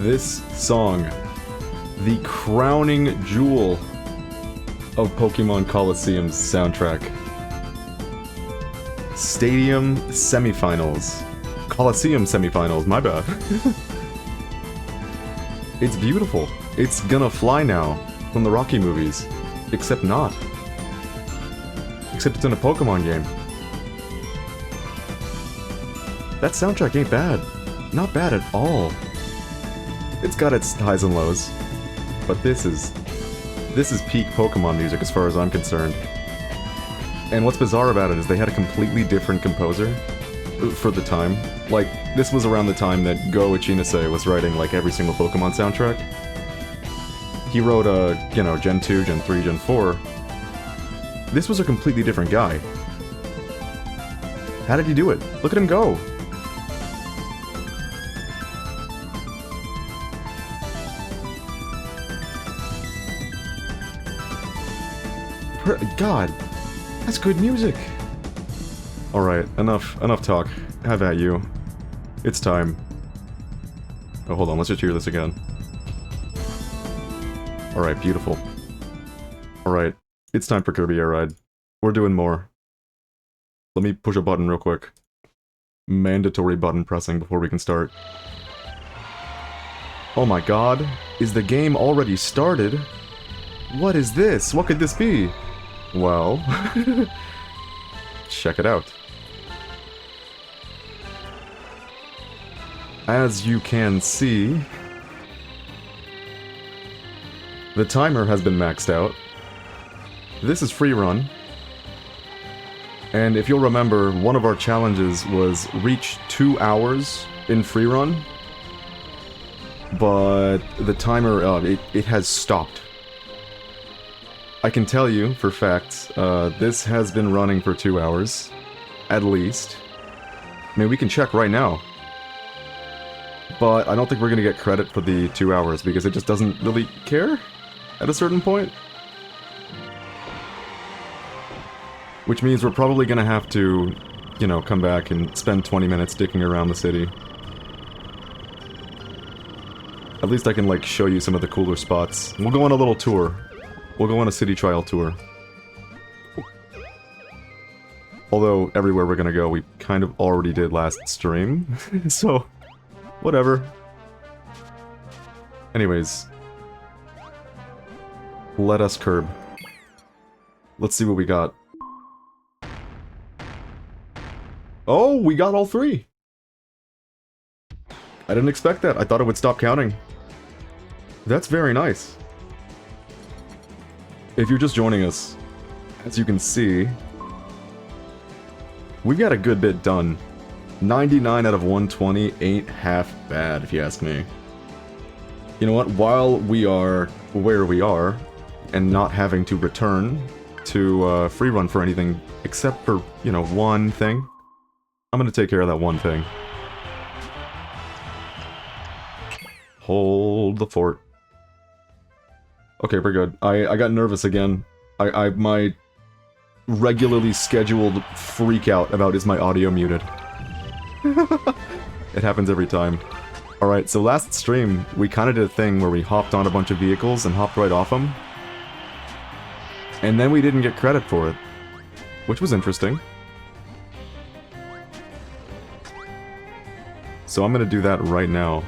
This song, the crowning jewel of Pokemon Colosseum's soundtrack. Stadium semifinals. Colosseum semifinals, my bad. It's beautiful. It's gonna fly now from the Rocky movies. Except not. Except it's in a Pokemon game. That soundtrack ain't bad. Not bad at all. It's got its highs and lows. But this is peak Pokemon music as far as I'm concerned. And what's bizarre about it is they had a completely different composer for the time. Like, this was around the time that Go Ichinase was writing, like, every single Pokemon soundtrack. He wrote, you know, Gen 2, Gen 3, Gen 4. This was a completely different guy. How did he do it? Look at him go! God, that's good music! Alright, enough talk. Have at you. It's time. Oh, hold on, let's just hear this again. Alright, beautiful. Alright, it's time for Kirby Air Ride. We're doing more. Let me push a button real quick. Mandatory button pressing before we can start. Oh my god, is the game already started? What is this? What could this be? Well, check it out. As you can see, the timer has been maxed out. This is free run. And if you'll remember, one of our challenges was reach 2 hours in free run. But the timer, it has stopped. I can tell you, for fact, this has been running for 2 hours. At least. I mean, we can check right now. But I don't think we're gonna get credit for the 2 hours, because it just doesn't really care at a certain point. Which means we're probably gonna have to, you know, come back and spend 20 minutes dicking around the city. At least I can, like, show you some of the cooler spots. We'll go on a little tour. We'll go on a city trial tour. Although, everywhere we're gonna go, we kind of already did last stream. So, whatever. Anyways. Let us curb. Let's see what we got. Oh, we got all 3! I didn't expect that. I thought it would stop counting. That's very nice. If you're just joining us, as you can see, we've got a good bit done. 99 out of 120 ain't half bad, if you ask me. You know what? While we are where we are, and not having to return to free run for anything except for, you know, one thing, I'm gonna take care of that one thing. Hold the fort. Okay, we're good. I got nervous again. My regularly scheduled freak out about is my audio muted. It happens every time. Alright, so last stream, we kinda did a thing where we hopped on a bunch of vehicles and hopped right off them. And then we didn't get credit for it. Which was interesting. So I'm gonna do that right now.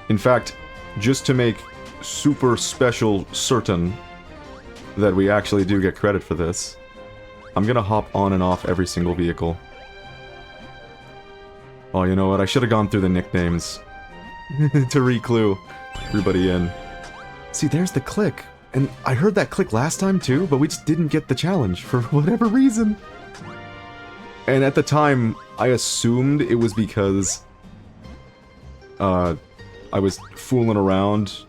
In fact, just to make super special certain that we actually do get credit for this, I'm gonna hop on and off every single vehicle. Oh, you know what? I should have gone through the nicknames to re-clue everybody in. See, there's the click. And I heard that click last time too, but we just didn't get the challenge for whatever reason. And at the time, I assumed it was because I was fooling around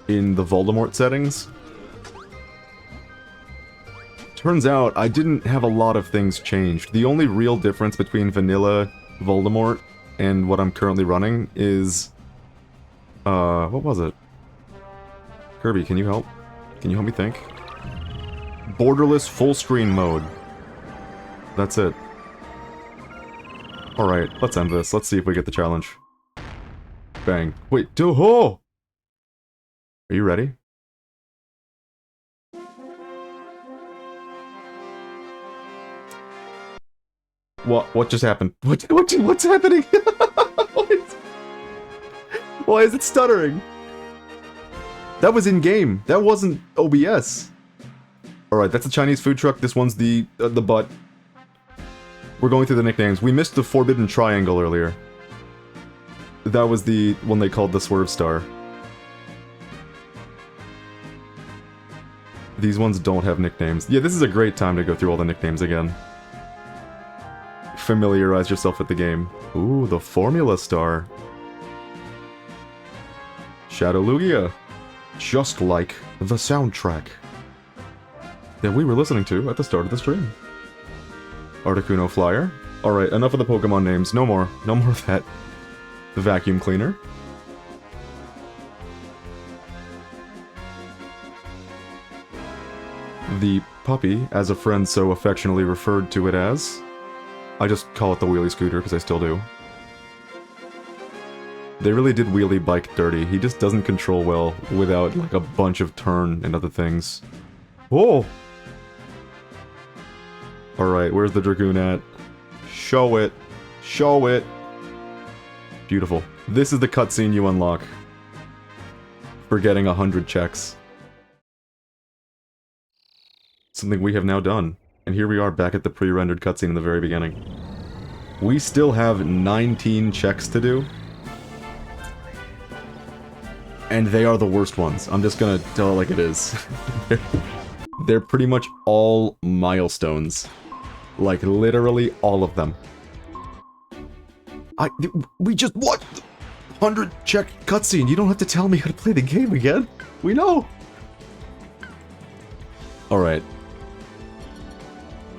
in the Voldemort settings. Turns out, I didn't have a lot of things changed. The only real difference between vanilla Voldemort and what I'm currently running is... what was it? Kirby, can you help? Can you help me think? Borderless full screen mode. That's it. Alright, let's end this. Let's see if we get the challenge. Bang. Wait, oh! Are you ready? What just happened? What's happening? Why is it stuttering? That was in-game. That wasn't OBS. Alright, that's a Chinese food truck. This one's the butt. We're going through the nicknames. We missed the Forbidden Triangle earlier. That was the one they called the Swerve Star. These ones don't have nicknames. Yeah, this is a great time to go through all the nicknames again. Familiarize yourself with the game. Ooh, the Formula Star. Shadow Lugia. Just like the soundtrack that we were listening to at the start of the stream. Articuno Flyer. Alright, enough of the Pokemon names. No more. No more of that. The Vacuum Cleaner. The Puppy, as a friend so affectionately referred to it as. I just call it the Wheelie Scooter, because I still do. They really did Wheelie Bike dirty. He just doesn't control well without, like, a bunch of turn and other things. Whoa! Alright, where's the Dragoon at? Show it! Show it! Beautiful. This is the cutscene you unlock for getting 100 checks. Something we have now done. And here we are back at the pre-rendered cutscene in the very beginning. We still have 19 checks to do. And they are the worst ones. I'm just gonna tell it like it is. They're pretty much all milestones. Like, literally all of them. We just, what? 100 check cutscene. You don't have to tell me how to play the game again. We know. Alright.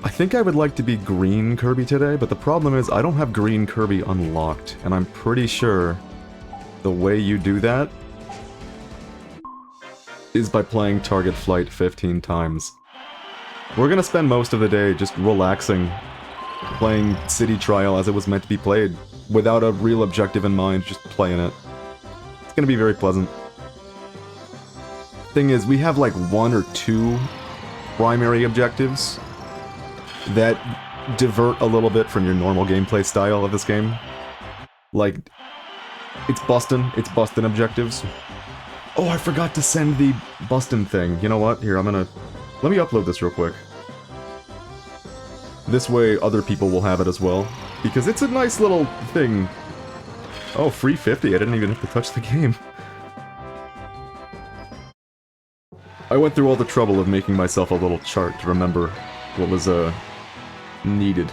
I think I would like to be green Kirby today, but the problem is I don't have green Kirby unlocked. And I'm pretty sure the way you do that is by playing Target Flight 15 times. We're gonna spend most of the day just relaxing, playing City Trial as it was meant to be played, without a real objective in mind, just playing it. It's gonna be very pleasant. Thing is, we have like 1 or 2 primary objectives that divert a little bit from your normal gameplay style of this game. Like, it's bustin' objectives. Oh, I forgot to send the bustin' thing. You know what? Here, let me upload this real quick. This way, other people will have it as well. Because it's a nice little thing. Oh, free 50. I didn't even have to touch the game. I went through all the trouble of making myself a little chart to remember what was, needed.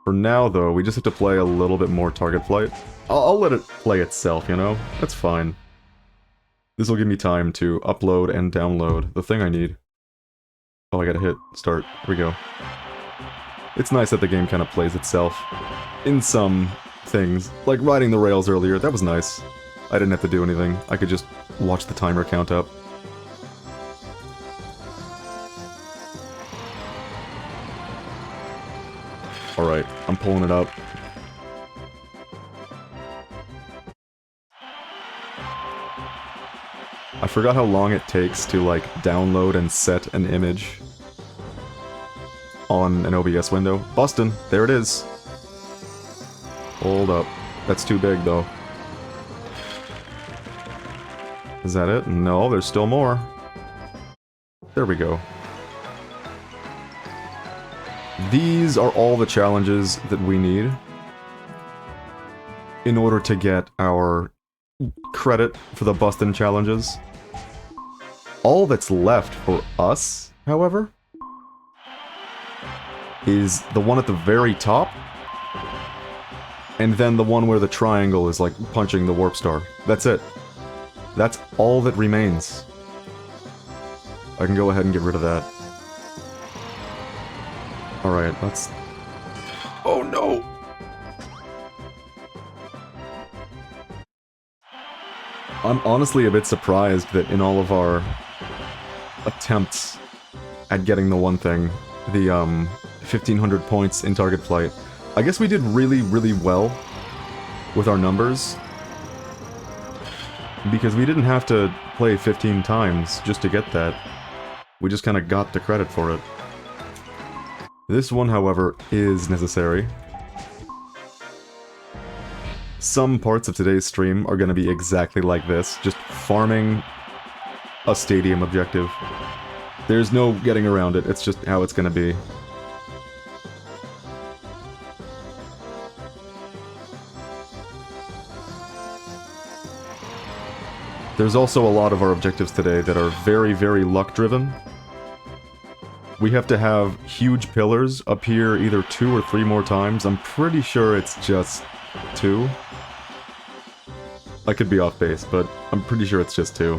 For now, though, we just have to play a little bit more Target Flight. I'll let it play itself, you know? That's fine. This will give me time to upload and download the thing I need. Oh, I gotta hit start. Here we go. It's nice that the game kind of plays itself in some things. Like riding the rails earlier, that was nice. I didn't have to do anything. I could just watch the timer count up. Alright, I'm pulling it up. I forgot how long it takes to, like, download and set an image on an OBS window. Bustin', there it is. Hold up. That's too big, though. Is that it? No, there's still more. There we go. These are all the challenges that we need in order to get our credit for the bustin' challenges. All that's left for us, however, is the one at the very top, and then the one where the triangle is like punching the warp star. That's it. That's all that remains. I can go ahead and get rid of that. Alright, let's... Oh no! I'm honestly a bit surprised that in all of our attempts at getting the one thing, the 1500 points in Target Flight, I guess we did really, really well with our numbers. Because we didn't have to play 15 times just to get that. We just kind of got the credit for it. This one, however, is necessary. Some parts of today's stream are going to be exactly like this, just farming a stadium objective. There's no getting around it, it's just how it's going to be. There's also a lot of our objectives today that are very, very luck-driven. We have to have huge pillars appear either 2 or 3 more times. I'm pretty sure it's just 2. I could be off base, but I'm pretty sure it's just 2.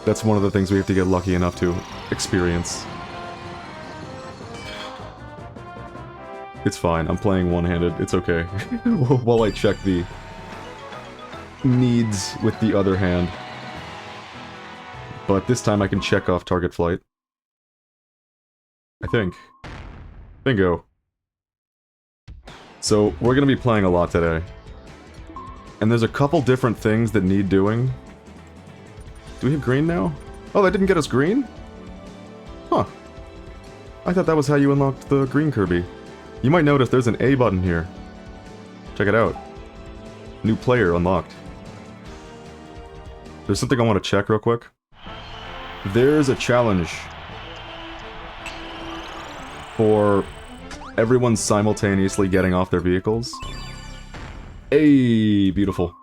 That's one of the things we have to get lucky enough to experience. It's fine, I'm playing one-handed, it's okay. While I check the needs with the other hand. But this time I can check off target flight. I think. Bingo. So, we're gonna be playing a lot today. And there's a couple different things that need doing. Do we have green now? Oh, that didn't get us green? Huh. I thought that was how you unlocked the green Kirby. You might notice there's an A button here. Check it out. New player unlocked. There's something I want to check real quick. There's a challenge for everyone simultaneously getting off their vehicles. Hey, beautiful.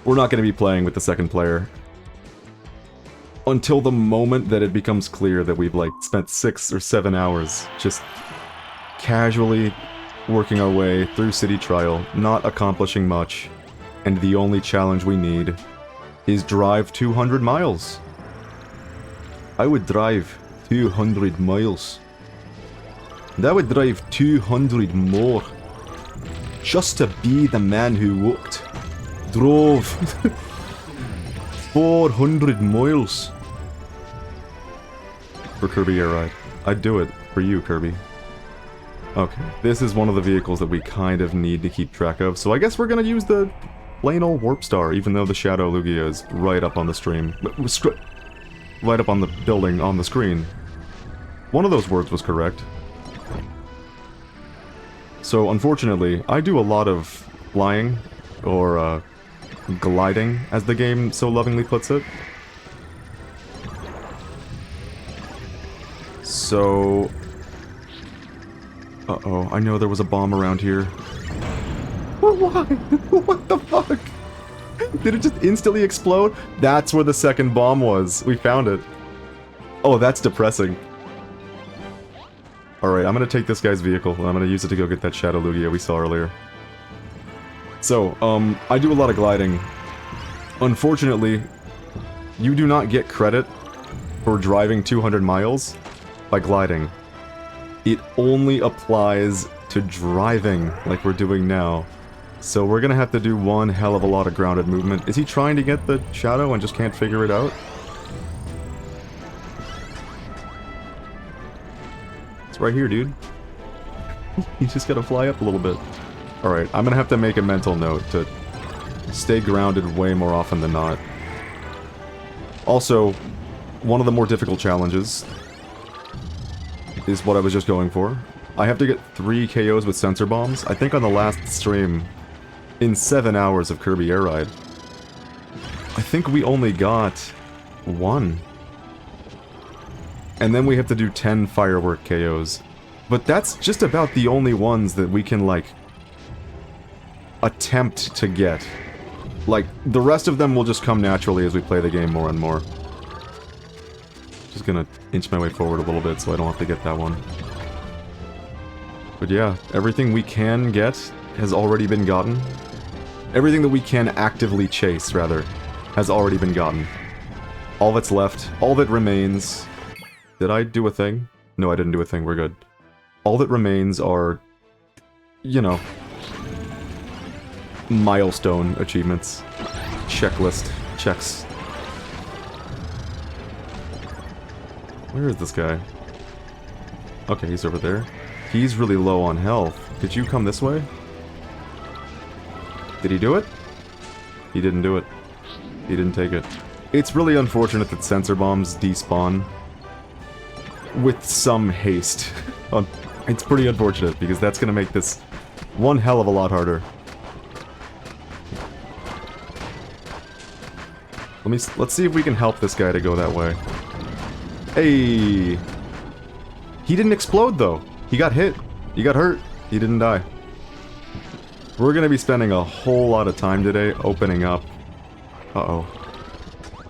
We're not going to be playing with the second player until the moment that it becomes clear that we've, like, spent 6 or 7 hours just casually working our way through City Trial, not accomplishing much, and the only challenge we need is drive 200 miles. I would drive 200 miles. That would drive 200 more. Just to be the man who drove 400 miles. For Kirby Air Ride. I'd do it for you, Kirby. Okay, this is one of the vehicles that we kind of need to keep track of, so I guess we're gonna use the plain old Warp Star, even though the Shadow Lugia is right up on the stream. Right up on the building on the screen. One of those words was correct. So, unfortunately, I do a lot of flying, or, gliding, as the game so lovingly puts it. So... Uh-oh, I know there was a bomb around here. Why? What the fuck? Did it just instantly explode? That's where the second bomb was. We found it. Oh, that's depressing. Alright, I'm gonna take this guy's vehicle, and I'm gonna use it to go get that Shadow Lugia we saw earlier. So, I do a lot of gliding. Unfortunately, you do not get credit for driving 200 miles by gliding. It only applies to driving, like we're doing now. So we're gonna have to do one hell of a lot of grounded movement. Is he trying to get the Shadow and just can't figure it out? It's right here, dude. You just gotta fly up a little bit. Alright, I'm gonna have to make a mental note to stay grounded way more often than not. Also, one of the more difficult challenges is what I was just going for. I have to get 3 KOs with sensor bombs. I think on the last stream, in 7 hours of Kirby Air Ride, I think we only got 1. And then we have to do 10 firework KOs. But that's just about the only ones that we can, like, attempt to get. Like, the rest of them will just come naturally as we play the game more and more. Just gonna inch my way forward a little bit so I don't have to get that one. But yeah, everything we can get has already been gotten. Everything that we can actively chase, rather, has already been gotten. All that's left, all that remains... Did I do a thing? No, I didn't do a thing, we're good. All that remains are... you know... milestone achievements. Checklist. Checks. Where is this guy? Okay, he's over there. He's really low on health. Could you come this way? Did he do it? He didn't do it. He didn't take it. It's really unfortunate that sensor bombs despawn with some haste. It's pretty unfortunate, because that's gonna make this one hell of a lot harder. Let's see if we can help this guy to go that way. Hey! He didn't explode, though. He got hit. He got hurt. He didn't die. We're gonna be spending a whole lot of time today opening up... Uh-oh.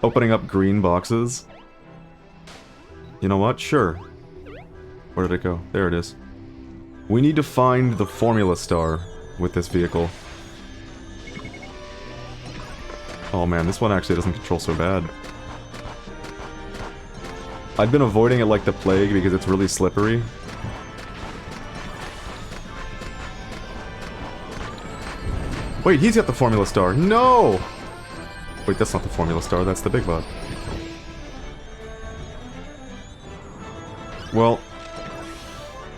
Opening up green boxes. You know what? Sure. Where did it go? There it is. We need to find the Formula Star with this vehicle. Oh man, this one actually doesn't control so bad. I've been avoiding it like the plague because it's really slippery. Wait, he's got the Formula Star. No! Wait, that's not the Formula Star, that's the Big Bot. Well,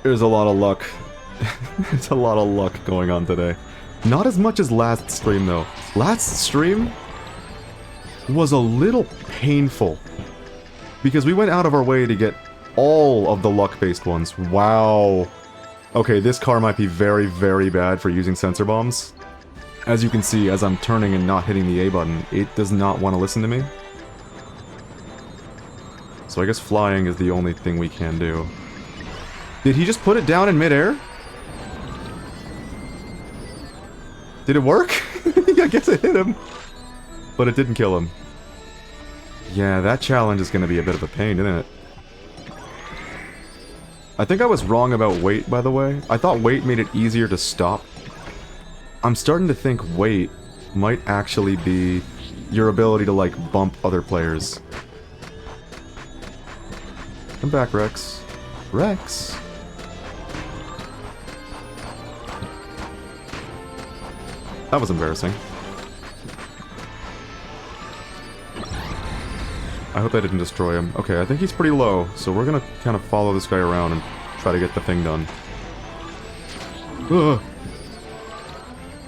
there's a lot of luck. There's a lot of luck going on today. Not as much as last stream, though. Last stream was a little painful. Because we went out of our way to get all of the luck-based ones. Wow. Okay, this car might be very, very bad for using sensor bombs. As you can see, as I'm turning and not hitting the A button, it does not want to listen to me. So I guess flying is the only thing we can do. Did he just put it down in midair? Did it work? I guess it hit him. But it didn't kill him. Yeah, that challenge is going to be a bit of a pain, isn't it? I think I was wrong about weight, by the way. I thought weight made it easier to stop. I'm starting to think weight might actually be your ability to, like, bump other players. I'm back, Rex. Rex! That was embarrassing. I hope I didn't destroy him. Okay, I think he's pretty low, so we're gonna kind of follow this guy around and try to get the thing done. Ugh.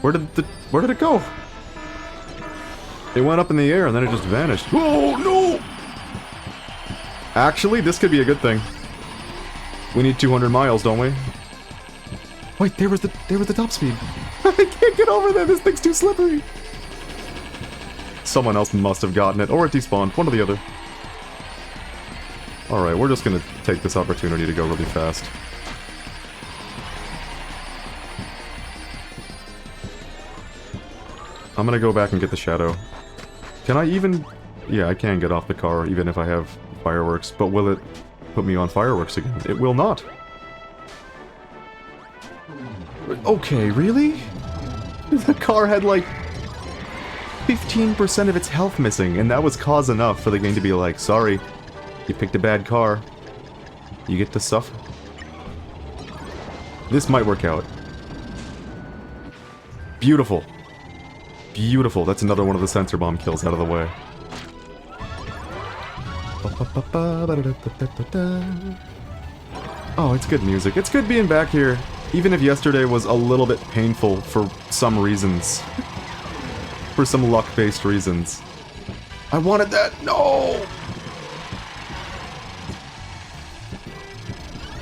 Where did it go? It went up in the air and then it just vanished. Oh no! Actually, this could be a good thing. We need 200 miles, don't we? Wait, there was the top speed. I can't get over there. This thing's too slippery. Someone else must have gotten it, or it despawned. One or the other. Alright, we're just gonna take this opportunity to go really fast. I'm gonna go back and get the shadow. Can I even... Yeah, I can get off the car even if I have fireworks, but will it put me on fireworks again? It will not. Okay, really? The car had like 15% of its health missing, and that was cause enough for the game to be like, sorry, you picked a bad car. You get to suffer. This might work out. Beautiful. Beautiful. That's another one of the sensor bomb kills out of the way. Oh, it's good music. It's good being back here. Even if yesterday was a little bit painful for some reasons. For some luck-based reasons. I wanted that! No!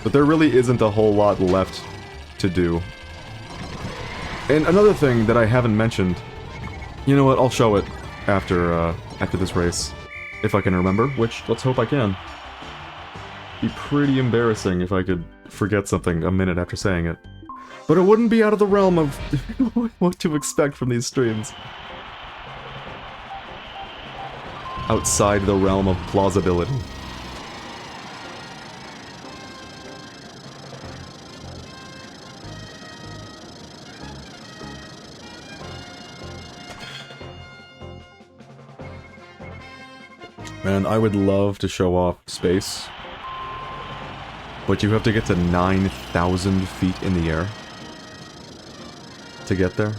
But there really isn't a whole lot left to do. And another thing that I haven't mentioned... You know what, I'll show it after, after this race. If I can remember, which, let's hope I can. Be pretty embarrassing if I could forget something a minute after saying it. But it wouldn't be out of the realm of what to expect from these streams. Outside the realm of plausibility. Man, I would love to show off space. But you have to get to 9,000 feet in the air to get there.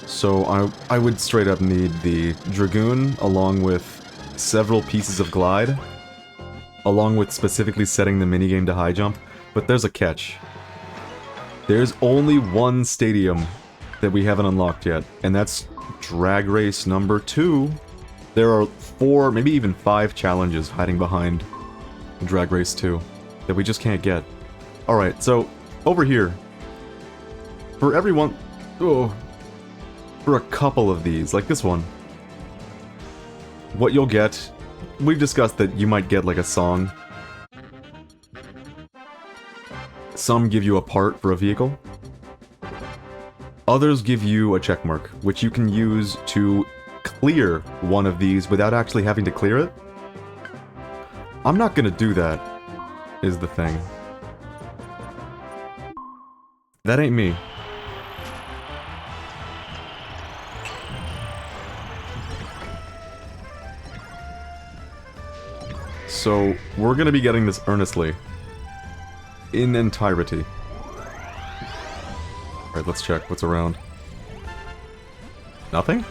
So I would straight up need the Dragoon along with several pieces of glide, along with specifically setting the minigame to high jump. But there's a catch. There's only one stadium that we haven't unlocked yet, and that's Drag Race number 2. There are 4, maybe even 5 challenges hiding behind Drag Race 2 that we just can't get. Alright, so, over here. For everyone... Oh, for a couple of these, like this one. What you'll get... We've discussed that you might get, like, a song. Some give you a part for a vehicle. Others give you a checkmark, which you can use to clear one of these without actually having to clear it. I'm not gonna do that, is the thing. That ain't me. So, we're gonna be getting this earnestly. In entirety. Alright, let's check what's around. Nothing?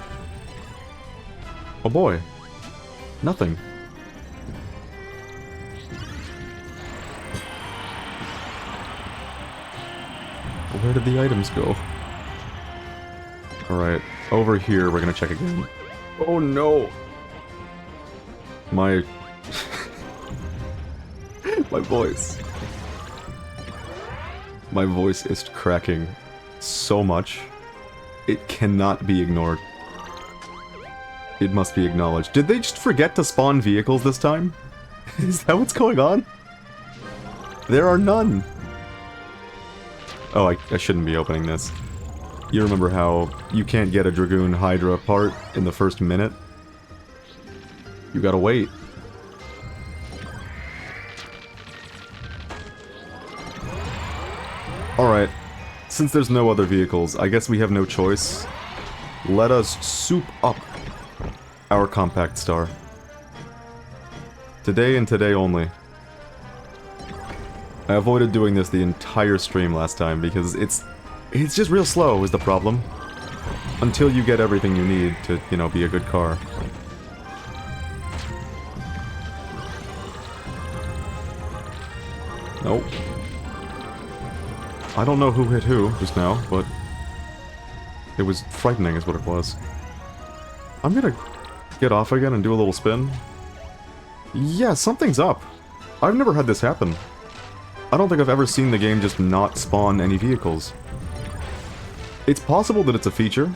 Oh boy. Nothing. Where did the items go? Alright, over here we're gonna check again. Oh no! My... My voice. My voice is cracking so much. It cannot be ignored. It must be acknowledged. Did they just forget to spawn vehicles this time? Is that what's going on? There are none. Oh, I shouldn't be opening this. You remember how you can't get a Dragoon Hydra part in the first minute? You gotta wait. Alright, since there's no other vehicles, I guess we have no choice. Let us soup up our compact star. Today and today only. I avoided doing this the entire stream last time because it's just real slow is the problem. Until you get everything you need to, you know, be a good car. Nope. I don't know who hit who just now, but it was frightening is what it was. I'm gonna get off again and do a little spin. Yeah, something's up. I've never had this happen. I don't think I've ever seen the game just not spawn any vehicles. It's possible that it's a feature.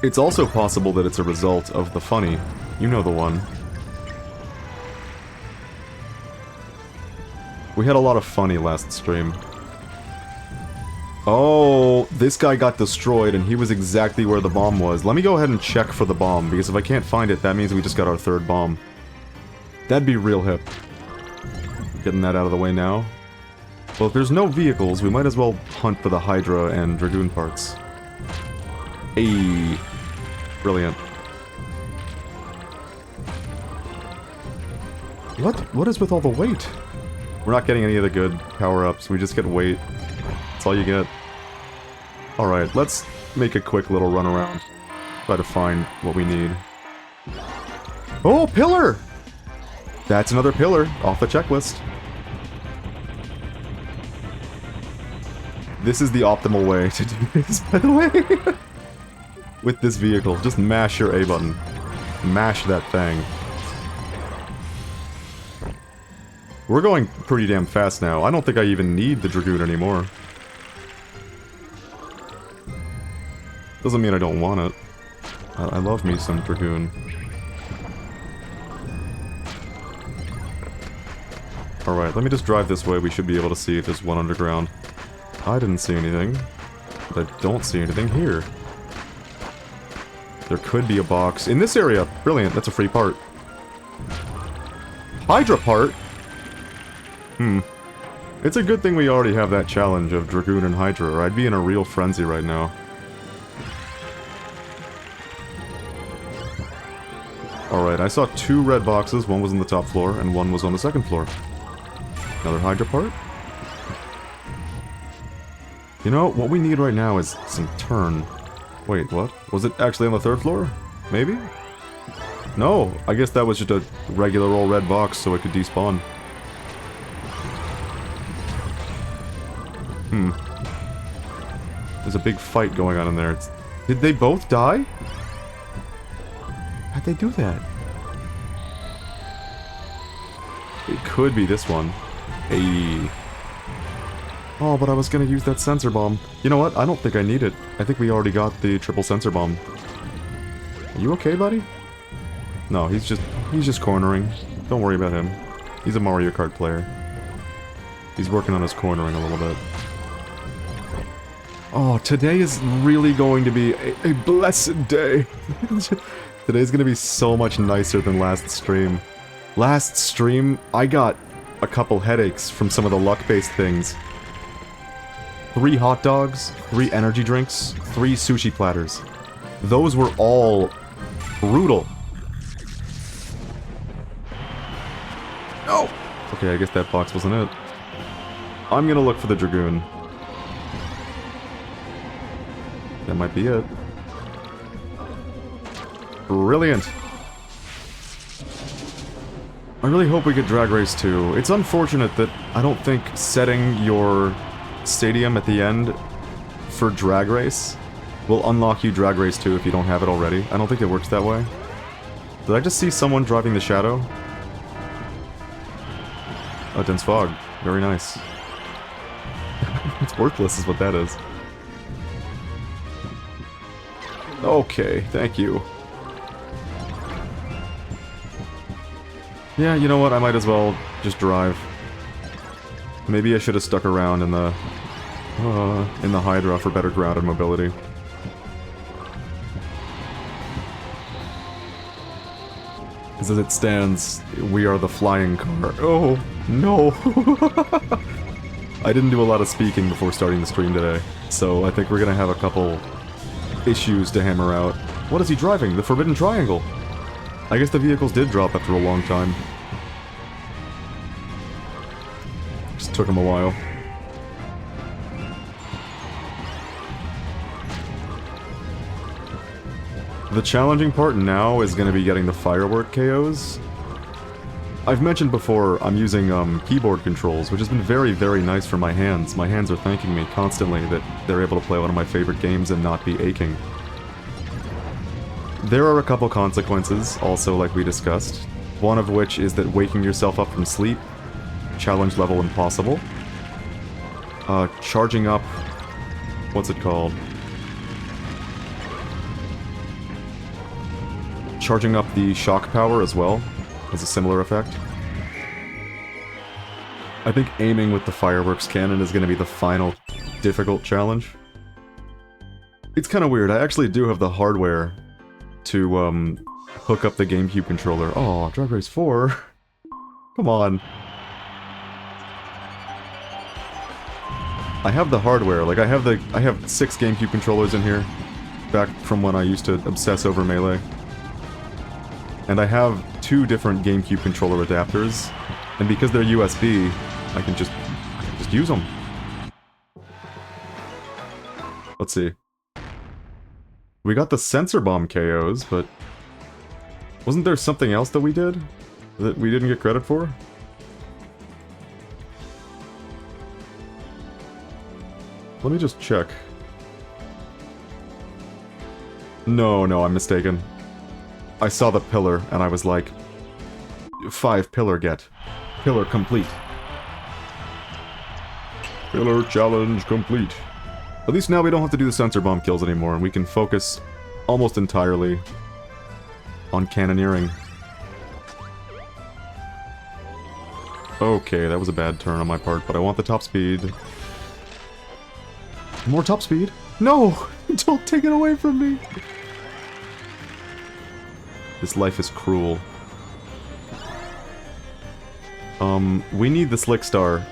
It's also possible that it's a result of the funny. You know the one. We had a lot of funny last stream. Oh, this guy got destroyed and he was exactly where the bomb was. Let me go ahead and check for the bomb, because if I can't find it, that means we just got our 3rd bomb. That'd be real hip. Getting that out of the way now. Well, if there's no vehicles, we might as well hunt for the Hydra and Dragoon parts. Ayy. Brilliant. What is with all the weight? We're not getting any of the good power-ups, we just get weight. That's all you get. Alright, let's make a quick little run around. Try to find what we need. Oh, pillar! That's another pillar off the checklist. This is the optimal way to do this, by the way. With this vehicle, just mash your A button. Mash that thing. We're going pretty damn fast now. I don't think I even need the Dragoon anymore. Doesn't mean I don't want it. I love me some Dragoon. Alright, let me just drive this way. We should be able to see if there's one underground. I didn't see anything. But I don't see anything here. There could be a box in this area. Brilliant, that's a free part. Hydra part? It's a good thing we already have that challenge of Dragoon and Hydra, or I'd be in a real frenzy right now. Alright, I saw 2 red boxes, one was on the top floor, and one was on the 2nd floor. Another Hydra part? You know, what we need right now is some turn. Wait, what? Was it actually on the 3rd floor? Maybe? No, I guess that was just a regular old red box so it could despawn. There's a big fight going on in there. Did they both die? How'd they do that? It could be this one. Hey. Oh, but I was gonna use that sensor bomb. You know what? I don't think I need it. I think we already got the triple sensor bomb. Are you okay, buddy? No, he's just cornering. Don't worry about him. He's a Mario Kart player. He's working on his cornering a little bit. Oh, today is really going to be a blessed day. Today's gonna be so much nicer than last stream. Last stream, I got a couple headaches from some of the luck-based things. 3 hot dogs, 3 energy drinks, 3 sushi platters. Those were all brutal. No! Okay, I guess that box wasn't it. I'm gonna look for the Dragoon. That might be it. Brilliant! I really hope we get Drag Race 2. It's unfortunate that I don't think setting your stadium at the end for Drag Race will unlock you Drag Race 2 if you don't have it already. I don't think it works that way. Did I just see someone driving the Shadow? Oh, dense fog. Very nice. It's worthless is what that is. Okay, thank you. Yeah, you know what? I might as well just drive. Maybe I should have stuck around in the Hydra for better grounded mobility. As it stands, we are the flying car. Oh, no! I didn't do a lot of speaking before starting the stream today, so I think we're gonna have a couple issues to hammer out. What is he driving? The Forbidden Triangle! I guess the vehicles did drop after a long time. Just took him a while. The challenging part now is going to be getting the firework KOs. I've mentioned before I'm using keyboard controls, which has been very, very nice for my hands. My hands are thanking me constantly that they're able to play one of my favorite games and not be aching. There are a couple consequences, also like we discussed. One of which is that waking yourself up from sleep, challenge level impossible. Charging up... what's it called? Charging up the shock power as well has a similar effect. I think aiming with the fireworks cannon is going to be the final difficult challenge. It's kind of weird, I actually do have the hardware to hook up the GameCube controller. Oh, Drag Race 4? Come on. I have the hardware, like I have 6 GameCube controllers in here, back from when I used to obsess over Melee. And I have 2 different GameCube controller adapters, and because they're USB, I can just use them. Let's see. We got the sensor bomb KOs, but wasn't there something else that we did that we didn't get credit for? Let me just check. No, I'm mistaken. I saw the pillar, and I was like, 5 pillar get. Pillar complete. Pillar challenge complete. At least now we don't have to do the sensor bomb kills anymore, and we can focus almost entirely on cannoneering. Okay, that was a bad turn on my part, but I want the top speed. More top speed? No! Don't take it away from me! This life is cruel. We need the Slick Star.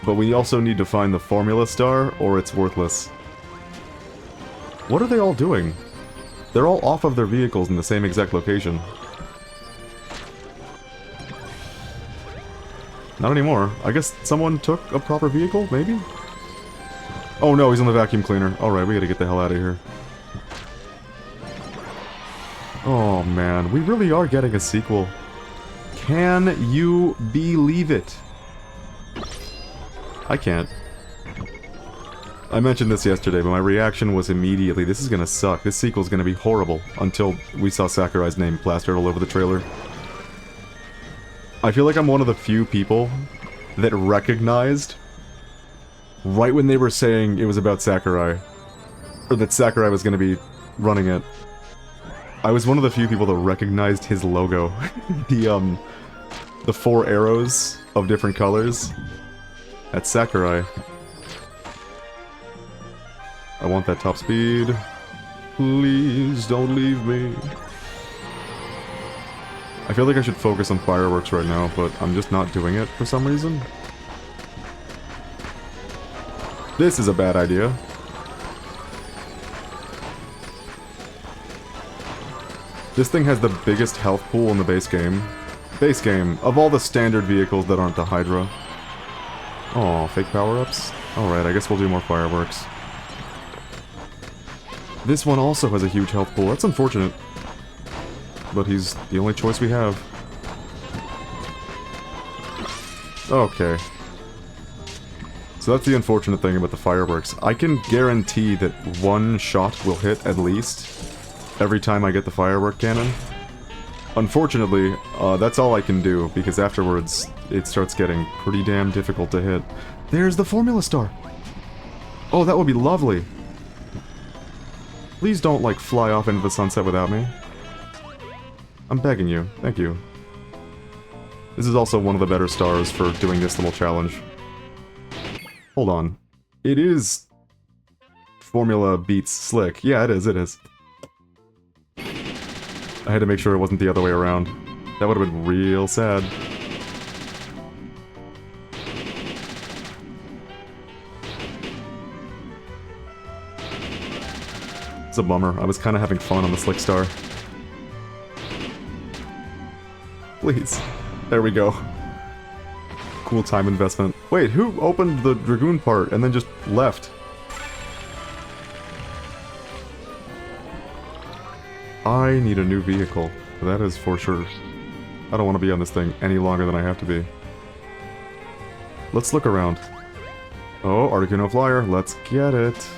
But we also need to find the Formula Star, or it's worthless. What are they all doing? They're all off of their vehicles in the same exact location. Not anymore. I guess someone took a proper vehicle, maybe? Oh no, he's on the vacuum cleaner. Alright, we gotta get the hell out of here. Oh man, we really are getting a sequel. Can you believe it? I can't. I mentioned this yesterday, but my reaction was immediately, this is gonna suck. This sequel's gonna be horrible, until we saw Sakurai's name plastered all over the trailer. I feel like I'm one of the few people that recognized, right when they were saying it was about Sakurai, or that Sakurai was gonna be running it, I was one of the few people that recognized his logo. The 4 arrows of different colors. That's Sakurai. I want that top speed. Please don't leave me. I feel like I should focus on fireworks right now, but I'm just not doing it for some reason. This is a bad idea. This thing has the biggest health pool in the base game. Base game, of all the standard vehicles that aren't the Hydra. Aw, fake power-ups? Alright, I guess we'll do more fireworks. This one also has a huge health pool. That's unfortunate. But he's the only choice we have. Okay. So that's the unfortunate thing about the fireworks. I can guarantee that one shot will hit at least every time I get the firework cannon. Unfortunately, that's all I can do, because afterwards it starts getting pretty damn difficult to hit. There's the Formula Star! Oh, that would be lovely! Please don't, like, fly off into the sunset without me. I'm begging you. Thank you. This is also one of the better stars for doing this little challenge. Hold on. It is... Formula beats Slick. Yeah, it is, it is. I had to make sure it wasn't the other way around. That would have been real sad. It's a bummer. I was kind of having fun on the Slick Star. Please. There we go. Cool time investment. Wait, who opened the Dragoon part and then just left? I need a new vehicle. That is for sure. I don't want to be on this thing any longer than I have to be. Let's look around. Oh, Articuno Flyer. Let's get it.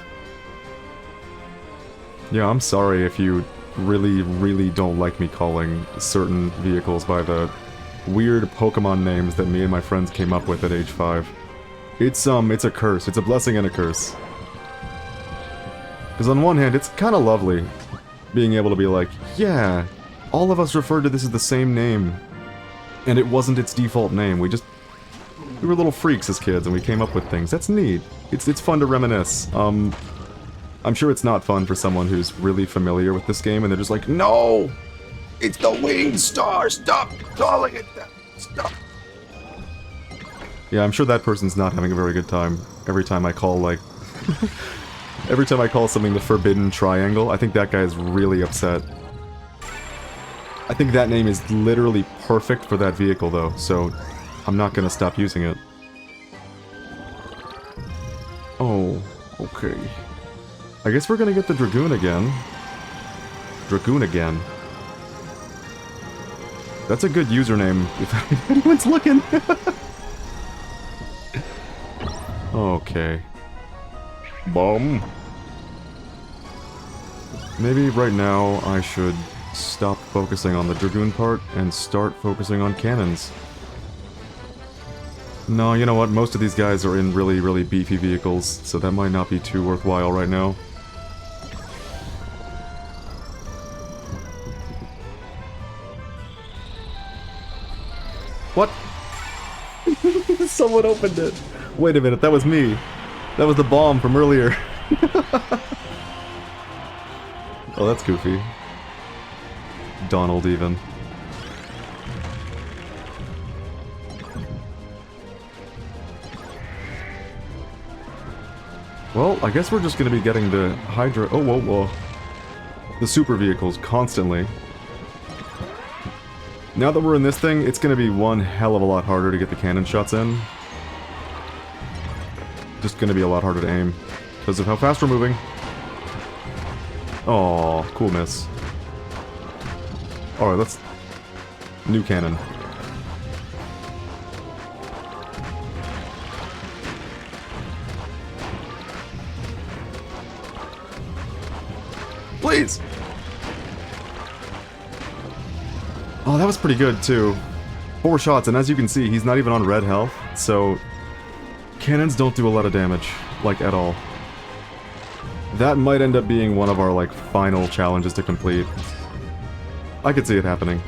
Yeah, I'm sorry if you really, really don't like me calling certain vehicles by the weird Pokemon names that me and my friends came up with at age 5. It's a curse. It's a blessing and a curse. Because on one hand, it's kind of lovely being able to be like, yeah, all of us referred to this as the same name, and it wasn't its default name. We were little freaks as kids, and we came up with things. That's neat. It's fun to reminisce. I'm sure it's not fun for someone who's really familiar with this game, and they're just like, no! It's the Winged Star! Stop calling it that! Stop! Yeah, I'm sure that person's not having a very good time every time I call, like... every time I call something the Forbidden Triangle. I think that guy is really upset. I think that name is literally perfect for that vehicle, though, so I'm not gonna stop using it. Oh, okay. I guess we're gonna get the Dragoon again. Dragoon again. That's a good username, if anyone's looking. Okay. Bomb. Maybe right now I should stop focusing on the Dragoon part and start focusing on cannons. No, you know what? Most of these guys are in really, really beefy vehicles, so that might not be too worthwhile right now. What? Someone opened it. Wait a minute, that was me. That was the bomb from earlier. Oh, that's goofy. Donald, even. Well, I guess we're just gonna be getting the Hydra... Oh, whoa, whoa. The super vehicles constantly. Now that we're in this thing, it's gonna be one hell of a lot harder to get the cannon shots in. Just gonna be a lot harder to aim. Because of how fast we're moving. Oh, cool miss. Alright, let's... New cannon. Please! Oh, that was pretty good, too. 4 shots, and as you can see, he's not even on red health, so... Cannons don't do a lot of damage, like, at all. That might end up being one of our, like, final challenges to complete. I could see it happening.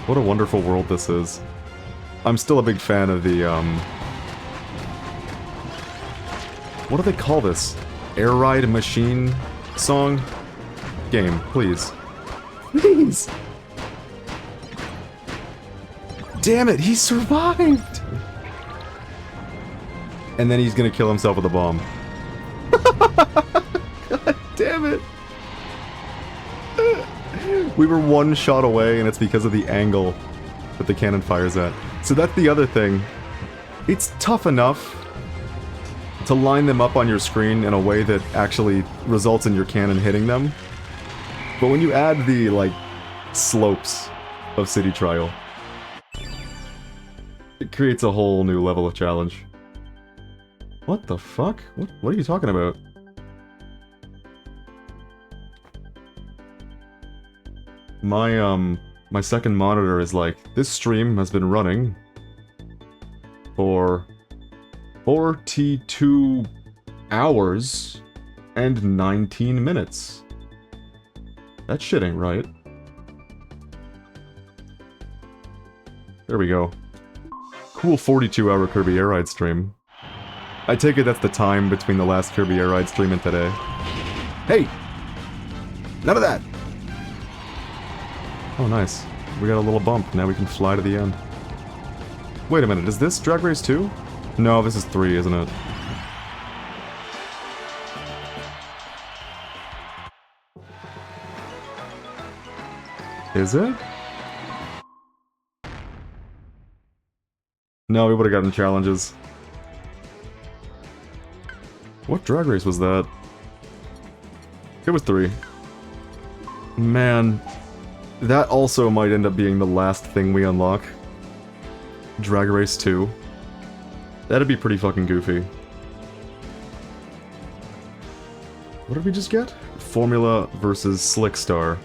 What a wonderful world this is. I'm still a big fan of the, what do they call this? Air ride machine song? Game, please. Please! Damn it, he survived! And then he's gonna kill himself with a bomb. God damn it! We were 1 shot away, and it's because of the angle that the cannon fires at. So that's the other thing. It's tough enough to line them up on your screen in a way that actually results in your cannon hitting them. But when you add the, like, slopes of City Trial, it creates a whole new level of challenge. What the fuck? What are you talking about? My second monitor is like, this stream has been running for 42 hours and 19 minutes. That shit ain't right. There we go. Cool 42-hour Kirby Air Ride stream. I take it that's the time between the last Kirby Air Ride stream and today. Hey! None of that! Oh, nice. We got a little bump. Now we can fly to the end. Wait a minute, is this Drag Race 2? No, this is 3, isn't it? Is it? No, we would've gotten challenges. What Drag Race was that? It was 3. Man, that also might end up being the last thing we unlock. Drag Race 2. That'd be pretty fucking goofy. What did we just get? Formula versus Slickstar.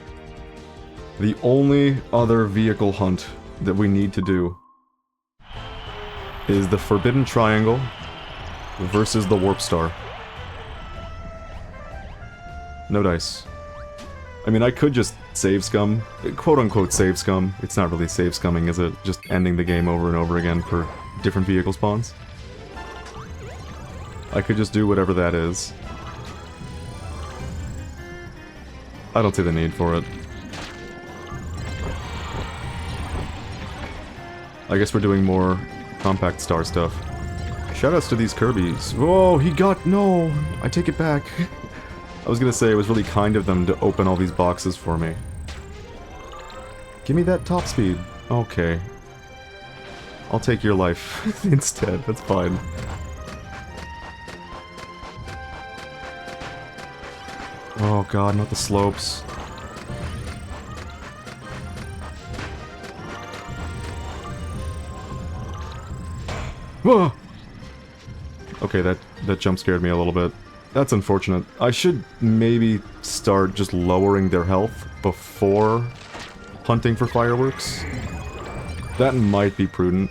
The only other vehicle hunt that we need to do is the Forbidden Triangle versus the Warp Star. No dice. I mean, I could just save scum. Quote-unquote save scum. It's not really save scumming, is it? Just ending the game over and over again for different vehicle spawns. I could just do whatever that is. I don't see the need for it. I guess we're doing more Compact Star stuff. Shoutouts to these Kirbys. Whoa, he got... No! I take it back. I was gonna say it was really kind of them to open all these boxes for me. Give me that top speed. Okay. I'll take your life instead, that's fine. Oh god, not the slopes. Whoa! Okay, that jump scared me a little bit. That's unfortunate. I should maybe start just lowering their health before hunting for fireworks. That might be prudent.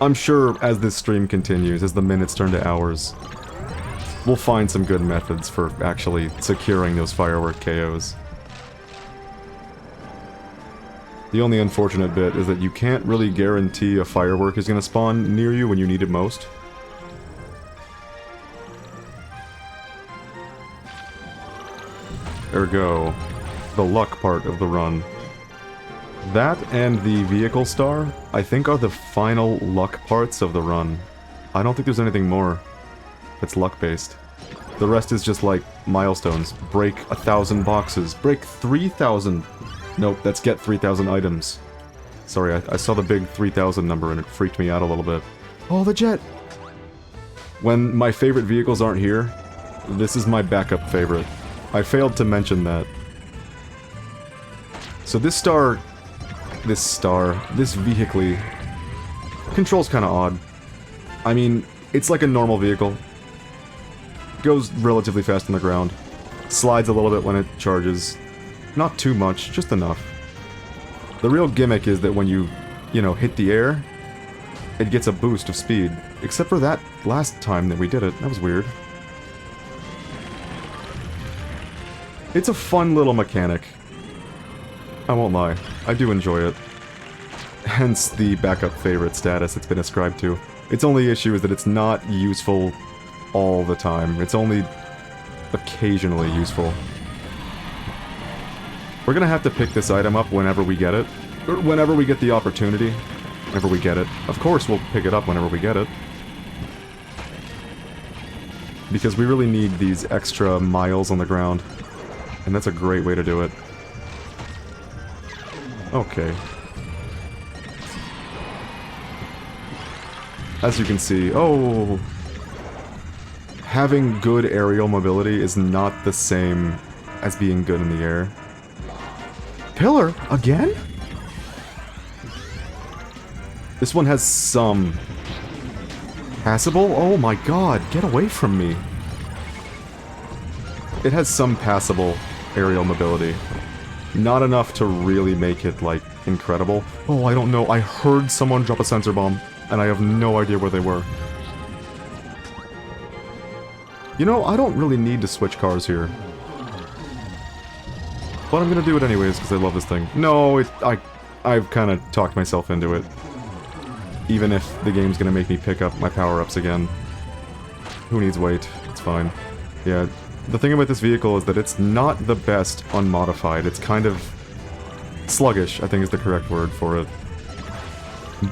I'm sure as this stream continues, as the minutes turn to hours, we'll find some good methods for actually securing those firework KOs. The only unfortunate bit is that you can't really guarantee a firework is going to spawn near you when you need it most. Ergo, the luck part of the run. That and the vehicle star, I think, are the final luck parts of the run. I don't think there's anything more that's luck-based. The rest is just like milestones. Break 1,000 boxes. Break 3,000. Nope, that's get 3,000 items. Sorry, I saw the big 3,000 number and it freaked me out a little bit. Oh, the jet! When my favorite vehicles aren't here, this is my backup favorite. I failed to mention that. So this vehicle control's kinda odd. I mean, It's like a normal vehicle. Goes relatively fast on the ground. Slides a little bit when it charges. Not too much, just enough. The real gimmick is that when you know, hit the air, it gets a boost of speed. Except for that last time that we did it. That was weird. It's a fun little mechanic. I won't lie. I do enjoy it. Hence the backup favorite status it's been ascribed to. Its only issue is that it's not useful all the time. It's only occasionally useful. We're gonna have to pick this item up whenever we get it. Or whenever we get the opportunity. Whenever we get it. Of course we'll pick it up whenever we get it. Because we really need these extra miles on the ground. And that's a great way to do it. Okay. As you can see, oh... having good aerial mobility is not the same as being good in the air. Pillar? Again? This one has some... passable? Oh my god, get away from me. It has some passable aerial mobility. Not enough to really make it, like, incredible. Oh, I don't know. I heard someone drop a sensor bomb, and I have no idea where they were. You know, I don't really need to switch cars here. But I'm gonna do it anyways, because I love this thing. No, I've kind of talked myself into it. Even if the game's gonna make me pick up my power-ups again. Who needs weight? It's fine. Yeah, the thing about this vehicle is that it's not the best unmodified. It's kind of sluggish, I think is the correct word for it.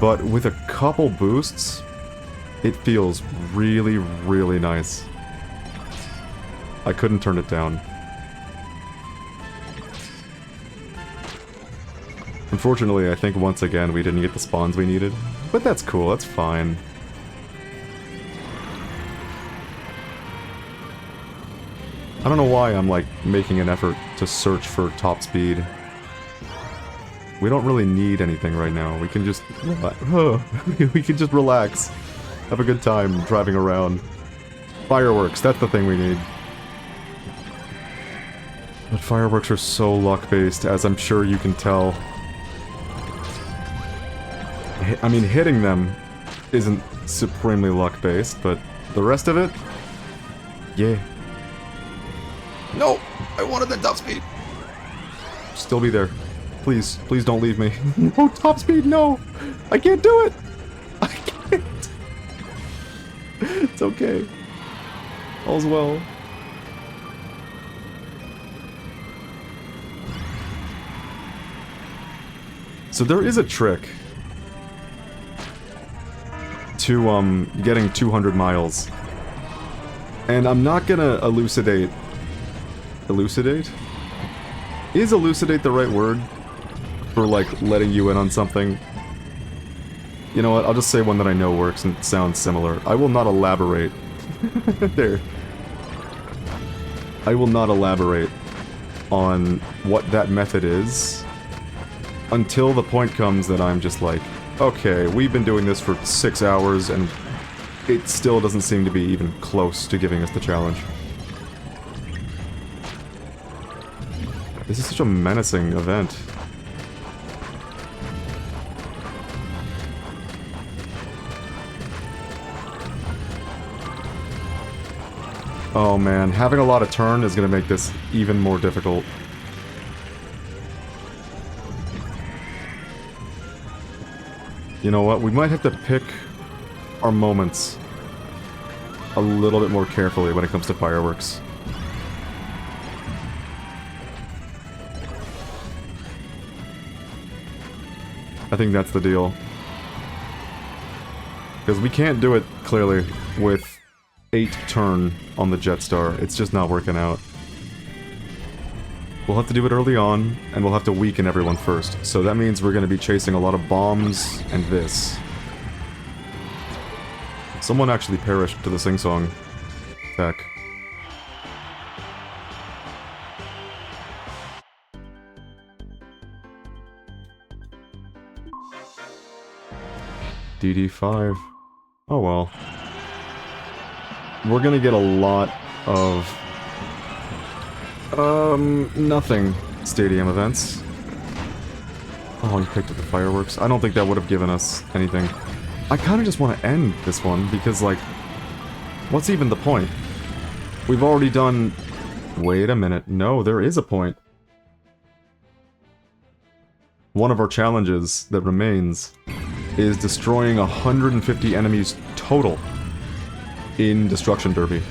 But with a couple boosts, it feels really, really nice. I couldn't turn it down. Unfortunately, I think once again we didn't get the spawns we needed. But that's cool, that's fine. I don't know why I'm, like, making an effort to search for top speed. We don't really need anything right now. We can just... we can just relax. Have a good time driving around. Fireworks, that's the thing we need. But fireworks are so luck-based, as I'm sure you can tell. I mean, hitting them isn't supremely luck-based, but the rest of it? Yeah. No! I wanted that top speed! Still be there. Please, please don't leave me. No, top speed, no! I can't do it! I can't! It's okay. All's well. So there is a trick to, getting 200 miles. And I'm not gonna elucidate... Elucidate? Is elucidate the right word? For, like, letting you in on something? You know what, I'll just say one that I know works and sounds similar. I will not elaborate. There. I will not elaborate on what that method is until the point comes that I'm just like, okay, we've been doing this for 6 hours and it still doesn't seem to be even close to giving us the challenge. This is such a menacing event. Oh man, having a lot of turn is gonna make this even more difficult. You know what, we might have to pick our moments a little bit more carefully when it comes to fireworks. I think that's the deal. Because we can't do it, clearly, with 8 turn on the Jetstar. It's just not working out. We'll have to do it early on, and we'll have to weaken everyone first. So that means we're going to be chasing a lot of bombs and this. Someone actually perished to the sing-song attack. DD5. Oh well. we're gonna get a lot of nothing stadium events. Oh, he picked up the fireworks. I don't think that would have given us anything. I kind of just want to end this one because, like, what's even the point? We've already done... Wait a minute. No, there is a point. One of our challenges that remains is destroying 150 enemies total in Destruction Derby.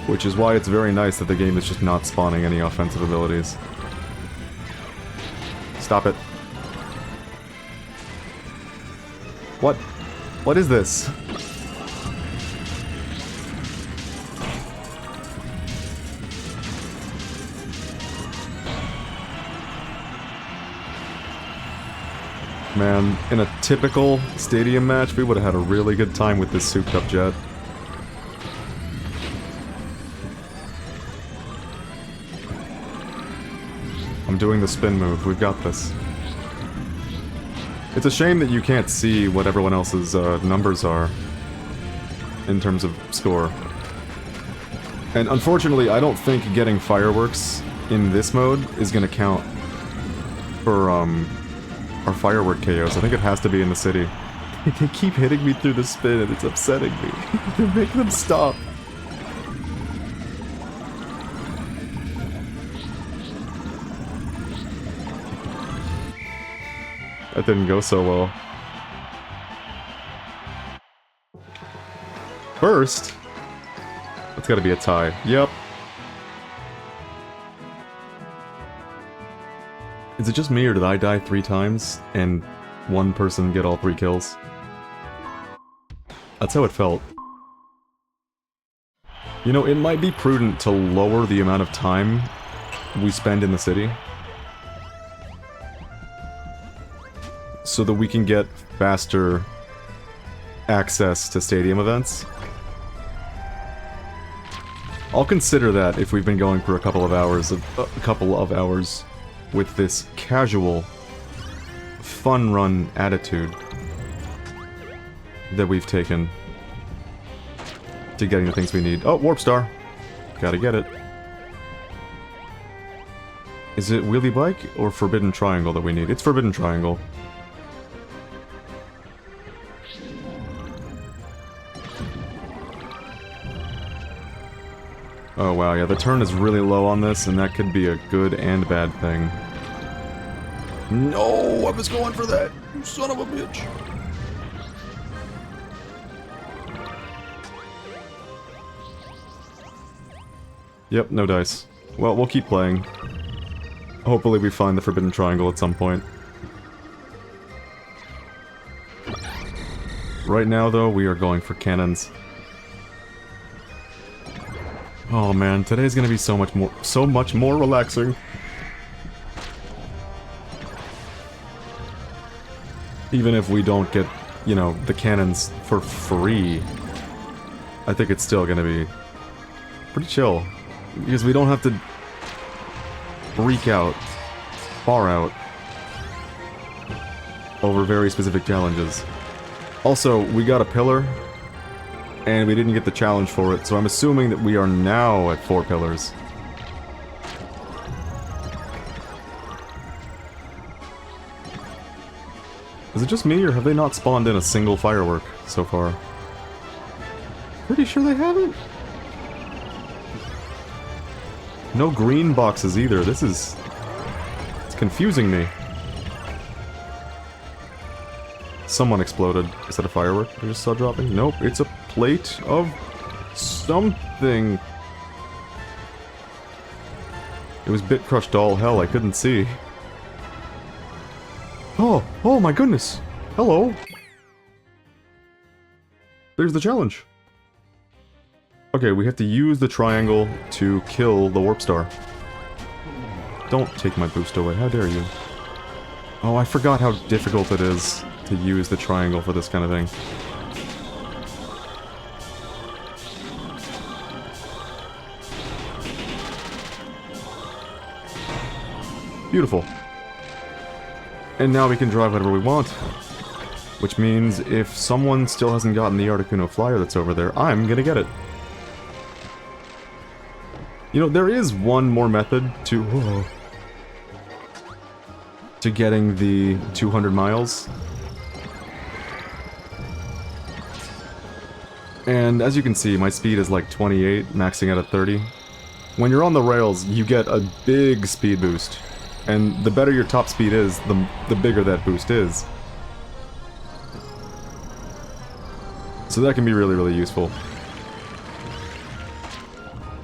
Which is why it's very nice that the game is just not spawning any offensive abilities. Stop it. What? What is this? Man, in a typical stadium match, we would have had a really good time with this souped-up jet. I'm doing the spin move. We've got this. It's a shame that you can't see what everyone else's numbers are in terms of score. And unfortunately, I don't think getting fireworks in this mode is going to count for our firework KOs. I think it has to be in the city. They keep hitting me through the spin and it's upsetting me. Make them stop. That didn't go so well. First, that's gotta be a tie. Yep. Is it just me, or did I die 3 times, and one person get all 3 kills? That's how it felt. You know, it might be prudent to lower the amount of time we spend in the city, so that we can get faster access to stadium events. I'll consider that if we've been going for a couple of hours with this casual, fun run attitude that we've taken to getting the things we need. Oh, Warp Star. Gotta get it. Is it Wheelie Bike or Forbidden Triangle that we need? It's Forbidden Triangle. Oh wow, yeah, the turn is really low on this, and that could be a good and bad thing. No, I was going for that, you son of a bitch. Yep, no dice. Well, we'll keep playing. Hopefully we find the Forbidden Triangle at some point. Right now, though, we are going for cannons. Oh man, today's gonna be so much more relaxing. Even if we don't get, you know, the cannons for free, I think it's still gonna be pretty chill. Because we don't have to freak out, far out, over very specific challenges. Also, we got a pillar, and we didn't get the challenge for it, so I'm assuming that we are now at 4 pillars. Is it just me, or have they not spawned in a single firework so far? Pretty sure they haven't. No green boxes either. This is... it's confusing me. Someone exploded. Is that a firework I just saw dropping? Nope, it's a plate of something. It was Bit Crushed all hell, I couldn't see. Oh, oh my goodness! Hello! There's the challenge. Okay, we have to use the triangle to kill the Warp Star. Don't take my boost away, how dare you. Oh, I forgot how difficult it is to use the triangle for this kind of thing. Beautiful. And now we can drive whatever we want. Which means if someone still hasn't gotten the Articuno Flyer that's over there, I'm gonna get it. You know, there is one more method to getting the 200 miles. And as you can see, my speed is like 28, maxing out at 30. When you're on the rails, you get a big speed boost. And the better your top speed is, the bigger that boost is. So that can be really, really useful.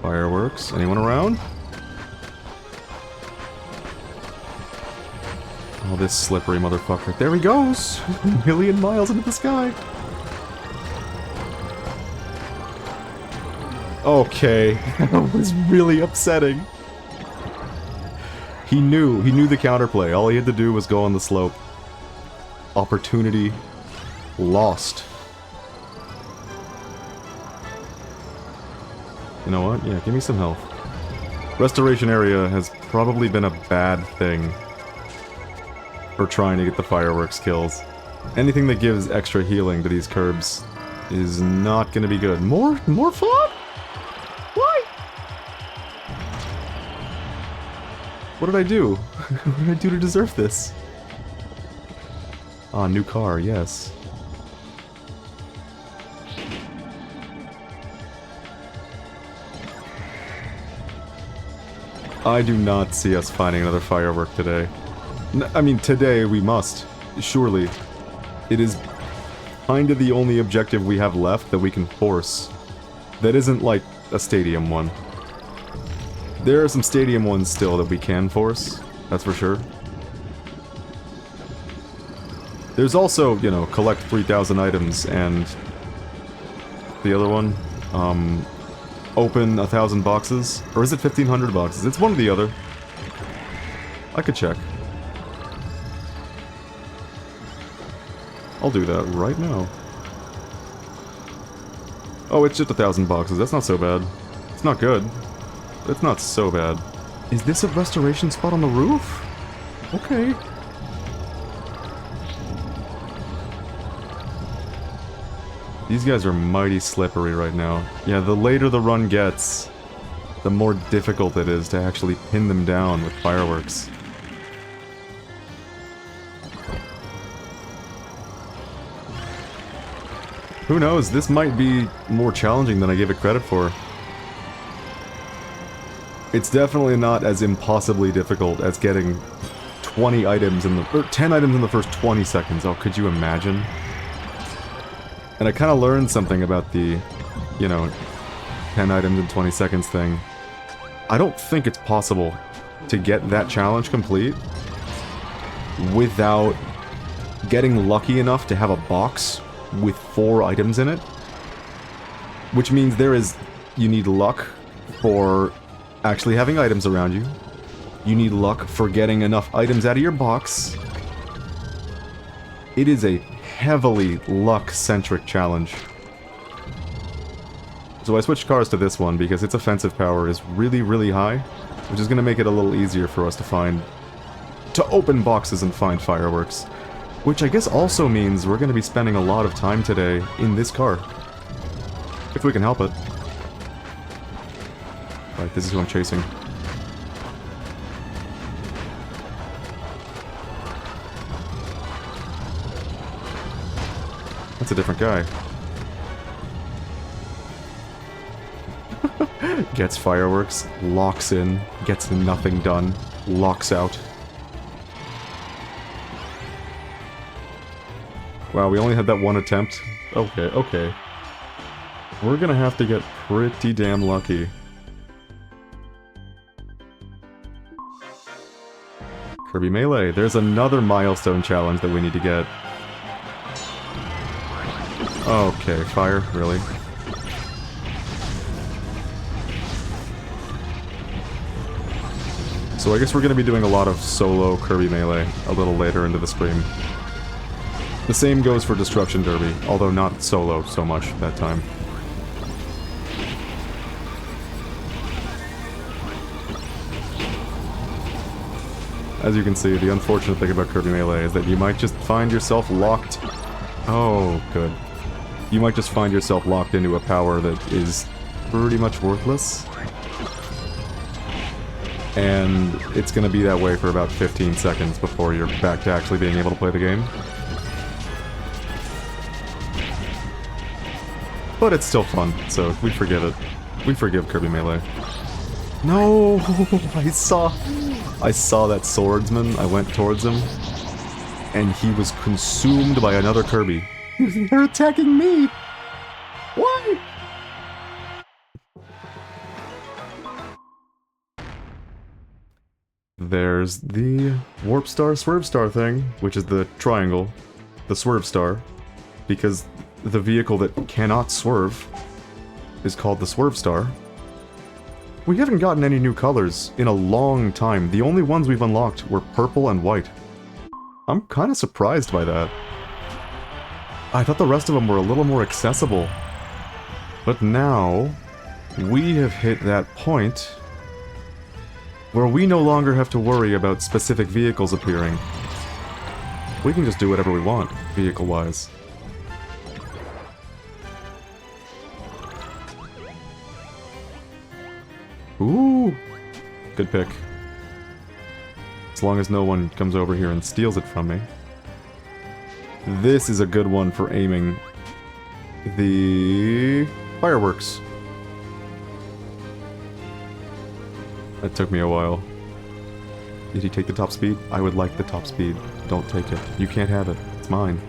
Fireworks. Anyone around? Oh, this slippery motherfucker. There he goes! A million miles into the sky! Okay, that was really upsetting. He knew the counterplay. All he had to do was go on the slope. Opportunity lost. You know what? Yeah, give me some health. Restoration area has probably been a bad thing for trying to get the fireworks kills. Anything that gives extra healing to these curbs is not gonna be good. More fun? Why? What did I do? What did I do to deserve this? Ah, new car, yes. I do not see us finding another firework today. I mean, today we must. Surely. It is kind of the only objective we have left that we can force. That isn't like a stadium one. There are some stadium ones still that we can force. That's for sure. There's also, you know, collect 3,000 items and... the other one? Open 1,000 boxes? Or is it 1,500 boxes? It's one or the other. I could check. I'll do that right now. Oh, it's just 1,000 boxes. That's not so bad. It's not good. It's not so bad. Is this a restoration spot on the roof? Okay. These guys are mighty slippery right now. Yeah, the later the run gets, the more difficult it is to actually pin them down with fireworks. Who knows, this might be more challenging than I gave it credit for. It's definitely not as impossibly difficult as getting 20 items in the... or 10 items in the first 20 seconds. Oh, could you imagine? And I kind of learned something about the, you know, 10 items in 20 seconds thing. I don't think it's possible to get that challenge complete without getting lucky enough to have a box with 4 items in it. Which means you need luck for actually having items around you. You need luck for getting enough items out of your box. It is a heavily luck-centric challenge. So I switched cars to this one because its offensive power is really, really high, which is going to make it a little easier for us to open boxes and find fireworks. Which I guess also means we're going to be spending a lot of time today in this car. If we can help it. Right, this is who I'm chasing. That's a different guy. Gets fireworks, locks in, gets nothing done, locks out. Wow, we only had that one attempt? Okay, okay. We're gonna have to get pretty damn lucky. Kirby Melee. There's another milestone challenge that we need to get. Okay, fire, really? So I guess we're going to be doing a lot of solo Kirby Melee a little later into the stream. The same goes for Destruction Derby, although not solo so much that time. As you can see, the unfortunate thing about Kirby Melee is that you might just find yourself locked Oh, good. You might just find yourself locked into a power that is pretty much worthless. And it's gonna be that way for about 15 seconds before you're back to actually being able to play the game. But it's still fun, so we forgive it. We forgive Kirby Melee. No! I saw that swordsman. I went towards him. And he was consumed by another Kirby. They're attacking me! Why? There's the Warp Star, Swerve Star thing, which is the triangle. The Swerve Star. Because the vehicle that cannot swerve is called the Swerve Star. We haven't gotten any new colors in a long time. The only ones we've unlocked were purple and white. I'm kind of surprised by that. I thought the rest of them were a little more accessible. But now, we have hit that point where we no longer have to worry about specific vehicles appearing. We can just do whatever we want, vehicle-wise. Ooh! Good pick. As long as no one comes over here and steals it from me. This is a good one for aiming the fireworks. That took me a while. Did he take the top speed? I would like the top speed. Don't take it. You can't have it. It's mine.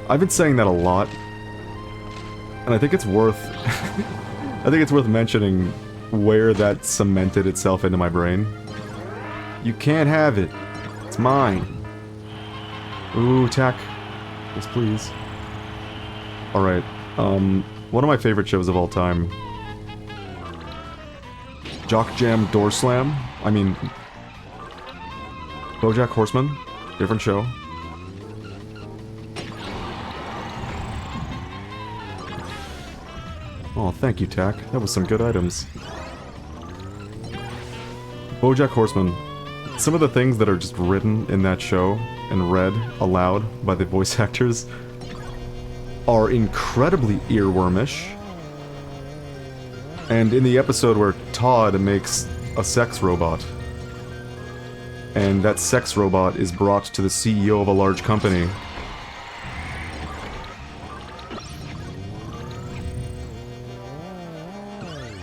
I've been saying that a lot. And I think it's worth... I think it's worth mentioning where that cemented itself into my brain. You can't have it. It's mine. Ooh, tack. Yes, please. Alright, one of my favorite shows of all time. Jock Jam Door Slam. I mean... BoJack Horseman. Different show. Oh, thank you, Tack. That was some good items. BoJack Horseman. Some of the things that are just written in that show and read aloud by the voice actors are incredibly earwormish. And in the episode where Todd makes a sex robot, and that sex robot is brought to the CEO of a large company,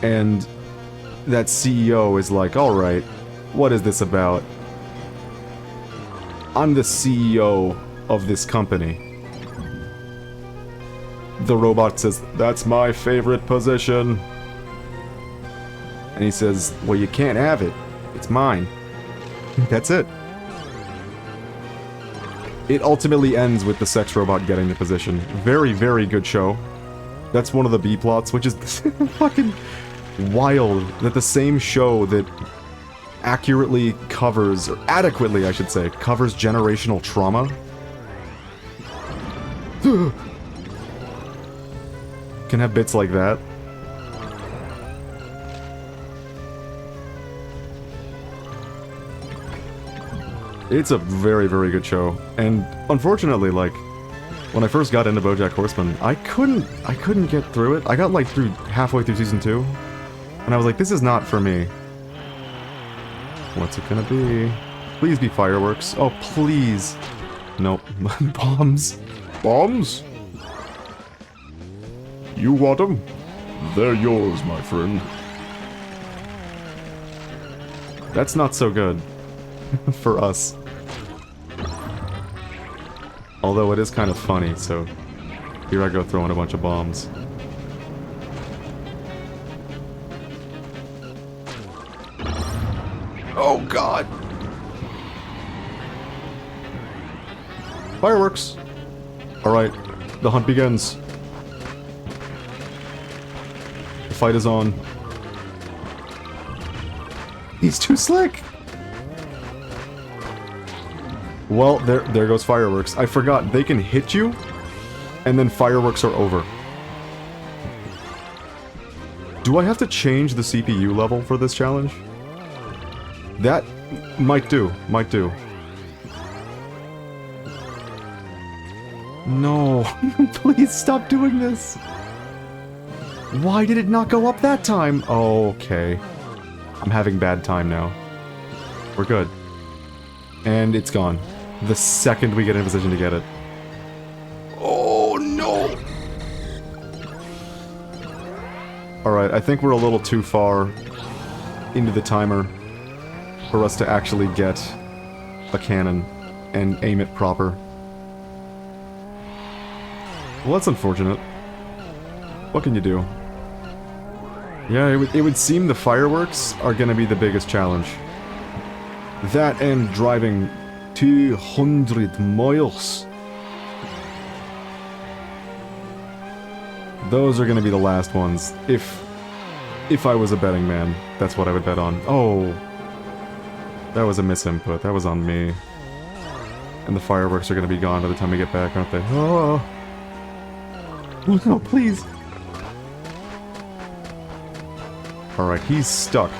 and that CEO is like, alright, what is this about? I'm the CEO of this company. The robot says, that's my favorite position. And he says, well, you can't have it. It's mine. That's it. It ultimately ends with the sex robot getting the position. Very, very good show. That's one of the B-plots, which is fucking wild that the same show that accurately covers, or adequately, I should say, covers generational trauma can have bits like that. It's a very, very good show. And unfortunately, like, when I first got into BoJack Horseman, I couldn't get through it. I got like halfway through season 2, and I was like, this is not for me. What's it gonna be? Please be fireworks. Oh, please. Nope. Bombs. Bombs? You want them? They're yours, my friend. That's not so good. For us. Although it is kind of funny, so here I go throwing a bunch of bombs. Oh god! Fireworks! Alright, the hunt begins. The fight is on. He's too slick! Well, there goes fireworks. I forgot, they can hit you, and then fireworks are over. Do I have to change the CPU level for this challenge? That might do, might do. No, please stop doing this. Why did it not go up that time? Oh, okay. I'm having bad time now. We're good. And it's gone. The second we get in position to get it. Oh, no! Alright, I think we're a little too far into the timer for us to actually get a cannon and aim it proper. Well, that's unfortunate. What can you do? Yeah, it would seem the fireworks are gonna be the biggest challenge. That and driving 200 miles. Those are gonna be the last ones. If I was a betting man, that's what I would bet on. Oh. That was a misinput. That was on me. And the fireworks are gonna be gone by the time we get back, aren't they? Oh. Oh no, please. Alright, he's stuck.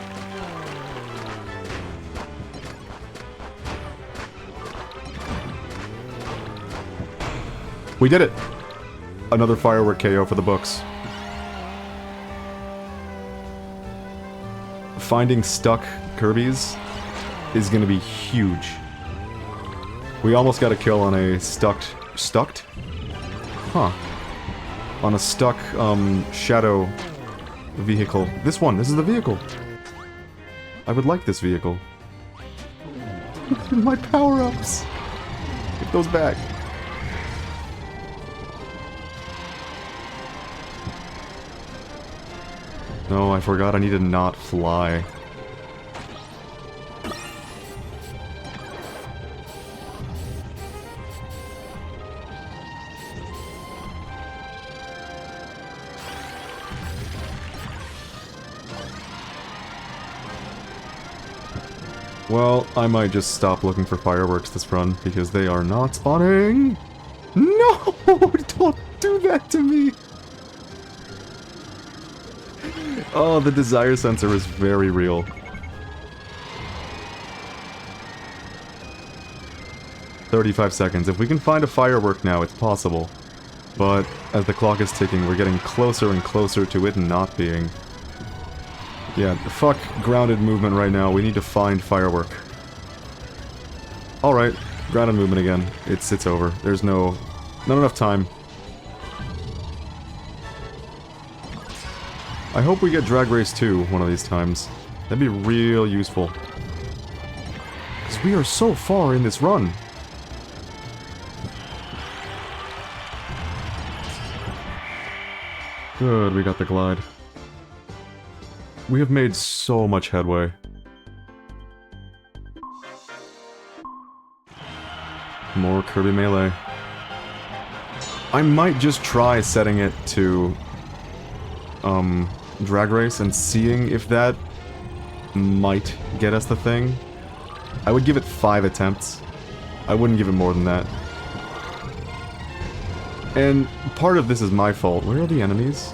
We did it! Another firework KO for the books. Finding stuck Kirby's is gonna be huge. We almost got a kill on a stucked? Huh. On a stuck, shadow vehicle. This is the vehicle. I would like this vehicle. My power-ups! Get those back. No, I forgot I need to not fly. Well, I might just stop looking for fireworks this run, because they are not spawning! No! Don't do that to me! Oh, the desire sensor is very real. "35 seconds. If we can find a firework now, it's possible. But, as the clock is ticking, we're getting closer and closer to it not being. Yeah, fuck grounded movement right now. We need to find firework. Alright, grounded movement again. It's over. There's not enough time. I hope we get Drag Race 2 one of these times. That'd be real useful. Because we are so far in this run. Good, we got the glide. We have made so much headway. More Kirby Melee. I might just try setting it to Drag Race and seeing if that might get us the thing. I would give it 5 attempts. I wouldn't give it more than that. And part of this is my fault. Where are the enemies?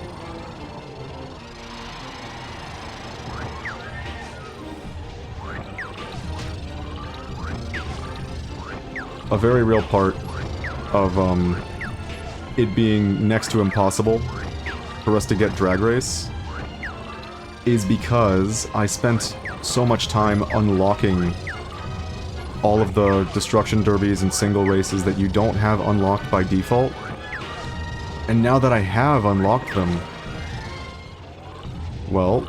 A very real part of it being next to impossible for us to get Drag Race is because I spent so much time unlocking all of the destruction derbies and single races that you don't have unlocked by default. And now that I have unlocked them, well,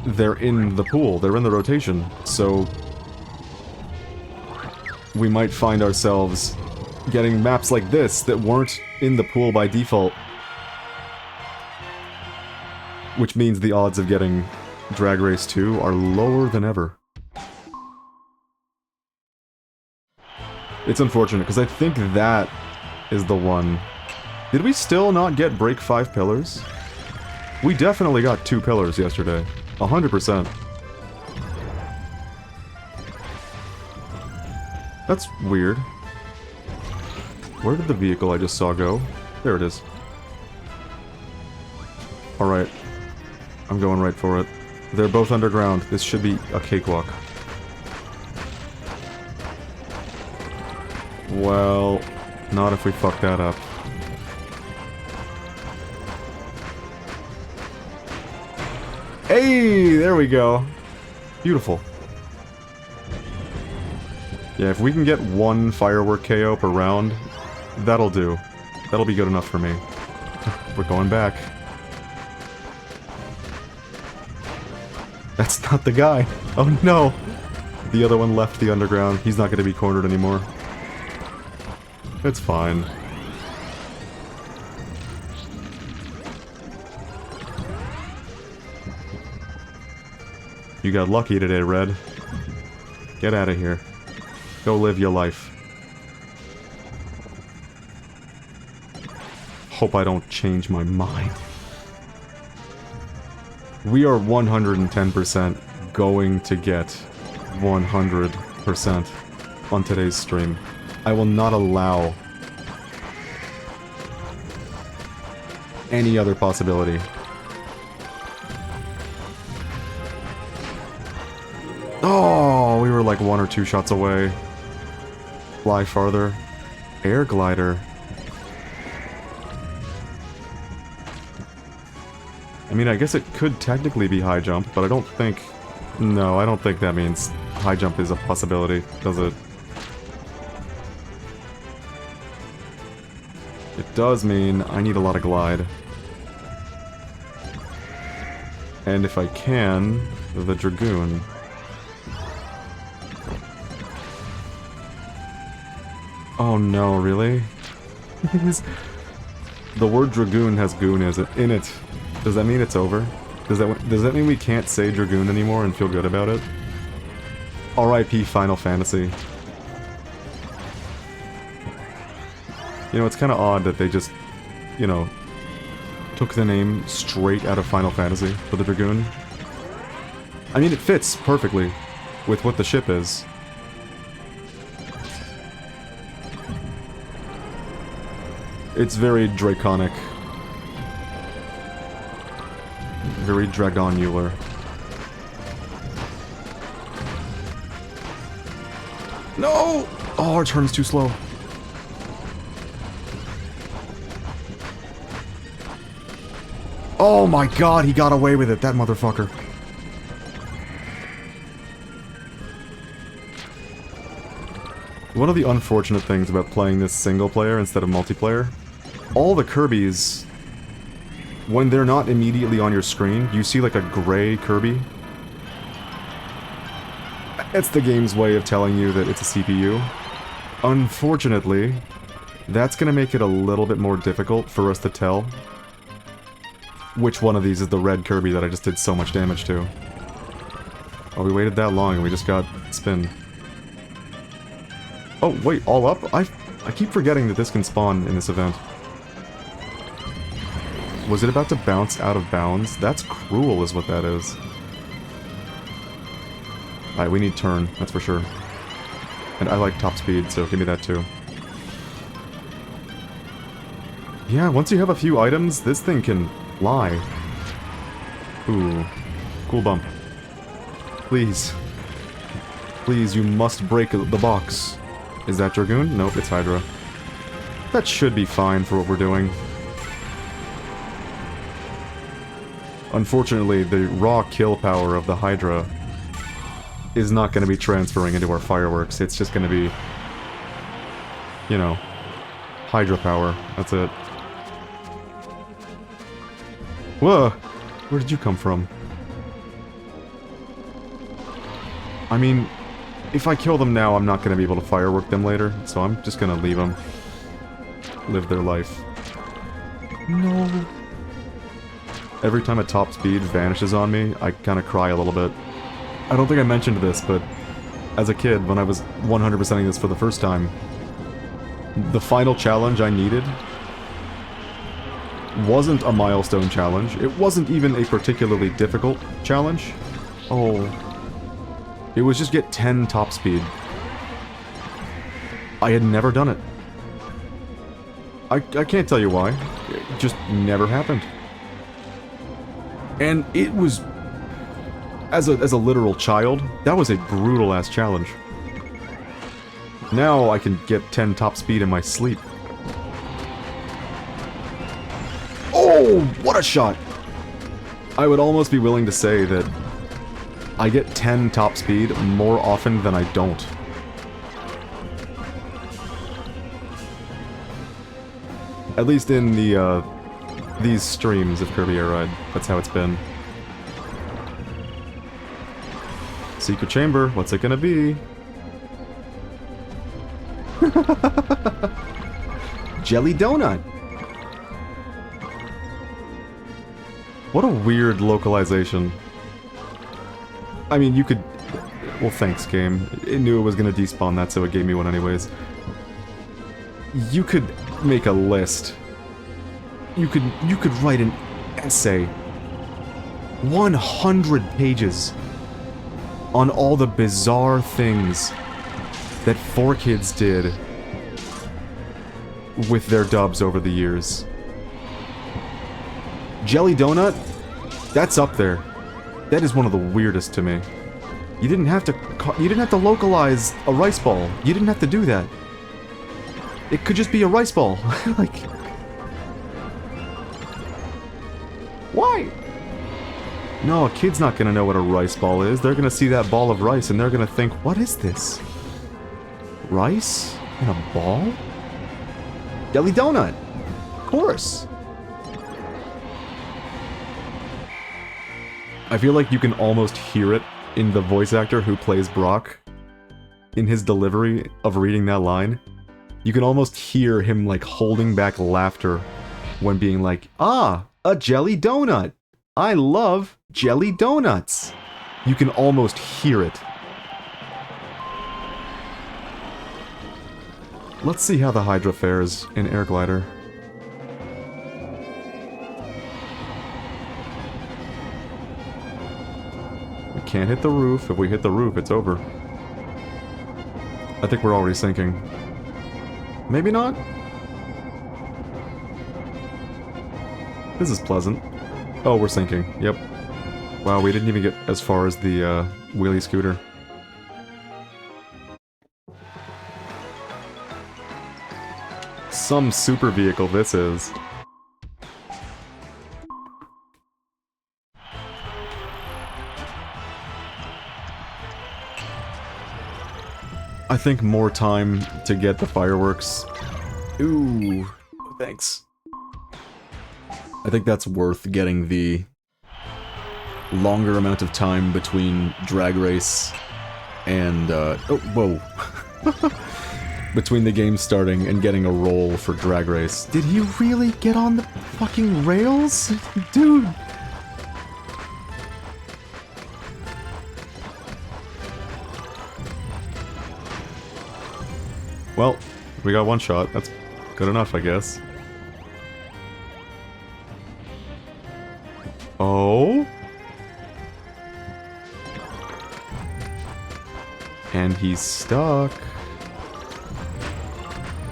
they're in the pool, they're in the rotation, so we might find ourselves getting maps like this that weren't in the pool by default. Which means the odds of getting Drag Race 2 are lower than ever. It's unfortunate, because I think that is the one. Did we still not get Break 5 pillars? We definitely got 2 pillars yesterday. 100%. That's weird. Where did the vehicle I just saw go? There it is. Alright. I'm going right for it. They're both underground. This should be a cakewalk. Well, Not if we fuck that up. Hey, there we go. Beautiful. Yeah, if we can get one firework KO per round, that'll do. That'll be good enough for me. We're going back. That's not the guy. Oh no! The other one left the underground. He's not going to be cornered anymore. It's fine. You got lucky today, Red. Get out of here. Go live your life. Hope I don't change my mind. We are 110% going to get 100% on today's stream. I will not allow any other possibility. Oh, we were like 1 or 2 shots away. Fly farther. Air glider. I mean, I guess it could technically be high jump, but I don't think... No, I don't think that means high jump is a possibility, does it? It does mean I need a lot of glide. And if I can, the Dragoon. Oh no, really? The word Dragoon has goon in it. Does that mean it's over? Does that mean we can't say Dragoon anymore and feel good about it? R.I.P. Final Fantasy. You know, it's kind of odd that they just, you know, took the name straight out of Final Fantasy for the Dragoon. I mean, it fits perfectly with what the ship is. It's very draconic. Very dragonular. No! Oh, our turn's too slow. Oh my god, he got away with it, that motherfucker. One of the unfortunate things about playing this single player instead of multiplayer, all the Kirbys, when they're not immediately on your screen, you see like a gray Kirby. It's the game's way of telling you that it's a CPU. Unfortunately, that's gonna make it a little bit more difficult for us to tell which one of these is the red Kirby that I just did so much damage to. Oh, we waited that long and we just got spin. Oh, wait, all up? I keep forgetting that this can spawn in this event. Was it about to bounce out of bounds? That's cruel is what that is. Alright, we need turn, that's for sure. And I like top speed, so give me that too. Yeah, once you have a few items, this thing can fly. Ooh. Cool bump. Please. Please, you must break the box. Is that Dragoon? Nope, it's Hydra. That should be fine for what we're doing. Unfortunately, the raw kill power of the Hydra is not going to be transferring into our fireworks. It's just going to be, you know, Hydra power. That's it. Whoa! Where did you come from? I mean, if I kill them now, I'm not going to be able to firework them later, so I'm just going to leave them live their life. No. Every time a top speed vanishes on me, I kind of cry a little bit. I don't think I mentioned this, but as a kid, when I was 100%ing this for the first time, the final challenge I needed wasn't a milestone challenge. It wasn't even a particularly difficult challenge. Oh. It was just get 10 top speed. I had never done it. I can't tell you why. It just never happened. And it was, as a literal child, that was a brutal-ass challenge. Now I can get 10 top speed in my sleep. Oh, what a shot! I would almost be willing to say that I get 10 top speed more often than I don't. At least in the, these streams of Kirby Air Ride. That's how it's been. Secret chamber, what's it gonna be? Jelly donut! What a weird localization. I mean, you could... Well, thanks, game. It knew it was gonna despawn that, so it gave me one anyways. You could make a list. You could write an essay. 100 pages on all the bizarre things that 4Kids did with their dubs over the years. Jelly donut? That's up there. That is one of the weirdest to me. You didn't have to localize a rice ball. You didn't have to do that. It could just be a rice ball. Like... Why? No, a kid's not gonna know what a rice ball is. They're gonna see that ball of rice and they're gonna think, what is this? Rice? In a ball? Jelly donut! Of course! I feel like you can almost hear it in the voice actor who plays Brock. In his delivery of reading that line. You can almost hear him, like, holding back laughter when being like, ah, a jelly donut! I love jelly donuts! You can almost hear it. Let's see how the Hydra fares in Air Glider. We can't hit the roof. If we hit the roof, it's over. I think we're already sinking. Maybe not? This is pleasant. Oh, we're sinking. Yep. Wow, we didn't even get as far as the, wheelie scooter. Some super vehicle this is. I think more time to get the fireworks. Ooh, thanks. I think that's worth getting the longer amount of time between Drag Race and, oh, whoa. Between the game starting and getting a roll for Drag Race. Did he really get on the fucking rails? Dude! Well, we got one shot. That's good enough, I guess. Oh? And he's stuck.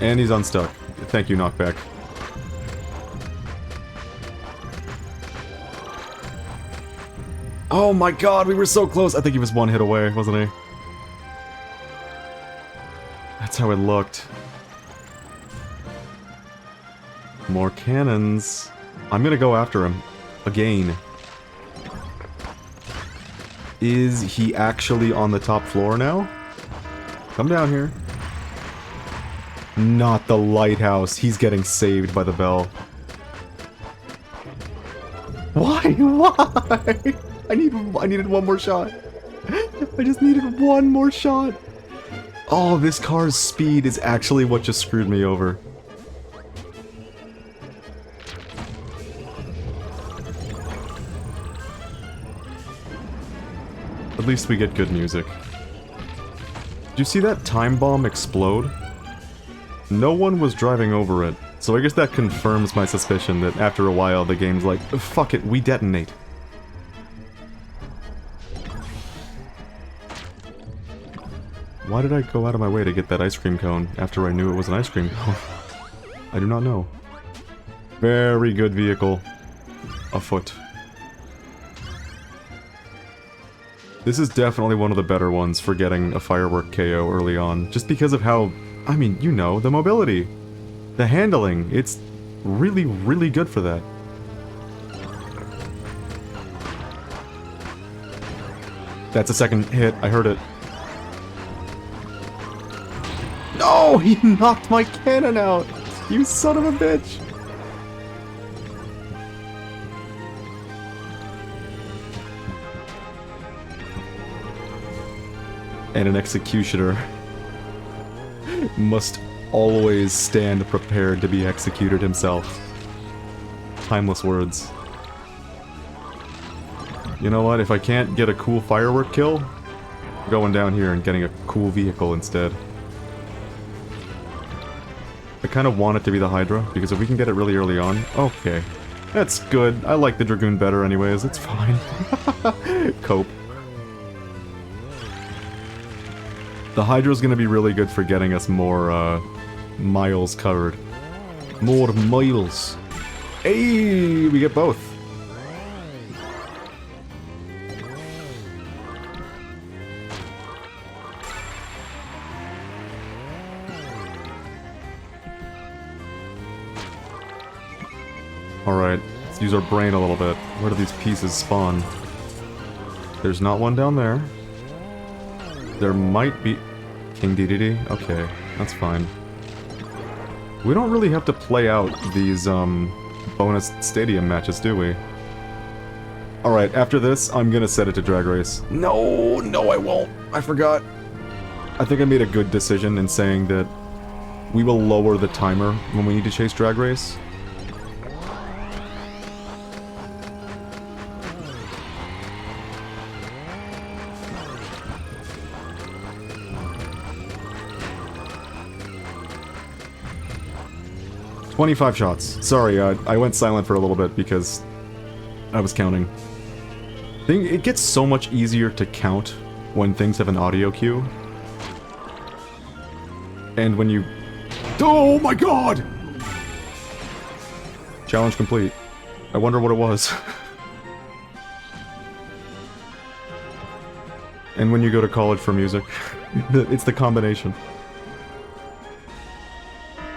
And he's unstuck. Thank you, Knockback. Oh my god, we were so close! I think he was one hit away, wasn't he? That's how it looked. More cannons. I'm gonna go after him. Again. Is he actually on the top floor now? Come down here. Not the lighthouse. He's getting saved by the bell. Why? Why? I needed one more shot. I just needed one more shot. Oh, this car's speed is actually what just screwed me over. At least we get good music. Did you see that time bomb explode? No one was driving over it, so I guess that confirms my suspicion that after a while the game's like, fuck it, we detonate. Why did I go out of my way to get that ice cream cone after I knew it was an ice cream cone? I do not know. Very good vehicle. Afoot. This is definitely one of the better ones for getting a firework KO early on, just because of how, I mean, you know, the mobility. The handling, it's really, really good for that. That's a second hit. I heard it. No! He knocked my cannon out! You son of a bitch! And an executioner must always stand prepared to be executed himself. Timeless words. You know what? If I can't get a cool firework kill, I'm going down here and getting a cool vehicle instead. I kind of want it to be the Hydra, because if we can get it really early on... Okay. That's good. I like the Dragoon better anyways. It's fine. Cope. The Hydra's gonna be really good for getting us more, miles covered. More miles. Hey! We get both. Alright, let's use our brain a little bit. Where do these pieces spawn? There's not one down there. There might be... King DDD? Okay, that's fine. We don't really have to play out these, bonus stadium matches, do we? Alright, after this, I'm gonna set it to Drag Race. No, no I won't. I forgot. I think I made a good decision in saying that we will lower the timer when we need to chase Drag Race. "25 shots. Sorry, I went silent for a little bit because I was counting. It gets so much easier to count when things have an audio cue. And when you... Oh my god! Challenge complete. I wonder what it was. And when you go to college for music, it's the combination.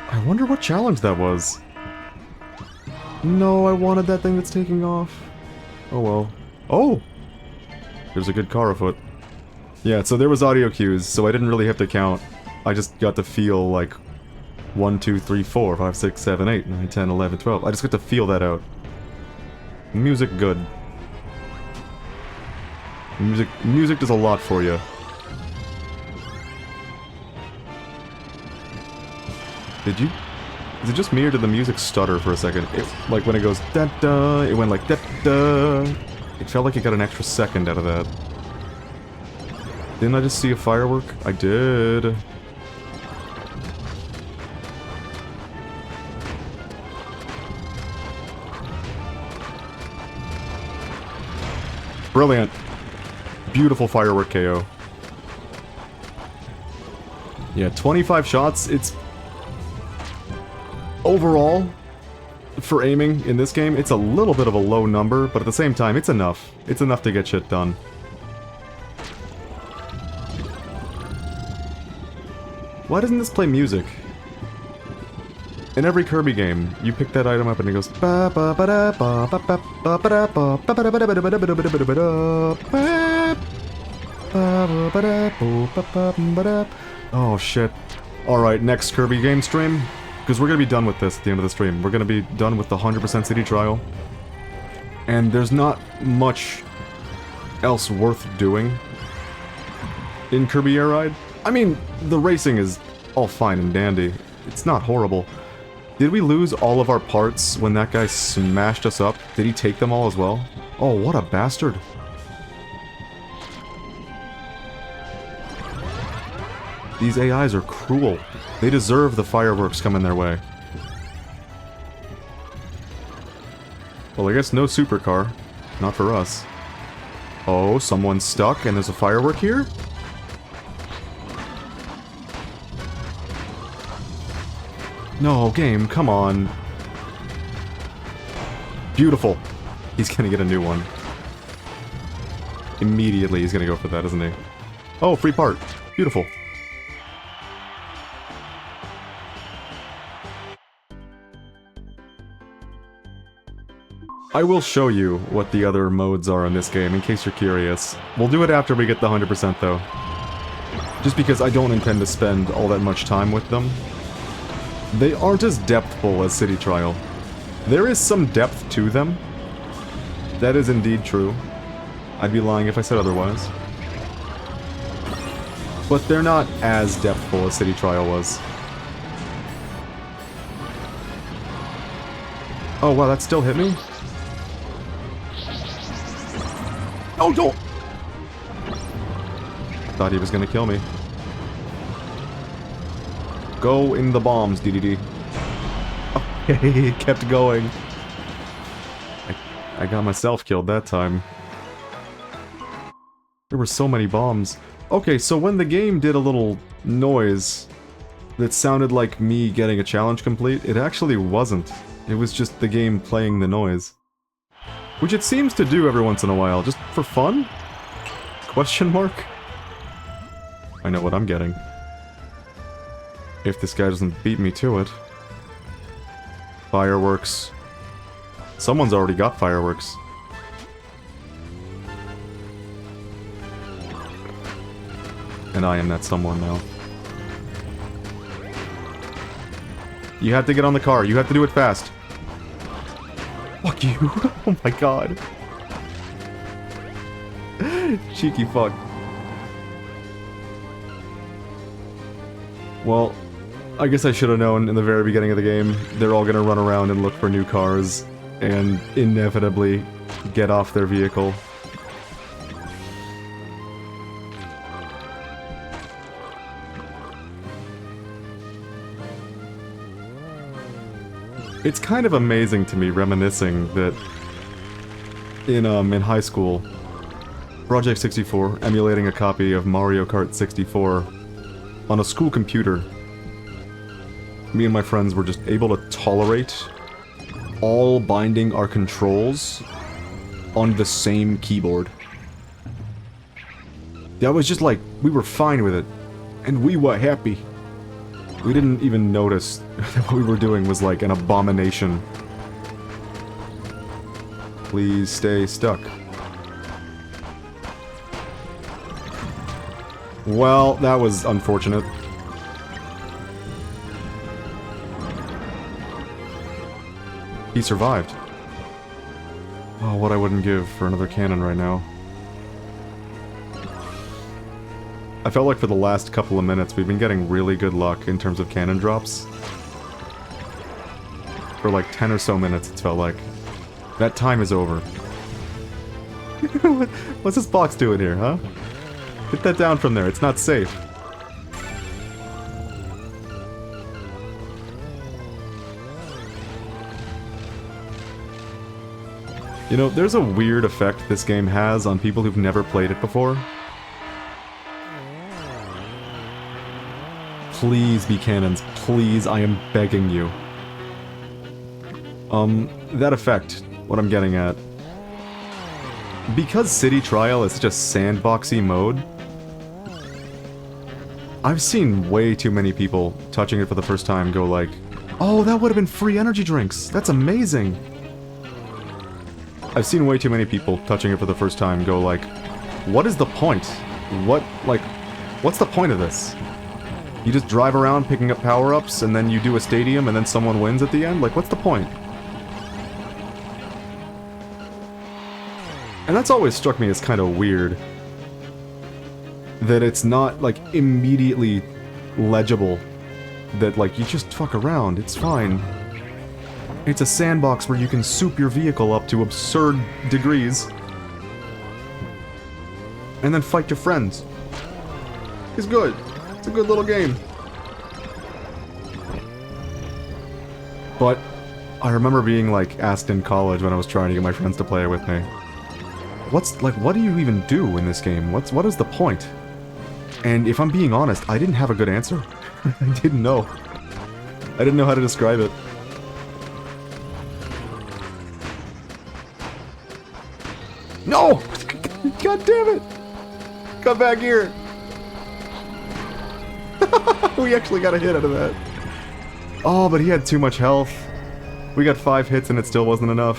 I wonder what challenge that was. No, I wanted that thing that's taking off. Oh well. Oh! There's a good car afoot. Yeah, so there was audio cues, so I didn't really have to count. I just got to feel like 1, 2, 3, 4, 5, 6, 7, 8, 9, 10, 11, 12. I just got to feel that out. Music good. Music does a lot for you. Did you? Is it just me or did the music stutter for a second? Like when it goes da-da, it went like da-da. It felt like it got an extra second out of that. Didn't I just see a firework? I did. Brilliant. Beautiful firework KO. Yeah, 25 shots, it's... Overall, for aiming in this game, it's a little bit of a low number, but at the same time, it's enough. It's enough to get shit done. Why doesn't this play music? In every Kirby game, you pick that item up and it goes ba ba ba da ba ba ba ba ba da ba ba ba da ba da ba da ba da ba da ba da ba da. Oh shit. Alright, next Kirby game stream. Because we're going to be done with this at the end of the stream. We're going to be done with the 100% city trial. And there's not much else worth doing in Kirby Air Ride. I mean, the racing is all fine and dandy. It's not horrible. Did we lose all of our parts when that guy smashed us up? Did he take them all as well? Oh, what a bastard. These AIs are cruel. They deserve the fireworks coming their way. Well, I guess no supercar. Not for us. Oh, someone's stuck and there's a firework here? No, game, come on. Beautiful. He's gonna get a new one. Immediately he's gonna go for that, isn't he? Oh, free part. Beautiful. I will show you what the other modes are in this game, in case you're curious. We'll do it after we get the 100% though. Just because I don't intend to spend all that much time with them. They aren't as depthful as City Trial. There is some depth to them. That is indeed true. I'd be lying if I said otherwise. But they're not as depthful as City Trial was. Oh wow, that still hit me? Oh, don't! Thought he was gonna kill me. Go in the bombs, DDD. Okay, he kept going. I got myself killed that time. There were so many bombs. Okay, so when the game did a little noise that sounded like me getting a challenge complete, it actually wasn't. It was just the game playing the noise. Which it seems to do every once in a while, just for fun? Question mark? I know what I'm getting. If this guy doesn't beat me to it. Fireworks. Someone's already got fireworks. And I am that someone now. You have to get on the car. You have to do it fast. Fuck you. Oh my god. Cheeky fuck. Well, I guess I should have known in the very beginning of the game, they're all gonna run around and look for new cars, and inevitably get off their vehicle. It's kind of amazing to me, reminiscing that in high school, Project 64, emulating a copy of Mario Kart 64 on a school computer, me and my friends were just able to tolerate all binding our controls on the same keyboard. That was just like, we were fine with it, and we were happy. We didn't even notice that what we were doing was like an abomination. Please stay stuck. Well, that was unfortunate. He survived. Oh, what I wouldn't give for another cannon right now. I felt like for the last couple of minutes we've been getting really good luck in terms of cannon drops. For like 10 or so minutes it's felt like. That time is over. What's this box doing here, huh? Get that down from there, it's not safe. You know, there's a weird effect this game has on people who've never played it before. Please be cannons. Please, I am begging you. That effect, what I'm getting at. Because City Trial is such a sandboxy mode, I've seen way too many people touching it for the first time go like, oh, that would have been free energy drinks. That's amazing. I've seen way too many people touching it for the first time go like, what is the point? What's the point of this? You just drive around picking up power-ups, and then you do a stadium, and then someone wins at the end? Like, what's the point? And that's always struck me as kind of weird. That it's not, like, immediately legible. That, like, you just fuck around, it's fine. It's a sandbox where you can soup your vehicle up to absurd degrees. And then fight your friends. It's good. It's a good little game. But I remember being like asked in college when I was trying to get my friends to play it with me. What do you even do in this game? What is the point? And if I'm being honest, I didn't have a good answer. I didn't know. I didn't know how to describe it. No! God damn it! Come back here! We actually got a hit out of that. Oh, but he had too much health. We got 5 hits and it still wasn't enough.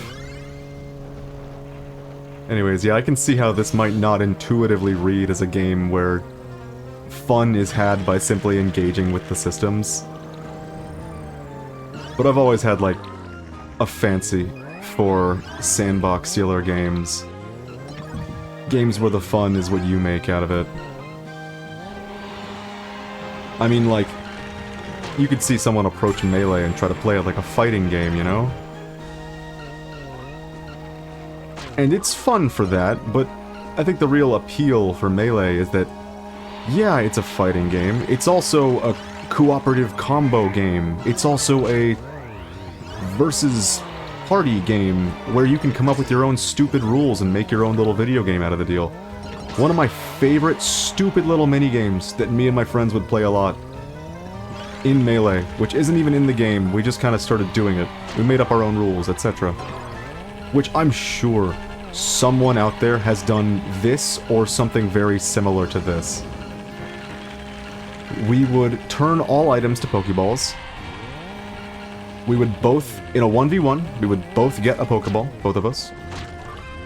Anyways, yeah, I can see how this might not intuitively read as a game where fun is had by simply engaging with the systems. But I've always had, like, a fancy for sandbox-sealer games. Games where the fun is what you make out of it. I mean, like, you could see someone approach Melee and try to play it like a fighting game, you know? And it's fun for that, but I think the real appeal for Melee is that, yeah, it's a fighting game. It's also a cooperative combo game. It's also a versus party game where you can come up with your own stupid rules and make your own little video game out of the deal. One of my favorite stupid little mini-games that me and my friends would play a lot in Melee, which isn't even in the game, we just kind of started doing it. We made up our own rules, etc. Which I'm sure someone out there has done this or something very similar to this. We would turn all items to Pokeballs. We would both, in a 1v1, we would both get a Pokeball, both of us.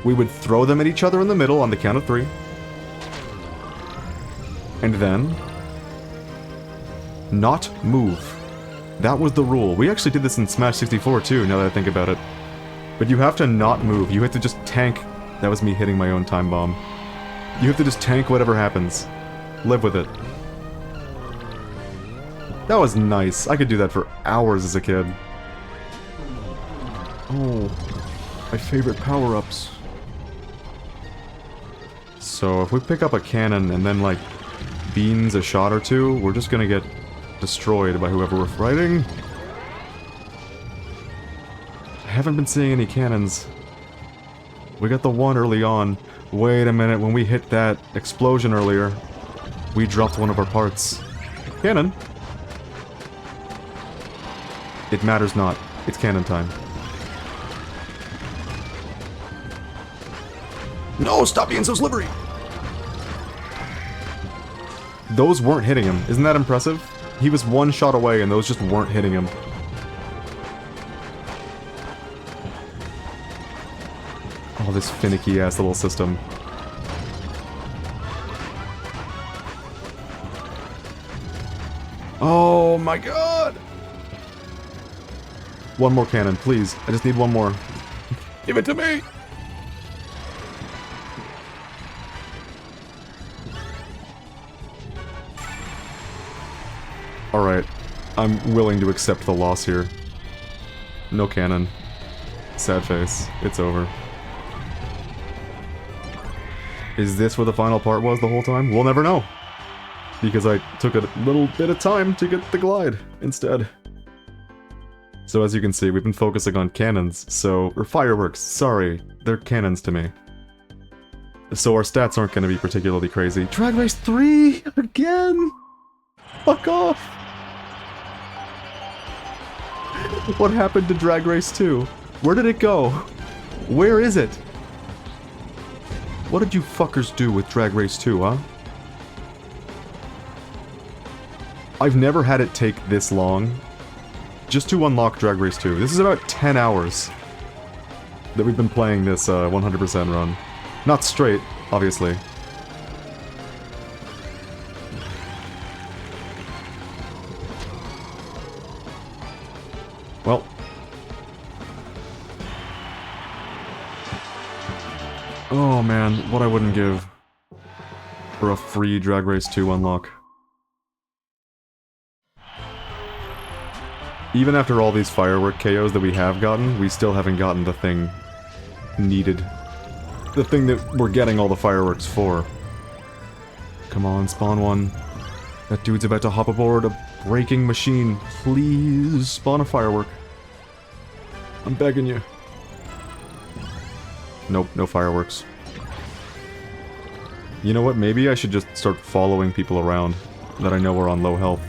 We would throw them at each other in the middle on the count of 3. And then not move. That was the rule. We actually did this in Smash 64 too, now that I think about it. But you have to not move. You have to just tank. That was me hitting my own time bomb. You have to just tank whatever happens. Live with it. That was nice. I could do that for hours as a kid. Oh, my favorite power-ups. So if we pick up a cannon and then, like, beans a shot or two, we're just gonna get destroyed by whoever we're fighting. I haven't been seeing any cannons. We got the one early on. Wait a minute, when we hit that explosion earlier, we dropped one of our parts. Cannon? It matters not. It's cannon time. No, stop being so slippery! Those weren't hitting him. Isn't that impressive? He was one shot away and those just weren't hitting him. Oh, this finicky-ass little system. Oh my god! One more cannon, please. I just need one more. Give it to me! Alright. I'm willing to accept the loss here. No cannon. Sad face. It's over. Is this where the final part was the whole time? We'll never know. Because I took a little bit of time to get the glide instead. So as you can see, we've been focusing on cannons, or fireworks, sorry. They're cannons to me. So our stats aren't going to be particularly crazy. Drag Race 3! Again! Fuck off! What happened to Drag Race 2? Where did it go? Where is it? What did you fuckers do with Drag Race 2, huh? I've never had it take this long just to unlock Drag Race 2. This is about 10 hours that we've been playing this 100% run. Not straight, obviously. Well. Oh man, what I wouldn't give for a free Drag Race 2 unlock. Even after all these firework KOs that we have gotten, we still haven't gotten the thing needed. The thing that we're getting all the fireworks for. Come on, spawn one. That dude's about to hop aboard a braking machine. Please spawn a firework. I'm begging you. Nope, no fireworks. You know what, maybe I should just start following people around that I know are on low health.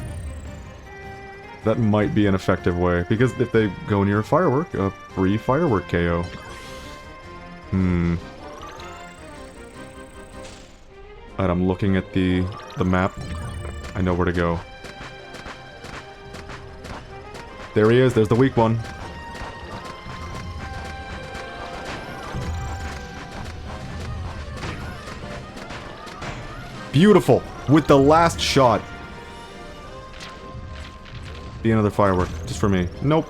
That might be an effective way, because if they go near a firework, a free firework KO. And I'm looking at the map. I know where to go. There he is, there's the weak one. Beautiful! With the last shot. Be another firework, just for me. Nope.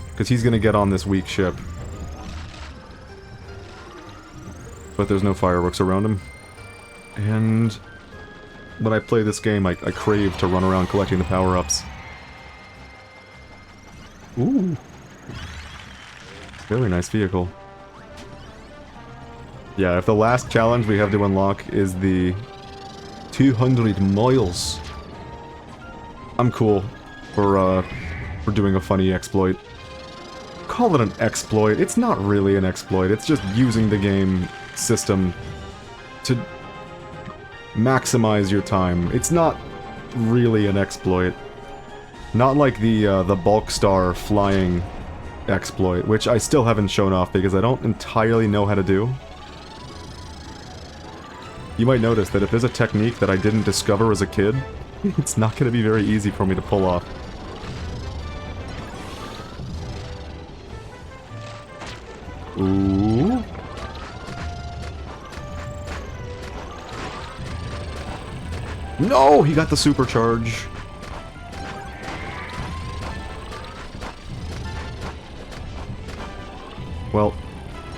Because he's gonna get on this weak ship. But there's no fireworks around him. And when I play this game, I crave to run around collecting the power-ups. Ooh. Very nice vehicle. Yeah, if the last challenge we have to unlock is the 200 miles, I'm cool for doing a funny exploit. Call it an exploit. It's not really an exploit. It's just using the game system to maximize your time. It's not really an exploit. Not like the bulk star flying exploit, which I still haven't shown off because I don't entirely know how to do. You might notice that if there's a technique that I didn't discover as a kid, it's not going to be very easy for me to pull off. Ooh. No! He got the supercharge. Well,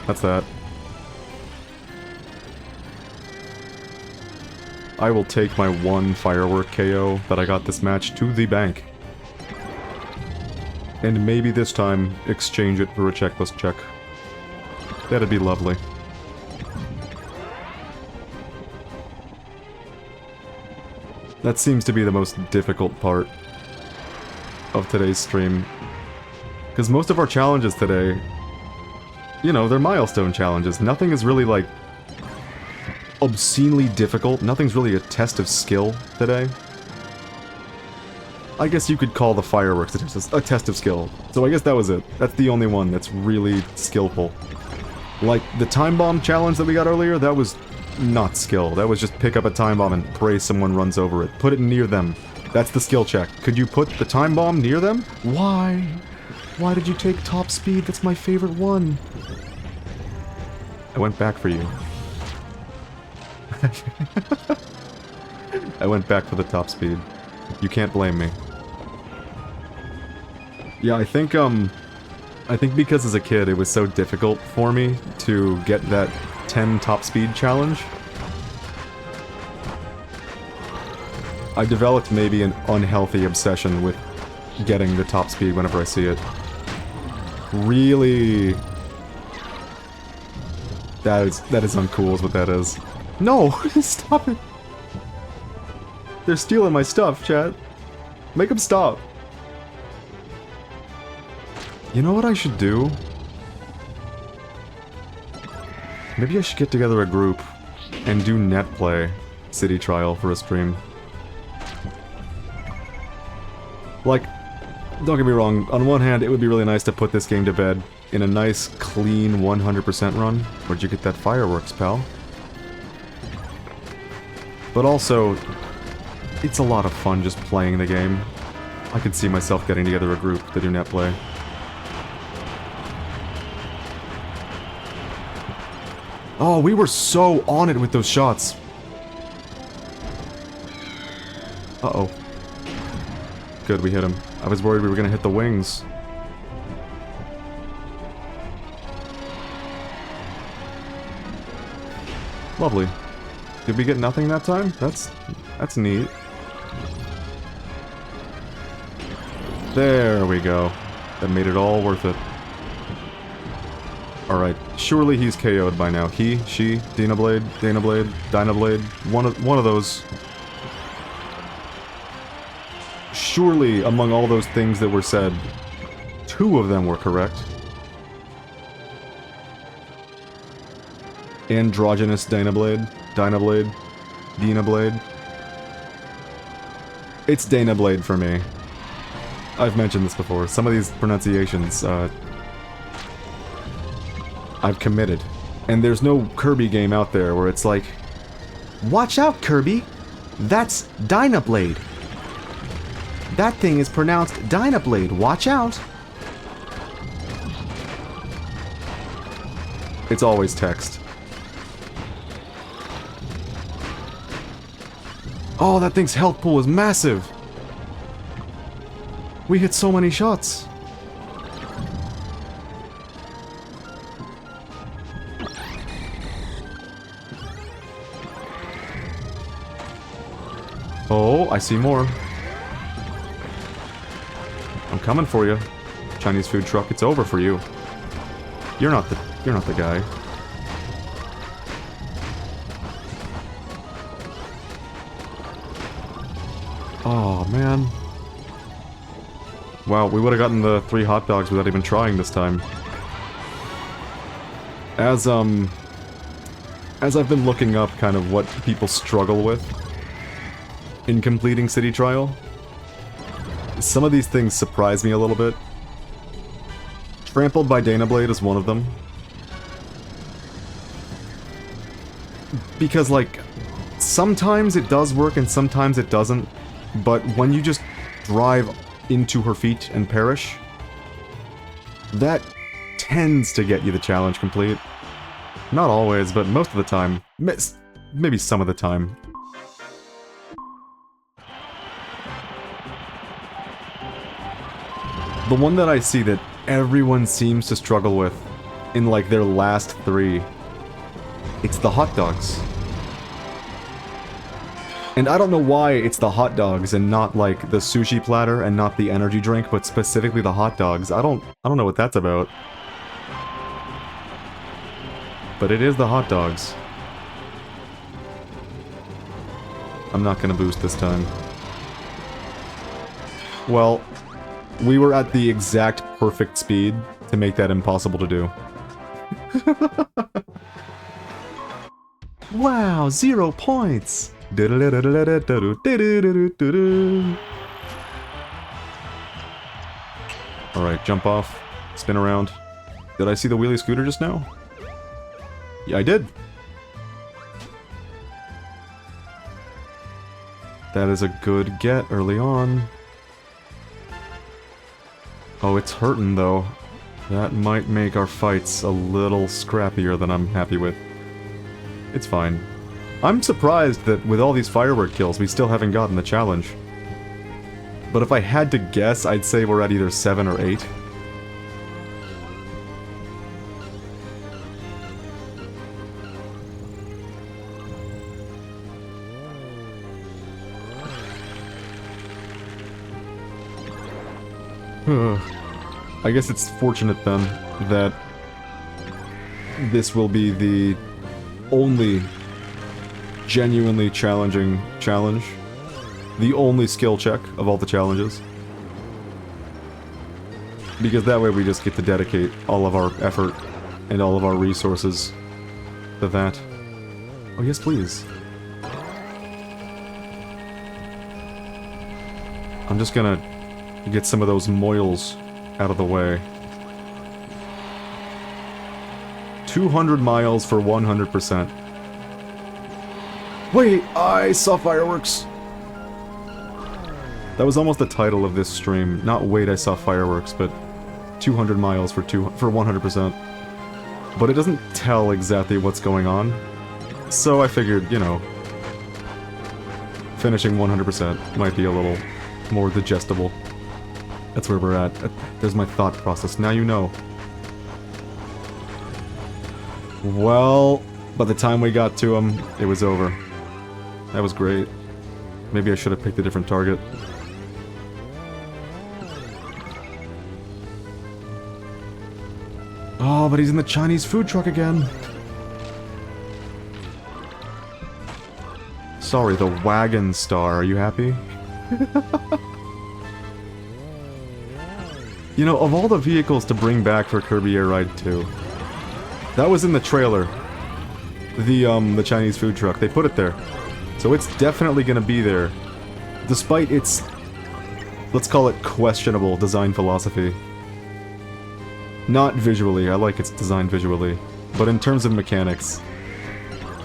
that's that. I will take my one firework KO that I got this match to the bank. And maybe this time, exchange it for a checklist check. That'd be lovely. That seems to be the most difficult part of today's stream. Because most of our challenges today, you know, they're milestone challenges. Nothing is really, like, obscenely difficult. Nothing's really a test of skill today. I guess you could call the fireworks a test of skill. So I guess that was it. That's the only one that's really skillful. Like, the time bomb challenge that we got earlier, that was not skill. That was just pick up a time bomb and pray someone runs over it. Put it near them. That's the skill check. Could you put the time bomb near them? Why? Why did you take top speed? That's my favorite one. I went back for you. I went back for the top speed. You can't blame me. Yeah, I think because as a kid it was so difficult for me to get that 10 top speed challenge, I developed maybe an unhealthy obsession with getting the top speed whenever I see it. Really? That is uncool is what that is. No! Stop it! They're stealing my stuff, chat. Make them stop. You know what I should do? Maybe I should get together a group and do netplay City Trial for a stream. Like, don't get me wrong, on one hand it would be really nice to put this game to bed in a nice, clean 100% run. Where'd you get that fireworks, pal? But also, it's a lot of fun just playing the game. I could see myself getting together a group to do netplay. Oh, we were so on it with those shots. Uh-oh. Good, we hit him. I was worried we were gonna hit the wings. Lovely. Did we get nothing that time? That's neat. There we go. That made it all worth it. Alright, surely he's KO'd by now. He, she, Dynablade, Dynablade, one of those. Surely, among all those things that were said, 2 of them were correct. Androgynous Dynablade, Dynablade. It's Dynablade for me. I've mentioned this before. Some of these pronunciations, I've committed. And there's no Kirby game out there where it's like, watch out, Kirby! That's Dynablade! That thing is pronounced Dynablade, watch out! It's always text. Oh, that thing's health pool is massive! We hit so many shots! Oh, I see more. I'm coming for you. Chinese food truck, it's over for you. You're not the guy. Oh, man. Wow, we would have gotten the 3 hot dogs without even trying this time. As I've been looking up kind of what people struggle with in completing City Trial, some of these things surprise me a little bit. Trampled by Dana Blade is one of them. Because, like, sometimes it does work and sometimes it doesn't, but when you just drive into her feet and perish, that tends to get you the challenge complete. Not always, but most of the time. Maybe some of the time. The one that I see that everyone seems to struggle with in, like, their last 3, it's the hot dogs. And I don't know why it's the hot dogs and not, like, the sushi platter and not the energy drink, but specifically the hot dogs. I don't know what that's about. But it is the hot dogs. I'm not gonna boost this time. Well, we were at the exact perfect speed to make that impossible to do. Wow, 0 points! Alright, jump off. Spin around. Did I see the wheelie scooter just now? Yeah, I did. That is a good get early on. Oh, it's hurting though. That might make our fights a little scrappier than I'm happy with. It's fine. I'm surprised that with all these firework kills, we still haven't gotten the challenge. But if I had to guess, I'd say we're at either 7 or 8. I guess it's fortunate then that this will be the only genuinely challenging challenge. The only skill check of all the challenges. Because that way we just get to dedicate all of our effort and all of our resources to that. Oh yes, please. I'm just gonna get some of those moils out of the way. 200 miles for 100%. Wait, I saw fireworks! That was almost the title of this stream. Not wait, I saw fireworks, but 200 miles for 100%. But it doesn't tell exactly what's going on. So I figured, you know, finishing 100% might be a little more digestible. That's where we're at. There's my thought process. Now you know. Well, by the time we got to him, it was over. That was great. Maybe I should have picked a different target. Oh, but he's in the Chinese food truck again. Sorry, the wagon star. Are you happy? You know, of all the vehicles to bring back for Kirby Air Ride 2, that was in the trailer. The Chinese food truck. They put it there. So it's definitely gonna be there. Despite its, let's call it questionable design philosophy. Not visually, I like its design visually. But in terms of mechanics.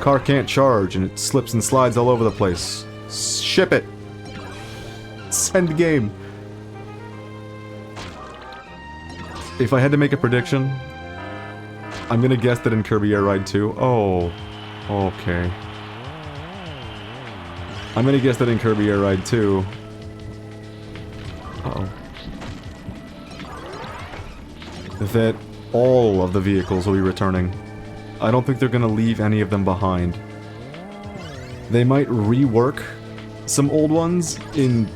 Car can't charge and it slips and slides all over the place. Ship it! Send game! If I had to make a prediction, I'm gonna guess that in Kirby Air Ride 2... Oh... Okay. I'm gonna guess that in Kirby Air Ride 2... Uh-oh. That all of the vehicles will be returning. I don't think they're gonna leave any of them behind. They might rework some old ones in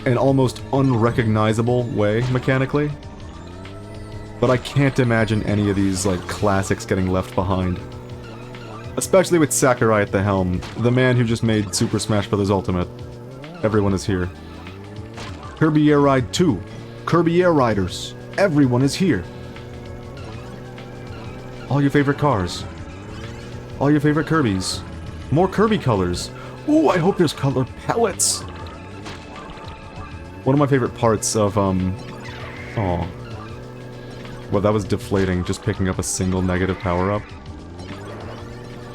an almost unrecognizable way, mechanically. But I can't imagine any of these, like, classics getting left behind. Especially with Sakurai at the helm, the man who just made Super Smash Bros. Ultimate. Everyone is here. Kirby Air Ride 2. Kirby Air Riders. Everyone is here. All your favorite cars. All your favorite Kirbys. More Kirby colors. Ooh, I hope there's color palettes. One of my favorite parts of, Aw. Well, that was deflating, just picking up a single negative power-up.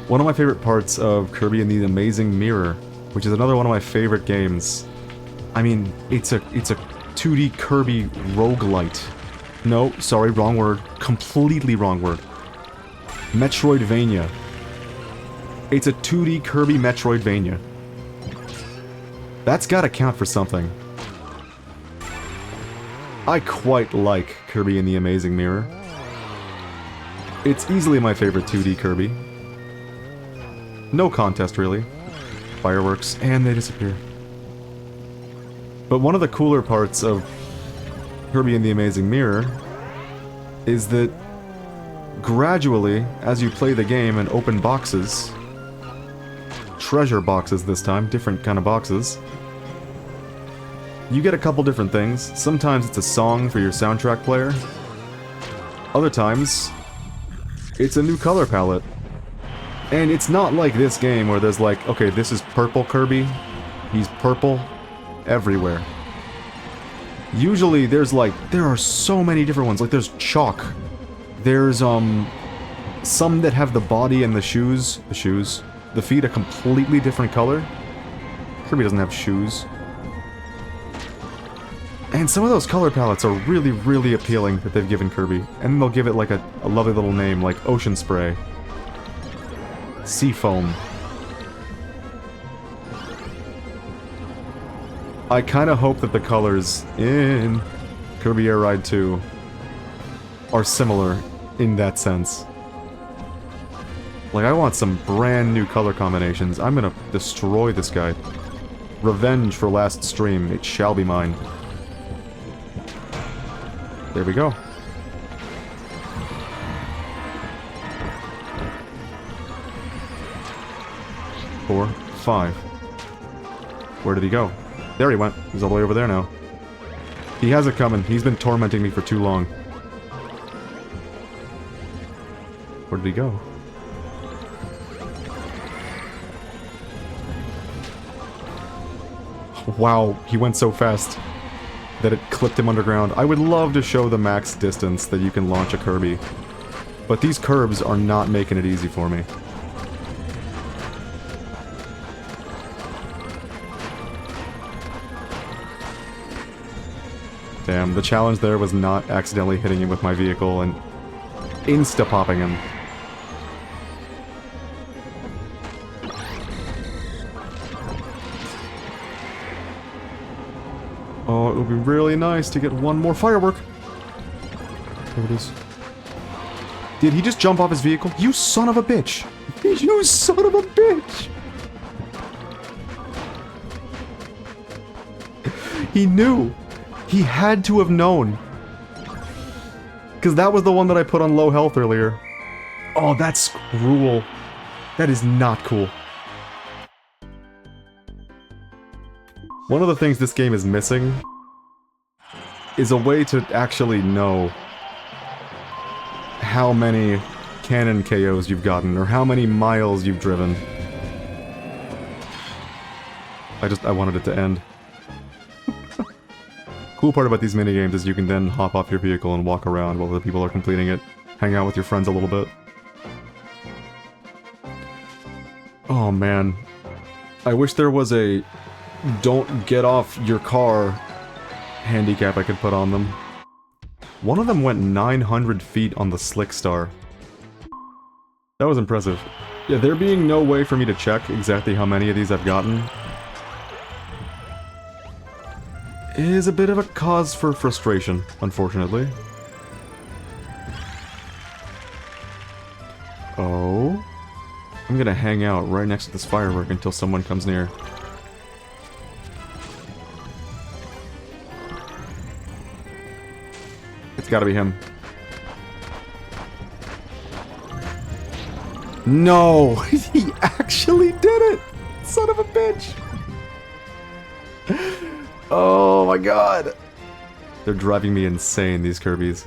One of my favorite parts of Kirby and the Amazing Mirror, which is another one of my favorite games. I mean, it's a 2D Kirby roguelite. No, sorry, wrong word. Completely wrong word. Metroidvania. It's a 2D Kirby Metroidvania. That's gotta count for something. I quite like Kirby and the Amazing Mirror. It's easily my favorite 2D Kirby. No contest, really. Fireworks, and they disappear. But one of the cooler parts of Kirby and the Amazing Mirror is that gradually, as you play the game and open boxes, treasure boxes this time, different kind of boxes, you get a couple different things. Sometimes it's a song for your soundtrack player. Other times, it's a new color palette. And it's not like this game where there's like, okay, this is purple Kirby. He's purple everywhere. Usually there's like, there are so many different ones. Like there's chalk. There's some that have the body and the shoes. The feet a completely different color. Kirby doesn't have shoes. And some of those color palettes are really, really appealing that they've given Kirby. And then they'll give it like a lovely little name like Ocean Spray. Sea Foam. I kinda hope that the colors in Kirby Air Ride 2 are similar in that sense. Like, I want some brand new color combinations. I'm gonna destroy this guy. Revenge for last stream. It shall be mine. There we go. Four, five. Where did he go? There he went. He's all the way over there now. He has it coming. He's been tormenting me for too long. Where did he go? Wow, he went so fast that it clipped him underground. I would love to show the max distance that you can launch a Kirby, but these curbs are not making it easy for me. Damn, the challenge there was not accidentally hitting him with my vehicle and insta-popping him. Oh, it would be really nice to get one more firework. There it is. Did he just jump off his vehicle? You son of a bitch! You son of a bitch! He knew! He had to have known. Because that was the one that I put on low health earlier. Oh, that's cruel. That is not cool. One of the things this game is missing is a way to actually know how many cannon KOs you've gotten, or how many miles you've driven. I wanted it to end. Cool part about these minigames is you can then hop off your vehicle and walk around while the people are completing it. Hang out with your friends a little bit. Oh man. I wish there was a don't get off your car handicap I could put on them. One of them went 900 feet on the Slick Star. That was impressive. Yeah, there being no way for me to check exactly how many of these I've gotten, is a bit of a cause for frustration, unfortunately. Oh. I'm gonna hang out right next to this firework until someone comes near. It's gotta be him. No! He actually did it! Son of a bitch! Oh my god! They're driving me insane, these Kirbys.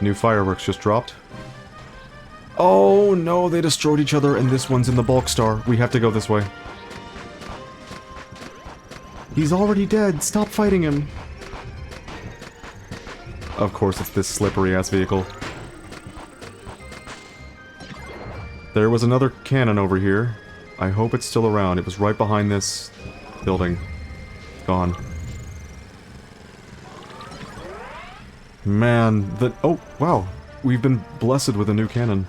New fireworks just dropped. Oh no, they destroyed each other and this one's in the bulk star. We have to go this way. He's already dead. Stop fighting him. Of course, it's this slippery-ass vehicle. There was another cannon over here. I hope it's still around. It was right behind this building. Gone. Man, oh, wow. We've been blessed with a new cannon.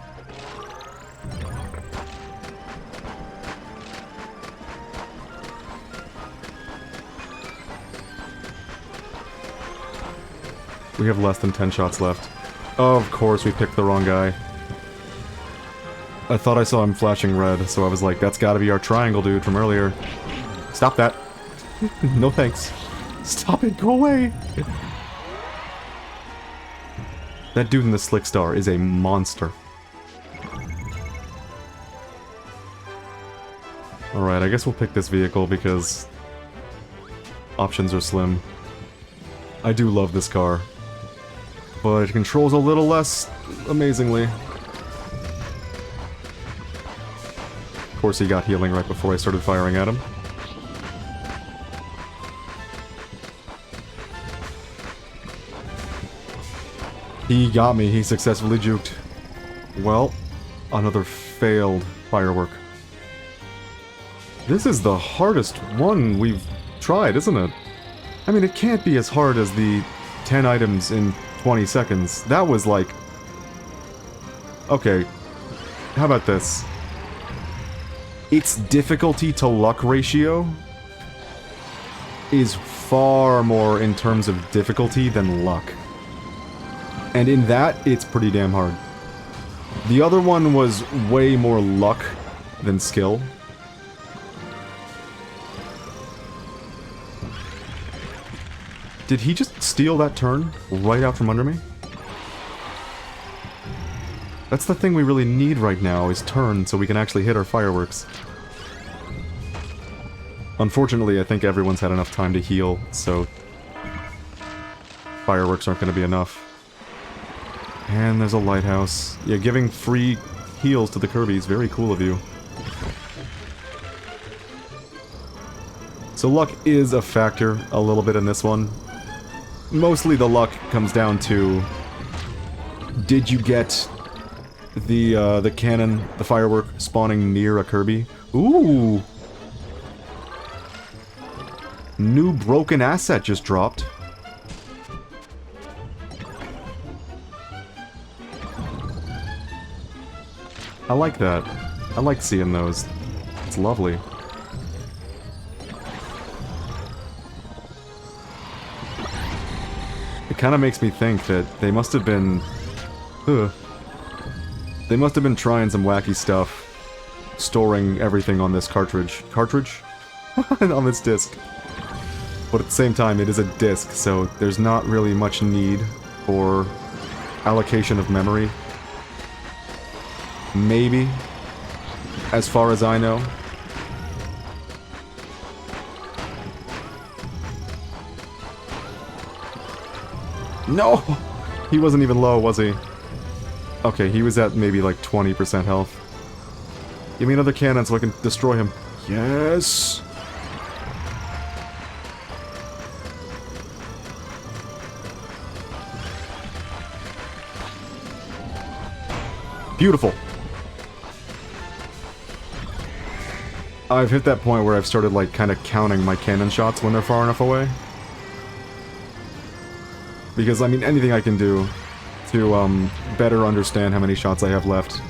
We have less than 10 shots left. Oh, of course, we picked the wrong guy. I thought I saw him flashing red, so I was like, that's gotta be our triangle dude from earlier. Stop that. No thanks. Stop it, go away! That dude in the slick star is a monster. Alright, I guess we'll pick this vehicle because options are slim. I do love this car, but it controls a little less amazingly. Of course, he got healing right before I started firing at him. He got me. He successfully juked. Well, another failed firework. This is the hardest one we've tried, isn't it? I mean, it can't be as hard as the 10 items in 20 seconds. That was like... Okay. How about this? Its difficulty to luck ratio is far more in terms of difficulty than luck. And in that, it's pretty damn hard. The other one was way more luck than skill. Did he just steal that turn right out from under me? That's the thing we really need right now, is turn, so we can actually hit our fireworks. Unfortunately, I think everyone's had enough time to heal, so fireworks aren't going to be enough. And there's a lighthouse. Yeah, giving free heals to the Kirby is very cool of you. So luck is a factor a little bit in this one. Mostly the luck comes down to... Did you get the cannon, the firework, spawning near a Kirby? Ooh! New broken asset just dropped. I like that. I like seeing those. It's lovely. It kind of makes me think that they must have been... They must have been trying some wacky stuff, storing everything on this cartridge. Cartridge? On this disc. But at the same time, it is a disc, so there's not really much need for allocation of memory. Maybe, as far as I know. No! He wasn't even low, was he? Okay, he was at maybe like 20% health. Give me another cannon so I can destroy him. Yes! Beautiful! I've hit that point where I've started, like, kind of counting my cannon shots when they're far enough away. Because, I mean, anything I can do to better understand how many shots I have left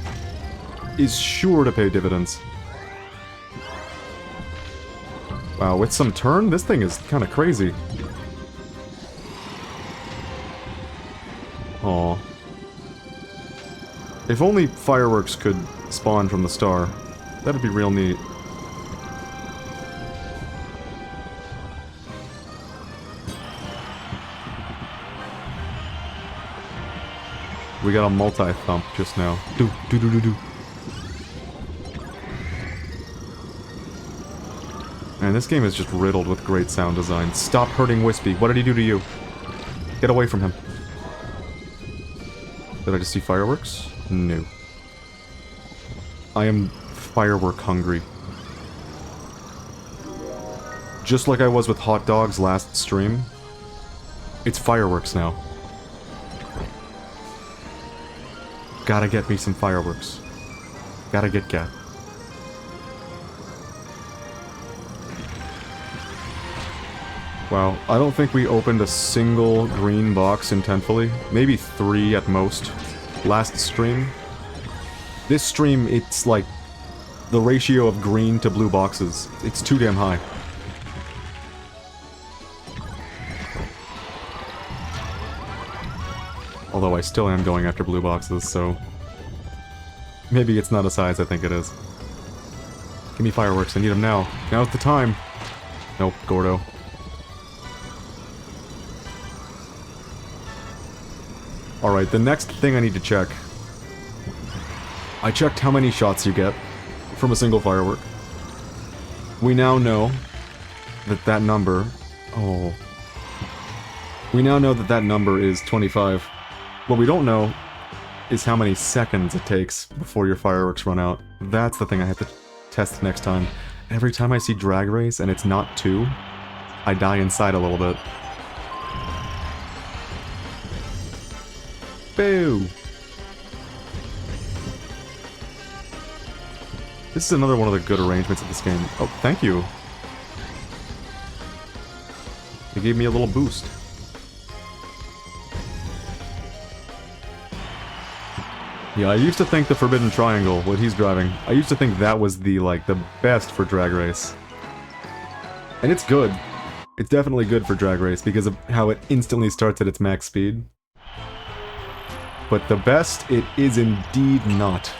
is sure to pay dividends. Wow, with some turn, this thing is kind of crazy. Aw. If only fireworks could spawn from the star, that'd be real neat. We got a multi-thump just now. Do, do, do, do, do. Man, this game is just riddled with great sound design. Stop hurting Wispy. What did he do to you? Get away from him. Did I just see fireworks? No. I am firework hungry. Just like I was with hot dogs last stream, it's fireworks now. Gotta get me some fireworks. Gotta get Gat. Wow, I don't think we opened a single green box intentfully. Maybe 3 at most. Last stream. This stream, it's like the ratio of green to blue boxes. It's too damn high. Although I still am going after blue boxes, so... maybe it's not as high as I think it is. Give me fireworks, I need them now. Now's the time! Nope, Gordo. Alright, the next thing I need to check. I checked how many shots you get from a single firework. We now know that that number... oh... we now know that that number is 25. What we don't know is how many seconds it takes before your fireworks run out. That's the thing I have to test next time. Every time I see Drag Race and it's not 2, I die inside a little bit. Boo! This is another one of the good arrangements of this game. Oh, thank you. It gave me a little boost. Yeah, I used to think the Forbidden Triangle, what he's driving, I used to think that was the, like, the best for Drag Race. And it's good. It's definitely good for Drag Race because of how it instantly starts at its max speed. But the best, it is indeed not.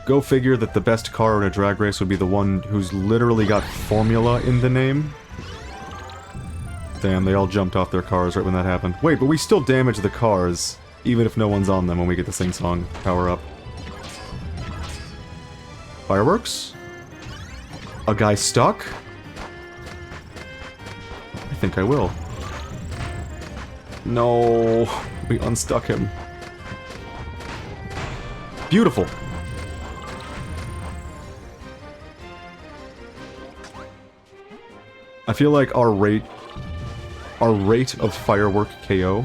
Go figure that the best car in a Drag Race would be the one who's literally got formula in the name. Damn, they all jumped off their cars right when that happened. Wait, but we still damage the cars. Even if no one's on them when we get the sing-song power-up. Fireworks? A guy stuck? I think I will. No, we unstuck him. Beautiful. I feel like our rate of firework KO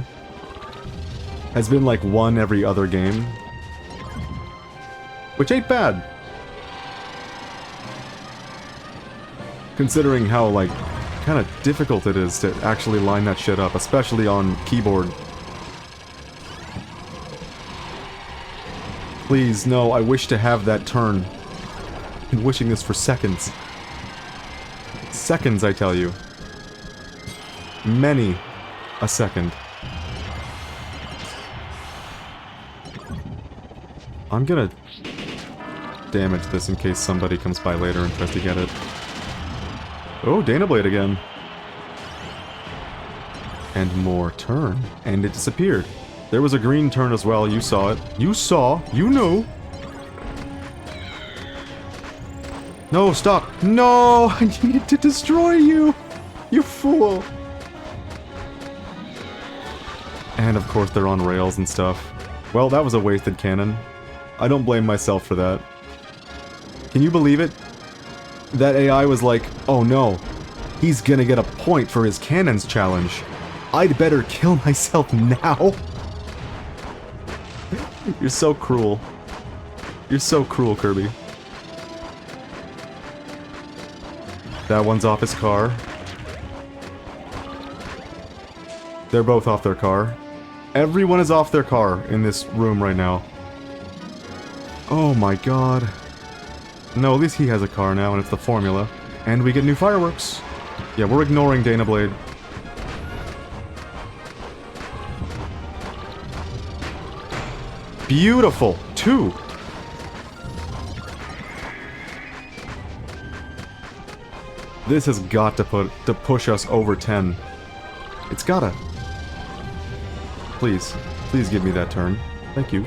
has been like 1 every other game. Which ain't bad. Considering how, like, kind of difficult it is to actually line that shit up, especially on keyboard. Please, no, I wish to have that turn. I've been wishing this for seconds. Seconds, I tell you. Many a second. I'm gonna damage this in case somebody comes by later and tries to get it. Oh, Dana Blade again. And more turn. And it disappeared. There was a green turn as well, you saw it. You saw, you know. No, stop. No, I needed to destroy you. You fool. And of course they're on rails and stuff. Well, that was a wasted cannon. I don't blame myself for that. Can you believe it? That AI was like, oh no, he's gonna get a point for his cannons challenge. I'd better kill myself now. You're so cruel. You're so cruel, Kirby. That one's off his car. They're both off their car. Everyone is off their car in this room right now. Oh my god. No, at least he has a car now, and it's the formula. And we get new fireworks. Yeah, we're ignoring Dana Blade. Beautiful! 2! This has got to push us over 10. It's gotta. Please. Please give me that turn. Thank you.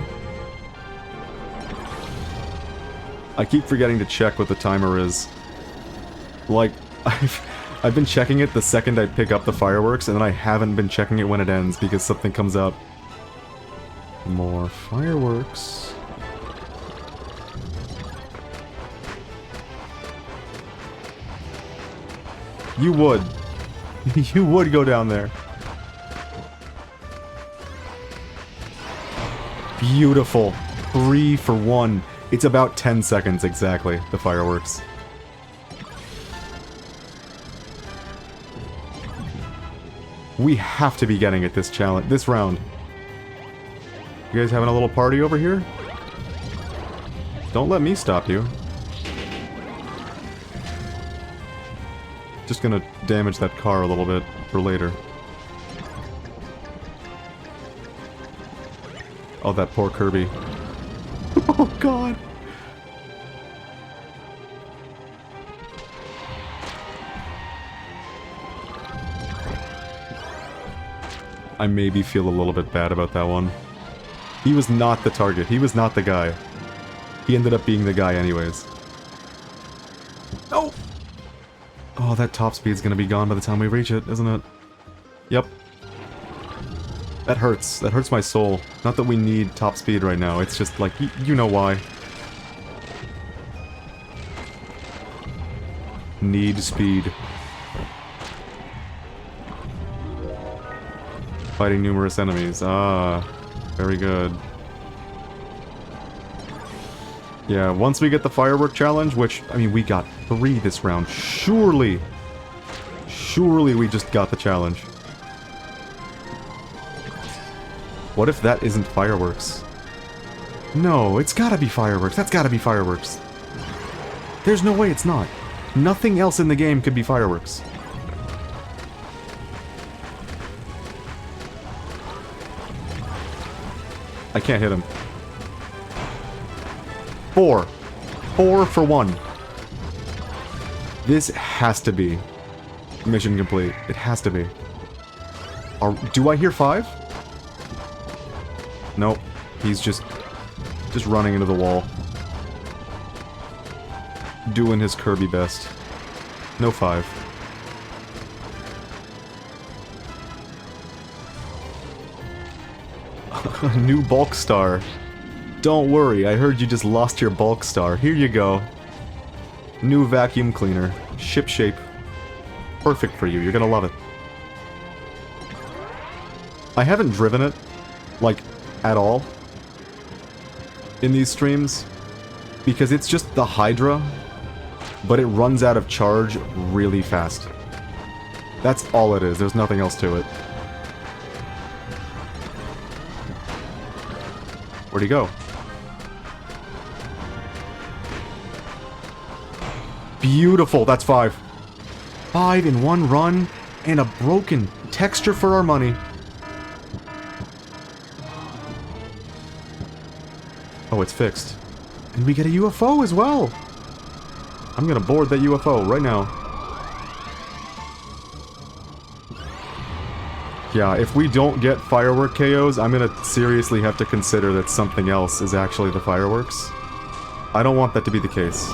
I keep forgetting to check what the timer is. Like, I've been checking it the second I pick up the fireworks, and then I haven't been checking it when it ends because something comes up. More fireworks. You would. You would go down there. Beautiful. 3 for 1. It's about 10 seconds exactly, the fireworks. We have to be getting it this round. You guys having a little party over here? Don't let me stop you. Just gonna damage that car a little bit for later. Oh, that poor Kirby. Oh, God. I maybe feel a little bit bad about that one. He was not the target. He was not the guy. He ended up being the guy anyways. No! Oh, that top speed's gonna be gone by the time we reach it, isn't it? Yep. That hurts. That hurts my soul. Not that we need top speed right now, it's just like, you know why. Need speed. Fighting numerous enemies. Ah, very good. Yeah, once we get the firework challenge, which, I mean, we got 3 this round. Surely we just got the challenge. What if that isn't fireworks? No, it's gotta be fireworks. That's gotta be fireworks. There's no way it's not. Nothing else in the game could be fireworks. I can't hit him. 4. 4 for 1. This has to be mission complete. It has to be. Do I hear 5? Nope. He's just running into the wall. Doing his Kirby best. No 5. New bulk star. Don't worry, I heard you just lost your bulk star. Here you go. New vacuum cleaner. Ship shape. Perfect for you, you're gonna love it. I haven't driven it, like, at all in these streams, because it's just the Hydra, but it runs out of charge really fast. That's all it is, there's nothing else to it. Where'd he go? Beautiful, that's 5. 5 in one run, and a broken texture for our money. Oh, it's fixed. And we get a UFO as well! I'm gonna board that UFO right now. Yeah, if we don't get firework KOs, I'm gonna seriously have to consider that something else is actually the fireworks. I don't want that to be the case.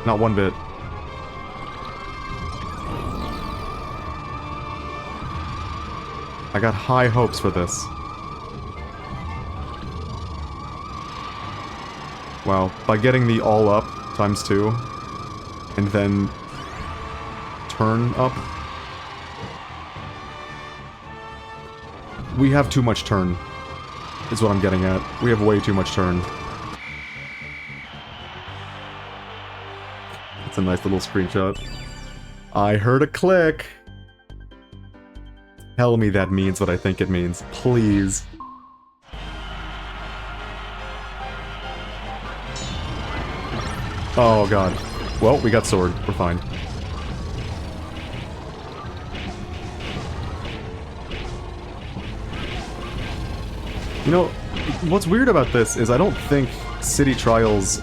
Not one bit. I got high hopes for this. Wow, by getting the all up times 2, and then turn up, we have too much turn, is what I'm getting at. We have way too much turn. It's a nice little screenshot. I heard a click! tell me that means what I think it means. Please. Oh god. Well, we got sword. We're fine. You know, what's weird about this is I don't think City Trials'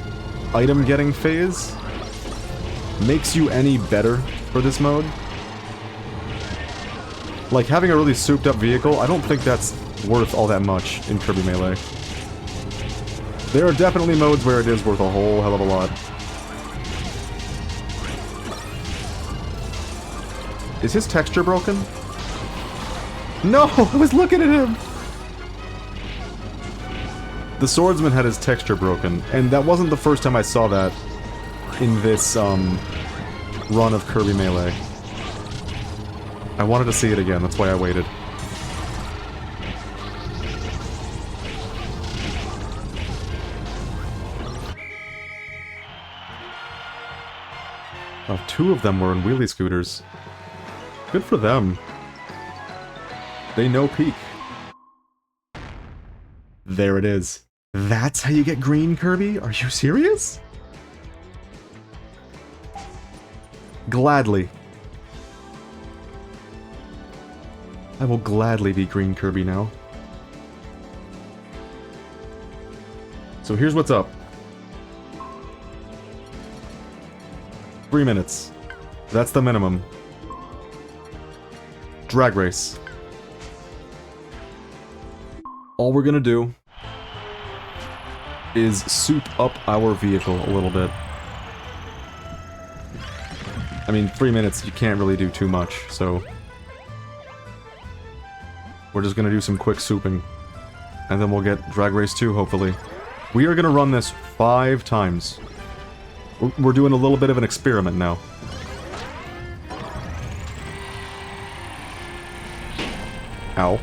item getting phase makes you any better for this mode. Like, having a really souped up vehicle, I don't think that's worth all that much in Kirby Melee. There are definitely modes where it is worth a whole hell of a lot. Is his texture broken? No! I was looking at him! The swordsman had his texture broken, and that wasn't the first time I saw that in this, run of Kirby Melee. I wanted to see it again, that's why I waited. Oh, 2 of them were in wheelie scooters. Good for them. They know peak. There it is. That's how you get green, Kirby? Are you serious? Gladly. I will gladly be green Kirby now. So here's what's up. 3 minutes. That's the minimum. Drag race. All we're gonna do is soup up our vehicle a little bit. I mean, 3 minutes, you can't really do too much, so... we're just gonna do some quick souping. And then we'll get Drag Race 2, hopefully. We are gonna run this 5 times. We're doing a little bit of an experiment now. Ow.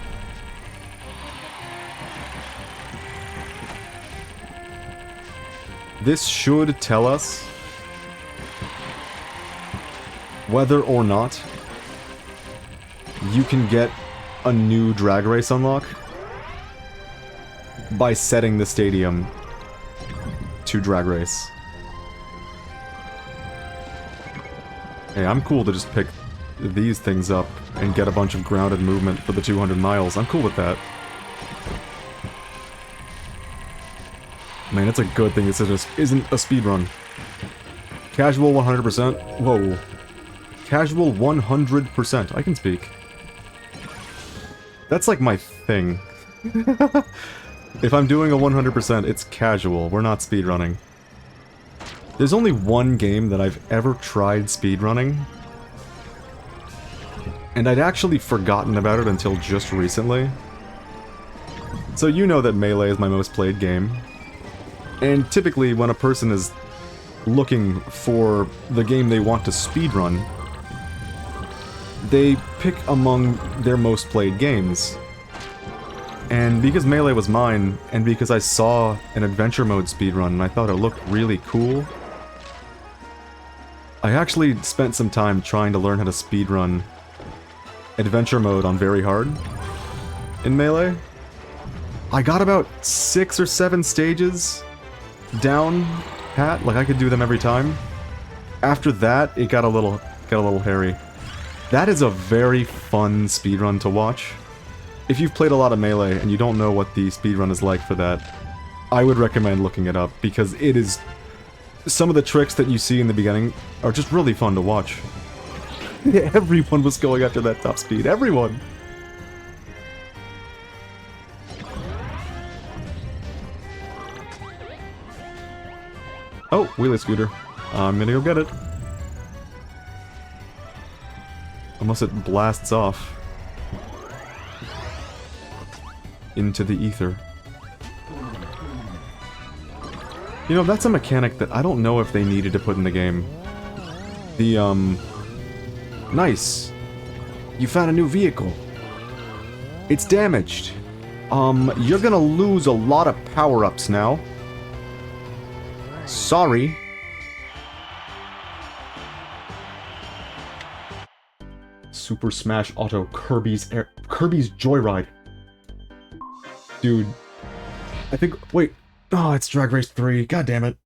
This should tell us whether or not you can get a new drag race unlock by setting the stadium to drag race. Hey, I'm cool to just pick these things up and get a bunch of grounded movement for the 200 miles. I'm cool with that. Man, it's a good thing this just isn't a speedrun. Casual 100%. Whoa. Casual 100%. I can speak. That's like my thing. If I'm doing a 100%, it's casual. We're not speedrunning. There's only one game that I've ever tried speedrunning, and I'd actually forgotten about it until just recently. So you know that Melee is my most played game. And typically when a person is looking for the game they want to speedrun, they pick among their most played games. And because Melee was mine, and because I saw an adventure mode speedrun and I thought it looked really cool, I actually spent some time trying to learn how to speedrun adventure mode on very hard in Melee. I got about 6 or 7 stages down pat, like I could do them every time. After that, it got a little hairy. That is a very fun speedrun to watch. If you've played a lot of Melee and you don't know what the speedrun is like for that, I would recommend looking it up, because it is... some of the tricks that you see in the beginning are just really fun to watch. Everyone was going after that top speed. Everyone! Oh, wheelie scooter. I'm gonna go get it. Unless it blasts off into the ether. You know, that's a mechanic that I don't know if they needed to put in the game. The, nice. You found a new vehicle. It's damaged. You're gonna lose a lot of power-ups now. Super Smash Auto Kirby's Joyride. Dude. I think... Wait. Oh, it's Drag Race 3. God damn it.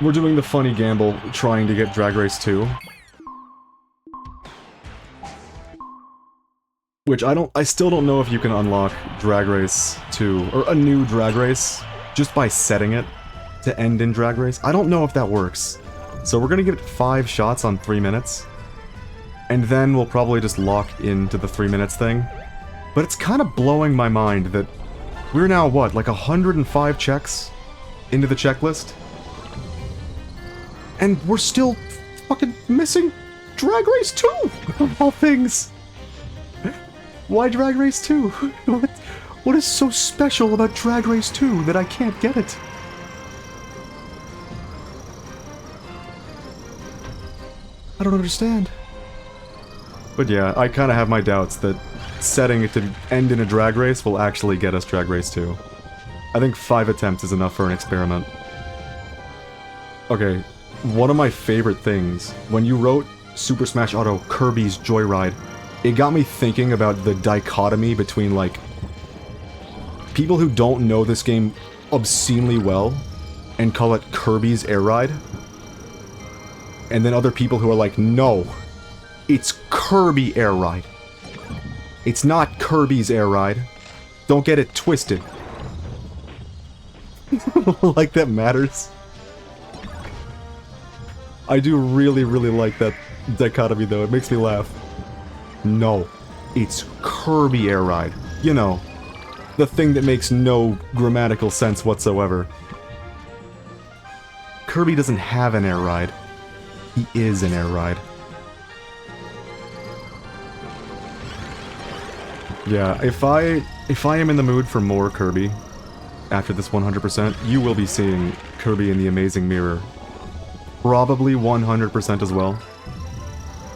We're doing the funny gamble, trying to get Drag Race 2. Which I still don't know if you can unlock Drag Race 2, or a new Drag Race, just by setting it to end in Drag Race. I don't know if that works. So we're gonna give it 5 shots on 3 minutes. And then we'll probably just lock into the 3 minutes thing. But it's kind of blowing my mind that we're now, what, like 105 checks into the checklist? And we're still fucking missing Drag Race 2, of all things! Why Drag Race 2? What is so special about Drag Race 2 that I can't get it? I don't understand. But yeah, I kind of have my doubts that setting it to end in a drag race will actually get us Drag Race 2. I think 5 attempts is enough for an experiment. Okay, one of my favorite things, when you wrote Super Smash Auto Kirby's Joyride, it got me thinking about the dichotomy between, like, people who don't know this game obscenely well and call it Kirby's Air Ride, and then other people who are like, no, it's Kirby Air Ride. It's not Kirby's Air Ride. Don't get it twisted. Like that matters. I do really, really like that dichotomy though, it makes me laugh. No, it's Kirby Air Ride. You know, the thing that makes no grammatical sense whatsoever. Kirby doesn't have an air ride. He is an air ride. Yeah, if I am in the mood for more Kirby after this 100%, you will be seeing Kirby in the Amazing Mirror. Probably 100% as well.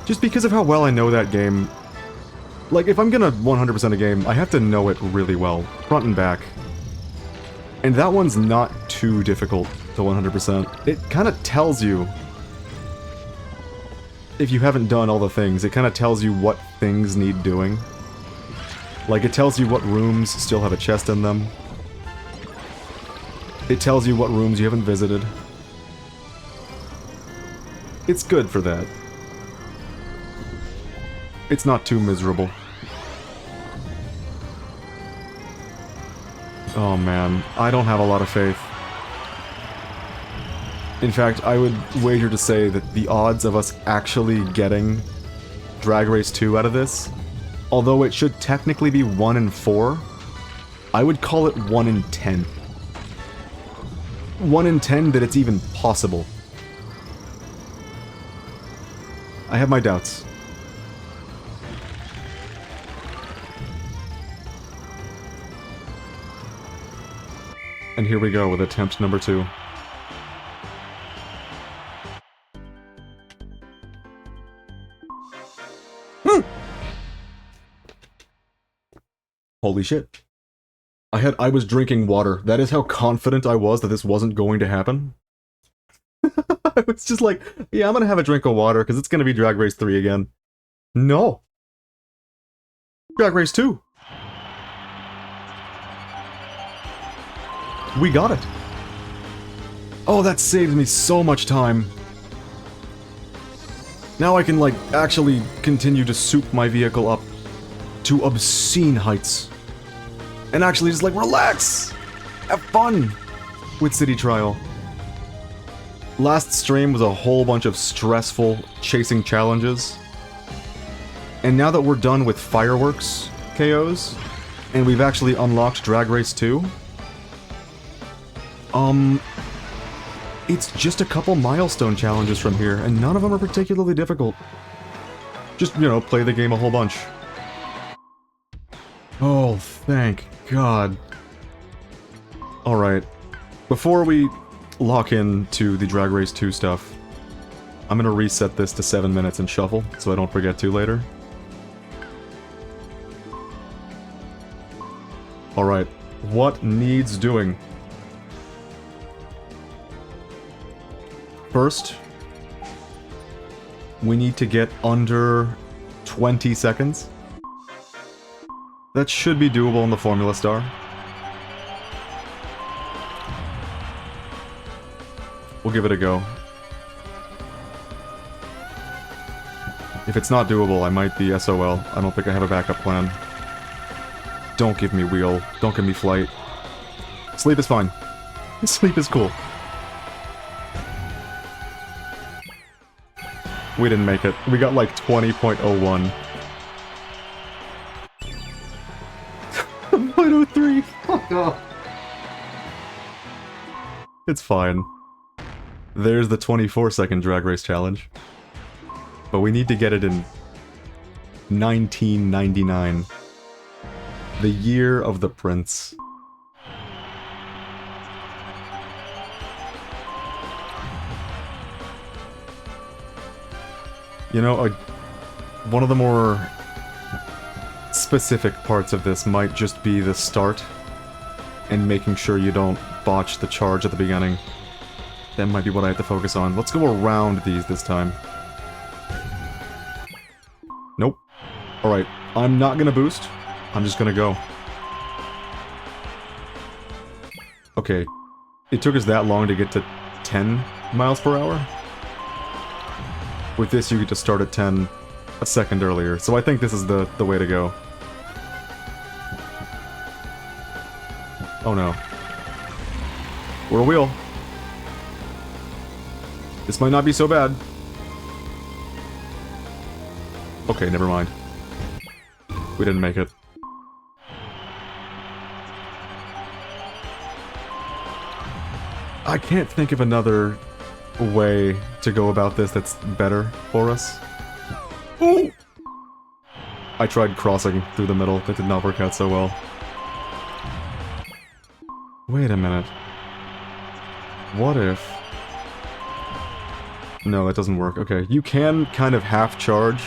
Just because of how well I know that game. Like, if I'm gonna 100% a game, I have to know it really well, front and back. And that one's not too difficult to 100%. It kind of tells you, if you haven't done all the things, it kind of tells you what things need doing. Like, it tells you what rooms still have a chest in them. It tells you what rooms you haven't visited. It's good for that. It's not too miserable. Oh man, I don't have a lot of faith. In fact, I would wager to say that the odds of us actually getting Drag Race 2 out of this, although it should technically be 1 in 4, I would call it 1 in 10. 1 in 10 that it's even possible. I have my doubts. And here we go with attempt number 2. Holy shit. I was drinking water. That is how confident I was that this wasn't going to happen. I was just like, yeah, I'm gonna have a drink of water because it's gonna be Drag Race 3 again. No. Drag Race 2. We got it. Oh, that saves me so much time. Now I can, like, actually continue to soup my vehicle up to obscene heights. And actually just, like, relax! Have fun with City Trial. Last stream was a whole bunch of stressful chasing challenges. And now that we're done with fireworks KOs, and we've actually unlocked Drag Race 2, it's just a couple milestone challenges from here, and none of them are particularly difficult. Just, you know, play the game a whole bunch. Oh, thank God. Alright. Before we lock into the Drag Race 2 stuff, I'm gonna reset this to 7 minutes and shuffle, so I don't forget to later. Alright. What needs doing? First, We need to get under 20 seconds. That should be doable in the Formula Star. We'll give it a go. If it's not doable, I might be SOL. I don't think I have a backup plan. Don't give me wheel. Don't give me flight. Sleep is fine. Sleep is cool. We didn't make it. We got like 20.01. 0.03. Oh no. It's fine. There's the 24-second drag race challenge. But we need to get it in 1999. The year of the prince. You know, one of the more specific parts of this might just be the start and making sure you don't botch the charge at the beginning. That might be what I have to focus on. Let's go around these this time. Nope. Alright, I'm not gonna boost. I'm just gonna go. Okay. It took us that long to get to 10 miles per hour? With this, you get to start at 10 a second earlier, so I think this is the way to go. Oh no. We're a wheel. This might not be so bad. Okay, never mind. We didn't make it. I can't think of another way to go about this that's better for us. Ooh! I tried crossing through the middle. That did not work out so well. Wait a minute. What if... No, that doesn't work. Okay, you can kind of half-charge,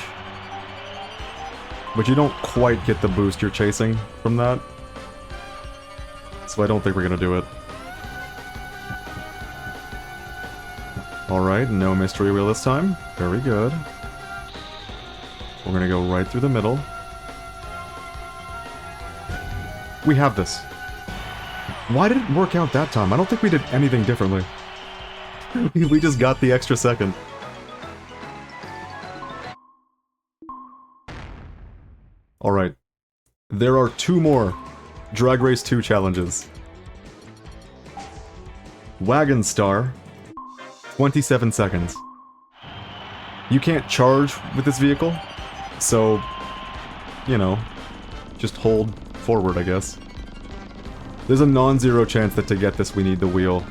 but you don't quite get the boost you're chasing from that. So I don't think we're gonna do it. Alright, no mystery wheel this time. Very good. We're gonna go right through the middle. We have this. Why did it work out that time? I don't think we did anything differently. We just got the extra second. Alright. There are 2 more Drag Race 2 challenges. Wagon Star. 27 seconds. You can't charge with this vehicle, so, you know, just hold forward, I guess. There's a non-zero chance that to get this we need the wheel.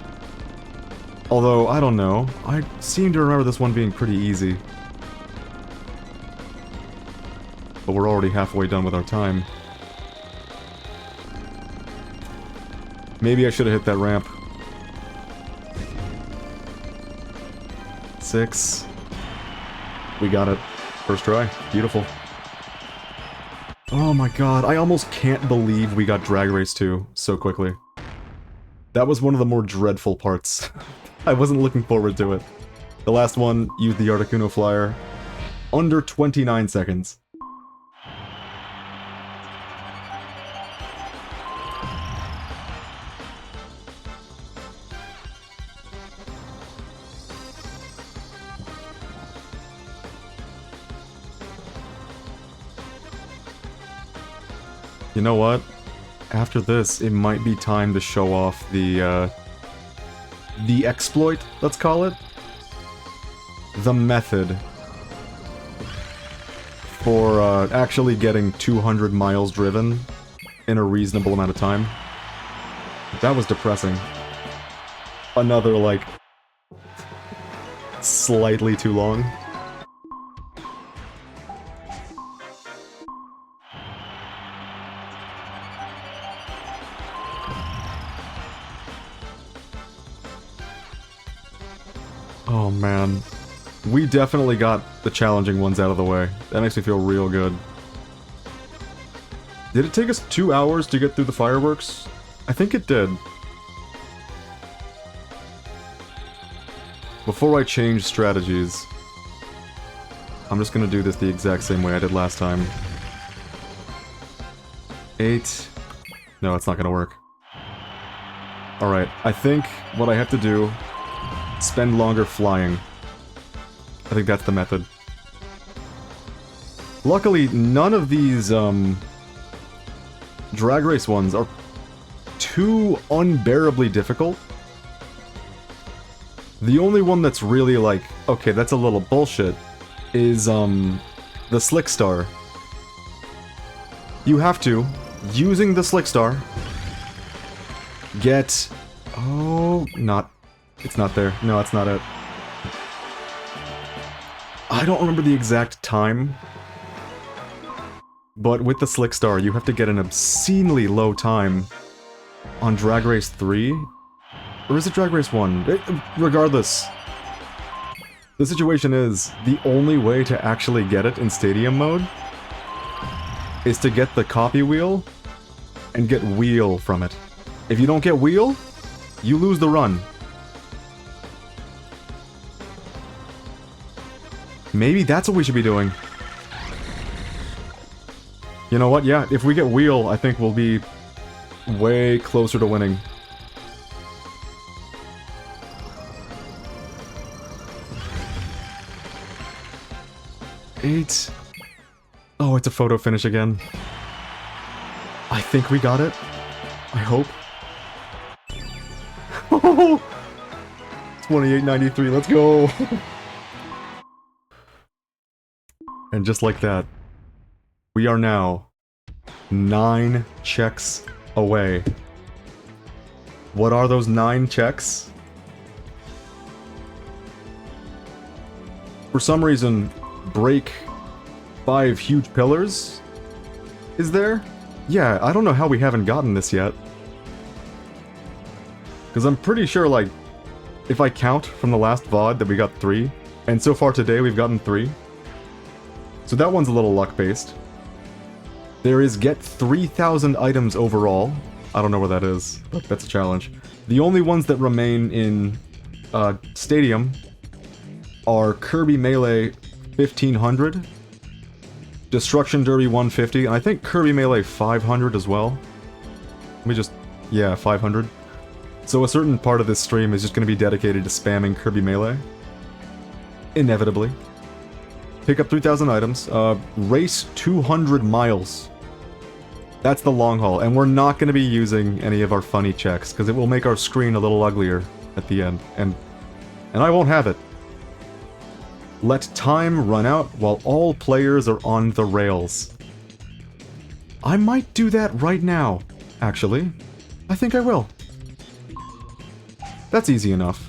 Although, I don't know. I seem to remember this one being pretty easy. But we're already halfway done with our time. Maybe I should have hit that ramp. 6. We got it. First try. Beautiful. Oh my god, I almost can't believe we got Drag Race 2 so quickly. That was one of the more dreadful parts. I wasn't looking forward to it. The last one used the Articuno flyer. Under 29 seconds. You know what? After this, it might be time to show off the exploit, let's call it. The method for actually getting 200 miles driven in a reasonable amount of time. That was depressing. Another, like, slightly too long. Oh man. We definitely got the challenging ones out of the way. That makes me feel real good. Did it take us 2 hours to get through the fireworks? I think it did. Before I change strategies, I'm just gonna do this the exact same way I did last time. 8. No, it's not gonna work. Alright, I think what I have to do... spend longer flying. I think that's the method. Luckily, none of these, drag race ones are too unbearably difficult. The only one that's really like, okay, that's a little bullshit, is, the Slick Star. You have to, using the Slick Star, get... Oh, not... It's not there. No, that's not it. I don't remember the exact time, but with the Slick Star, you have to get an obscenely low time on Drag Race 3? Or is it Drag Race 1? Regardless, the situation is, the only way to actually get it in Stadium mode is to get the copy wheel and get wheel from it. If you don't get wheel, you lose the run. Maybe that's what we should be doing. You know what? Yeah, if we get wheel, I think we'll be way closer to winning. Eight. Oh, it's a photo finish again. I think we got it. I hope. 2893, let's go! And just like that, we are now 9 checks away. What are those 9 checks? For some reason, break 5 huge pillars? Is there? Yeah, I don't know how we haven't gotten this yet. Because I'm pretty sure, like, if I count from the last VOD that we got 3, and so far today we've gotten 3. So that one's a little luck-based. There is get 3,000 items overall. I don't know where that is, but that's a challenge. The only ones that remain in Stadium are Kirby Melee 1500, Destruction Derby 150, and I think Kirby Melee 500 as well. Let me just... yeah, 500. So a certain part of this stream is just going to be dedicated to spamming Kirby Melee. Inevitably. Pick up 3,000 items. Race 200 miles. That's the long haul, and we're not going to be using any of our funny checks, because it will make our screen a little uglier at the end, and I won't have it. Let time run out while all players are on the rails. I might do that right now, actually. I think I will. That's easy enough.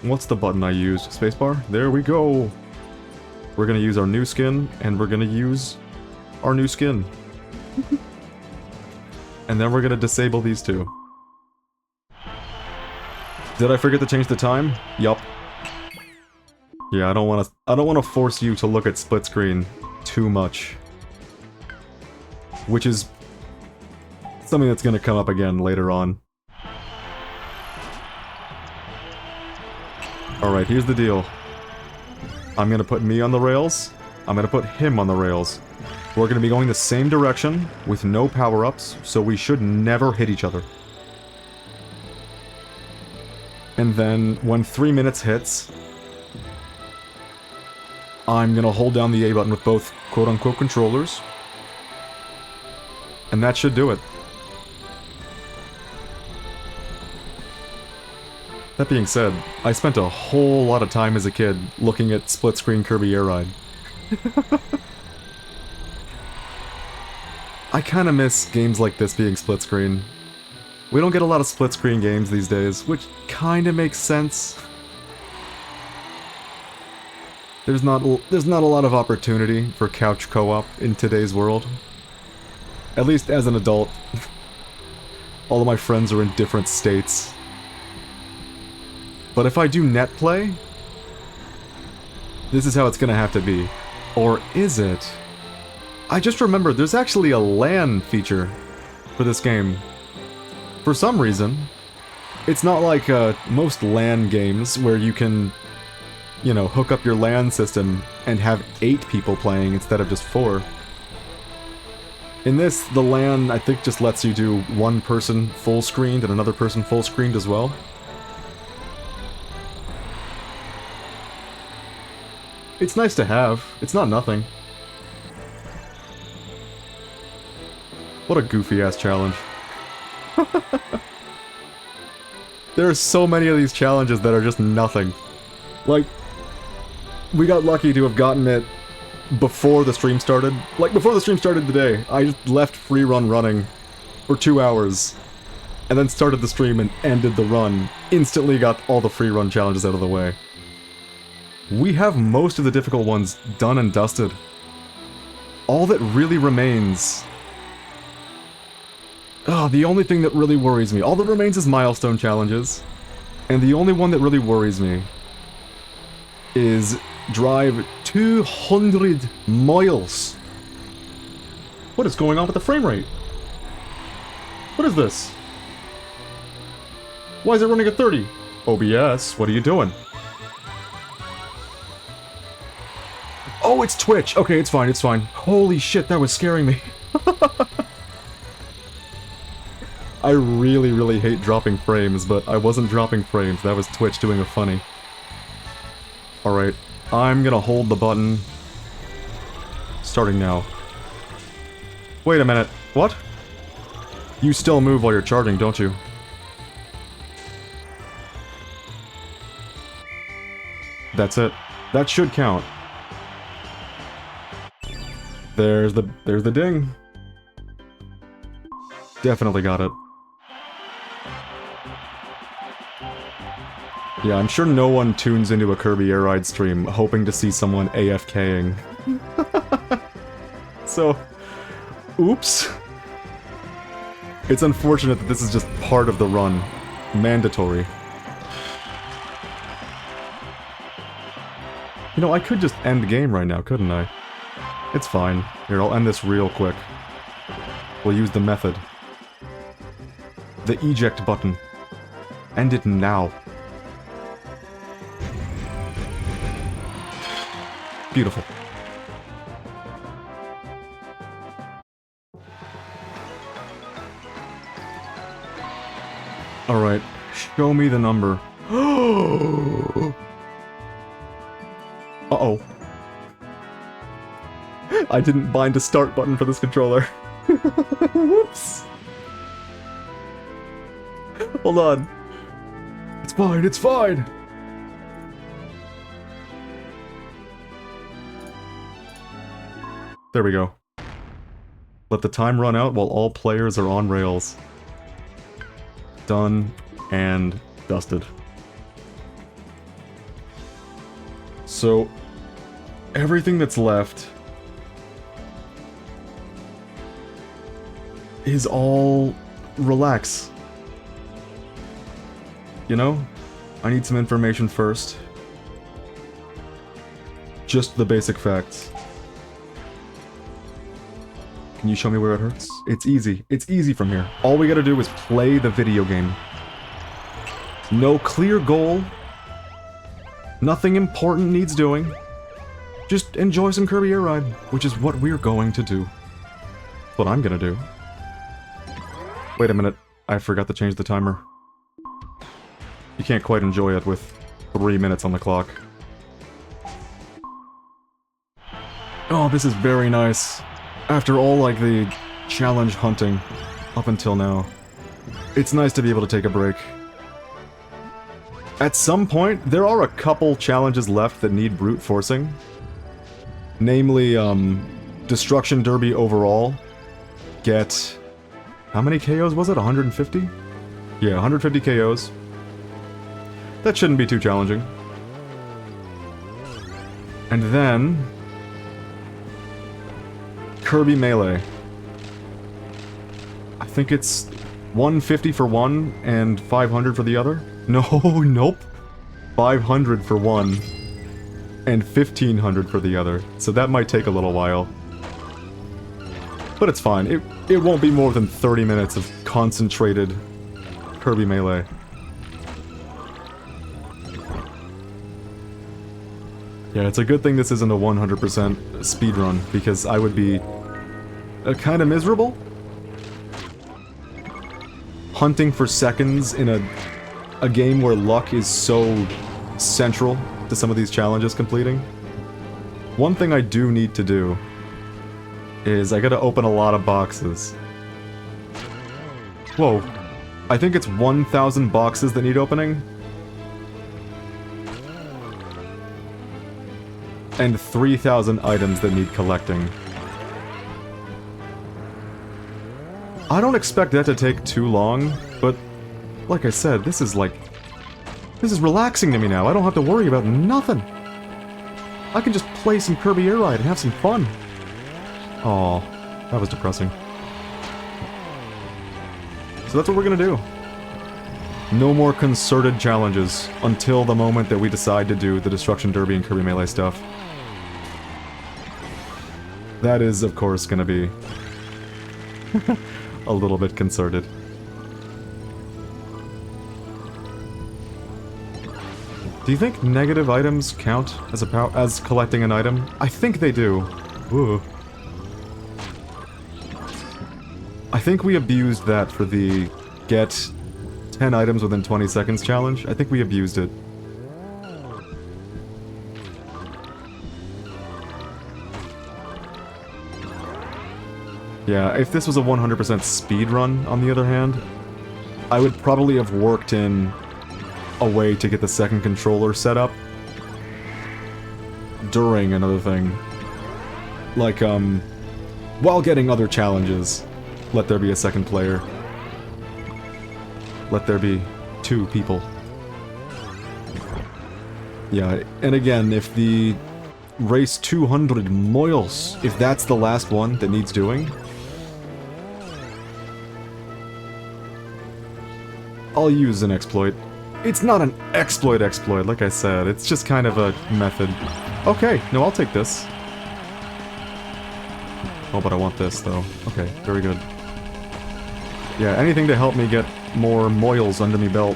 What's the button I used? Spacebar? There we go! We're gonna use our new skin, and we're gonna use our new skin. And then we're gonna disable these two. Did I forget to change the time? Yup. Yeah, I don't wanna force you to look at split screen too much. Which is something that's gonna come up again later on. Alright, here's the deal. I'm gonna put me on the rails. I'm gonna put him on the rails. We're gonna be going the same direction, with no power-ups, so we should never hit each other. And then, when 3 minutes hits, I'm gonna hold down the A button with both quote-unquote controllers. And that should do it. That being said, I spent a whole lot of time as a kid looking at split-screen Kirby Air Ride. I kinda miss games like this being split-screen. We don't get a lot of split-screen games these days, which kinda makes sense. There's not a lot of opportunity for couch co-op in today's world. At least as an adult. All of my friends are in different states. But if I do net play, this is how it's gonna have to be. Or is it? I just remembered there's actually a LAN feature for this game. For some reason, It's not like most LAN games where you can, you know, hook up your LAN system and have 8 people playing instead of just 4. In this, the LAN, I think, just lets you do one person full screened and another person full screened as well. It's nice to have. It's not nothing. What a goofy-ass challenge. There are so many of these challenges that are just nothing. Like, we got lucky to have gotten it before the stream started. Like, before the stream started today, I just left free run running for 2 hours, and then started the stream and ended the run. Instantly got all the free run challenges out of the way. We have most of the difficult ones done and dusted. All that really remains... the only thing that really worries me, all that remains is milestone challenges, and the only one that really worries me is drive 200 miles. What is going on with the frame rate? What is this? Why is it running at 30? OBS, what are you doing? Oh, it's Twitch! Okay, it's fine, it's fine. Holy shit, that was scaring me. I really, really hate dropping frames, but I wasn't dropping frames. That was Twitch doing a funny. Alright, I'm gonna hold the button. Starting now. Wait a minute. What? You still move while you're charging, don't you? That's it. That should count. There's the ding. Definitely got it. Yeah, I'm sure no one tunes into a Kirby Air Ride stream hoping to see someone AFKing. So, oops. It's unfortunate that this is just part of the run. Mandatory. You know, I could just end the game right now, couldn't I? It's fine. Here, I'll end this real quick. We'll use the method. The eject button. End it now. Beautiful. Alright, show me the number. Uh-oh. I didn't bind a start button for this controller. Whoops. Hold on. It's fine, it's fine! There we go. Let the time run out while all players are on rails. Done and dusted. So, everything that's left is all relax. You know? I need some information first. Just the basic facts. Can you show me where it hurts? It's easy. It's easy from here. All we gotta do is play the video game. No clear goal. Nothing important needs doing. Just enjoy some Kirby Air Ride, which is what we're going to do. What I'm gonna do. Wait a minute. I forgot to change the timer. You can't quite enjoy it with 3 minutes on the clock. Oh, this is very nice. After all, like, the challenge hunting up until now, it's nice to be able to take a break. At some point, there are a couple challenges left that need brute forcing. Namely, Destruction Derby overall. Get... how many KOs was it? 150? Yeah, 150 KOs. That shouldn't be too challenging. And then... Kirby Melee. I think it's 150 for one and 500 for the other? No, nope. 500 for one and 1500 for the other. So that might take a little while. But it's fine. It won't be more than 30 minutes of concentrated Kirby Melee. Yeah, it's a good thing this isn't a 100% speedrun, because I would be kind of miserable. Hunting for seconds in a game where luck is so central to some of these challenges completing. One thing I do need to do is I gotta open a lot of boxes. Whoa. I think it's 1,000 boxes that need opening. And 3,000 items that need collecting. I don't expect that to take too long, but like I said, this is relaxing to me now. I don't have to worry about nothing. I can just play some Kirby Air Ride and have some fun. Aw, that was depressing. So that's what we're gonna do. No more concerted challenges until the moment that we decide to do the Destruction Derby and Kirby Melee stuff. That is, of course, gonna be a little bit concerted. Do you think negative items count as collecting an item? I think they do. Ooh. I think we abused that for the get 10 items within 20 seconds challenge. I think we abused it. Yeah, if this was a 100% speedrun, on the other hand, I would probably have worked in a way to get the second controller set up during another thing. Like, while getting other challenges, let there be a second player. Let there be 2 people. Yeah, and again, if the race 200 miles, if that's the last one that needs doing, I'll use an exploit. It's not an exploit, like I said, it's just kind of a method. Okay, no, I'll take this. Oh, but I want this, though. Okay, very good. Yeah, anything to help me get more moils under me belt.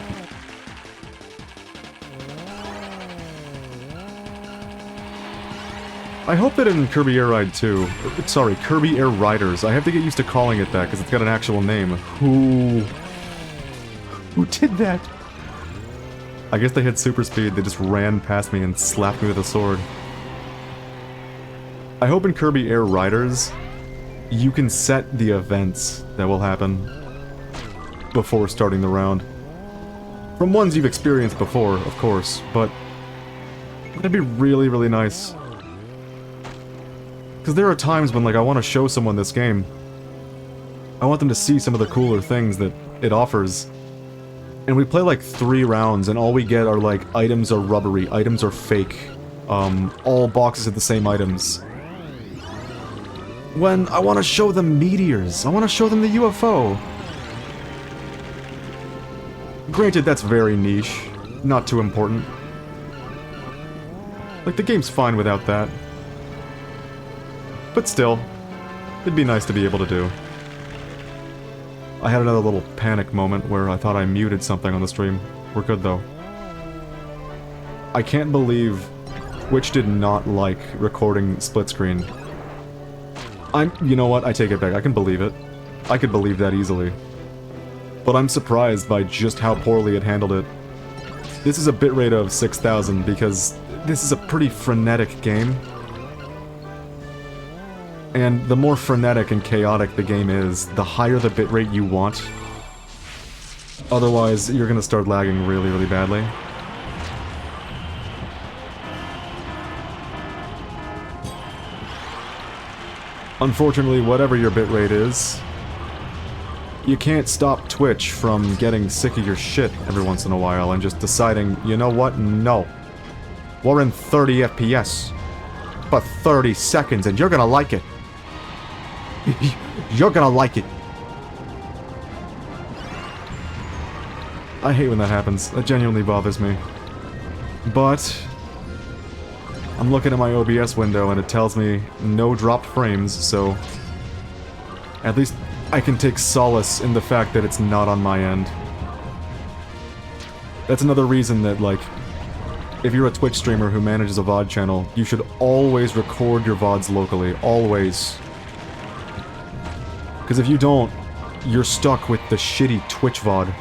I hope that in Kirby Air Ride 2, sorry, Kirby Air Riders, I have to get used to calling it that because it's got an actual name. Who did that? I guess they hit super speed, they just ran past me and slapped me with a sword. I hope in Kirby Air Riders, you can set the events that will happen before starting the round. From ones you've experienced before, of course, but that'd be really, really nice. Because there are times when, like, I want to show someone this game. I want them to see some of the cooler things that it offers. And we play like 3 rounds, and all we get are like, items are rubbery, items are fake. All boxes have the same items. When I want to show them meteors, I want to show them the UFO. Granted, that's very niche, not too important. Like, the game's fine without that. But still, it'd be nice to be able to do. I had another little panic moment where I thought I muted something on the stream. We're good, though. I can't believe Twitch did not like recording split screen. You know what? I take it back. I can believe it. I could believe that easily. But I'm surprised by just how poorly it handled it. This is a bitrate of 6,000 because this is a pretty frenetic game. And the more frenetic and chaotic the game is, the higher the bitrate you want. Otherwise, you're gonna start lagging really, really badly. Unfortunately, whatever your bitrate is, you can't stop Twitch from getting sick of your shit every once in a while and just deciding, you know what, no. We're in 30 FPS for 30 seconds and you're gonna like it. You're gonna like it. I hate when that happens. That genuinely bothers me. But I'm looking at my OBS window and it tells me no dropped frames, so at least I can take solace in the fact that it's not on my end. That's another reason that, like, if you're a Twitch streamer who manages a VOD channel, you should always record your VODs locally. Always. Because if you don't, you're stuck with the shitty Twitch VOD.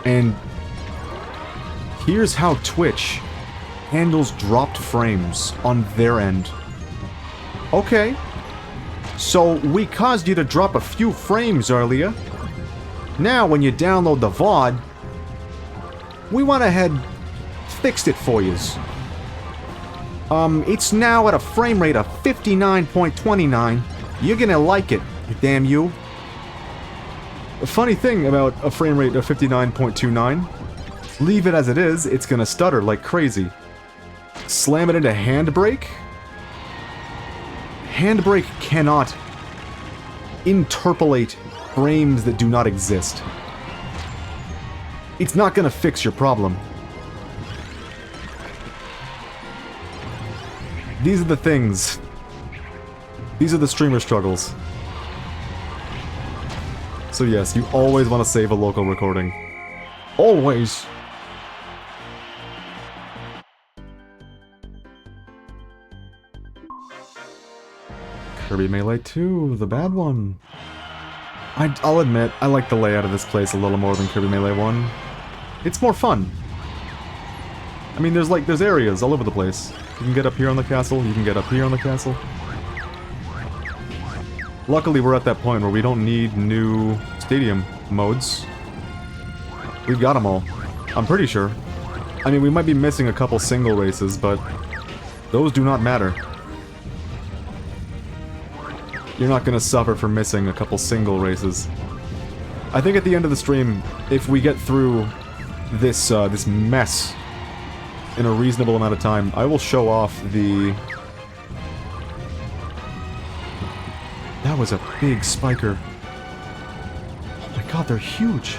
And here's how Twitch handles dropped frames on their end. Okay. So, we caused you to drop a few frames earlier. Now, when you download the VOD, we went ahead, fixed it for yous. It's now at a frame rate of 59.29. You're gonna like it, damn you. A funny thing about a frame rate of 59.29, leave it as it is, it's gonna stutter like crazy. Slam it into handbrake? Handbrake cannot interpolate frames that do not exist. It's not gonna fix your problem. These are the things. These are the streamer struggles. So yes, you always want to save a local recording. Always! Kirby Melee 2, the bad one. I'll admit, I like the layout of this place a little more than Kirby Melee 1. It's more fun. I mean, there's areas all over the place. You can get up here on the castle, you can get up here on the castle. Luckily, we're at that point where we don't need new stadium modes. We've got them all. I'm pretty sure. I mean, we might be missing a couple single races, but those do not matter. You're not gonna suffer for missing a couple single races. I think at the end of the stream, if we get through this, this mess in a reasonable amount of time, I will show off the... That was a big spiker. Oh my god, they're huge!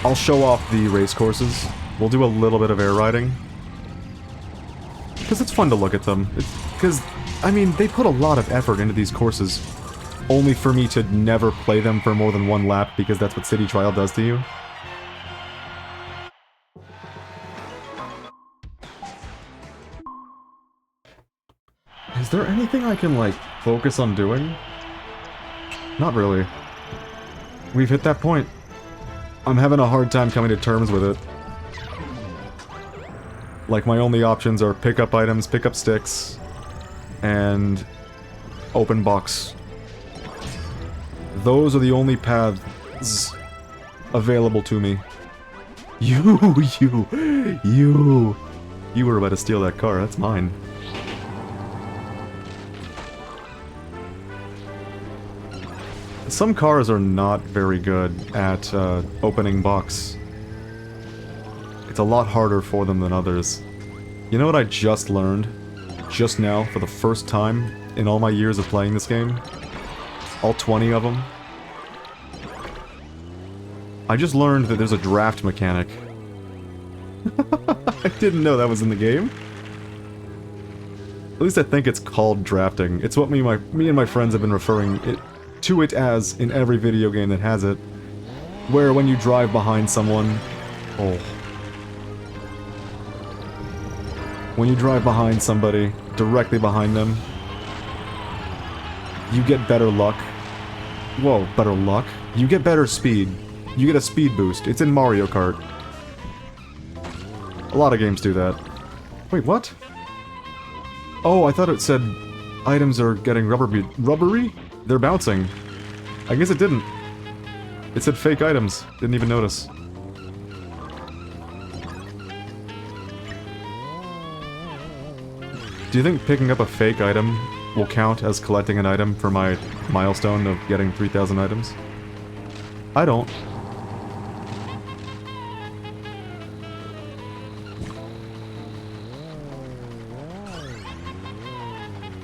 I'll show off the race courses. We'll do a little bit of air riding. Because it's fun to look at them. Because, I mean, they put a lot of effort into these courses. Only for me to never play them for more than one lap, because that's what City Trial does to you. Is there anything I can, like, focus on doing? Not really. We've hit that point. I'm having a hard time coming to terms with it. Like, my only options are pick up items, pick up sticks, and open box. Those are the only paths available to me. You were about to steal that car, that's mine. Some cars are not very good at opening box. It's a lot harder for them than others. You know what I just learned? Just now, for the first time in all my years of playing this game? All 20 of them? I just learned that there's a draft mechanic. I didn't know that was in the game. At least I think it's called drafting. It's what me and my friends have been referring to it as in every video game that has it. Where when you drive behind someone... Oh. When you drive behind somebody, directly behind them, you get better luck. Whoa, better luck? You get better speed. You get a speed boost. It's in Mario Kart. A lot of games do that. Wait, what? Oh, I thought it said items are getting rubbery? They're bouncing. I guess it didn't. It said fake items. Didn't even notice. Do you think picking up a fake item will count as collecting an item for my milestone of getting 3,000 items? I don't.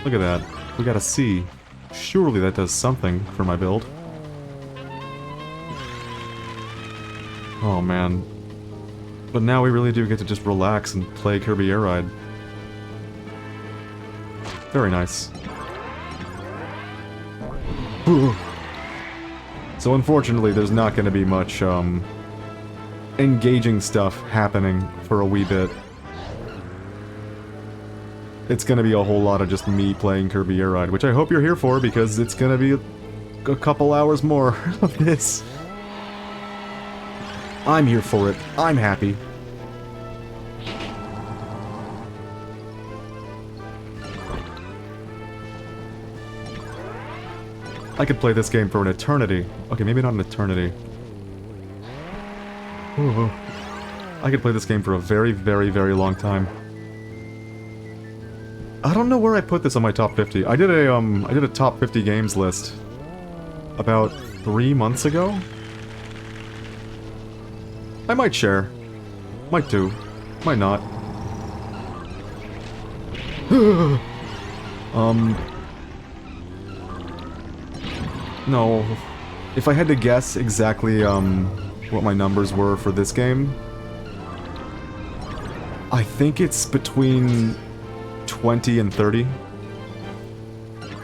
Look at that. We got a C. Surely that does something for my build. Oh man. But now we really do get to just relax and play Kirby Air Ride. Very nice. So unfortunately, there's not going to be much, engaging stuff happening for a wee bit. It's gonna be a whole lot of just me playing Kirby Air Ride, which I hope you're here for, because it's gonna be a couple hours more of this. I'm here for it. I'm happy. I could play this game for an eternity. Okay, maybe not an eternity. Ooh. I could play this game for a very, very, very long time. I don't know where I put this on my top 50. I did a top 50 games list about 3 months ago. I might share. Might do. Might not. No. If I had to guess exactly, what my numbers were for this game, I think it's between 20 and 30.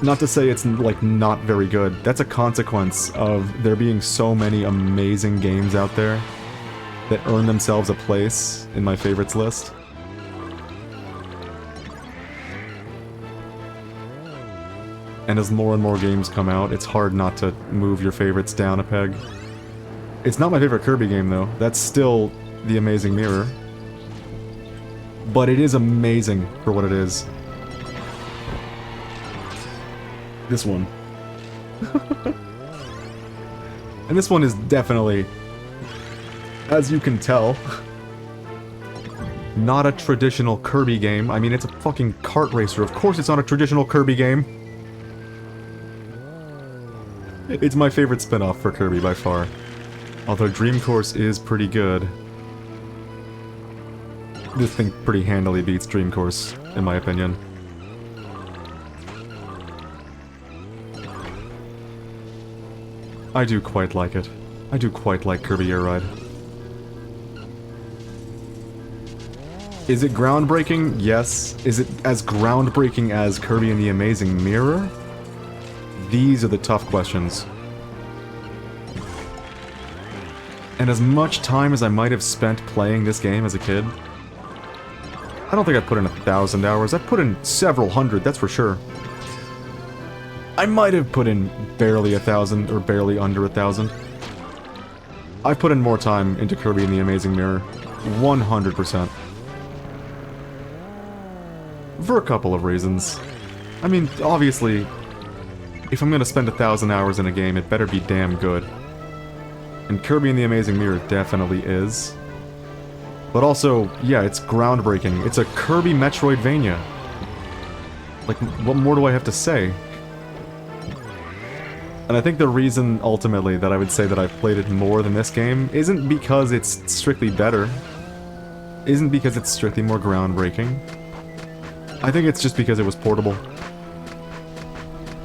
Not to say it's, like, not very good. That's a consequence of there being so many amazing games out there that earn themselves a place in my favorites list. And as more and more games come out, it's hard not to move your favorites down a peg. It's not my favorite Kirby game, though. That's still The Amazing Mirror. But it is amazing for what it is. This one. And this one is definitely, as you can tell, not a traditional Kirby game. I mean, it's a fucking kart racer. Of course it's not a traditional Kirby game. It's my favorite spin-off for Kirby by far. Although Dream Course is pretty good. This thing pretty handily beats Dream Course, in my opinion. I do quite like it. I do quite like Kirby Air Ride. Is it groundbreaking? Yes. Is it as groundbreaking as Kirby and the Amazing Mirror? These are the tough questions. And as much time as I might have spent playing this game as a kid, I don't think I've put in 1,000 hours. I've put in several hundred, that's for sure. I might have put in barely 1,000, or barely under 1,000. I've put in more time into Kirby and the Amazing Mirror. 100%. For a couple of reasons. I mean, obviously, if I'm gonna spend 1,000 hours in a game, it better be damn good. And Kirby and the Amazing Mirror definitely is. But also, yeah, it's groundbreaking. It's a Kirby Metroidvania. Like, what more do I have to say? And I think the reason, ultimately, that I would say that I've played it more than this game isn't because it's strictly better. Isn't because it's strictly more groundbreaking. I think it's just because it was portable.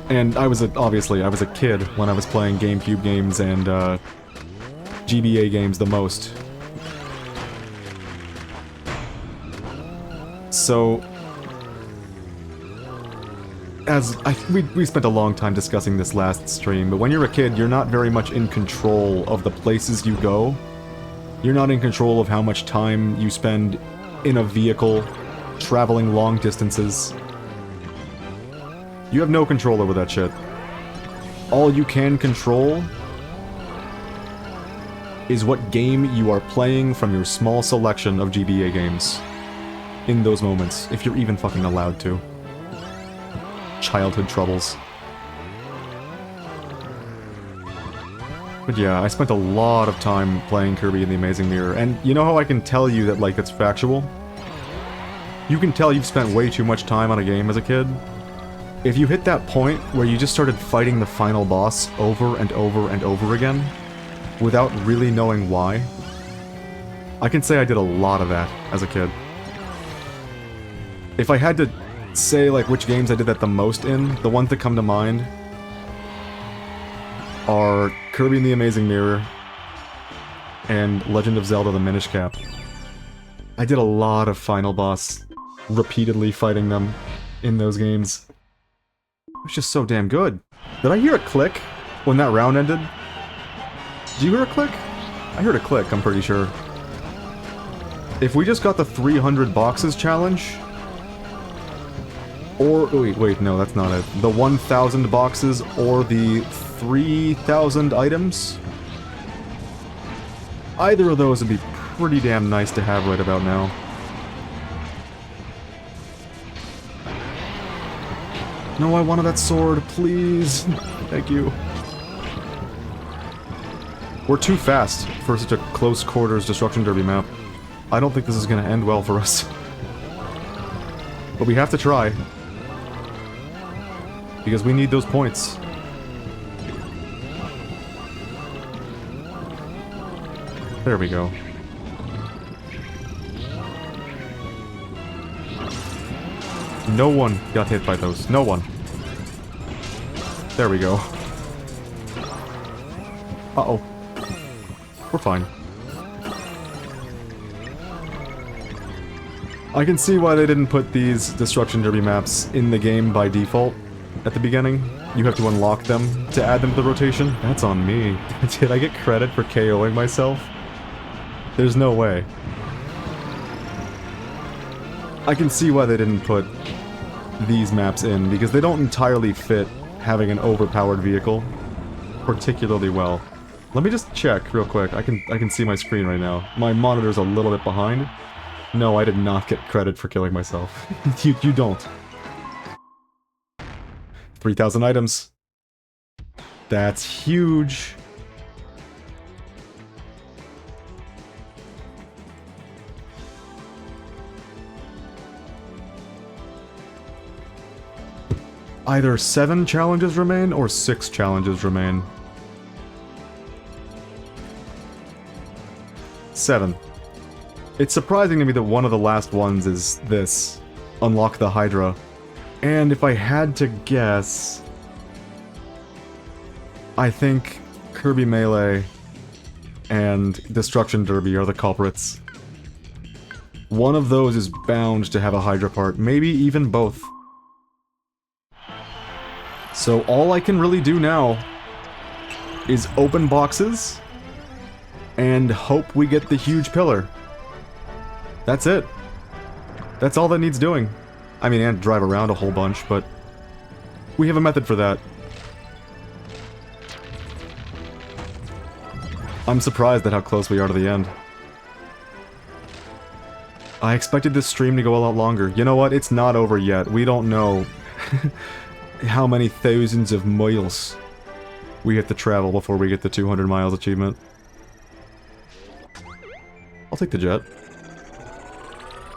And obviously, I was a kid when I was playing GameCube games and, GBA games the most. So, we spent a long time discussing this last stream, but when you're a kid, you're not very much in control of the places you go. You're not in control of how much time you spend in a vehicle, traveling long distances. You have no control over that shit. All you can control is what game you are playing from your small selection of GBA games. In those moments, if you're even fucking allowed to. Childhood troubles. But yeah, I spent a lot of time playing Kirby and the Amazing Mirror, and you know how I can tell you that, like, it's factual? You can tell you've spent way too much time on a game as a kid. If you hit that point where you just started fighting the final boss over and over and over again, without really knowing why, I can say I did a lot of that as a kid. If I had to say, like, which games I did that the most in, the ones that come to mind are Kirby and the Amazing Mirror and Legend of Zelda: The Minish Cap. I did a lot of final boss, repeatedly fighting them in those games. It was just so damn good. Did I hear a click when that round ended? Did you hear a click? I heard a click, I'm pretty sure. If we just got the 300 boxes challenge... Or... Wait, no, that's not it. The 1,000 boxes or the 3,000 items? Either of those would be pretty damn nice to have right about now. No, I wanted that sword, please. Thank you. We're too fast for such a close quarters destruction derby map. I don't think this is gonna end well for us. But we have to try. Because we need those points. There we go. No one got hit by those. No one. There we go. Uh-oh. We're fine. I can see why they didn't put these Destruction Derby maps in the game by default at the beginning. You have to unlock them to add them to the rotation. That's on me. Did I get credit for KOing myself? There's no way. I can see why they didn't put these maps in, because they don't entirely fit having an overpowered vehicle particularly well. Let me just check real quick. I can see my screen right now. My monitor's a little bit behind. No, I did not get credit for killing myself. You don't. 3,000 items. That's huge. Either 7 challenges remain or 6 challenges remain. 7. It's surprising to me that one of the last ones is this. Unlock the Hydra. And if I had to guess... I think Kirby Melee and Destruction Derby are the culprits. One of those is bound to have a Hydra part, maybe even both. So all I can really do now is open boxes and hope we get the huge pillar. That's it. That's all that needs doing. I mean, and drive around a whole bunch, but we have a method for that. I'm surprised at how close we are to the end. I expected this stream to go a lot longer. You know what? It's not over yet. We don't know how many thousands of miles we have to travel before we get the 200 miles achievement. I'll take the jet.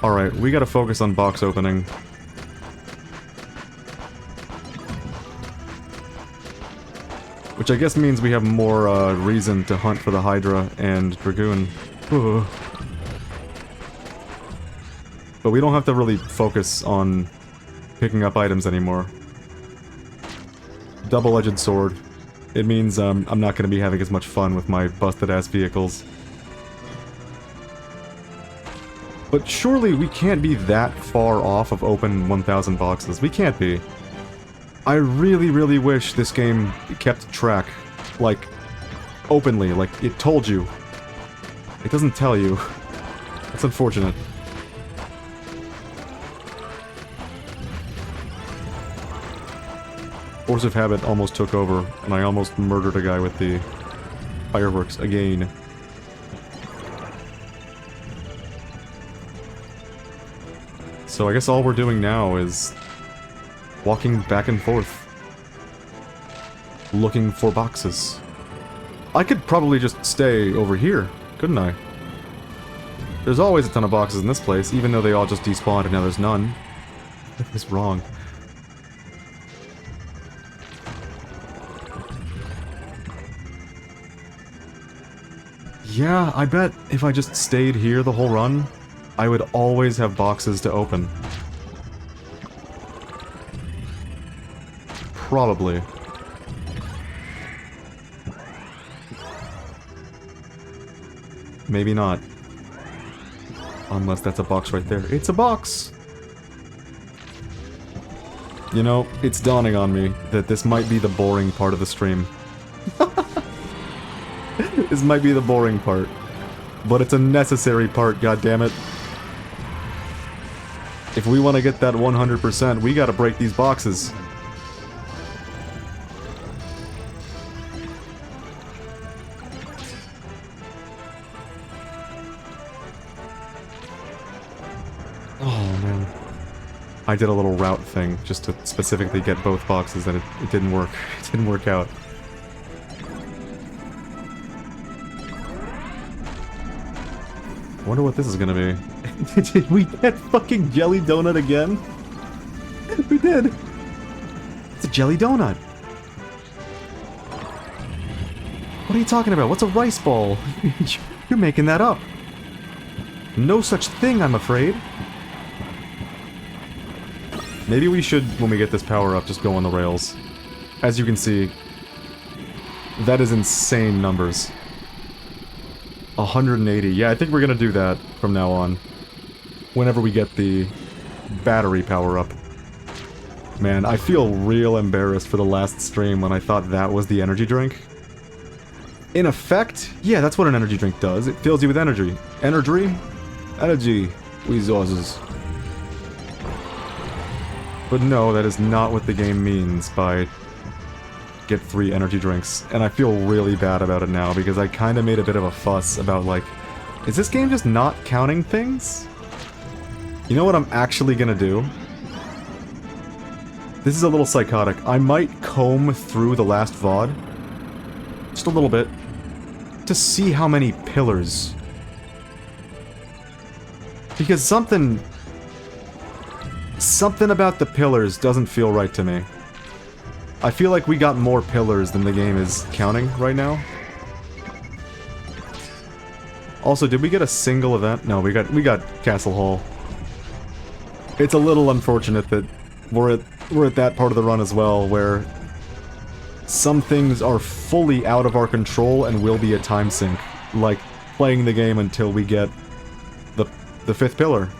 Alright, we gotta focus on box opening. Which I guess means we have more reason to hunt for the Hydra and Dragoon. Ugh. But we don't have to really focus on picking up items anymore. Double-edged sword. It means I'm not going to be having as much fun with my busted-ass vehicles. But surely we can't be that far off of open 1,000 boxes. We can't be. I really, really wish this game kept track. Like, openly. Like, it told you. It doesn't tell you. That's unfortunate. Force of habit almost took over, and I almost murdered a guy with the fireworks again. So I guess all we're doing now is walking back and forth, looking for boxes. I could probably just stay over here, couldn't I? There's always a ton of boxes in this place, even though they all just despawned and now there's none. What is wrong? Yeah, I bet if I just stayed here the whole run, I would always have boxes to open. Probably. Maybe not. Unless that's a box right there. It's a box! You know, it's dawning on me that this might be the boring part of the stream. This might be the boring part. But it's a necessary part, goddammit. If we want to get that 100%, we gotta break these boxes. Oh, man. I did a little route thing just to specifically get both boxes, and it didn't work. It didn't work out. I wonder what this is gonna be. Did we get fucking jelly donut again? We did! It's a jelly donut! What are you talking about? What's a rice ball? You're making that up. No such thing, I'm afraid. Maybe we should, when we get this power up, just go on the rails. As you can see, that is insane numbers. 180. Yeah, I think we're gonna do that from now on. Whenever we get the battery power up. Man, I feel real embarrassed for the last stream when I thought that was the energy drink. In effect, yeah, that's what an energy drink does. It fills you with energy. Energy? Energy resources. But no, that is not what the game means by get 3 energy drinks. And I feel really bad about it now because I kinda made a bit of a fuss about like, is this game just not counting things? You know what I'm actually gonna do? This is a little psychotic. I might comb through the last VOD. Just a little bit. To see how many pillars. Because something about the pillars doesn't feel right to me. I feel like we got more pillars than the game is counting right now. Also, did we get a single event? No, we got Castle Hall. It's a little unfortunate that we're at that part of the run as well, where some things are fully out of our control and will be a time sink, like playing the game until we get the 5th pillar.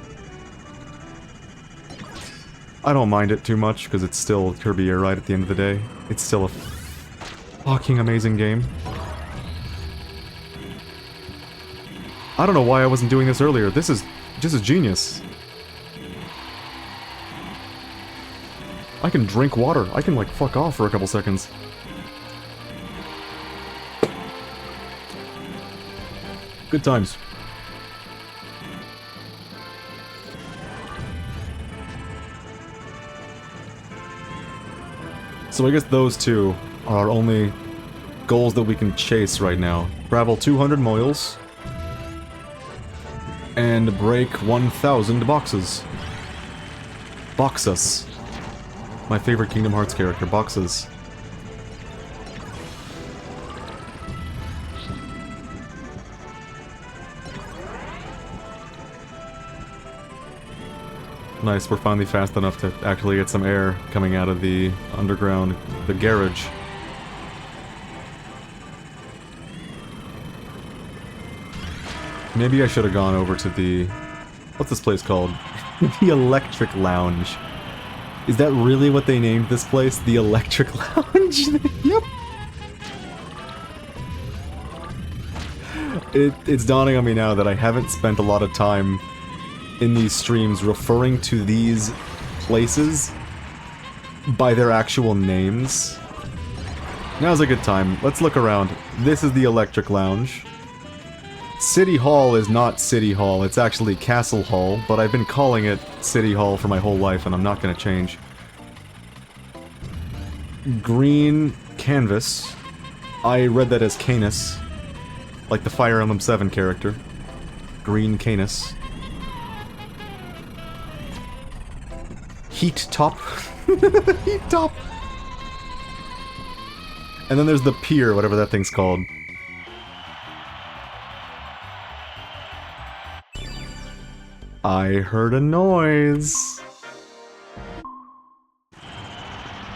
I don't mind it too much, because it's still Kirby Air Ride at the end of the day. It's still a fucking amazing game. I don't know why I wasn't doing this earlier. This is genius. I can drink water. I can, like, fuck off for a couple seconds. Good times. So I guess those two are our only goals that we can chase right now. Travel 200 miles. And break 1,000 boxes. Boxus. My favorite Kingdom Hearts character, Boxus. Nice, we're finally fast enough to actually get some air coming out of the underground, the garage. Maybe I should have gone over to the... what's this place called? The Electric Lounge. Is that really what they named this place? The Electric Lounge? Yep. It's dawning on me now that I haven't spent a lot of time in these streams referring to these places by their actual names. Now's a good time. Let's look around. This is the Electric Lounge. City Hall is not City Hall, it's actually Castle Hall, but I've been calling it City Hall for my whole life and I'm not gonna change. Green Canvas. I read that as Canis. Like the Fire Emblem 7 character. Green Canis. Heat Top. Heat Top! And then there's the pier, whatever that thing's called. I heard a noise.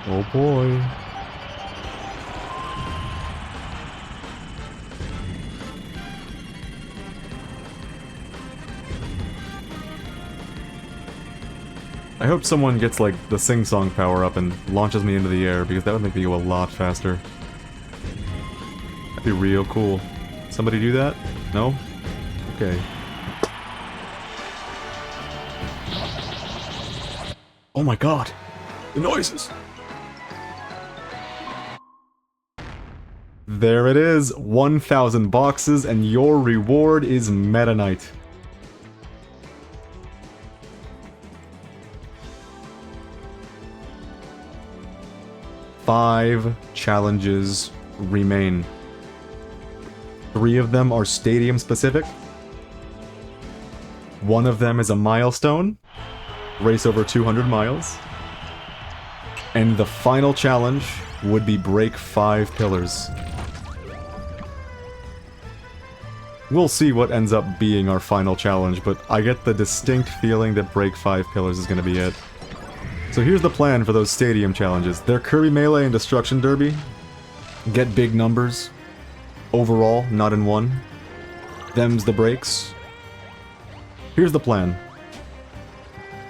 Oh boy. I hope someone gets, like, the sing-song power-up and launches me into the air, because that would make me go a lot faster. That'd be real cool. Somebody do that? No? Okay. Oh my god! The noises! There it is, 1,000 boxes, and your reward is Meta Knight. Five challenges remain. 3 of them are stadium specific. 1 of them is a milestone. Race over 200 miles. And the final challenge would be break 5 pillars. We'll see what ends up being our final challenge, but I get the distinct feeling that break 5 pillars is going to be it. So here's the plan for those stadium challenges. They're Kirby Melee and Destruction Derby. Get big numbers. Overall, not in one. Them's the breaks. Here's the plan.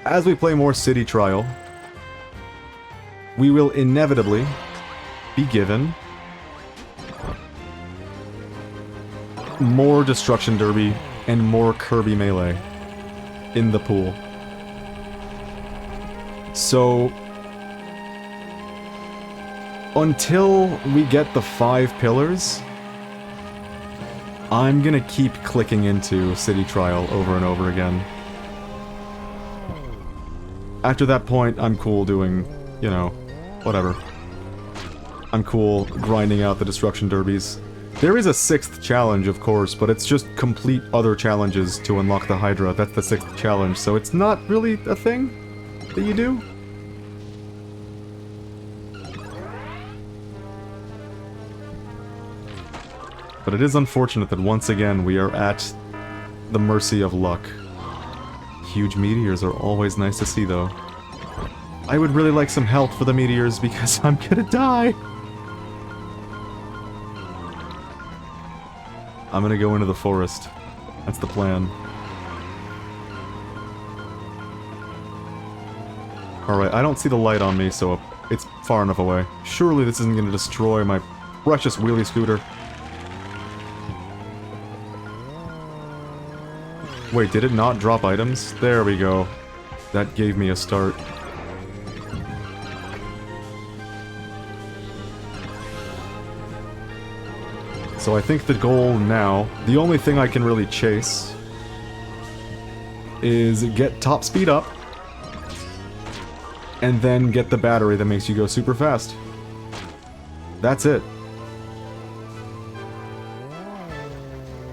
As we play more City Trial, we will inevitably be given more Destruction Derby and more Kirby Melee in the pool. So, until we get the 5 pillars, I'm gonna keep clicking into City Trial over and over again. After that point, I'm cool doing, you know, whatever. I'm cool grinding out the Destruction Derbies. There is a 6th challenge, of course, but it's just complete other challenges to unlock the Hydra. That's the 6th challenge, so it's not really a thing that you do. But it is unfortunate that once again we are at the mercy of luck. Huge meteors are always nice to see, though. I would really like some help for the meteors because I'm gonna die! I'm gonna go into the forest. That's the plan. Alright, I don't see the light on me, so it's far enough away. Surely this isn't gonna destroy my precious wheelie scooter. Wait, did it not drop items? There we go. That gave me a start. So I think the goal now, the only thing I can really chase, is get top speed up, and then get the battery that makes you go super fast. That's it.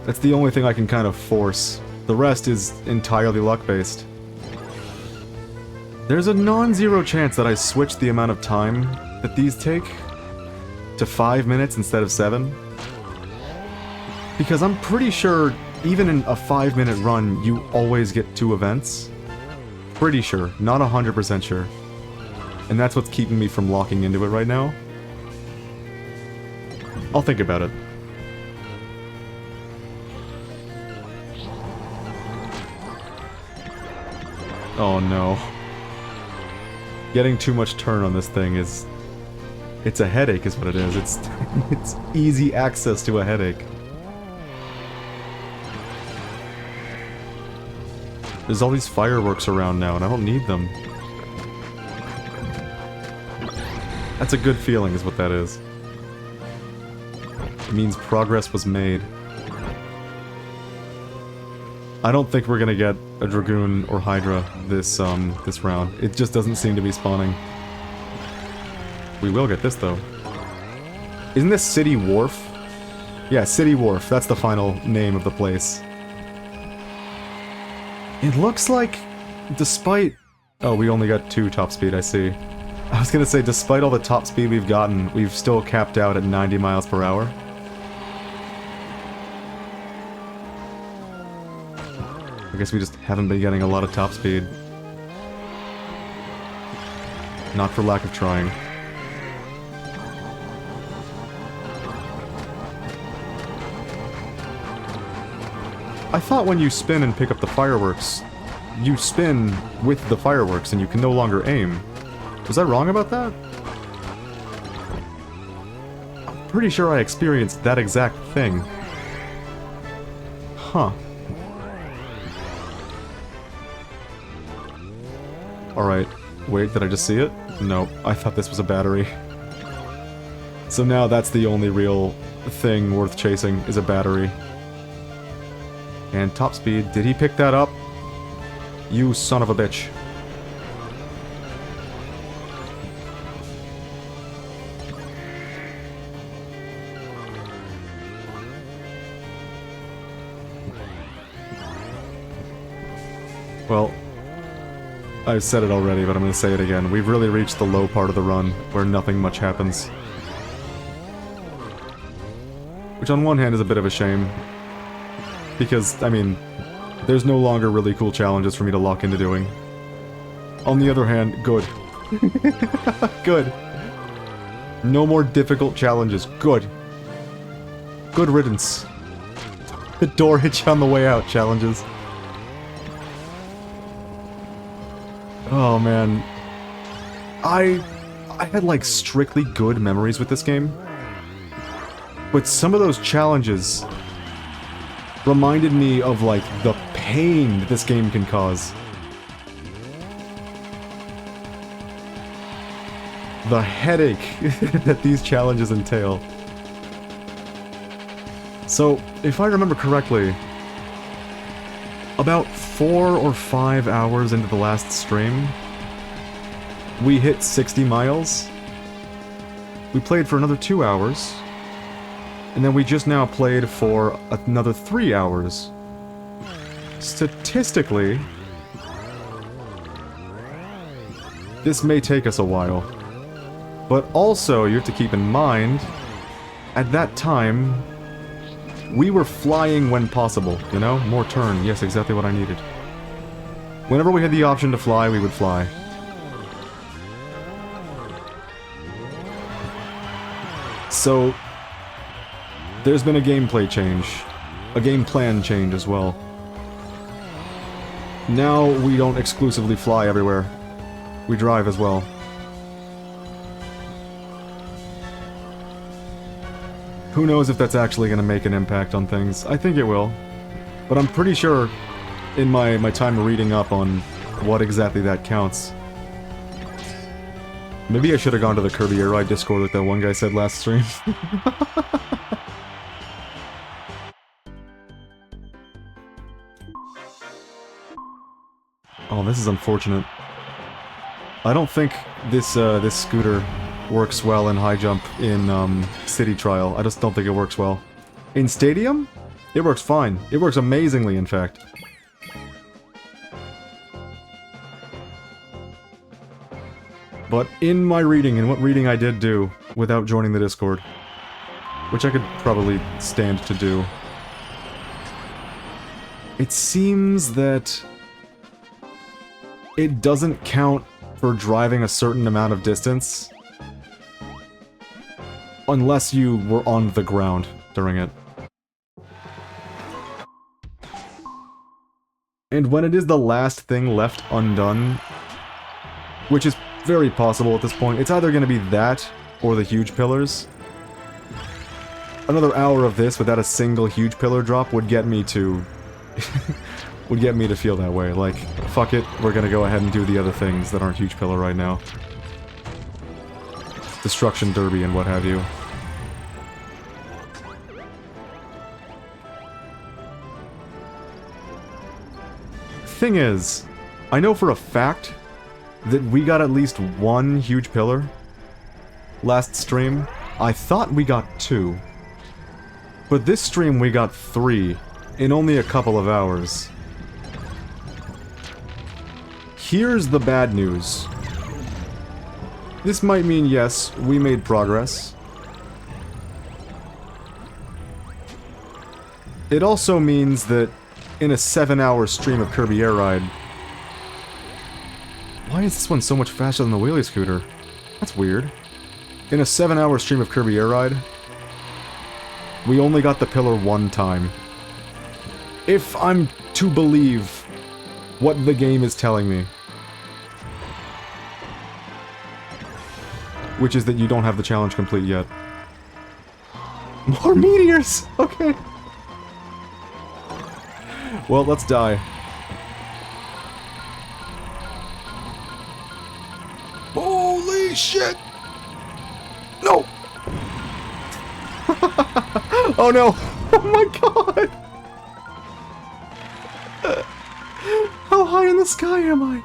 That's the only thing I can kind of force. The rest is entirely luck-based. There's a non-zero chance that I switch the amount of time that these take to 5 minutes instead of 7. Because I'm pretty sure, even in a 5-minute run, you always get 2 events. Pretty sure, not 100% sure. And that's what's keeping me from locking into it right now. I'll think about it. Oh no. Getting too much turn on this thing is... It's a headache is what it is. It's easy access to a headache. There's all these fireworks around now and I don't need them. That's a good feeling is what that is. It means progress was made. I don't think we're gonna get a Dragoon or Hydra this round. It just doesn't seem to be spawning. We will get this though. Isn't this City Wharf? Yeah, City Wharf. That's the final name of the place. It looks like, despite... Oh, we only got 2 top speed, I see. I was gonna say, despite all the top speed we've gotten, we've still capped out at 90 miles per hour. I guess we just haven't been getting a lot of top speed. Not for lack of trying. I thought when you spin and pick up the fireworks, you spin with the fireworks and you can no longer aim. Was I wrong about that? I'm pretty sure I experienced that exact thing. Huh. Alright. Wait, did I just see it? No, I thought this was a battery. So now that's the only real thing worth chasing, is a battery. And top speed, did he pick that up? You son of a bitch. Well, I've said it already, but I'm gonna say it again. We've really reached the low part of the run, where nothing much happens. Which on one hand is a bit of a shame. Because, I mean, there's no longer really cool challenges for me to lock into doing. On the other hand, good. Good. No more difficult challenges. Good. Good riddance. The door hits you on the way out challenges. Oh man. I had like strictly good memories with this game. But some of those challenges reminded me of like the pain that this game can cause. The headache that these challenges entail. So, if I remember correctly, about 4 or 5 hours into the last stream, we hit 60 miles. We played for another 2 hours. And then we just now played for another 3 hours. Statistically, this may take us a while. But also, you have to keep in mind, at that time, we were flying when possible, you know? More turn, yes, exactly what I needed. Whenever we had the option to fly, we would fly. So, there's been a gameplay change. A game plan change as well. Now we don't exclusively fly everywhere. We drive as well. Who knows if that's actually going to make an impact on things. I think it will. But I'm pretty sure, in my time reading up on what exactly that counts. Maybe I should have gone to the Kirby Air Ride Discord like that one guy said last stream. Oh, this is unfortunate. I don't think this this scooter works well in high jump in City Trial. I just don't think it works well. In Stadium, it works fine. It works amazingly, in fact. But in my reading, and what reading I did do without joining the Discord, which I could probably stand to do, it seems that it doesn't count for driving a certain amount of distance unless you were on the ground during it. And when it is the last thing left undone, which is very possible at this point, it's either going to be that or the huge pillars. Another hour of this without a single huge pillar drop would get me to... would get me to feel that way. Like, fuck it, we're gonna go ahead and do the other things that aren't huge pillar right now. Destruction Derby and what have you. Thing is, I know for a fact that we got at least one huge pillar last stream. I thought we got 2. But this stream we got 3 in only a couple of hours. Here's the bad news. This might mean, yes, we made progress. It also means that in a 7-hour stream of Kirby Air Ride... Why is this one so much faster than the wheelie scooter? That's weird. In a 7-hour stream of Kirby Air Ride, we only got the pillar 1 time. If I'm to believe what the game is telling me. Which is that you don't have the challenge complete yet. More meteors! Okay. Well, let's die. shit! No! Oh no! Oh my god! How high in the sky am I?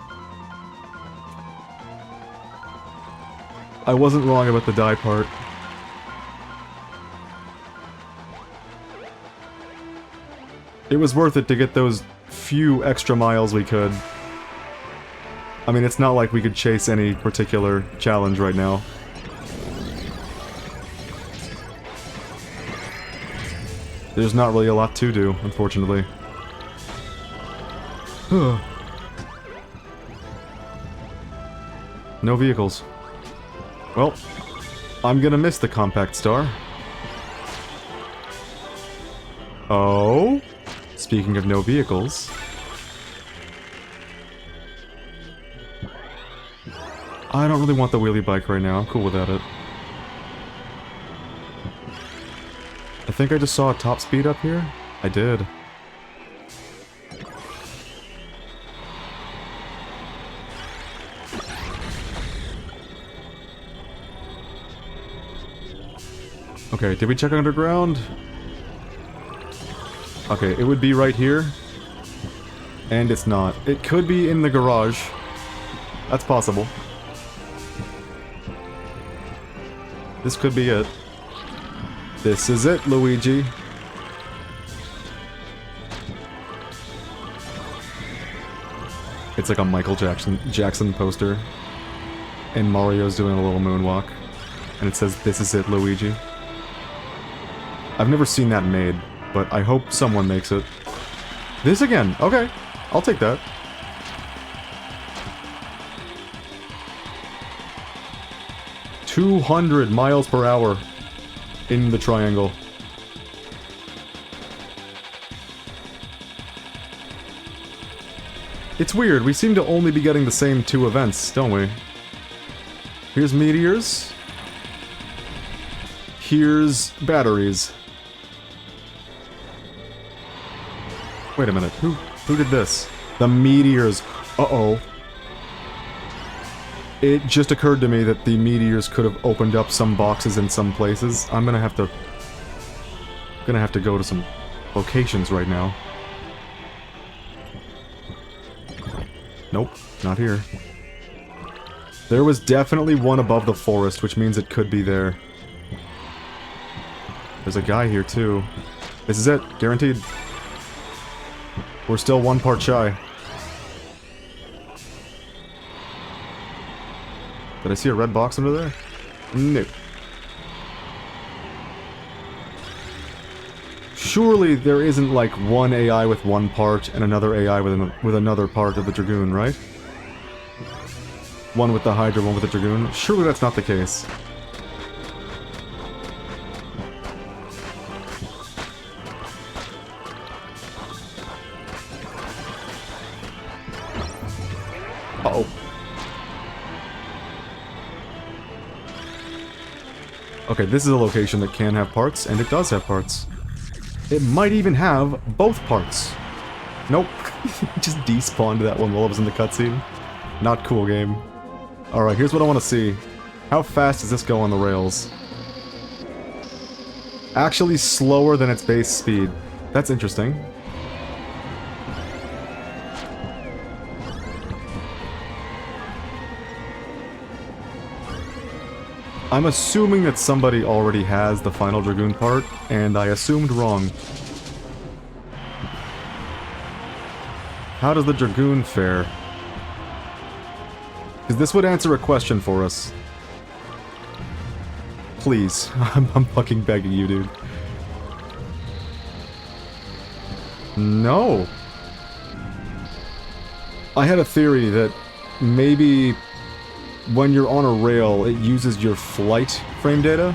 I wasn't wrong about the die part. It was worth it to get those few extra miles we could. I mean, it's not like we could chase any particular challenge right now. There's not really a lot to do, unfortunately. No vehicles. Well, I'm gonna miss the compact star. Oh? Speaking of no vehicles... I don't really want the wheelie bike right now, I'm cool without it. I think I just saw a top speed up here? I did. Okay, did we check underground? Okay, it would be right here. And it's not. It could be in the garage. That's possible. This could be it. This is it, Luigi. It's like a Michael Jackson poster. And Mario's doing a little moonwalk. And it says, "This is it, Luigi." I've never seen that made, but I hope someone makes it. This again! Okay, I'll take that. "200 miles per hour in the triangle." It's weird, we seem to only be getting the same two events, don't we? Here's meteors. Here's batteries. Wait a minute, who did this? The meteors. Uh-oh. It just occurred to me that the meteors could have opened up some boxes in some places. I'm gonna have to go to some locations right now. Nope, not here. There was definitely one above the forest, which means it could be there. There's a guy here too. This is it, guaranteed. We're still one part shy. Did I see a red box under there? No. Surely there isn't like one AI with one part and another AI with another part of the Dragoon, right? One with the Hydra, one with the Dragoon. Surely that's not the case. Uh-oh. Okay, this is a location that can have parts, and it does have parts. It might even have both parts. Nope. Just despawned that one while I was in the cutscene. Not cool, game. Alright, here's what I want to see. How fast does this go on the rails? Actually slower than its base speed. That's interesting. I'm assuming that somebody already has the final Dragoon part, and I assumed wrong. How does the Dragoon fare? Because this would answer a question for us. Please. I'm fucking begging you, dude. No. I had a theory that maybe when you're on a rail, it uses your flight frame data?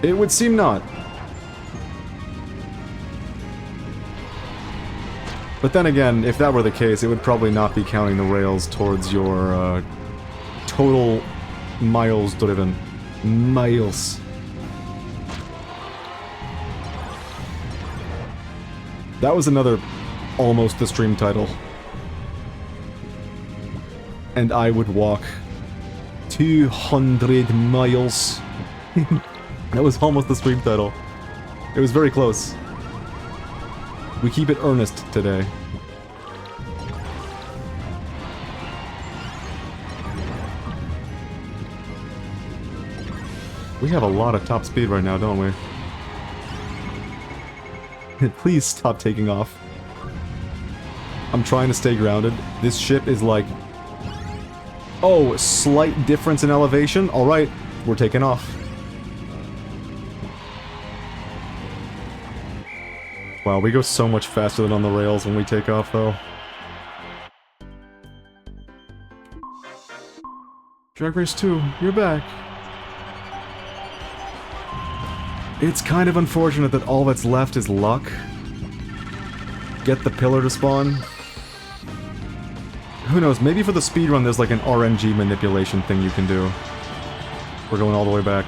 It would seem not. But then again, if that were the case, it would probably not be counting the rails towards your total miles driven. Miles. That was another almost the stream title. And I would walk. 200 miles. That was almost the stream title. It was very close. We keep it earnest today. We have a lot of top speed right now, don't we? Please stop taking off. I'm trying to stay grounded. This ship is like... Oh, slight difference in elevation? Alright, we're taking off. Wow, we go so much faster than on the rails when we take off, though. Drag Race 2, you're back. It's kind of unfortunate that all that's left is luck. Get the pillar to spawn. Who knows, maybe for the speedrun there's like an RNG manipulation thing you can do. We're going all the way back.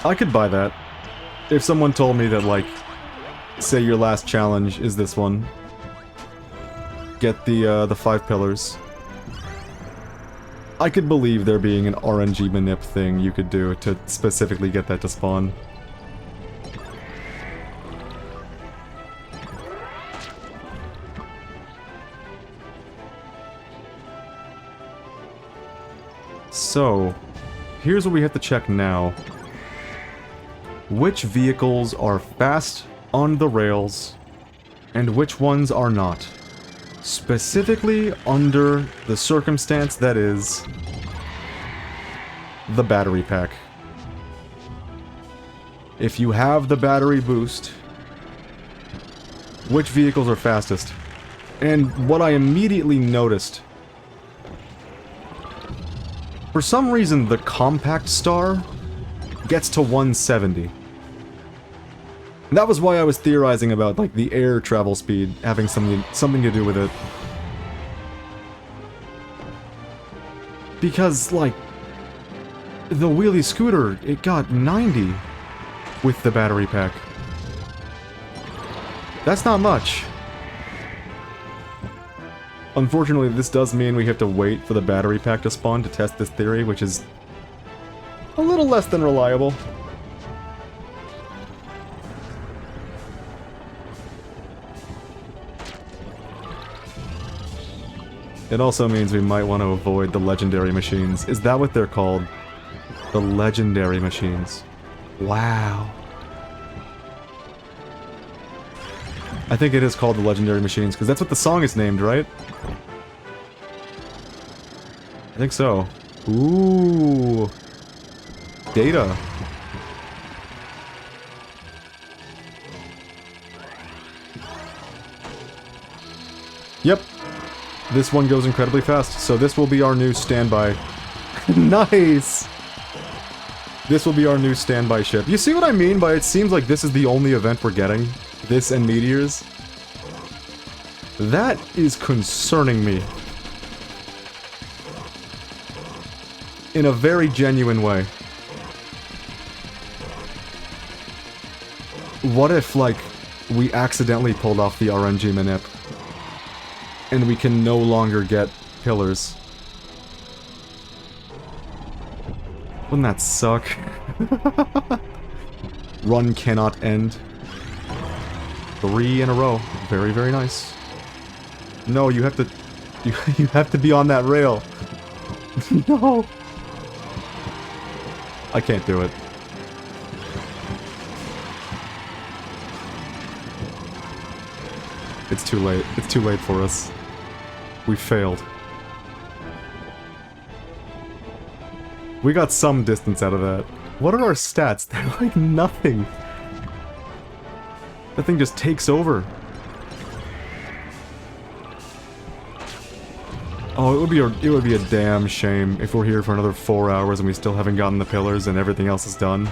I could buy that. If someone told me that, like, say your last challenge is this one. Get the 5 pillars. I could believe there being an RNG manip thing you could do to specifically get that to spawn. So, here's what we have to check now. Which vehicles are fast on the rails, and which ones are not? Specifically under the circumstance that is the battery pack. If you have the battery boost, which vehicles are fastest? And what I immediately noticed, for some reason the compact star gets to 170. That was why I was theorizing about, like, the air travel speed having something to do with it. Because, like, the wheelie scooter, it got 90 with the battery pack. That's not much. Unfortunately, this does mean we have to wait for the battery pack to spawn to test this theory, which is a little less than reliable. It also means we might want to avoid the legendary machines. Is that what they're called? The legendary machines. Wow. I think it is called the legendary machines, because that's what the song is named, right? I think so. Ooh. Data. Yep. This one goes incredibly fast, so this will be our new standby. Nice! This will be our new standby ship. You see what I mean by it seems like this is the only event we're getting? This and meteors? That is concerning me. In a very genuine way. What if, like, we accidentally pulled off the RNG manip? And we can no longer get pillars. Wouldn't that suck? Run cannot end. 3 in a row. Very, very nice. No, you have to... You have to be on that rail. No! I can't do it. It's too late. It's too late for us. We failed. We got some distance out of that. What are our stats? They're like nothing. That thing just takes over. Oh, it would be a damn shame if we're here for another 4 hours and we still haven't gotten the pillars and everything else is done.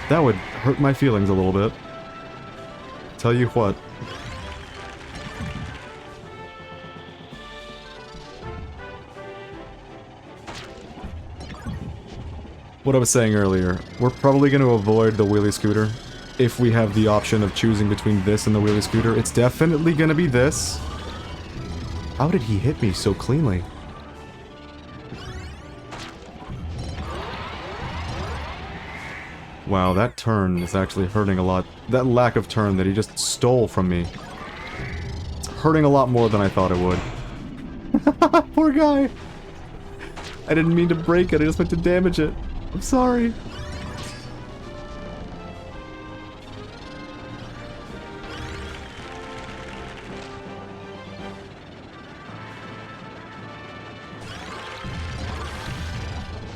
That would hurt my feelings a little bit. Tell you what. What I was saying earlier, we're probably going to avoid the wheelie scooter if we have the option of choosing between this and the wheelie scooter, it's definitely gonna be this. How did he hit me so cleanly? Wow, that turn is actually hurting a lot. That lack of turn that he just stole from me. It's hurting a lot more than I thought it would. Poor guy! I didn't mean to break it, I just meant to damage it. I'm sorry.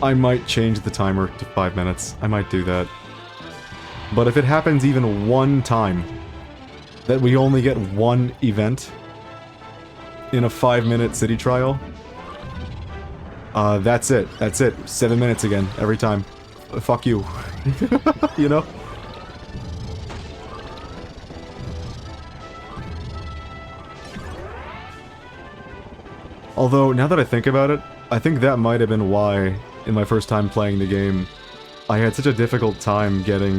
I might change the timer to 5 minutes. I might do that. But if it happens even one time, that we only get one event in a 5-minute city trial, that's it. That's it. 7 minutes again, every time. Fuck you. You know? Although, now that I think about it, I think that might have been why, in my first time playing the game, I had such a difficult time getting,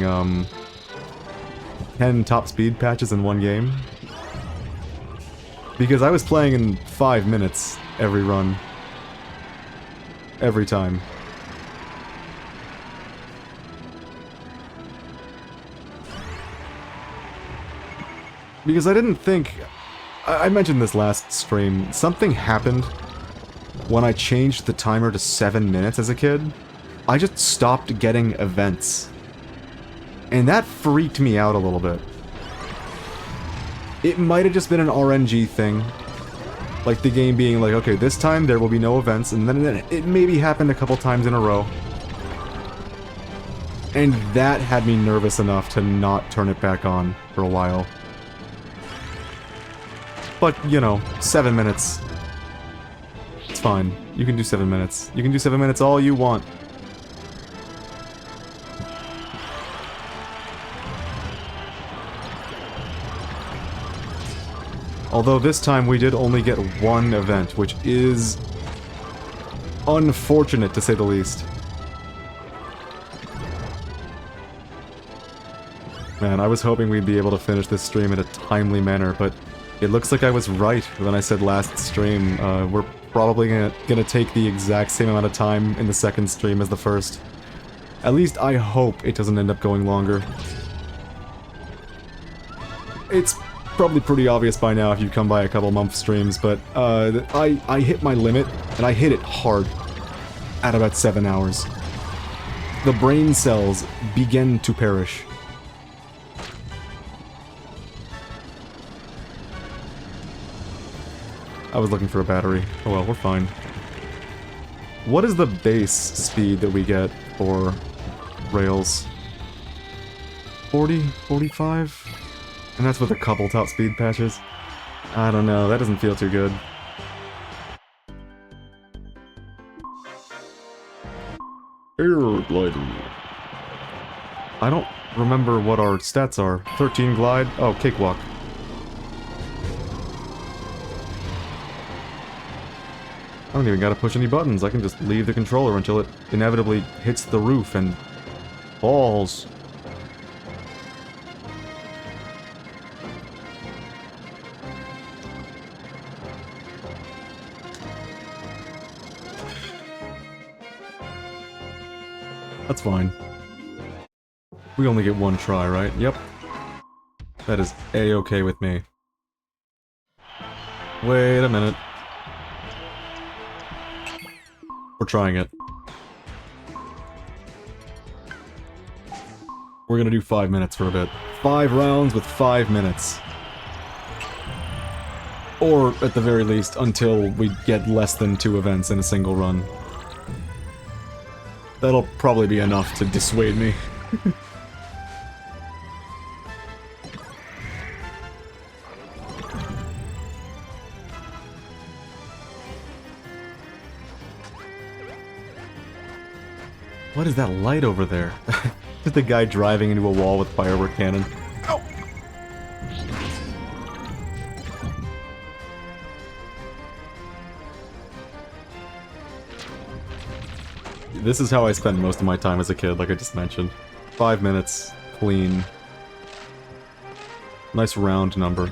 10 top speed patches in one game. Because I was playing in 5 minutes every run. Every time. Because I didn't think... I mentioned this last stream. Something happened when I changed the timer to 7 minutes as a kid. I just stopped getting events. And that freaked me out a little bit. It might have just been an RNG thing. Like the game being like, okay, this time there will be no events, and then it maybe happened a couple times in a row. And that had me nervous enough to not turn it back on for a while. But, you know, 7 minutes. It's fine. You can do 7 minutes. You can do 7 minutes all you want. Although this time we did only get one event, which is unfortunate to say the least. Man, I was hoping we'd be able to finish this stream in a timely manner, but it looks like I was right when I said last stream. We're probably gonna take the exact same amount of time in the second stream as the first. At least I hope it doesn't end up going longer. It's probably pretty obvious by now if you come by a couple Mumph streams, but I hit my limit, and I hit it hard at about 7 hours. The brain cells begin to perish. I was looking for a battery. Oh well, we're fine. What is the base speed that we get for rails? 40? 45? And that's with a couple top speed patches? I don't know, that doesn't feel too good. Air glider. I don't remember what our stats are. 13 glide? Oh, cakewalk. I don't even gotta push any buttons, I can just leave the controller until it inevitably hits the roof and falls. That's fine. We only get one try, right? Yep. That is A-okay with me. Wait a minute. We're trying it. We're gonna do 5 minutes for a bit. 5 rounds with 5 minutes. Or, at the very least, until we get less than 2 events in a single run. That'll probably be enough to dissuade me. What is that light over there? Just a guy driving into a wall with firework cannon. Ow! This is how I spent most of my time as a kid, like I just mentioned. 5 minutes, clean. Nice round number.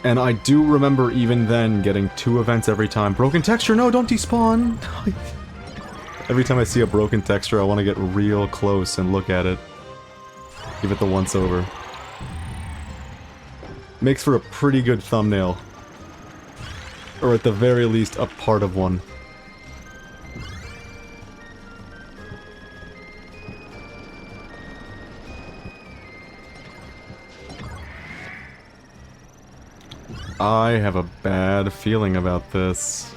And I do remember even then getting 2 events every time. Broken texture, no, don't despawn! Every time I see a broken texture, I want to get real close and look at it. Give it the once-over. Makes for a pretty good thumbnail. Or at the very least, a part of one. I have a bad feeling about this.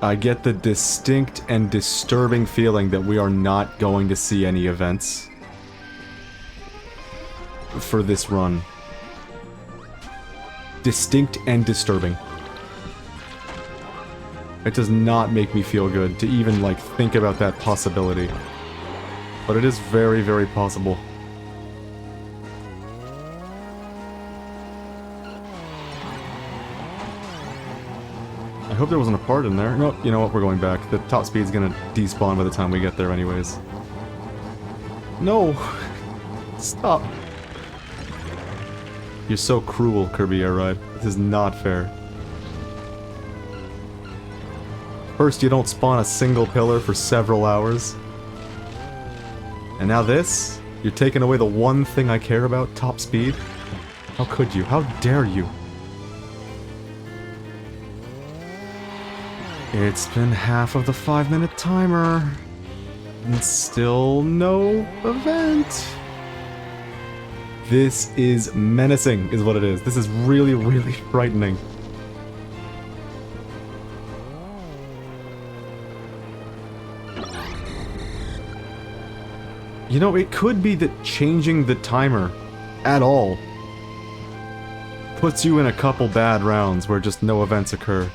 I get the distinct and disturbing feeling that we are not going to see any events for this run. Distinct and disturbing. It does not make me feel good to even, like, think about that possibility. But it is very, very possible. I hope there wasn't a part in there. No, you know what, we're going back. The top speed's gonna despawn by the time we get there anyways. No! Stop! You're so cruel, Kirby Air Ride. This is not fair. First, you don't spawn a single pillar for several hours. And now this? You're taking away the one thing I care about, top speed? How could you? How dare you? It's been half of the 5-minute timer. And still no event. This is menacing, is what it is. This is really, really frightening. You know, it could be that changing the timer at all puts you in a couple bad rounds where just no events occur.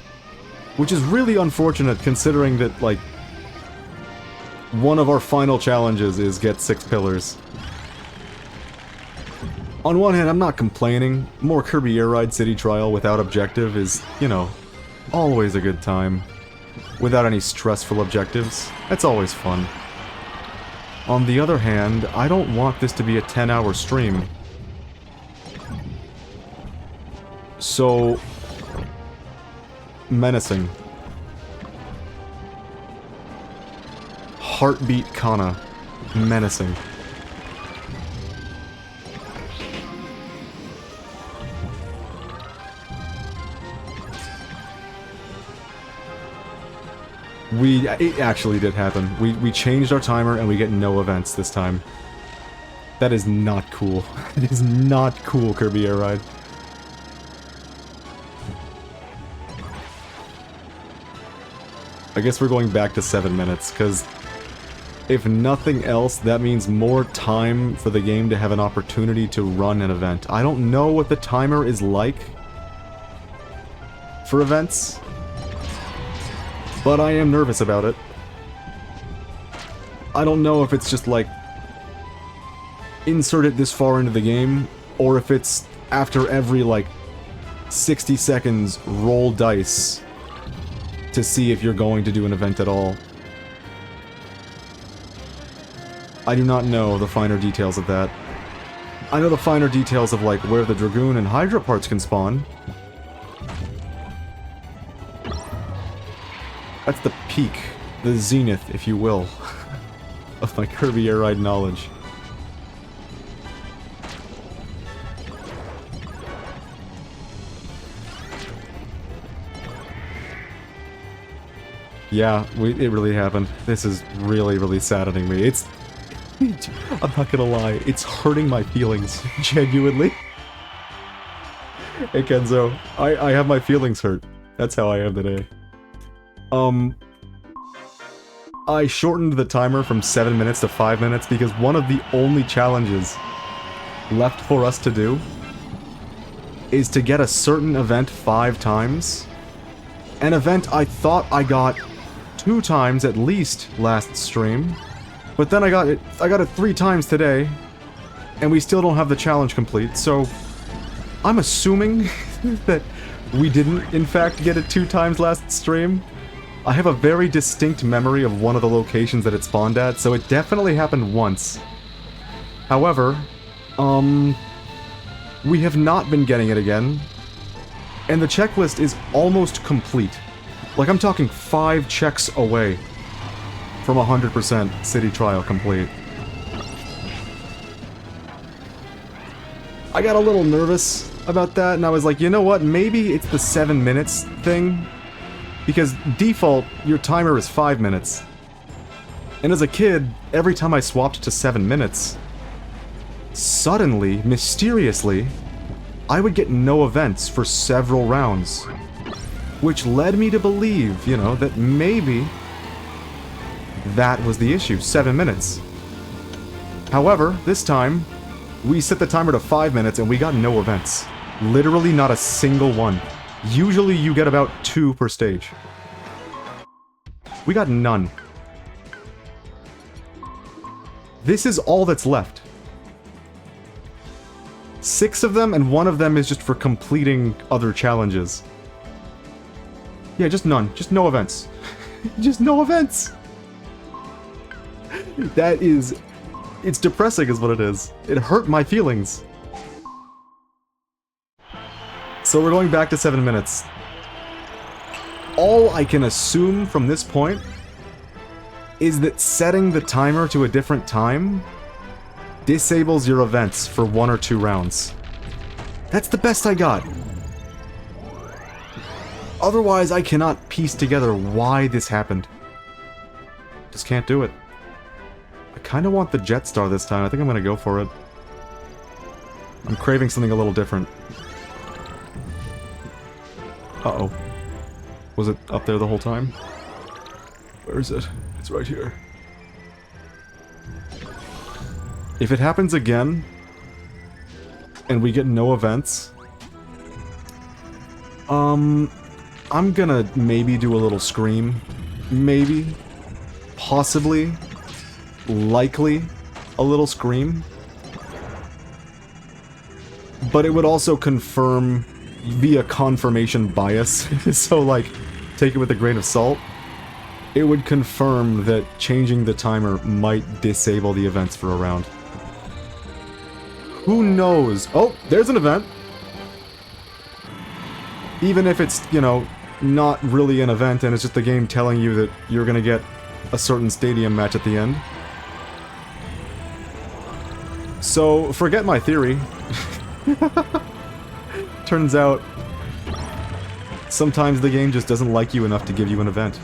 Which is really unfortunate considering that, like, one of our final challenges is get 6 pillars. On one hand, I'm not complaining. More Kirby Air Ride City Trial without objective is, you know, always a good time. Without any stressful objectives. That's always fun. On the other hand, I don't want this to be a 10-hour stream. So... menacing. Heartbeat Kana. Menacing. It actually did happen. We changed our timer and we get no events this time. That is not cool. It is not cool, Kirby Air Ride. I guess we're going back to 7 minutes, because if nothing else, that means more time for the game to have an opportunity to run an event. I don't know what the timer is like for events, but I am nervous about it. I don't know if it's just like, insert it this far into the game, or if it's after every, like, 60 seconds, roll dice to see if you're going to do an event at all. I do not know the finer details of that. I know the finer details of, like, where the Dragoon and Hydra parts can spawn. That's the peak, the zenith, if you will, of my Kirby Air Ride knowledge. Yeah, it really happened. This is really, really saddening me. It's... I'm not gonna lie, it's hurting my feelings, genuinely. Hey Kenzo, I have my feelings hurt. That's how I am today. I shortened the timer from 7 minutes to 5 minutes because one of the only challenges left for us to do is to get a certain event 5 times. An event I thought I got 2 times at least last stream, but then I got it 3 times today, and we still don't have the challenge complete, so I'm assuming that we didn't, in fact, get it 2 times last stream. I have a very distinct memory of one of the locations that it spawned at, so it definitely happened once. However, we have not been getting it again, and the checklist is almost complete. Like, I'm talking 5 checks away from 100% city trial complete. I got a little nervous about that, and I was like, you know what, maybe it's the 7 minutes thing? Because default, your timer is 5 minutes. And as a kid, every time I swapped to 7 minutes, suddenly, mysteriously, I would get no events for several rounds. Which led me to believe, you know, that maybe that was the issue, 7 minutes. However, this time, we set the timer to 5 minutes and we got no events. Literally not a single one. Usually you get about 2 per stage. We got none. This is all that's left. 6 of them, and 1 of them is just for completing other challenges. Yeah, just none. Just no events. Just no events! That is... It's depressing is what it is. It hurt my feelings. So we're going back to 7 minutes. All I can assume from this point is that setting the timer to a different time disables your events for 1 or 2 rounds. That's the best I got. Otherwise, I cannot piece together why this happened. Just can't do it. I kind of want the Jet Star this time. I think I'm going to go for it. I'm craving something a little different. Uh-oh. Was it up there the whole time? Where is it? It's right here. If it happens again, and we get no events, I'm gonna maybe do a little scream. Maybe. Possibly. Likely. A little scream. But it would also confirm via confirmation bias. So, like, take it with a grain of salt. It would confirm that changing the timer might disable the events for a round. Who knows? Oh, there's an event. Even if it's, you know, not really an event and it's just the game telling you that you're gonna get a certain stadium match at the end. So, forget my theory. Turns out, sometimes the game just doesn't like you enough to give you an event.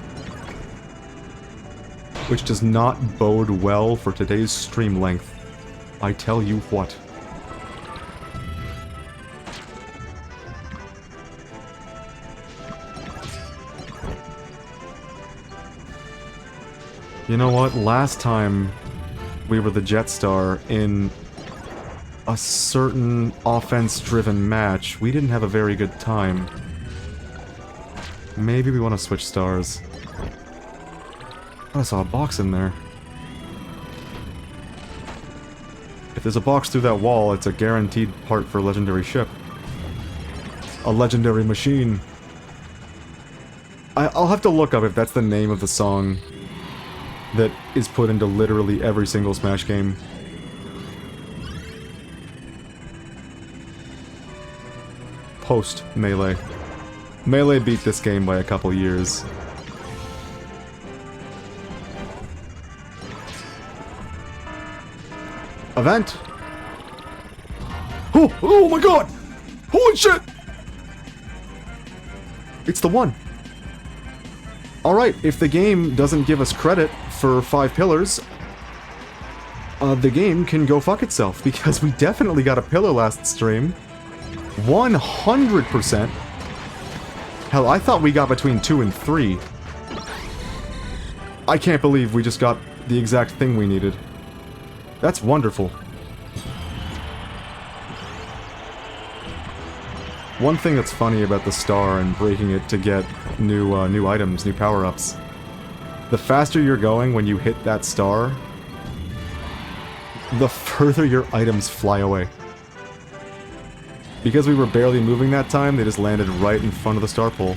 Which does not bode well for today's stream length. I tell you what. You know what? Last time we were the Jet Star in a certain offense-driven match, we didn't have a very good time. Maybe we want to switch stars. I saw a box in there. If there's a box through that wall, it's a guaranteed part for a legendary ship. A legendary machine. I'll have to look up if that's the name of the song that is put into literally every single Smash game. Post Melee. Melee beat this game by a couple years. Event! Oh! Oh my god! Holy shit! It's the one. Alright, if the game doesn't give us credit for 5 pillars, the game can go fuck itself, because we definitely got a pillar last stream. 100%. Hell, I thought we got between 2 and 3. I can't believe we just got the exact thing we needed. That's wonderful. One thing that's funny about the star and breaking it to get new items, new power-ups. The faster you're going when you hit that star, the further your items fly away. Because we were barely moving that time, they just landed right in front of the star pole.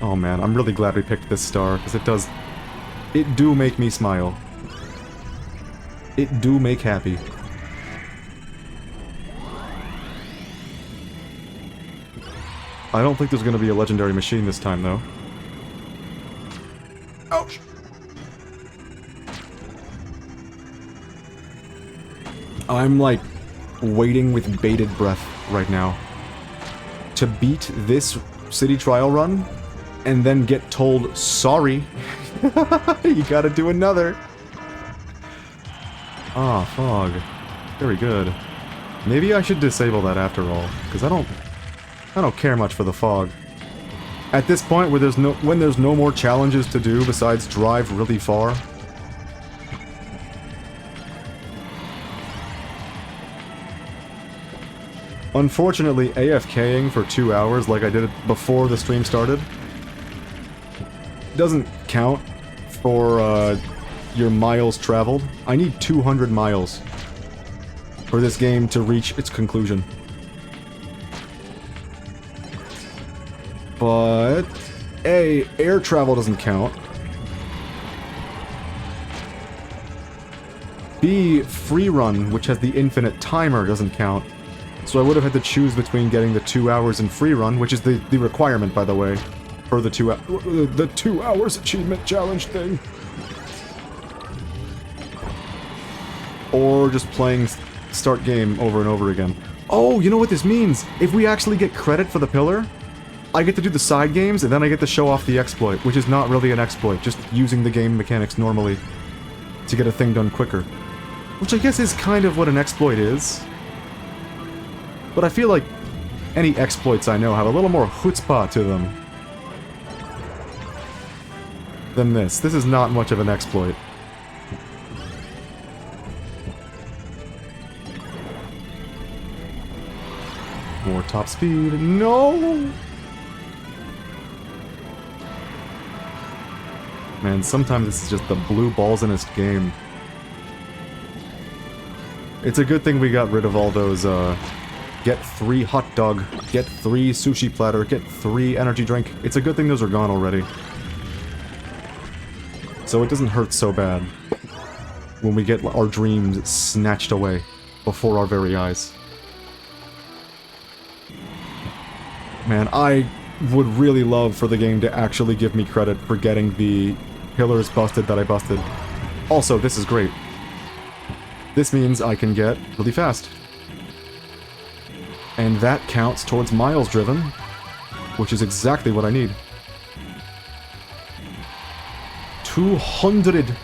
Oh man, I'm really glad we picked this star, because It do make me smile. It do make happy. I don't think there's gonna be a legendary machine this time, though. Ouch! I'm, like, waiting with bated breath right now to beat this city trial run and then get told, sorry, you gotta do another. Ah, fog. Very good. Maybe I should disable that after all, because I don't care much for the fog. At this point, where when there's no more challenges to do besides drive really far. Unfortunately, AFKing for 2 hours like I did it before the stream started doesn't count for your miles traveled. I need 200 miles for this game to reach its conclusion. But A, air travel doesn't count. B, free run, which has the infinite timer, doesn't count. So I would have had to choose between getting the 2 hours in free run, which is the requirement, by the way, for the 2 hours achievement challenge thing. Or just playing start game over and over again. Oh, you know what this means? If we actually get credit for the pillar, I get to do the side games, and then I get to show off the exploit, which is not really an exploit, just using the game mechanics normally to get a thing done quicker. Which I guess is kind of what an exploit is. But I feel like any exploits I know have a little more chutzpah to them than this. This is not much of an exploit. More top speed. No! Man, sometimes this is just the blue balls-inest game. It's a good thing we got rid of all those, get 3 hot dog, get 3 sushi platter, get 3 energy drink. It's a good thing those are gone already. So it doesn't hurt so bad when we get our dreams snatched away before our very eyes. Man, I would really love for the game to actually give me credit for getting the pillars busted that I busted. Also, this is great. This means I can get really fast. And that counts towards miles driven, which is exactly what I need. 200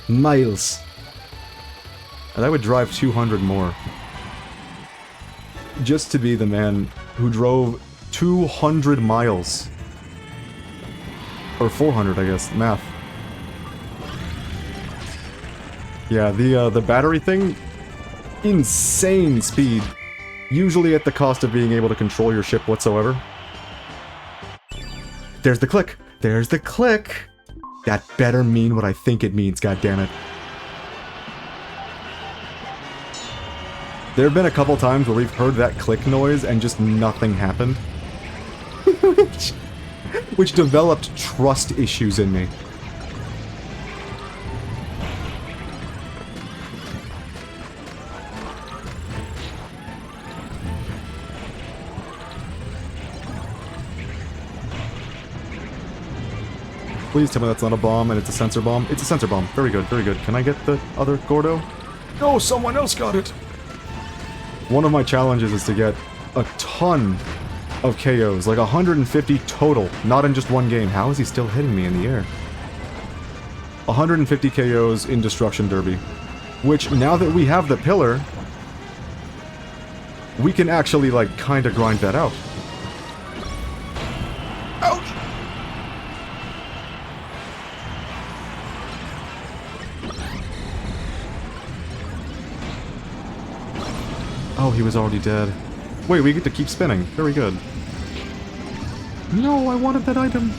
miles. And I would drive 200 more. Just to be the man who drove 200 miles. Or 400, I guess. Math. Yeah, the battery thing, insane speed. Usually at the cost of being able to control your ship whatsoever. There's the click! There's the click! That better mean what I think it means, goddammit. There have been a couple times where we've heard that click noise and just nothing happened. which developed trust issues in me. Please tell me that's not a bomb and it's a sensor bomb. It's a sensor bomb. Very good, very good. Can I get the other Gordo? No, someone else got it! One of my challenges is to get a ton of KOs, like 150 total, not in just one game. How is he still hitting me in the air? 150 KOs in Destruction Derby, which, now that we have the pillar, we can actually, like, kinda grind that out. Ouch! Oh, he was already dead. Wait, we get to keep spinning. Very good. No, I wanted that item.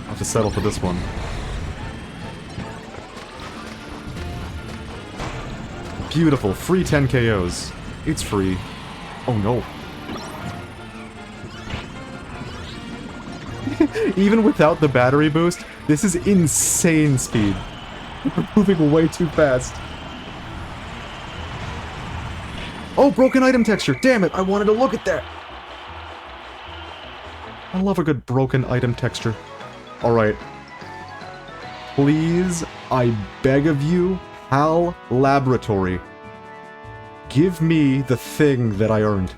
I'll have to settle for this one. Beautiful. Free 10 KOs. It's free. Oh no. Even without the battery boost, this is insane speed. We're moving way too fast. Oh, broken item texture! Damn it, I wanted to look at that! I love a good broken item texture. Alright. Please, I beg of you, HAL Laboratory. Give me the thing that I earned.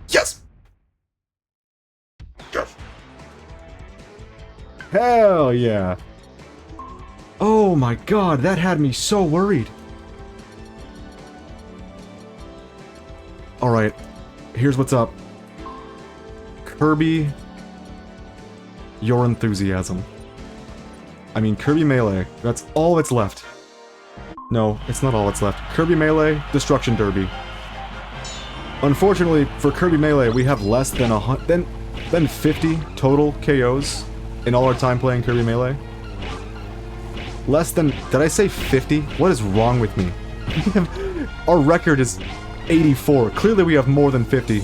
Yes! Yes! Hell yeah! Oh my god, that had me so worried. Alright, here's what's up. Kirby, your enthusiasm. I mean, Kirby Melee, that's all that's left. No, it's not all that's left. Kirby Melee, Destruction Derby. Unfortunately, for Kirby Melee, we have less than 50 total KOs in all our time playing Kirby Melee. Less than... Did I say 50? What is wrong with me? Our record is 84. Clearly we have more than 50.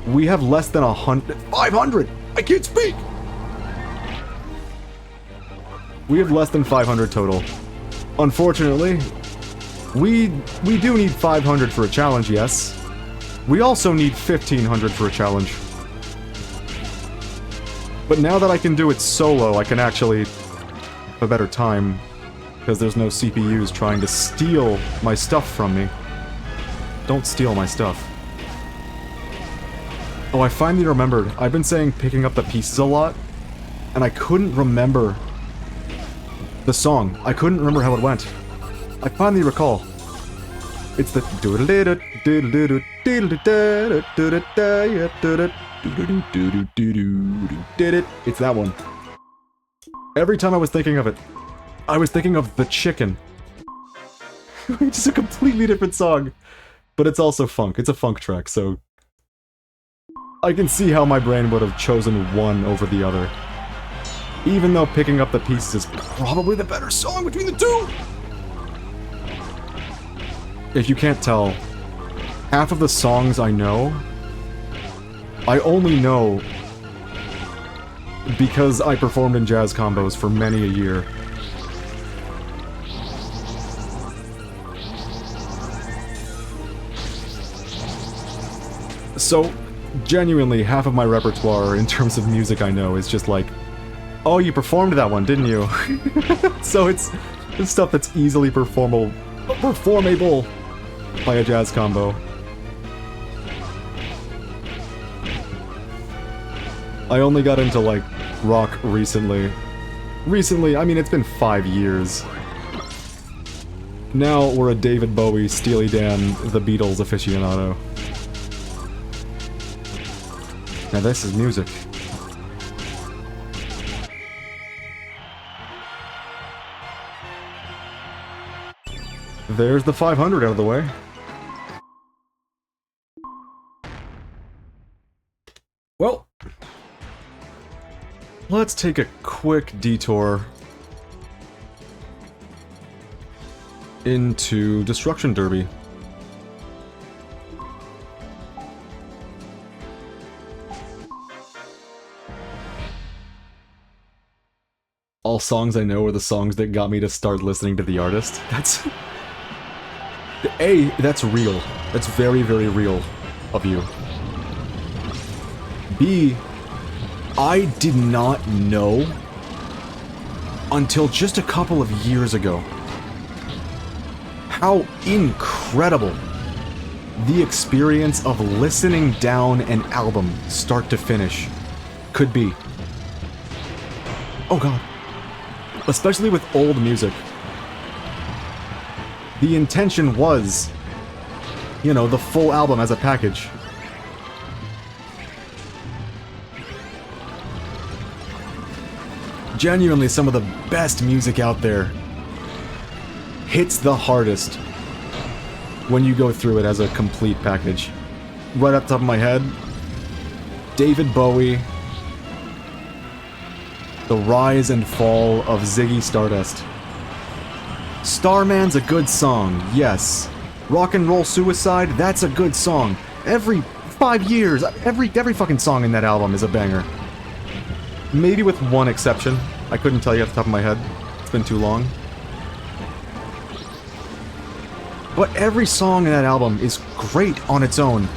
We have less than 500! I can't speak! We have less than 500 total. Unfortunately, we do need 500 for a challenge, yes. We also need 1500 for a challenge. But now that I can do it solo, I can actually have a better time, because there's no CPUs trying to steal my stuff from me. Don't steal my stuff. Oh, I finally remembered. I've been saying picking up the pieces a lot, and I couldn't remember the song. I couldn't remember how it went. I finally recall. It's the it's that one. Every time I was thinking of it, I was thinking of the chicken. It's a completely different song, but it's also funk. It's a funk track, so I can see how my brain would have chosen one over the other. Even though picking up the pieces is probably the better song between the two! If you can't tell, half of the songs I know, I only know because I performed in jazz combos for many a year. So, genuinely, half of my repertoire in terms of music I know is just like, oh, you performed that one, didn't you? So it's stuff that's easily performable by a jazz combo. I only got into, like, rock recently. Recently, I mean, it's been 5 years. Now we're a David Bowie, Steely Dan, the Beatles aficionado. Now this is music. There's the 500 out of the way. Well, let's take a quick detour into Destruction Derby. All songs I know are the songs that got me to start listening to the artist. That's... A, that's real. That's very, very real of you. B, I did not know until just a couple of years ago how incredible the experience of listening down an album start to finish could be. Oh god. Especially with old music. The intention was, you know, the full album as a package. Genuinely, some of the best music out there hits the hardest when you go through it as a complete package. Right up top of my head, David Bowie, The Rise and Fall of Ziggy Stardust. Starman's a good song, yes. Rock and Roll Suicide, that's a good song. Every 5 years! Every fucking song in that album is a banger. Maybe with one exception. I couldn't tell you off the top of my head. It's been too long. But every song in that album is great on its own.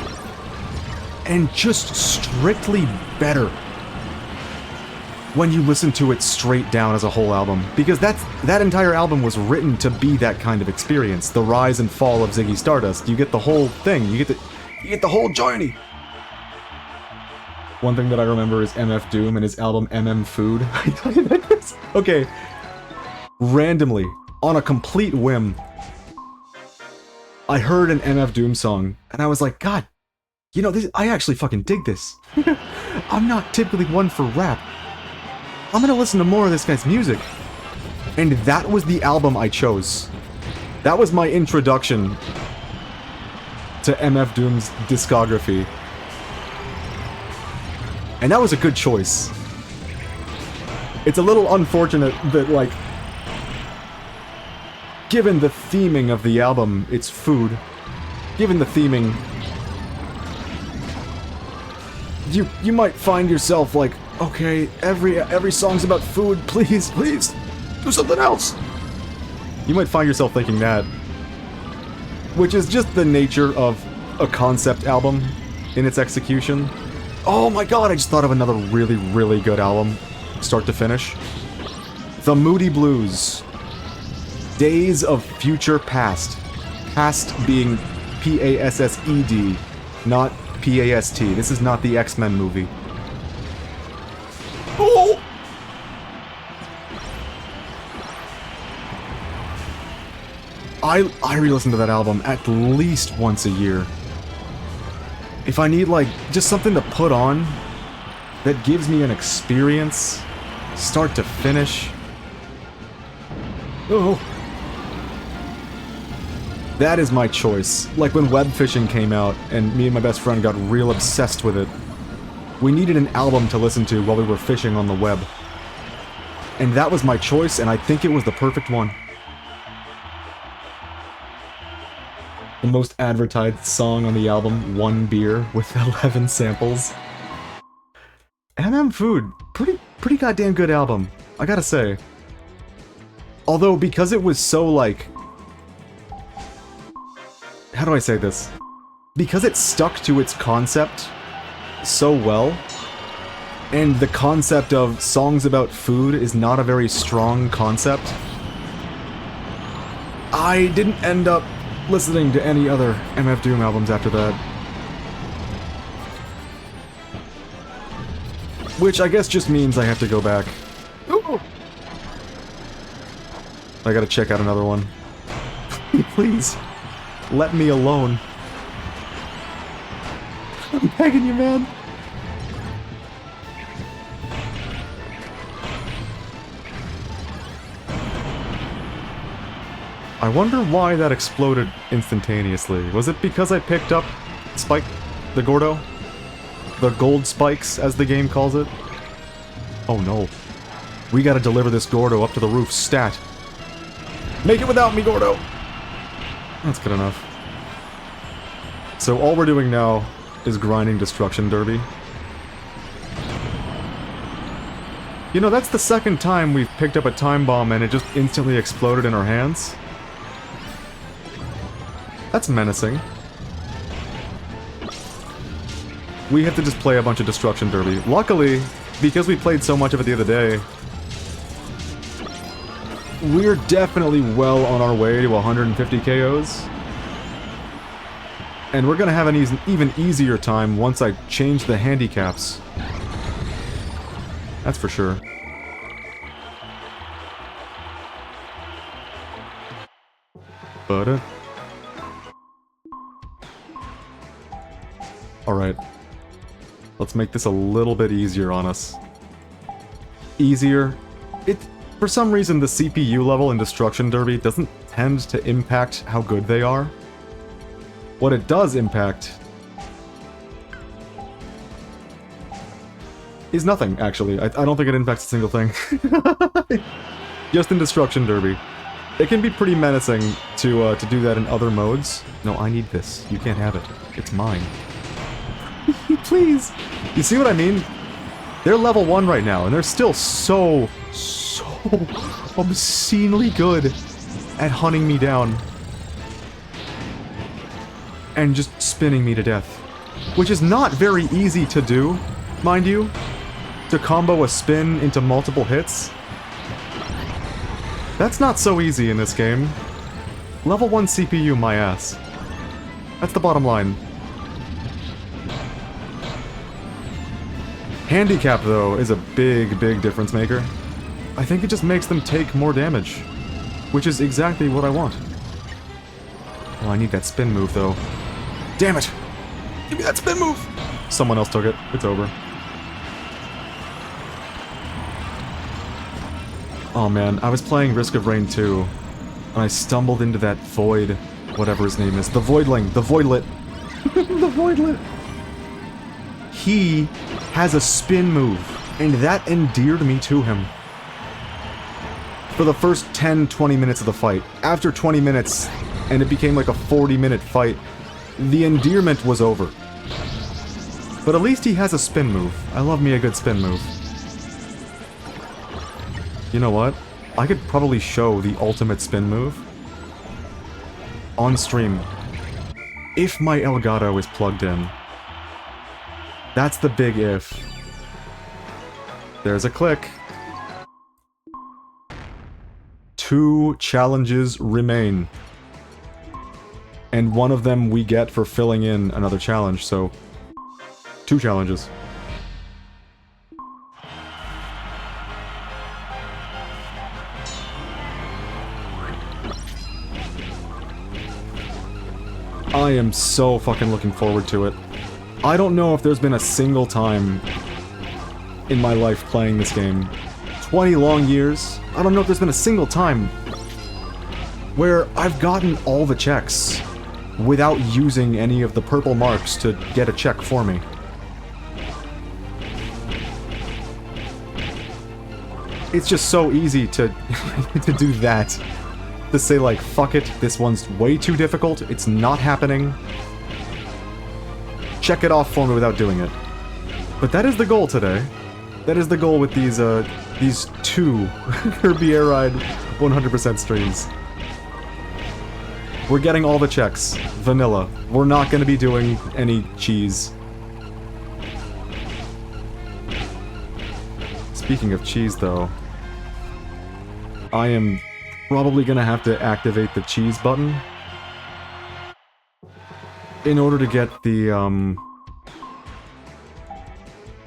And just strictly better when you listen to it straight down as a whole album. Because that entire album was written to be that kind of experience. The rise and fall of Ziggy Stardust. You get the whole thing. You get the whole journey. One thing that I remember is MF Doom and his album MM Food. Okay. Randomly, on a complete whim, I heard an MF Doom song, and I was like, God, you know, I actually fucking dig this. I'm not typically one for rap. I'm gonna listen to more of this guy's music. And that was the album I chose. That was my introduction to MF Doom's discography. And that was a good choice. It's a little unfortunate that, like, given the theming of the album, it's food. Given the theming, you might find yourself like, okay, every song's about food, please, do something else. You might find yourself thinking that, which is just the nature of a concept album in its execution. Oh my god, I just thought of another really, really good album, start to finish. The Moody Blues. Days of Future Past. Past being P-A-S-S-E-D, not P-A-S-T. This is not the X-Men movie. Oh! I re-listen to that album at least once a year. If I need, like, just something to put on that gives me an experience, start to finish. Oh. That is my choice. Like when web fishing came out and me and my best friend got real obsessed with it. We needed an album to listen to while we were fishing on the web. And that was my choice, and I think it was the perfect one. The most advertised song on the album, One Beer, with 11 samples. MM Food, pretty goddamn good album, I gotta say. Although, because it was so, like... How do I say this? Because it stuck to its concept so well, and the concept of songs about food is not a very strong concept, I didn't end up listening to any other MF Doom albums after that. Which I guess just means I have to go back. Ooh. I gotta check out another one. Please, let me alone. I'm begging you, man. I wonder why that exploded instantaneously. Was it because I picked up Spike the Gordo? The gold spikes, as the game calls it? Oh no. We gotta deliver this Gordo up to the roof stat. Make it without me, Gordo! That's good enough. So all we're doing now is grinding Destruction Derby. You know, that's the second time we've picked up a time bomb and it just instantly exploded in our hands. That's menacing. We have to just play a bunch of Destruction Derby. Luckily, because we played so much of it the other day, we're definitely well on our way to 150 KOs. And we're gonna have an even easier time once I change the handicaps. That's for sure. But alright. Let's make this a little bit easier on us. Easier. For some reason, the CPU level in Destruction Derby doesn't tend to impact how good they are. What it does impact is nothing, actually. I don't think it impacts a single thing. Just in Destruction Derby. It can be pretty menacing to do that in other modes. No, I need this. You can't have it. It's mine. Please! You see what I mean? They're level 1 right now, and they're still so obscenely good at hunting me down. And just spinning me to death. Which is not very easy to do, mind you. To combo a spin into multiple hits. That's not so easy in this game. Level 1 CPU, my ass. That's the bottom line. Handicap, though, is a big difference maker. I think it just makes them take more damage. Which is exactly what I want. Oh, I need that spin move, though. Damn it! Give me that spin move! Someone else took it. It's over. Oh man, I was playing Risk of Rain 2, and I stumbled into that Void, whatever his name is. The Voidling! The Voidlet! The Voidlet! He has a spin move, and that endeared me to him. For the first 10-20 minutes of the fight. After 20 minutes, and it became like a 40-minute fight, the endearment was over. But at least he has a spin move. I love me a good spin move. You know what? I could probably show the ultimate spin move on stream if my Elgato is plugged in. That's the big if. There's a click. 2 challenges remain. And one of them we get for filling in another challenge, so 2 challenges. I am so fucking looking forward to it. I don't know if there's been a single time in my life playing this game. 20 long years. I don't know if there's been a single time where I've gotten all the checks without using any of the purple marks to get a check for me. It's just so easy to to do that. To say like, fuck it, this one's way too difficult, it's not happening. Check it off for me without doing it. But that is the goal today. That is the goal with these 2 Kirby Air Ride 100% streams. We're getting all the checks. Vanilla. We're not gonna be doing any cheese. Speaking of cheese, though, I am probably gonna have to activate the cheese button in order to get the,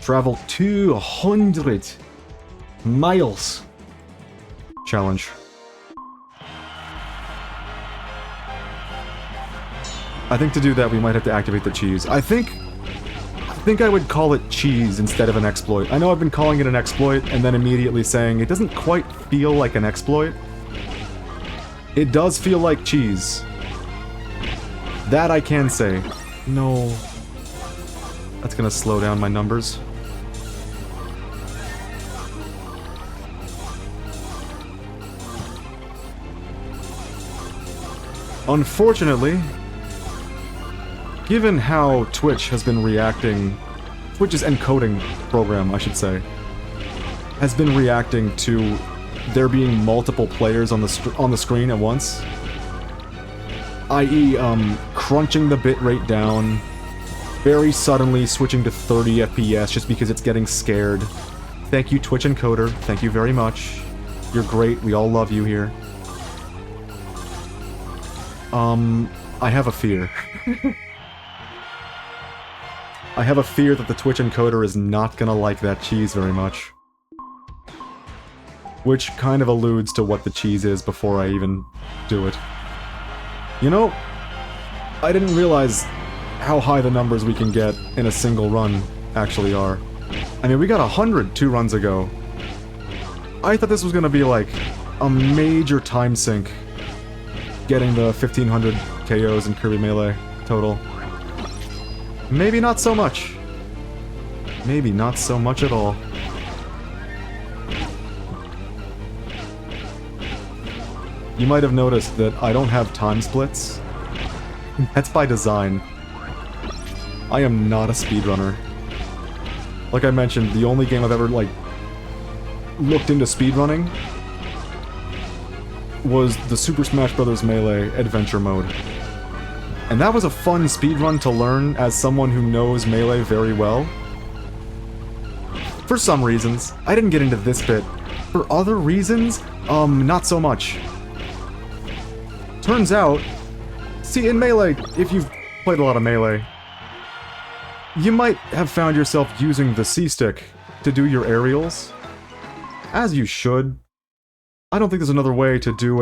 travel 200 miles challenge. I think to do that we might have to activate the cheese. I think I would call it cheese instead of an exploit. I know I've been calling it an exploit and then immediately saying it doesn't quite feel like an exploit. It does feel like cheese. That I can say. No. That's gonna slow down my numbers. Unfortunately, given how Twitch has been reacting, Twitch's encoding program, I should say, has been reacting to there being multiple players on the screen at once, i.e., crunching the bitrate down, very suddenly switching to 30 FPS just because it's getting scared. Thank you, Twitch encoder. Thank you very much. You're great. We all love you here. I have a fear. I have a fear that the Twitch encoder is not gonna like that cheese very much. Which kind of alludes to what the cheese is before I even do it. You know, I didn't realize how high the numbers we can get in a single run actually are. I mean, we got 100 2 runs ago. I thought this was gonna be like a major time sink getting the 1500 KOs in Kirby Melee total. Maybe not so much. Maybe not so much at all. You might have noticed that I don't have time splits. That's by design. I am not a speedrunner. Like I mentioned, the only game I've ever, like, looked into speedrunning was the Super Smash Bros. Melee Adventure Mode. And that was a fun speedrun to learn as someone who knows Melee very well. For some reasons. I didn't get into this bit. For other reasons, not so much. Turns out, see, in Melee, if you've played a lot of Melee, you might have found yourself using the C-stick to do your aerials. As you should. I don't think there's another way to do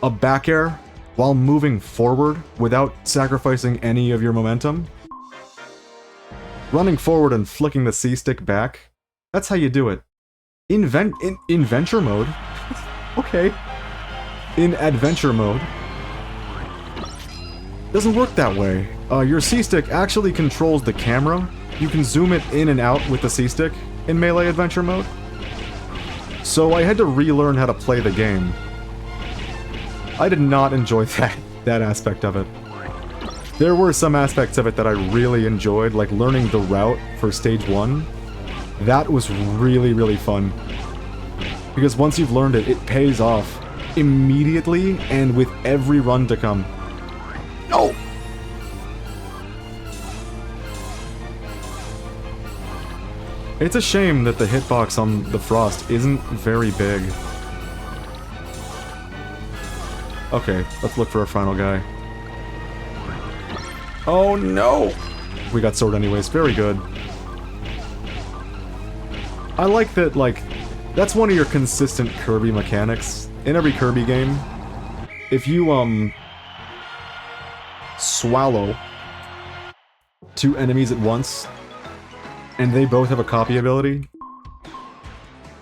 a back air while moving forward without sacrificing any of your momentum. Running forward and flicking the C-stick back, that's how you do it. In Venture Mode? Okay. In Adventure Mode, doesn't work that way. Your C-stick actually controls the camera. You can zoom it in and out with the C-stick in Melee Adventure Mode. So I had to relearn how to play the game. I did not enjoy that aspect of it. There were some aspects of it that I really enjoyed, like learning the route for Stage 1. That was really, really fun. Because once you've learned it, it pays off immediately and with every run to come. No! It's a shame that the hitbox on the Frost isn't very big. Okay, let's look for our final guy. Oh no! We got sword anyways, very good. I like that, like, that's one of your consistent Kirby mechanics. In every Kirby game, if you, swallow two enemies at once, and they both have a copy ability,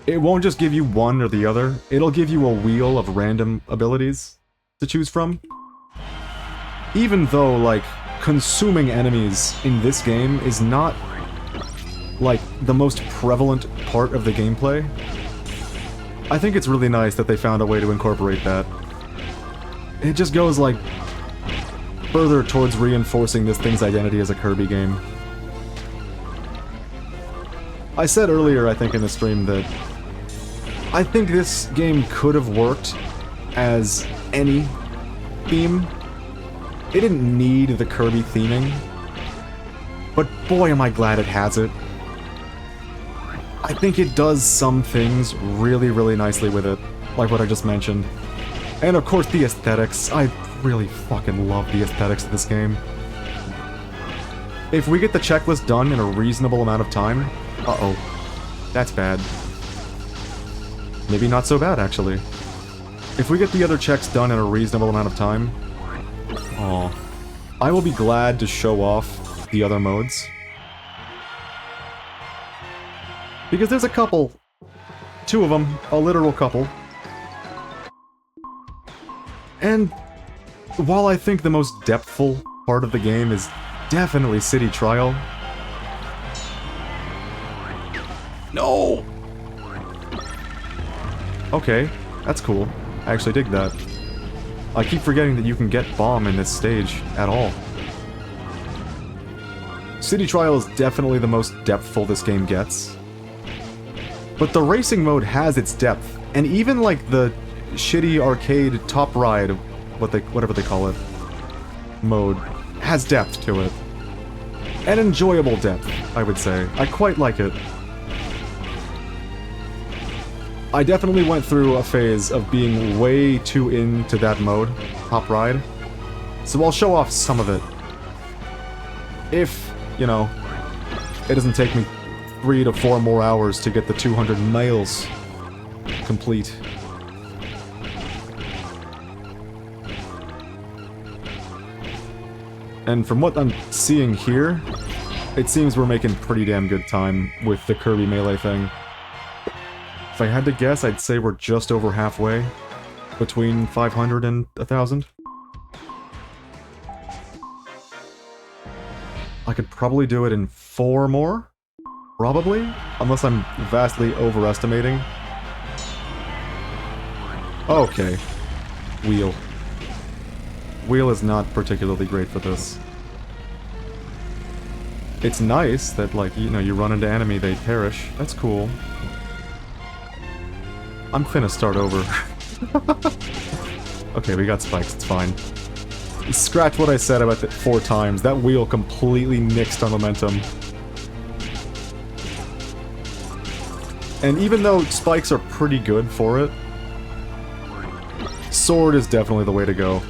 it won't just give you one or the other, it'll give you a wheel of random abilities to choose from. Even though, like, consuming enemies in this game is not, like, the most prevalent part of the gameplay, I think it's really nice that they found a way to incorporate that. It just goes, like, further towards reinforcing this thing's identity as a Kirby game. I said earlier, I think in the stream, that I think this game could have worked as any theme. It didn't need the Kirby theming, but boy am I glad it has it. I think it does some things really, really nicely with it, like what I just mentioned. And of course the aesthetics. I really fucking love the aesthetics of this game. If we get the checklist done in a reasonable amount of time... Uh-oh. That's bad. Maybe not so bad, actually. If we get the other checks done in a reasonable amount of time... Aw. I will be glad to show off the other modes. Because there's a couple. Two of them. A literal couple. And while I think the most depthful part of the game is definitely City Trial... No! Okay, that's cool. I actually dig that. I keep forgetting that you can get bomb in this stage at all. City Trial is definitely the most depthful this game gets. But the racing mode has its depth, and even like the shitty arcade top ride, whatever they call it, mode, has depth to it. An enjoyable depth, I would say. I quite like it. I definitely went through a phase of being way too into that mode, top ride, so I'll show off some of it. If, you know, it doesn't take me 3 to 4 more hours to get the 200 miles complete. And from what I'm seeing here, it seems we're making pretty damn good time with the Kirby Melee thing. If I had to guess, I'd say we're just over halfway, between 500 and 1,000. I could probably do it in 4 more? Probably? Unless I'm vastly overestimating. Okay. Wheel. Wheel is not particularly great for this. It's nice that, like, you know, you run into enemy, they perish. That's cool. I'm finna start over. Okay, we got spikes, it's fine. Scratch what I said about it 4 times. That wheel completely nixed our momentum. And even though spikes are pretty good for it, sword is definitely the way to go.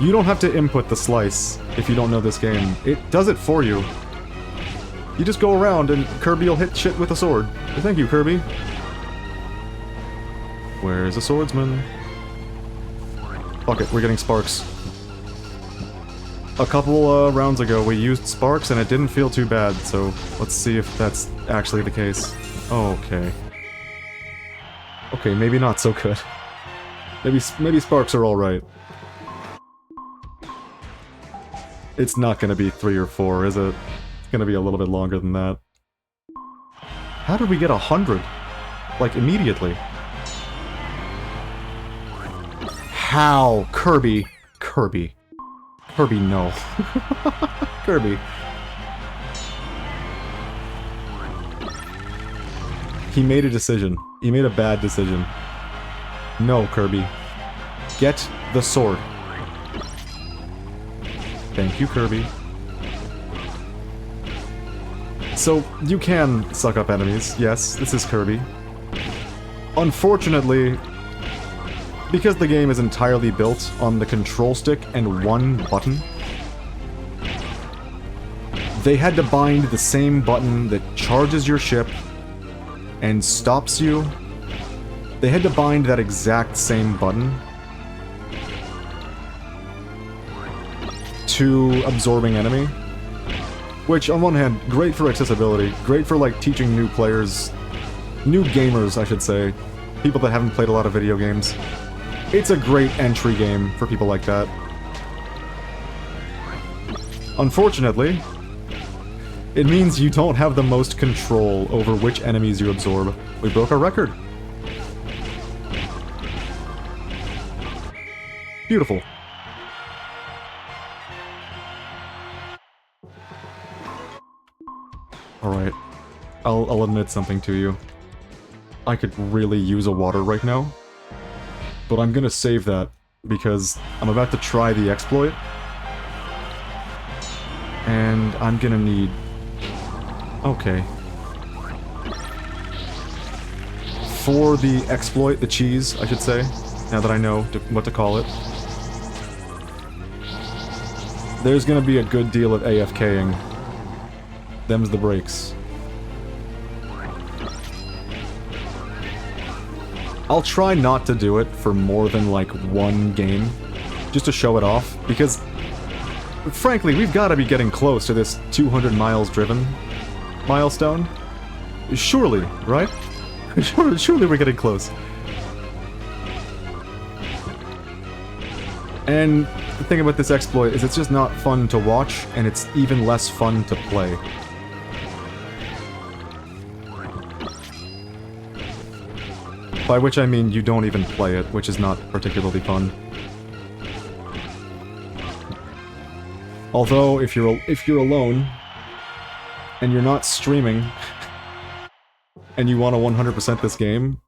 You don't have to input the slice if you don't know this game. It does it for you. You just go around and Kirby will hit shit with a sword. Thank you, Kirby. Where's the swordsman? Fuck it, we're getting sparks. A couple rounds ago we used sparks and it didn't feel too bad, so let's see if that's actually the case. Okay. Okay, maybe not so good. Maybe sparks are alright. It's not gonna be 3 or 4, is it? It's gonna be a little bit longer than that. How did we get 100? Like, immediately? How? Kirby. Kirby. Kirby, no. Kirby. He made a decision. He made a bad decision. No, Kirby. Get the sword. Thank you, Kirby. So, you can suck up enemies. Yes, this is Kirby. Unfortunately, because the game is entirely built on the control stick and 1 button, they had to bind the same button that charges your ship and stops you. They had to bind that exact same button to absorbing enemy. Which, on one hand, great for accessibility, great for, like, teaching new players, new gamers, I should say, people that haven't played a lot of video games. It's a great entry game for people like that. Unfortunately, it means you don't have the most control over which enemies you absorb. We broke our record. Beautiful. Alright. I'll admit something to you. I could really use a water right now. But I'm gonna save that, because I'm about to try the exploit. And I'm gonna need... Okay. For the exploit, the cheese, I should say, now that I know what to call it. There's gonna be a good deal of AFKing. Them's the breaks. I'll try not to do it for more than, like, 1 game, just to show it off, because, frankly, we've got to be getting close to this 200 miles driven milestone. Surely, right? Surely we're getting close. And the thing about this exploit is it's just not fun to watch, and it's even less fun to play. By which I mean you don't even play it, which is not particularly fun. Although, if you're alone, and you're not streaming, and you want to 100% this game,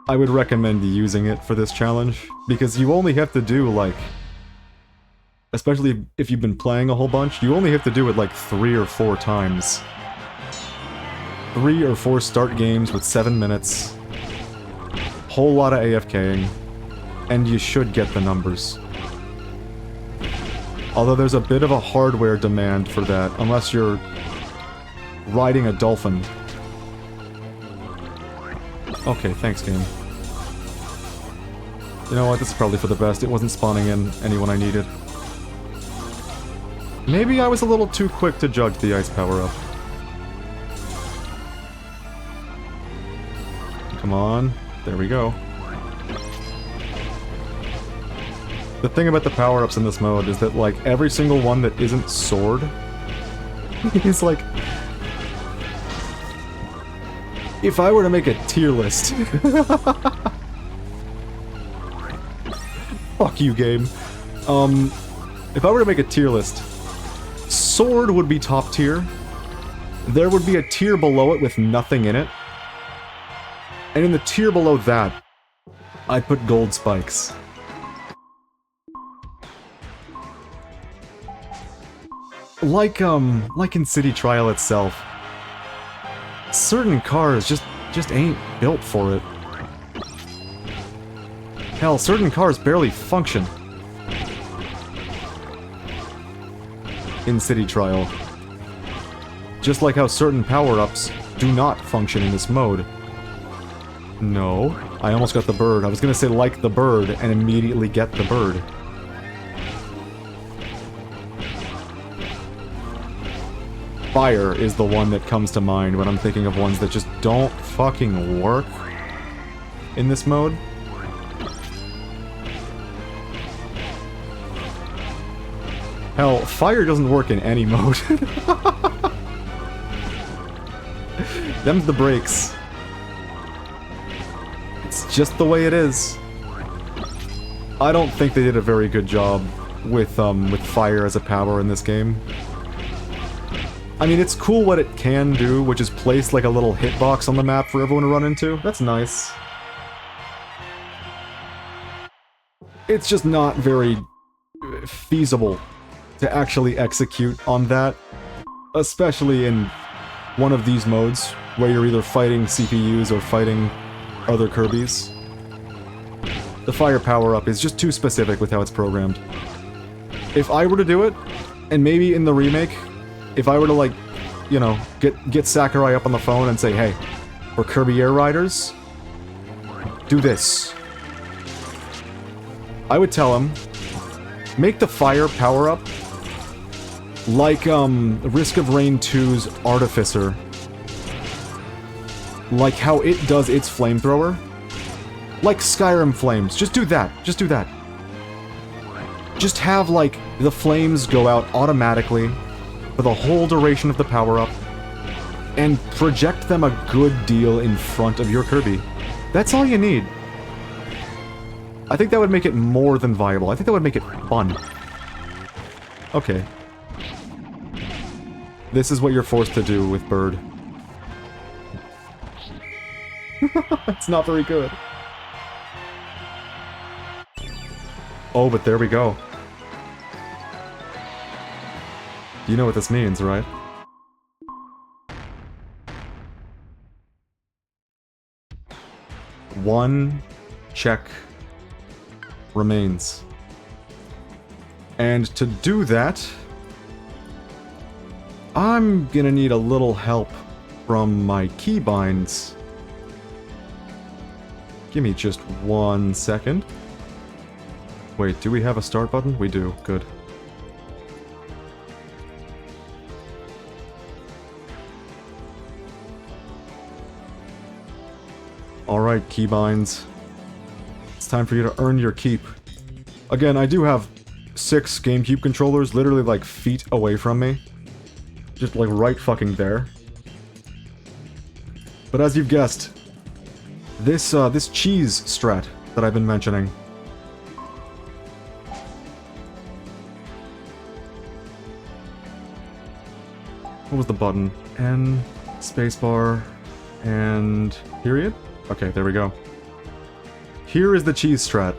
I would recommend using it for this challenge, because you only have to do, like... Especially if you've been playing a whole bunch, you only have to do it, like, 3 or 4 times. 3 or 4 start games with 7 minutes... Whole lot of AFKing, and you should get the numbers. Although there's a bit of a hardware demand for that, unless you're riding a dolphin. Okay, thanks, game. You know what, this is probably for the best. It wasn't spawning in anyone I needed. Maybe I was a little too quick to judge the ice power-up. Come on. There we go. The thing about the power-ups in this mode is that, like, every single one that isn't sword is like... If I were to make a tier list... Fuck you, game. If I were to make a tier list, sword would be top tier. There would be a tier below it with nothing in it. And in the tier below that, I'd put gold spikes. Like in City Trial itself, certain cars just ain't built for it. Hell, certain cars barely function in City Trial. Just like how certain power-ups do not function in this mode. No, I almost got the bird. I was gonna say like the bird and immediately get the bird. Fire is the one that comes to mind when I'm thinking of ones that just don't fucking work in this mode. Hell, fire doesn't work in any mode. Them's the brakes. It's just the way it is. I don't think they did a very good job with fire as a power in this game. I mean, it's cool what it can do, which is place like a little hitbox on the map for everyone to run into. That's nice. It's just not very feasible to actually execute on that, especially in one of these modes, where you're either fighting CPUs or fighting other Kirbys. The fire power-up is just too specific with how it's programmed. If I were to do it, and maybe in the remake, if I were to, like, you know, get Sakurai up on the phone and say, hey, for Kirby Air Riders, do this. I would tell him, make the fire power-up like, Risk of Rain 2's Artificer. Like how it does its flamethrower. Like Skyrim Flames. Just do that. Just do that. Just have, like, the flames go out automatically for the whole duration of the power-up, and project them a good deal in front of your Kirby. That's all you need. I think that would make it more than viable. I think that would make it fun. Okay. This is what you're forced to do with Bird. It's not very good. Oh, but there we go. You know what this means, right? One check remains. And to do that, I'm gonna need a little help from my keybinds. Give me just 1 second. Wait, do we have a start button? We do. Good. Alright, keybinds. It's time for you to earn your keep. Again, I do have 6 GameCube controllers literally like feet away from me. Just like right fucking there. But as you've guessed, this cheese strat that I've been mentioning. What was the button? N, spacebar, and period? Okay, there we go. Here is the cheese strat.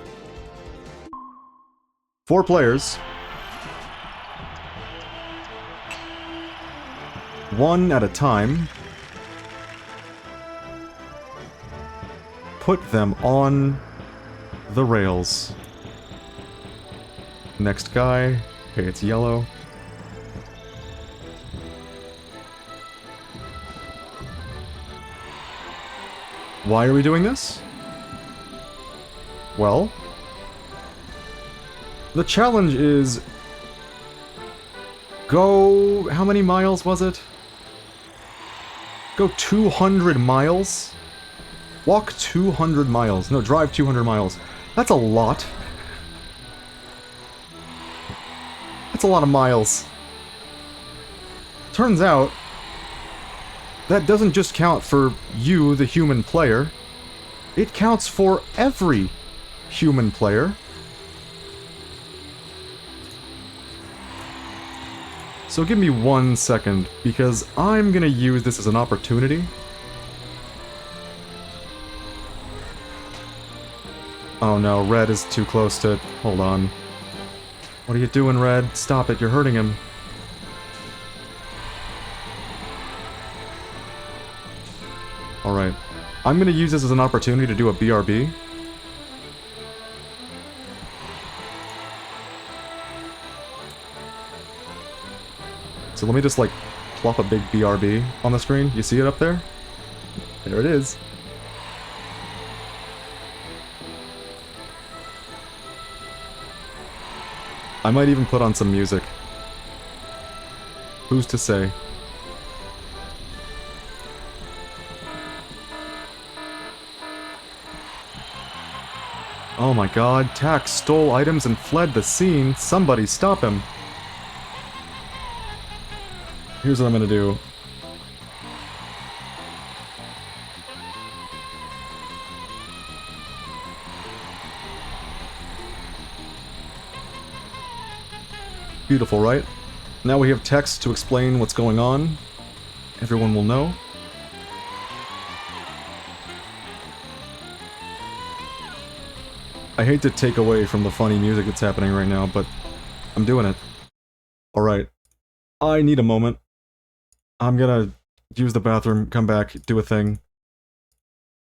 4 players. 1 at a time. Put them on the rails. Next guy. Okay, it's yellow. Why are we doing this? Well, the challenge is go... how many miles was it? Go 200 miles? Walk 200 miles. No, drive 200 miles. That's a lot. That's a lot of miles. Turns out, that doesn't just count for you, the human player. It counts for every human player. So So give me 1 second, because I'm gonna use this as an opportunity. Oh no, Red is too close to... Hold on. What are you doing, Red? Stop it, you're hurting him. Alright. I'm gonna use this as an opportunity to do a BRB. So let me just, like, plop a big BRB on the screen. You see it up there? There it is. I might even put on some music. Who's to say? Oh my god, Tax stole items and fled the scene. Somebody stop him. Here's what I'm gonna do. Beautiful, right? Now we have text to explain what's going on. Everyone will know. I hate to take away from the funny music that's happening right now, but I'm doing it. Alright. I need a moment. I'm gonna use the bathroom, come back, do a thing.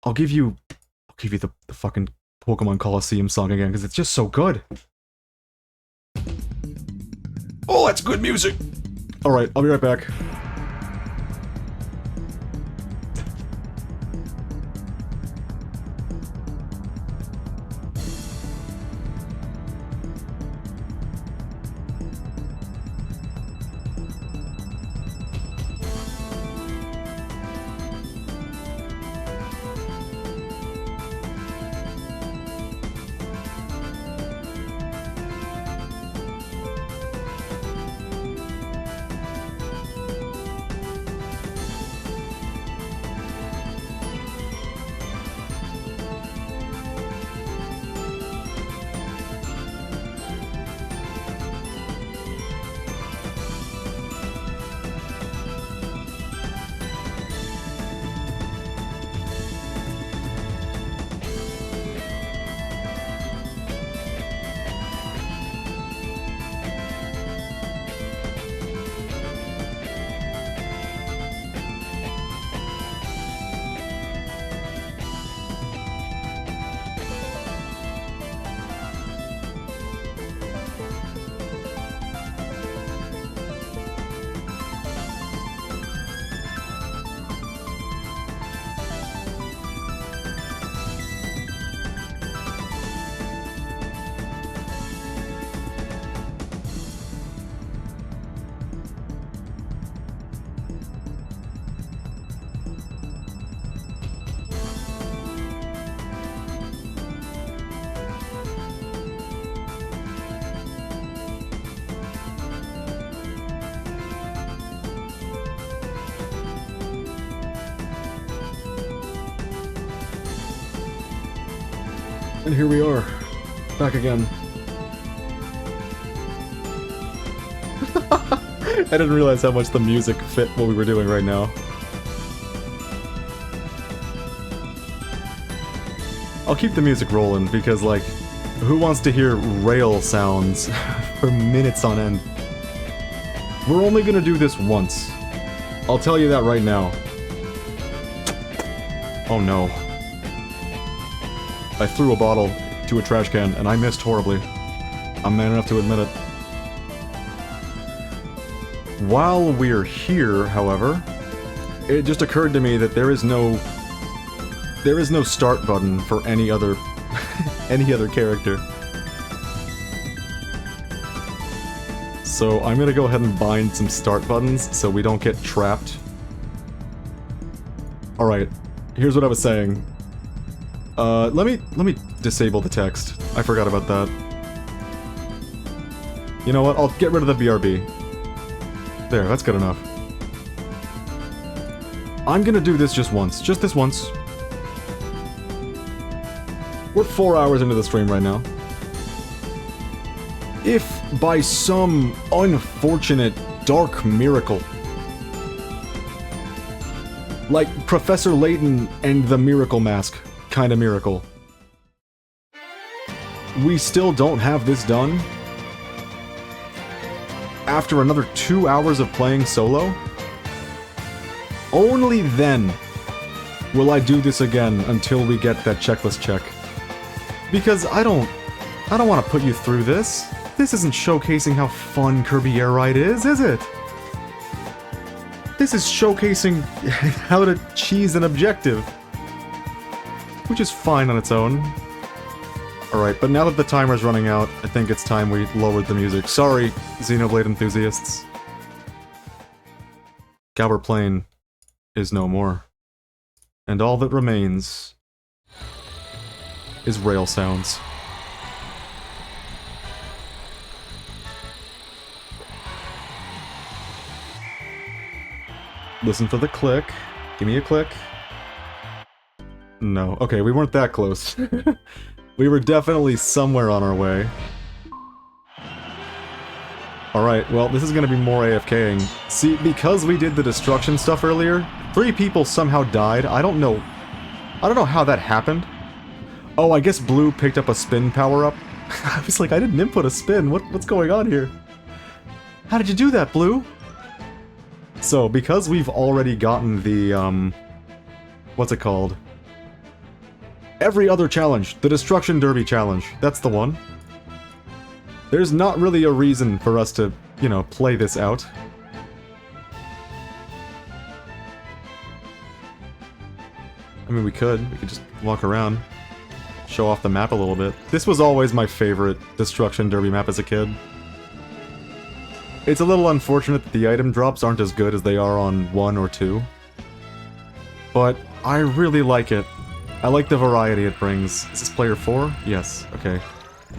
I'll give you the fucking Pokemon Coliseum song again, because it's just so good. Oh, that's good music! Alright, I'll be right back. And here we are, back again. I didn't realize how much the music fit what we were doing right now. I'll keep the music rolling because, like, who wants to hear rail sounds for minutes on end? We're only gonna do this once. I'll tell you that right now. Oh no. I threw a bottle to a trash can, and I missed horribly. I'm man enough to admit it. While we're here, however, it just occurred to me that there is no start button for any other any other character. So I'm gonna go ahead and bind some start buttons so we don't get trapped. Alright, here's what I was saying. Let me disable the text. I forgot about that. You know what? I'll get rid of the BRB. There, that's good enough. I'm gonna do this just once. Just this once. We're 4 hours into the stream right now. If by some unfortunate dark miracle. Like Professor Layton and the Miracle Mask kind of miracle. We still don't have this done? After another 2 hours of playing solo? Only then will I do this again until we get that checklist check. Because I don't want to put you through this. This isn't showcasing how fun Kirby Air Ride is it? This is showcasing how to cheese an objective. Which is fine on its own. Alright, but now that the timer's running out, I think it's time we lowered the music. Sorry, Xenoblade enthusiasts. Galbert Plain is no more. And all that remains is rail sounds. Listen for the click. Give me a click. No. Okay, we weren't that close. We were definitely somewhere on our way. Alright, well, this is gonna be more AFKing. See, because we did the destruction stuff earlier, 3 people somehow died. I don't know how that happened. Oh, I guess Blue picked up a spin power-up. I was like, I didn't input a spin. What's going on here? How did you do that, Blue? So, because we've already gotten the, what's it called? Every other challenge. The Destruction Derby challenge. That's the one. There's not really a reason for us to, you know, play this out. I mean, we could just walk around. Show off the map a little bit. This was always my favorite Destruction Derby map as a kid. It's a little unfortunate that the item drops aren't as good as they are on 1 or 2. But I really like it. I like the variety it brings. Is this player 4? Yes, okay.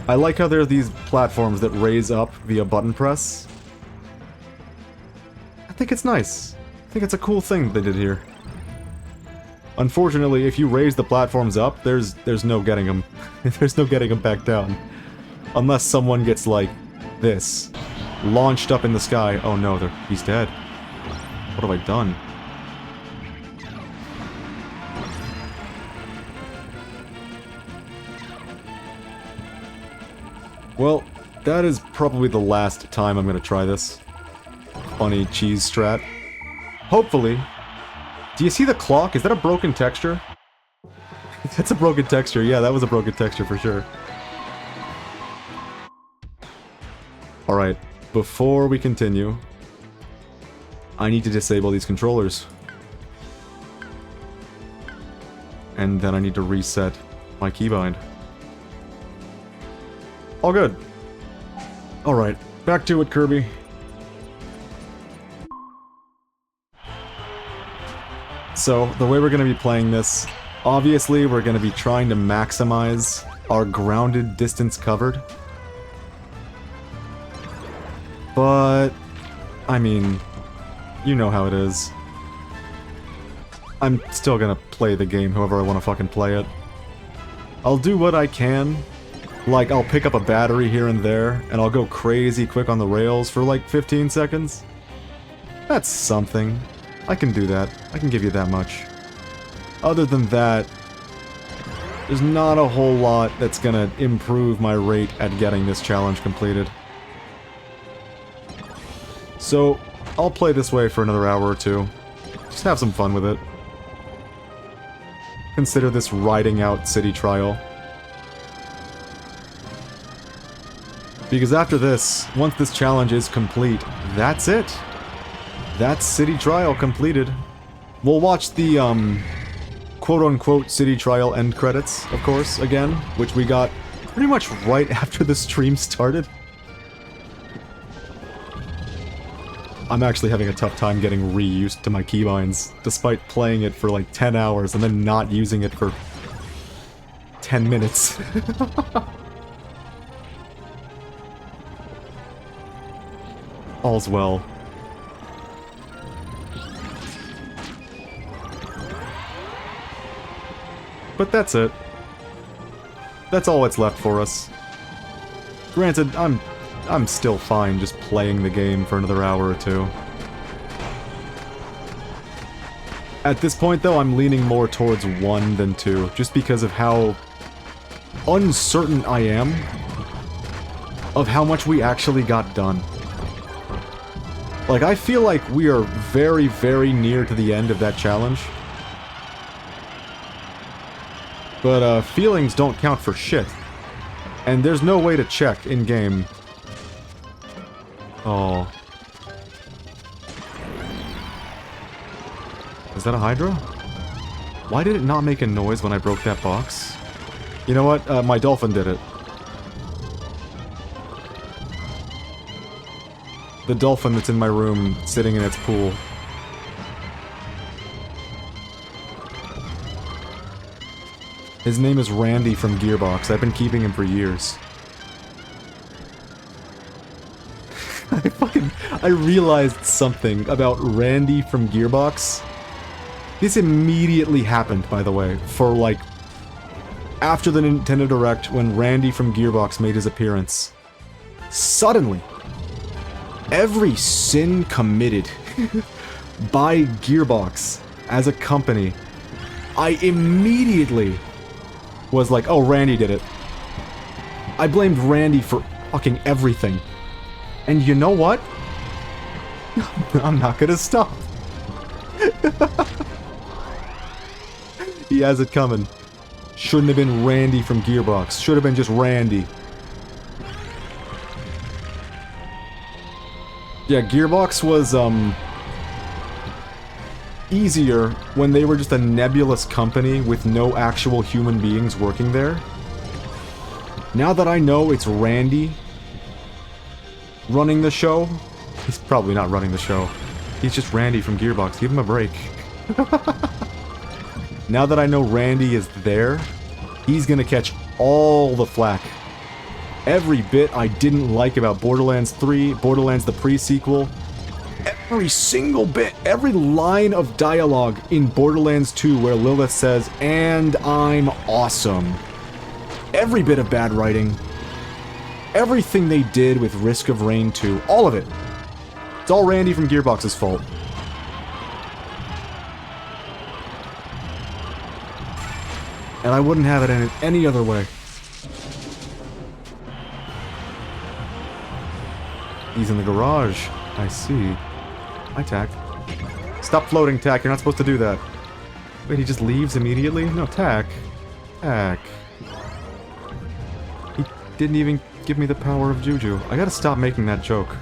I like how there are these platforms that raise up via button press. I think it's nice. I think it's a cool thing they did here. Unfortunately, if you raise the platforms up, there's no getting them. There's no getting them back down. Unless someone gets, like, this. Launched up in the sky. Oh no, he's dead. What have I done? Well, that is probably the last time I'm gonna try this. Funny cheese strat. Hopefully. Do you see the clock? Is that a broken texture? That's a broken texture. Yeah, that was a broken texture for sure. Alright, before we continue, I need to disable these controllers. And then I need to reset my keybind. All good. Alright, back to it, Kirby. So, the way we're going to be playing this, obviously we're going to be trying to maximize our grounded distance covered. But, I mean, you know how it is. I'm still gonna play the game however I want to fucking play it. I'll do what I can. Like, I'll pick up a battery here and there, and I'll go crazy quick on the rails for like 15 seconds. That's something. I can do that. I can give you that much. Other than that, there's not a whole lot that's gonna improve my rate at getting this challenge completed. So, I'll play this way for another hour or two. Just have some fun with it. Consider this riding out city trial. Because after this, once this challenge is complete, that's it. That's city trial completed. We'll watch the, quote-unquote city trial end credits, of course, again, which we got pretty much right after the stream started. I'm actually having a tough time getting reused to my keybinds, despite playing it for like 10 hours and then not using it for 10 minutes. All's well. But that's it. That's all that's left for us. Granted, I'm I'm still fine just playing the game for another hour or two. At this point, though, I'm leaning more towards 1 than 2, just because of how uncertain I am of how much we actually got done. Like, I feel like we are very, very near to the end of that challenge. But, feelings don't count for shit. And there's no way to check in-game. Oh. Is that a Hydra? Why did it not make a noise when I broke that box? You know what? My dolphin did it. The dolphin that's in my room, sitting in its pool. His name is Randy from Gearbox. I've been keeping him for years. I realized something about Randy from Gearbox. This immediately happened, by the way, for like after the Nintendo Direct when Randy from Gearbox made his appearance. Suddenly, every sin committed by Gearbox as a company, I immediately was like, oh, Randy did it. I blamed Randy for fucking everything. And you know what? I'm not gonna stop. He has it coming. Shouldn't have been Randy from Gearbox. Should have been just Randy. Yeah, Gearbox was, easier when they were just a nebulous company with no actual human beings working there. Now that I know it's Randy running the show, he's probably not running the show. He's just Randy from Gearbox. Give him a break. Now that I know Randy is there, he's gonna catch all the flack. Every bit I didn't like about Borderlands 3, Borderlands the pre-sequel, every single bit, every line of dialogue in Borderlands 2 where Lilith says, "And I'm awesome." Every bit of bad writing, everything they did with Risk of Rain 2, all of it. It's all Randy from Gearbox's fault. And I wouldn't have it any other way. He's in the garage. I see. Hi, Tack. Stop floating, Tack. You're not supposed to do that. Wait, he just leaves immediately? No, Tack. Tack. He didn't even give me the power of Juju. I gotta stop making that joke.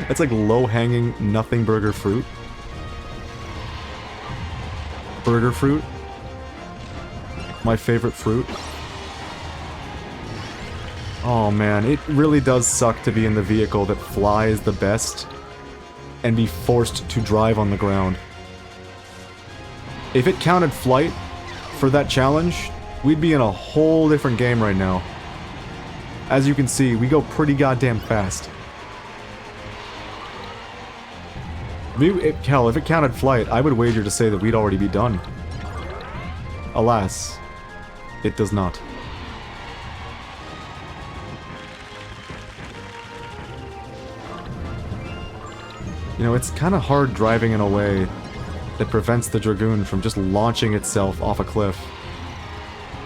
that's like low-hanging nothing burger fruit. Burger fruit. My favorite fruit. Oh man, it really does suck to be in the vehicle that flies the best and be forced to drive on the ground. If it counted flight for that challenge, we'd be in a whole different game right now. As you can see, we go pretty goddamn fast. Hell, if it counted flight, I would wager to say that we'd already be done. Alas, it does not. You know, it's kind of hard driving in a way that prevents the Dragoon from just launching itself off a cliff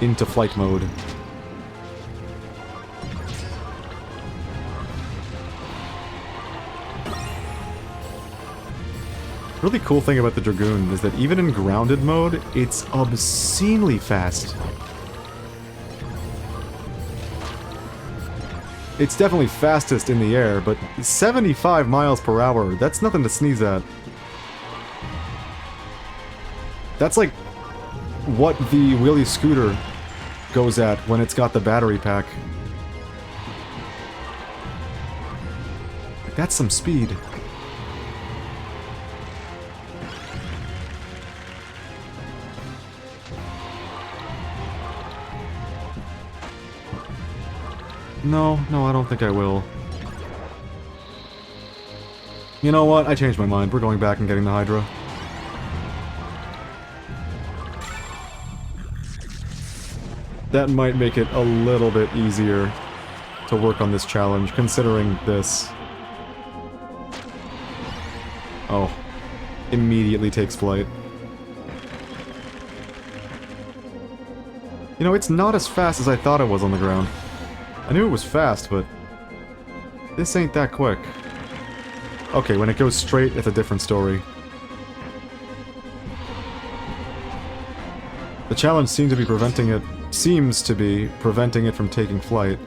into flight mode. Really cool thing about the Dragoon is that even in grounded mode, it's obscenely fast. It's definitely fastest in the air, but 75 miles per hour, that's nothing to sneeze at. That's like what the wheelie scooter goes at when it's got the battery pack. That's some speed. No, I don't think I will. You know what? I changed my mind. We're going back and getting the Hydra. That might make it a little bit easier to work on this challenge, considering this. Oh. Immediately takes flight. You know, it's not as fast as I thought it was on the ground. I knew it was fast, but this ain't that quick. Okay, when it goes straight, it's a different story. The challenge seems to be preventing it from taking flight.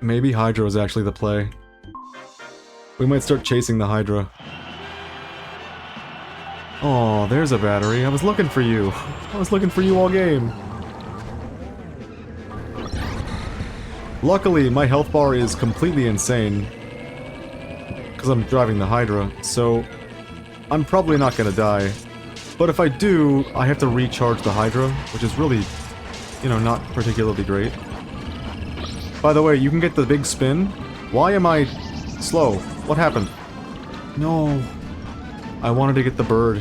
Maybe Hydra is actually the play. We might start chasing the Hydra. Oh, there's a battery. I was looking for you. I was looking for you all game. Luckily, my health bar is completely insane. Because I'm driving the Hydra, so I'm probably not gonna die. But if I do, I have to recharge the Hydra, which is really, you know, not particularly great. By the way, you can get the big spin. Why am I slow? What happened? No. I wanted to get the bird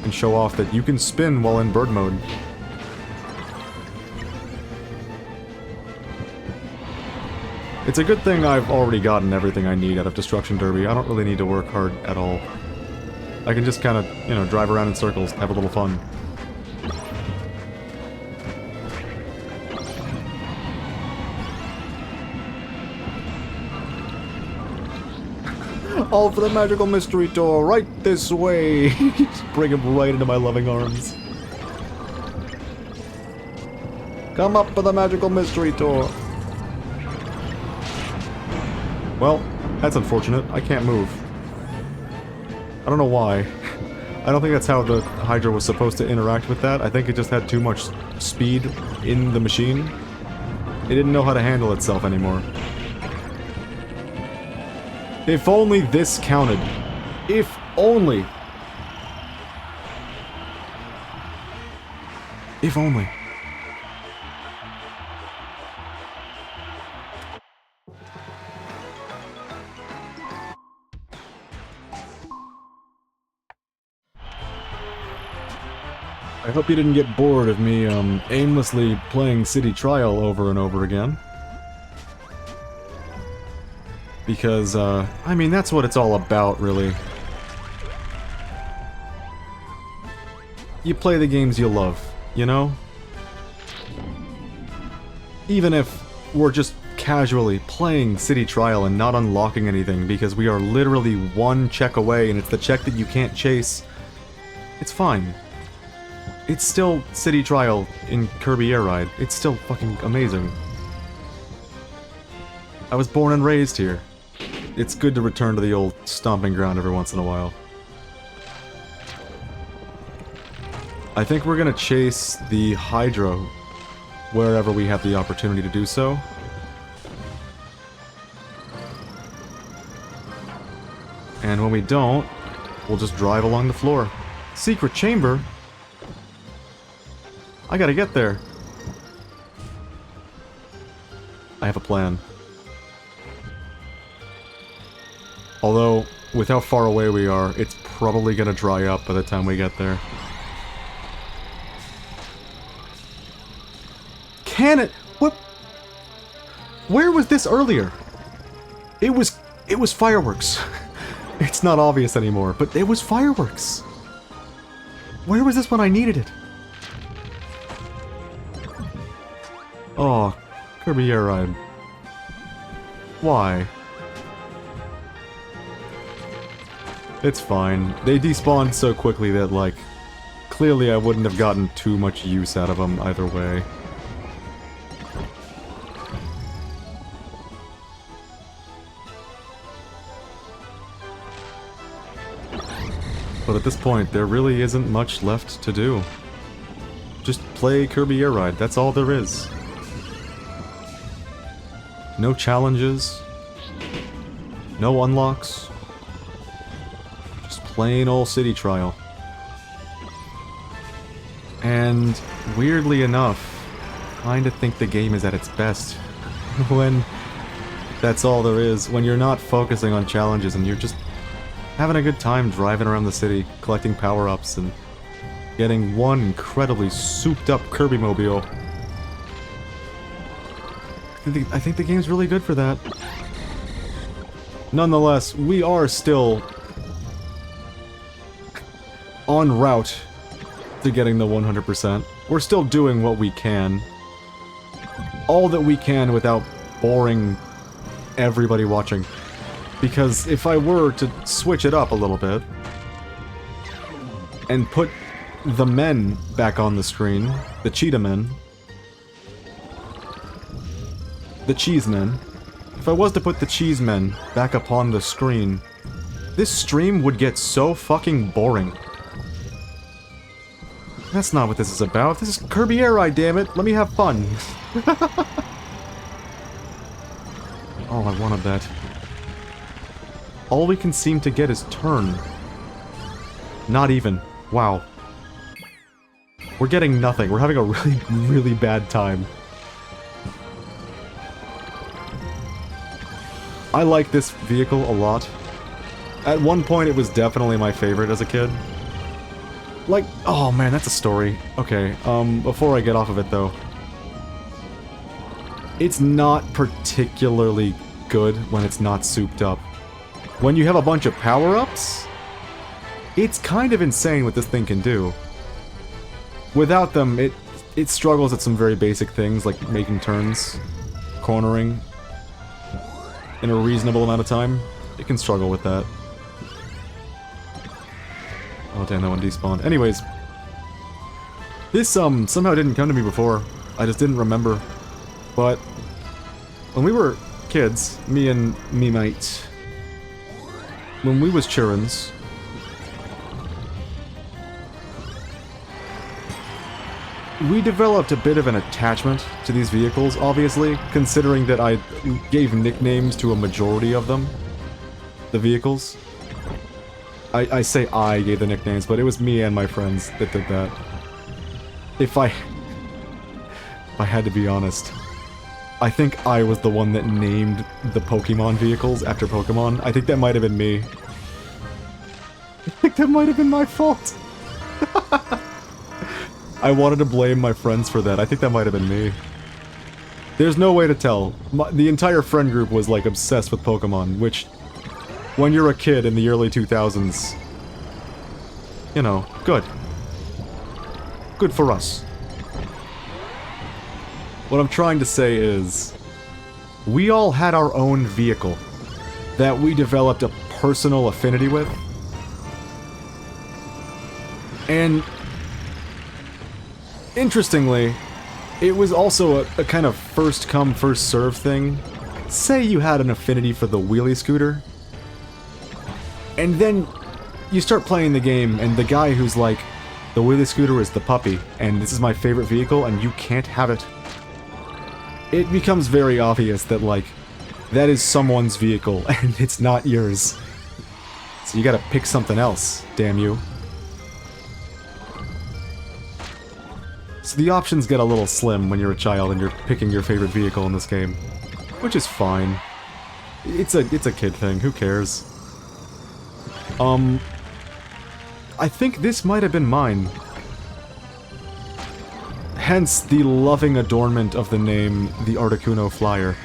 and show off that you can spin while in bird mode. It's a good thing I've already gotten everything I need out of Destruction Derby. I don't really need to work hard at all. I can just kind of, you know, drive around in circles, have a little fun. All for the magical mystery tour, right this way! Just bring him right into my loving arms. Come up for the magical mystery tour. Well, that's unfortunate. I can't move. I don't know why. I don't think that's how the Hydra was supposed to interact with that. I think it just had too much speed in the machine. It didn't know how to handle itself anymore. If only this counted. If only. If only. I hope you didn't get bored of me, aimlessly playing City Trial over and over again. Because, I mean, that's what it's all about, really. You play the games you love, you know? Even if we're just casually playing City Trial and not unlocking anything because we are literally one check away and it's the check that you can't chase, it's fine. It's still City Trial in Kirby Air Ride. It's still fucking amazing. I was born and raised here. It's good to return to the old stomping ground every once in a while. I think we're gonna chase the Hydra wherever we have the opportunity to do so. And when we don't, we'll just drive along the floor. Secret chamber? I gotta get there. I have a plan. Although, with how far away we are, it's probably gonna dry up by the time we get there. Can it? What? Where was this earlier? It was fireworks. It's not obvious anymore, but it was fireworks. Where was this when I needed it? Oh, Kirby Air Ride. Why? It's fine. They despawned so quickly that, like, clearly I wouldn't have gotten too much use out of them either way. But at this point, there really isn't much left to do. Just play Kirby Air Ride, that's all there is. No challenges. No unlocks. Plain old City Trial. And weirdly enough, I kinda think the game is at its best when that's all there is, when you're not focusing on challenges and you're just having a good time driving around the city, collecting power-ups and getting one incredibly souped up Kirby mobile. I think the game's really good for that. Nonetheless, we are still en route to getting the 100%. We're still doing what we can. All that we can without boring everybody watching. Because if I were to switch it up a little bit and put the men back on the screen, the cheetah men, the cheese men, if I was to put the cheese men back upon the screen, this stream would get so fucking boring. That's not what this is about. This is Kirby Air Ride, damn it. Let me have fun. Oh, I wanted that. All we can seem to get is turn. Not even. Wow. We're getting nothing. We're having a really, really bad time. I like this vehicle a lot. At one point, it was definitely my favorite as a kid. Like, oh man, that's a story. Okay, before I get off of it though. It's not particularly good when it's not souped up. When you have a bunch of power-ups, it's kind of insane what this thing can do. Without them, it struggles at some very basic things like making turns, cornering in a reasonable amount of time. It can struggle with that. Oh damn, that one despawned. Anyways, this somehow didn't come to me before. I just didn't remember. But when we were kids, me and me mate, when we was childrens, we developed a bit of an attachment to these vehicles, obviously, considering that I gave nicknames to a majority of them. The vehicles. I say I gave the nicknames, but it was me and my friends that did that. If I had to be honest, I think I was the one that named the Pokemon vehicles after Pokemon. I think that might have been me. I think that might have been my fault. I wanted to blame my friends for that. I think that might have been me. There's no way to tell. The entire friend group was like obsessed with Pokemon, which, when you're a kid in the early 2000s, you know, good. Good for us. What I'm trying to say is, we all had our own vehicle that we developed a personal affinity with. And interestingly, it was also a kind of first come, first serve thing. Say you had an affinity for the wheelie scooter, and then you start playing the game, and the guy who's like, the wheelie scooter is the puppy, and this is my favorite vehicle, and you can't have it. It becomes very obvious that, like, that is someone's vehicle, and it's not yours. So you gotta pick something else, damn you. So the options get a little slim when you're a child and you're picking your favorite vehicle in this game. Which is fine. It's a kid thing, who cares? I think this might have been mine. Hence the loving adornment of the name, the Articuno Flyer.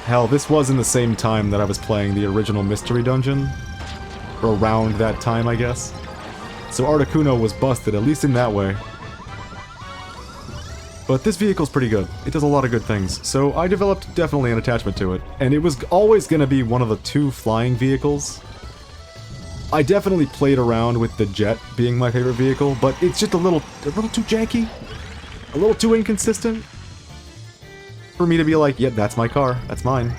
Hell, this was in the same time that I was playing the original Mystery Dungeon. Or around that time, I guess. So Articuno was busted, at least in that way. But this vehicle's pretty good. It does a lot of good things. So I developed definitely an attachment to it. And it was always gonna be one of the two flying vehicles. I definitely played around with the jet being my favorite vehicle, but it's just a little too janky. A little too inconsistent. For me to be like, yep, that's my car. That's mine.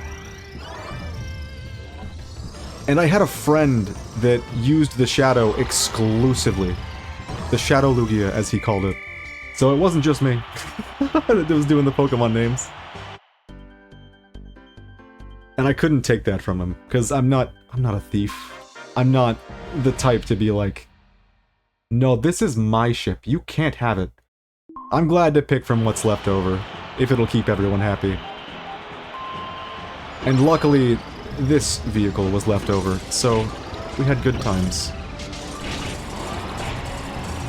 And I had a friend that used the Shadow exclusively. The Shadow Lugia, as he called it. So it wasn't just me that was doing the Pokemon names. And I couldn't take that from him, because I'm not a thief. I'm not the type to be like, no, this is my ship, you can't have it. I'm glad to pick from what's left over, if it'll keep everyone happy. And luckily, this vehicle was left over, so we had good times.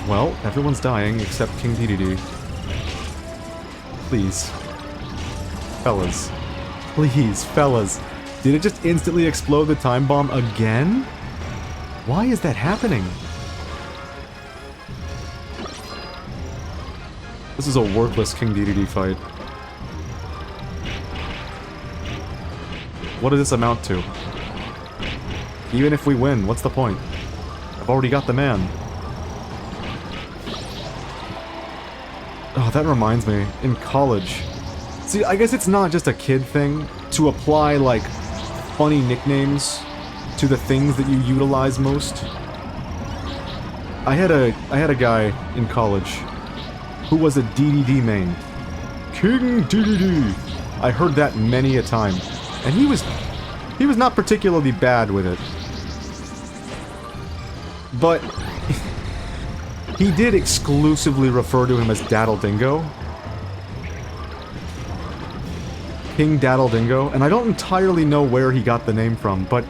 Well, everyone's dying except King DDD. Please. Fellas. Please, fellas. Did it just instantly explode the time bomb again? Why is that happening? This is a worthless King DDD fight. What does this amount to? Even if we win, what's the point? I've already got the man. Oh, that reminds me. In college... See, I guess it's not just a kid thing to apply, like, funny nicknames to the things that you utilize most. I had a guy in college who was a DDD main. King DDD! I heard that many a time. And he was not particularly bad with it. But he did exclusively refer to him as Daddle Dingo. King Daddle Dingo, and I don't entirely know where he got the name from, but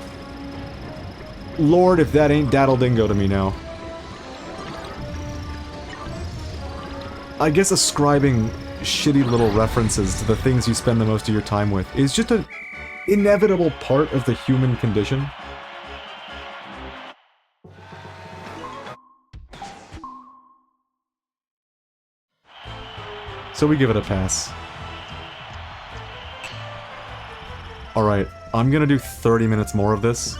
Lord, if that ain't Daddle Dingo to me now. I guess ascribing shitty little references to the things you spend the most of your time with is just an inevitable part of the human condition. So we give it a pass. Alright, I'm gonna do 30 minutes more of this.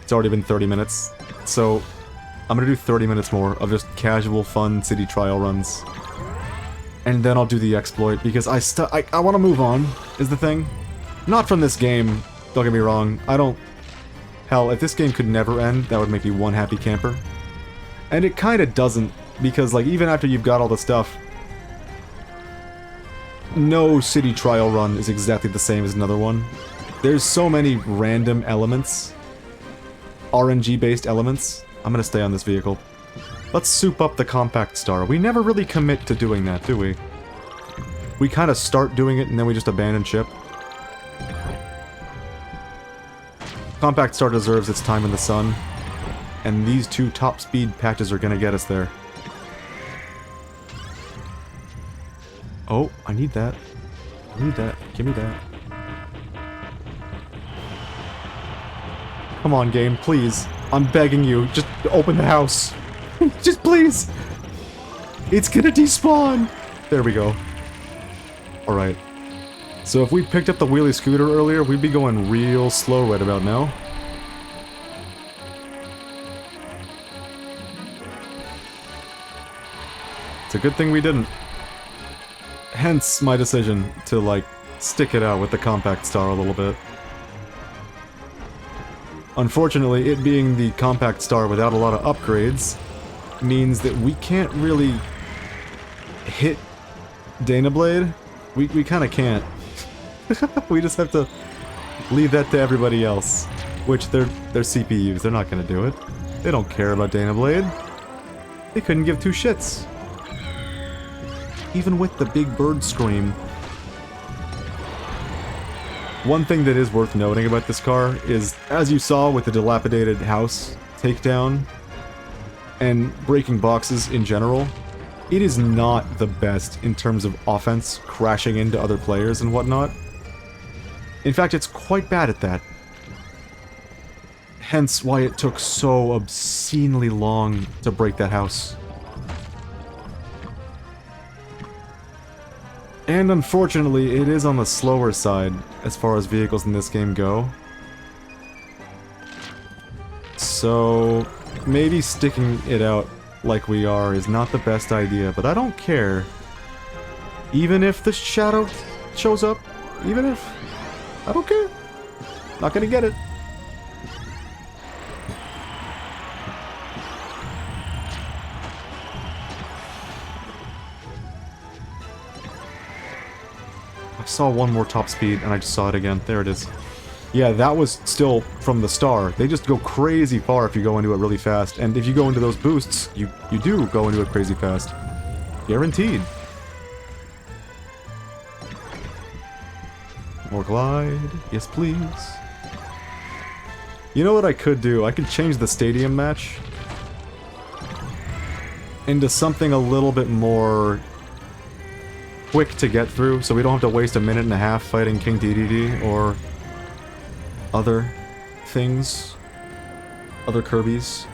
It's already been 30 minutes, so I'm gonna do 30 minutes more of just casual, fun city trial runs. And then I'll do the exploit, because I want to move on, is the thing. Not from this game, don't get me wrong, I don't... Hell, if this game could never end, that would make me one happy camper. And it kinda doesn't, because, like, even after you've got all the stuff, no city trial run is exactly the same as another one. There's so many random elements. RNG-based elements. I'm gonna stay on this vehicle. Let's soup up the compact star. We never really commit to doing that, do we? We kind of start doing it and then we just abandon ship. Compact star deserves its time in the sun. And these two top speed patches are gonna get us there. Oh, I need that. I need that. Give me that. Come on, game, please. I'm begging you. Just open the house. Just please. It's gonna despawn. There we go. Alright. So if we picked up the wheelie scooter earlier, we'd be going real slow right about now. It's a good thing we didn't. Hence my decision to, like, stick it out with the compact star a little bit. Unfortunately, it being the compact star without a lot of upgrades means that we can't really hit Dana Blade. We kind of can't. We just have to leave that to everybody else. Which, they're CPUs, they're not gonna do it. They don't care about Dana Blade. They couldn't give two shits. Even with the big bird scream. One thing that is worth noting about this car is, as you saw with the dilapidated house takedown and breaking boxes in general, it is not the best in terms of offense, crashing into other players and whatnot. In fact, it's quite bad at that. Hence why it took so obscenely long to break that house. And unfortunately, it is on the slower side as far as vehicles in this game go. So, maybe sticking it out like we are is not the best idea, but I don't care. Even if the shadow shows up, even if... I don't care. Not gonna get it. I saw one more top speed, and I just saw it again. There it is. Yeah, that was still from the star. They just go crazy far if you go into it really fast. And if you go into those boosts, you do go into it crazy fast. Guaranteed. More glide. Yes, please. You know what I could do? I could change the stadium match. into something a little bit more quick to get through, so we don't have to waste a minute and a half fighting King DDD or other things, other Kirbys.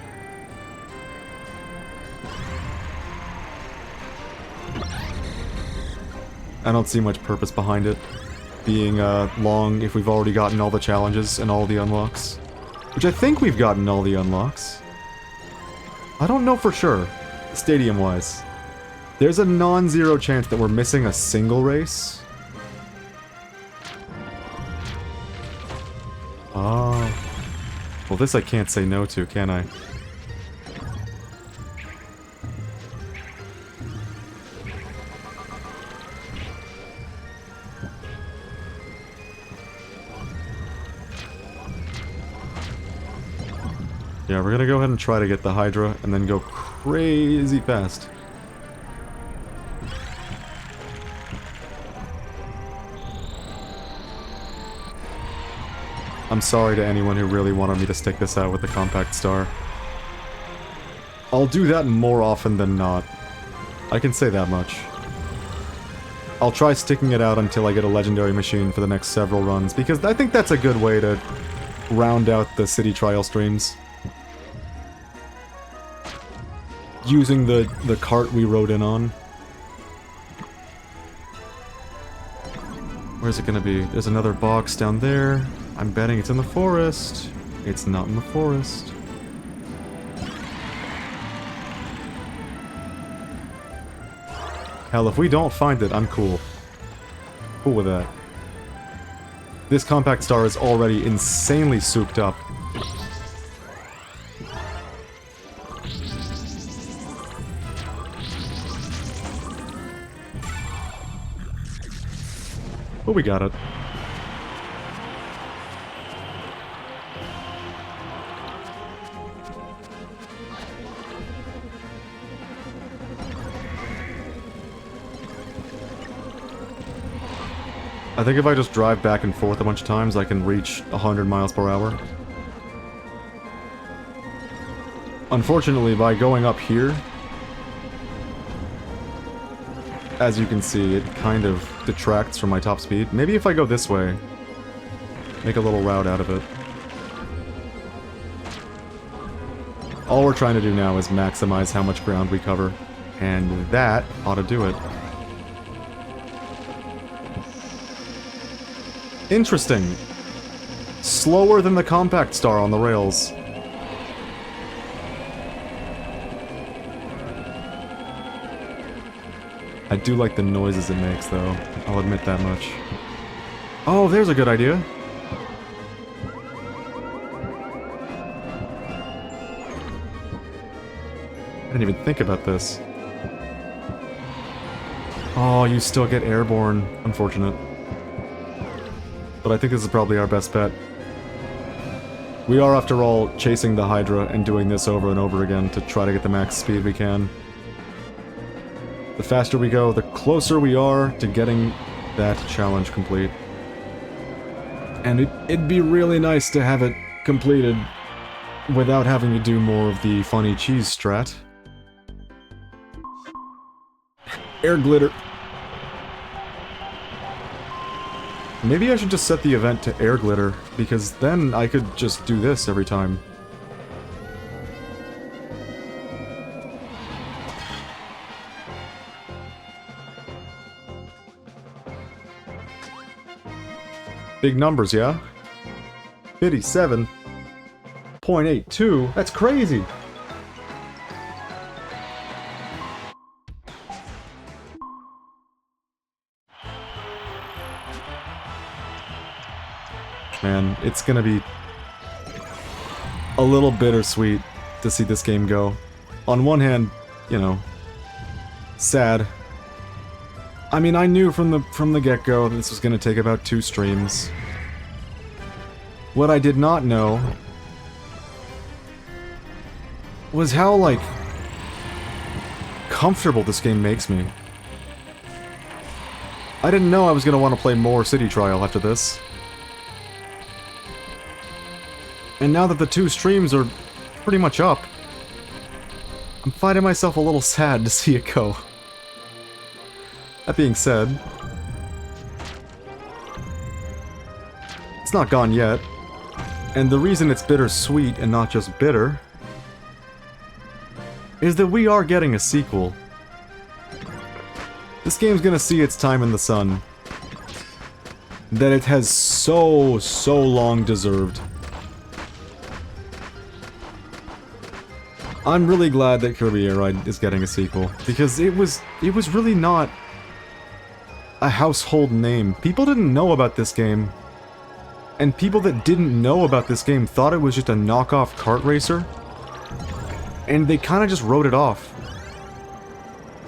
I don't see much purpose behind it being long if we've already gotten all the challenges and all the unlocks. Which I think we've gotten all the unlocks. I don't know for sure, stadium-wise. There's a non-zero chance that we're missing a single race. Oh. Well, this I can't say no to, can I? Yeah, we're gonna go ahead and try to get the Hydra and then go crazy fast. I'm sorry to anyone who really wanted me to stick this out with the Compact Star. I'll do that more often than not. I can say that much. I'll try sticking it out until I get a legendary machine for the next several runs, because I think that's a good way to round out the city trial streams. Using the cart we rode in on. Where's it gonna be? There's another box down there. I'm betting it's in the forest. It's not in the forest. Hell, if we don't find it, I'm cool. Cool with that. This Compact Star is already insanely souped up. But we got it. I think if I just drive back and forth a bunch of times, I can reach 100 miles per hour. Unfortunately, by going up here, as you can see, it kind of detracts from my top speed. Maybe if I go this way, make a little route out of it. All we're trying to do now is maximize how much ground we cover, and that ought to do it. Interesting. Slower than the Compact Star on the rails. I do like the noises it makes, though. I'll admit that much. Oh, there's a good idea. I didn't even think about this. Oh, you still get airborne. Unfortunate. But I think this is probably our best bet. We are, after all, chasing the Hydra and doing this over and over again to try to get the max speed we can. The faster we go, the closer we are to getting that challenge complete. And it'd be really nice to have it completed without having to do more of the funny cheese strat. Air glitter. Maybe I should just set the event to air glitter, because then I could just do this every time. Big numbers, yeah? 57.82? That's crazy! Man, it's gonna be a little bittersweet to see this game go. On one hand, you know, sad. I mean, I knew from the get-go that this was gonna take about 2 streams. What I did not know was how, like, comfortable this game makes me. I didn't know I was gonna want to play more City Trial after this. And now that the 2 streams are pretty much up, I'm finding myself a little sad to see it go. That being said, it's not gone yet. And the reason it's bittersweet and not just bitter is that we are getting a sequel. This game's gonna see its time in the sun that it has so long deserved. I'm really glad that Kirby Air Ride is getting a sequel, because it was really not a household name. People didn't know about this game, and people that didn't know about this game thought it was just a knockoff kart racer, and they kind of just wrote it off.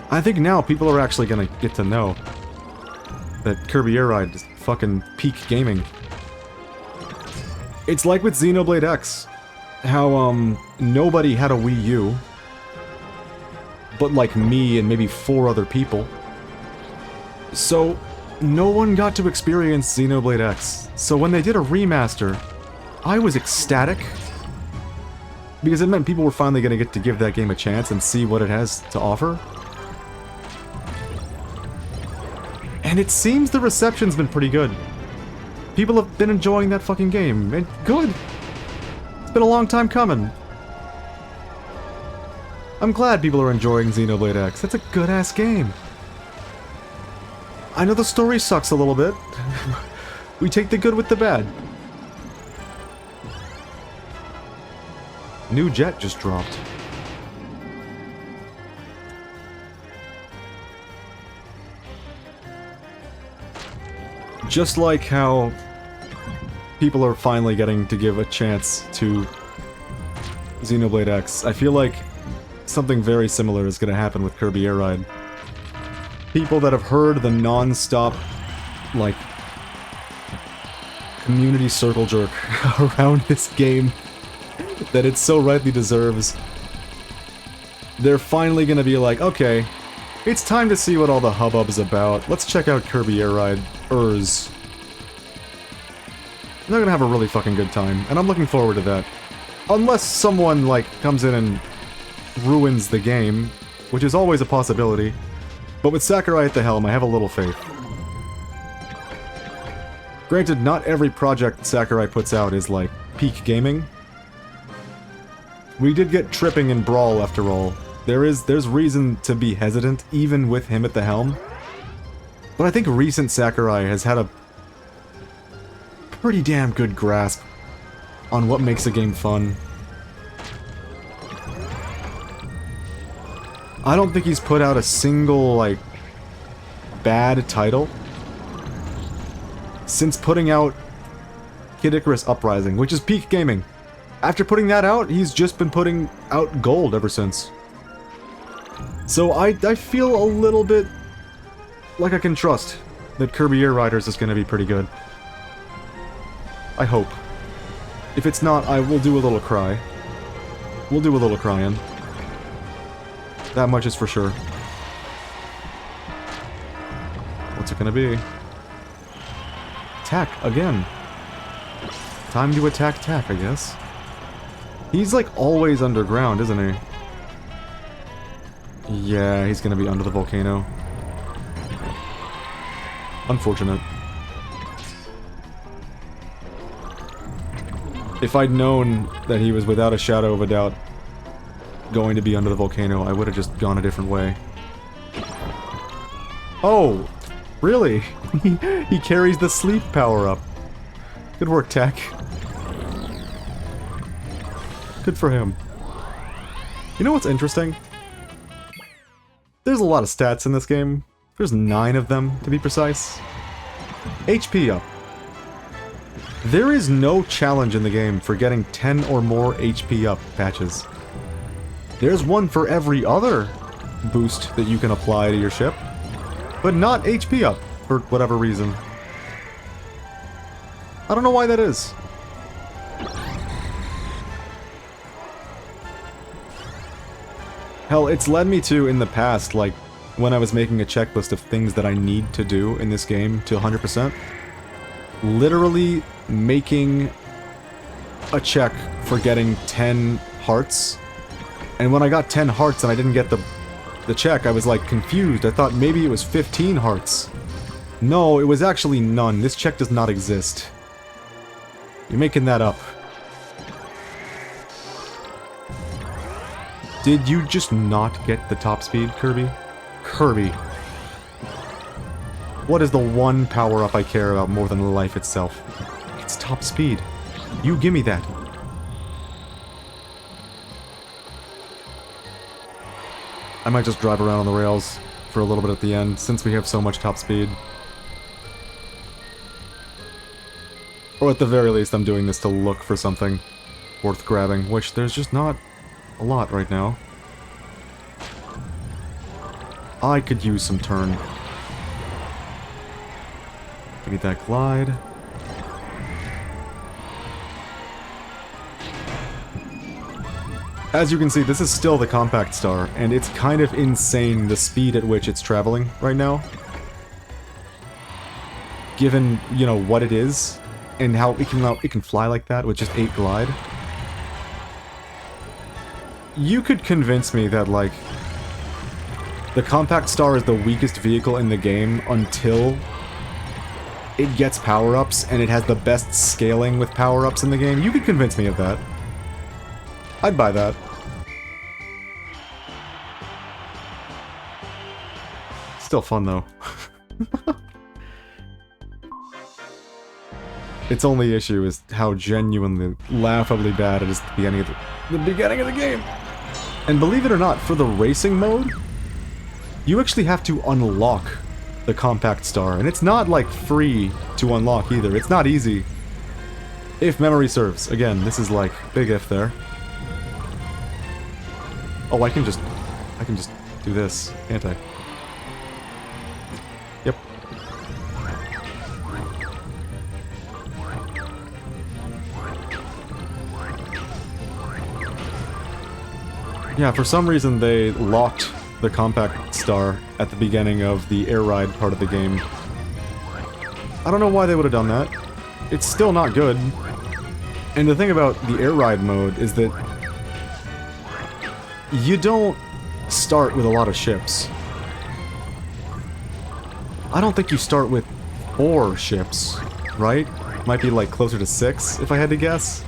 I think now people are actually gonna get to know that Kirby Air Ride is fucking peak gaming. It's like with Xenoblade X, how nobody had a Wii U, but like me and maybe 4 other people. So no one got to experience Xenoblade X. So when they did a remaster, I was ecstatic, because it meant people were finally gonna get to give that game a chance and see what it has to offer. And it seems the reception's been pretty good. People have been enjoying that fucking game, and good! It's been a long time coming. I'm glad people are enjoying Xenoblade X. That's a good-ass game. I know the story sucks a little bit. We take the good with the bad. New jet just dropped. Just like how people are finally getting to give a chance to Xenoblade X, I feel like something very similar is going to happen with Kirby Air Ride. People that have heard the non-stop, like, community circle jerk around this game that it so rightly deserves, they're finally going to be like, okay, it's time to see what all the hubbub is about. Let's check out Kirby Air Ride. They're gonna have a really fucking good time, and I'm looking forward to that. Unless someone, like, comes in and ruins the game, which is always a possibility. But with Sakurai at the helm, I have a little faith. Granted, not every project Sakurai puts out is, like, peak gaming. We did get tripping in Brawl, after all. There's reason to be hesitant, even with him at the helm. But I think recent Sakurai has had a pretty damn good grasp on what makes a game fun. I don't think he's put out a single, like, bad title since putting out Kid Icarus Uprising, which is peak gaming. After putting that out, he's just been putting out gold ever since. So I feel a little bit like I can trust that Kirby Air Riders is going to be pretty good. I hope. If it's not, I will do a little cry. We'll do a little crying. That much is for sure. What's it gonna be? Attack, again. Time to attack Tak, I guess. He's like always underground, isn't he? Yeah, he's gonna be under the volcano. Unfortunate. If I'd known that he was without a shadow of a doubt going to be under the volcano, I would have just gone a different way. Oh, really? He carries the sleep power up. Good work, Tak. Good for him. You know what's interesting? There's a lot of stats in this game. There's 9 of them, to be precise. HP up. There is no challenge in the game for getting 10 or more HP up patches. There's one for every other boost that you can apply to your ship, but not HP up, for whatever reason. I don't know why that is. Hell, it's led me to, in the past, like, when I was making a checklist of things that I need to do in this game to 100%, literally making a check for getting 10 hearts And when I got 10 hearts and I didn't get the check, I was like confused. I thought maybe it was 15 hearts. No, it was actually none. This check does not exist. You're making that up. Did you just not get the top speed, Kirby? Kirby. What is the one power-up I care about more than life itself? It's top speed. You gimme that. I might just drive around on the rails for a little bit at the end, since we have so much top speed. Or at the very least, I'm doing this to look for something worth grabbing, which there's just not a lot right now. I could use some turn. Give me that glide. As you can see, this is still the compact star, and it's kind of insane the speed at which it's traveling right now. Given, you know, what it is, and how it can fly like that with just 8 glide. You could convince me that, like, the compact star is the weakest vehicle in the game until it gets power-ups, and it has the best scaling with power-ups in the game. You could convince me of that. I'd buy that. Still fun, though. Its only issue is how genuinely, laughably bad it is at the beginning of the game. And believe it or not, for the racing mode, you actually have to unlock the compact star, and it's not, like, free to unlock either. It's not easy. If memory serves. Again, this is, like, big if there. Oh, I can just do this, can't I? Yep. Yeah, for some reason they locked the compact star at the beginning of the air ride part of the game. I don't know why they would have done that. It's still not good. And the thing about the air ride mode is that you don't start with a lot of ships. I don't think you start with 4 ships, right? Might be like closer to 6, if I had to guess.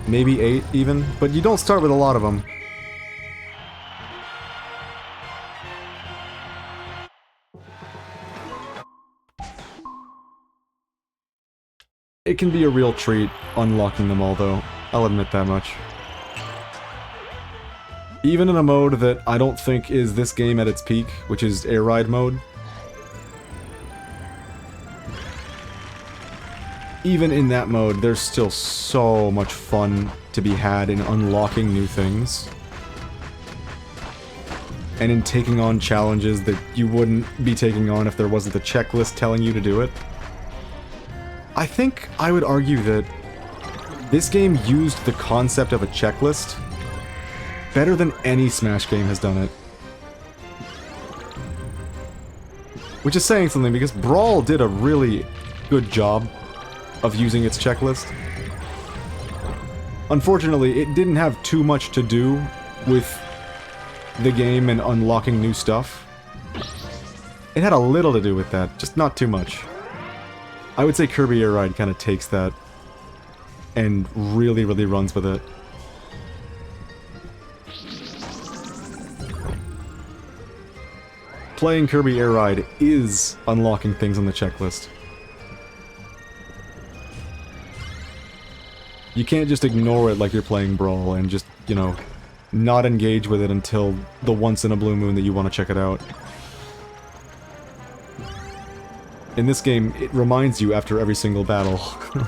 Maybe 8 even, but you don't start with a lot of them. It can be a real treat unlocking them all, though. I'll admit that much. Even in a mode that I don't think is this game at its peak, which is air ride mode. Even in that mode, there's still so much fun to be had in unlocking new things. And in taking on challenges that you wouldn't be taking on if there wasn't a checklist telling you to do it. I think I would argue that this game used the concept of a checklist better than any Smash game has done it. Which is saying something, because Brawl did a really good job of using its checklist. Unfortunately, it didn't have too much to do with the game and unlocking new stuff. It had a little to do with that, just not too much. I would say Kirby Air Ride kind of takes that and really, really runs with it. Playing Kirby Air Ride is unlocking things on the checklist. You can't just ignore it like you're playing Brawl and just, you know, not engage with it until the once in a blue moon that you want to check it out. In this game, it reminds you after every single battle,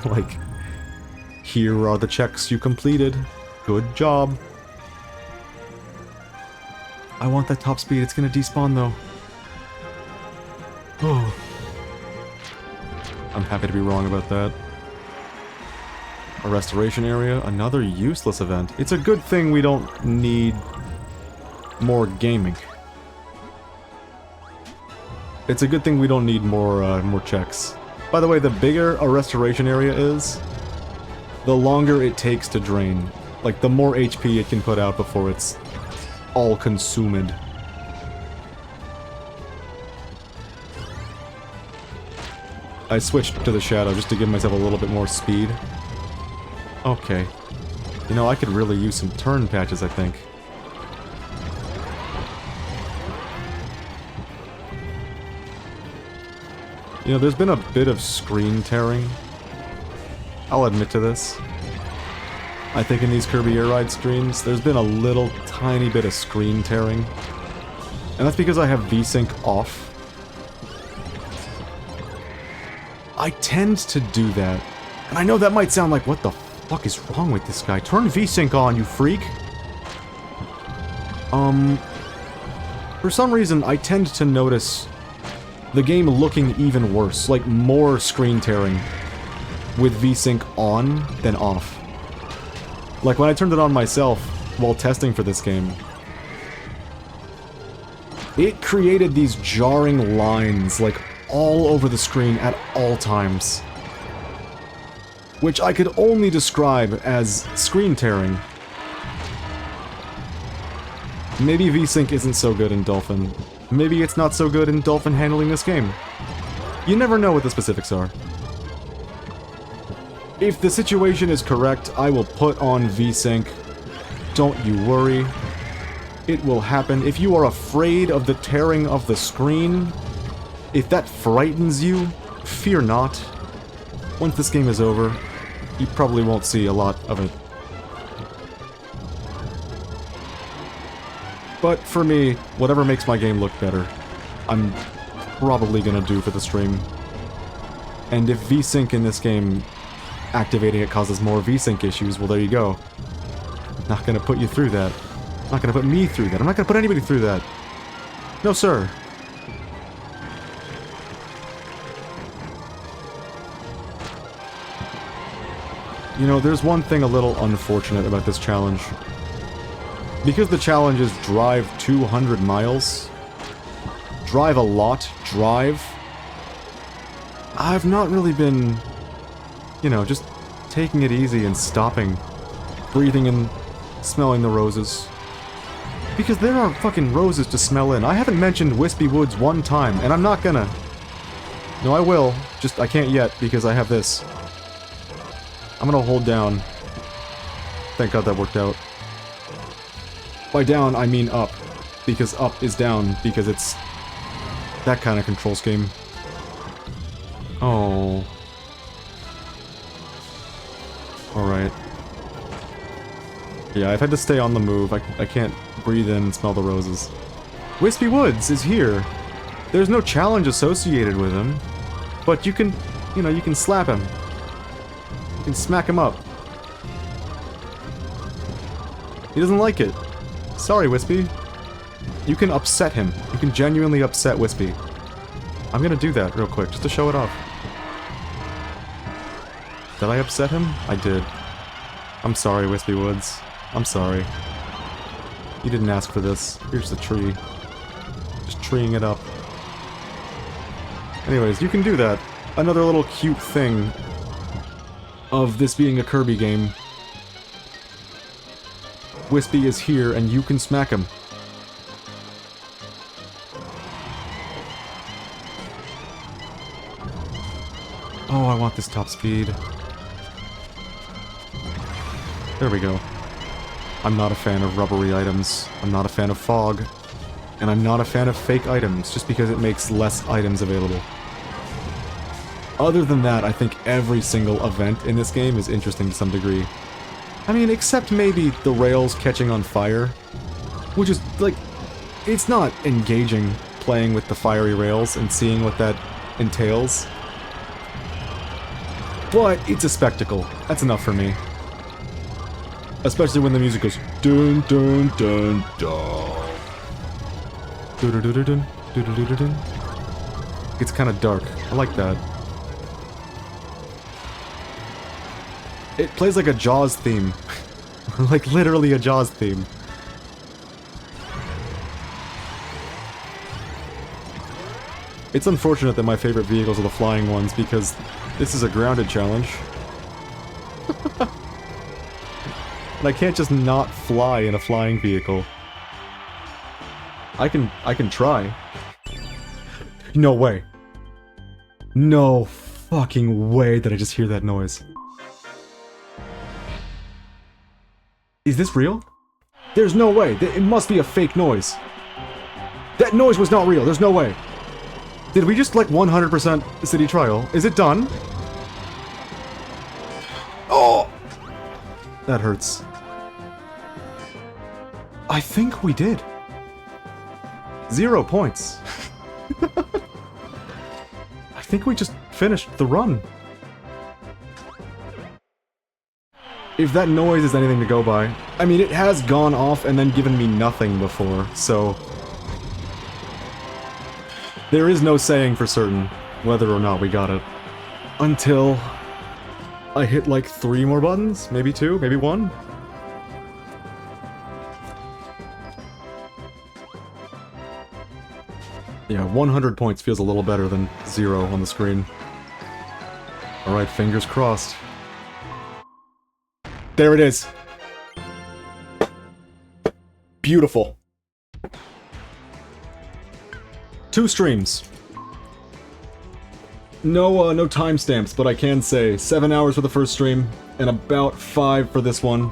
like, here are the checks you completed. Good job. I want that top speed, it's gonna despawn though. Oh. I'm happy to be wrong about that. A restoration area, another useless event. It's a good thing we don't need more gaming. It's a good thing we don't need more checks. By the way, the bigger a restoration area is, the longer it takes to drain. Like, the more HP it can put out before it's all consumed. I switched to the Shadow just to give myself a little bit more speed. Okay. You know, I could really use some turn patches, I think. You know, there's been a bit of screen tearing. I'll admit to this. I think in these Kirby Air Ride streams, there's been a little tiny bit of screen tearing. And that's because I have VSync off. I tend to do that. And I know that might sound like, what the fuck is wrong with this guy? Turn VSync on, you freak! For some reason, I tend to notice the game looking even worse, like more screen tearing with VSync on than off. Like when I turned it on myself while testing for this game, it created these jarring lines like all over the screen at all times, which I could only describe as screen tearing. Maybe VSync isn't so good in Dolphin. Maybe it's not so good in Dolphin handling this game. You never know what the specifics are. If the situation is correct, I will put on VSync. Don't you worry. It will happen. If you are afraid of the tearing of the screen, if that frightens you, fear not. Once this game is over, you probably won't see a lot of it. But for me, whatever makes my game look better, I'm probably gonna do for the stream. And if VSync in this game, activating it causes more VSync issues, well there you go. Not gonna put you through that. Not gonna put me through that. I'm not gonna put anybody through that. No, sir. You know, there's one thing a little unfortunate about this challenge. Because the challenge is drive 200 miles, drive a lot, drive, I've not really been, you know, just taking it easy and stopping, breathing and smelling the roses. Because there are fucking roses to smell in. I haven't mentioned Wispy Woods one time, and I'm not gonna. No, I will. Just, I can't yet, because I have this. I'm gonna hold down. Thank God that worked out. By down, I mean up. Because up is down, because it's that kind of control scheme. Oh. Alright. Yeah, I've had to stay on the move. I can't breathe in and smell the roses. Wispy Woods is here. There's no challenge associated with him. But you can, you know, you can slap him. You can smack him up. He doesn't like it. Sorry, Wispy. You can upset him. You can genuinely upset Wispy. I'm gonna do that real quick, just to show it off. Did I upset him? I did. I'm sorry, Wispy Woods. I'm sorry. You didn't ask for this. Here's the tree. Just treeing it up. Anyways, you can do that. Another little cute thing of this being a Kirby game. Wispy is here, and you can smack him. Oh, I want this top speed. There we go. I'm not a fan of rubbery items. I'm not a fan of fog. And I'm not a fan of fake items, just because it makes less items available. Other than that, I think every single event in this game is interesting to some degree. I mean, except maybe the rails catching on fire. Which is, like, it's not engaging playing with the fiery rails and seeing what that entails. But it's a spectacle. That's enough for me. Especially when the music goes dun dun dun dun. Dun dun dun dun dun dun dun. It's kind of dark. I like that. It plays like a Jaws theme. Like literally a Jaws theme. It's unfortunate that my favorite vehicles are the flying ones because this is a grounded challenge. And I can't just not fly in a flying vehicle. I can try. No way. No fucking way did I just hear that noise. Is this real? There's no way. It must be a fake noise. That noise was not real. There's no way. Did we just like 100% city trial? Is it done? Oh! That hurts. I think we did. 0 points. I think we just finished the run. If that noise is anything to go by. I mean, it has gone off and then given me nothing before, so... There is no saying for certain whether or not we got it. Until... I hit like 3 more buttons? Maybe 2? Maybe 1? Yeah, 100 points feels a little better than 0 on the screen. Alright, fingers crossed. There it is! Beautiful. 2 streams. No timestamps, but I can say 7 hours for the first stream, and about 5 for this one.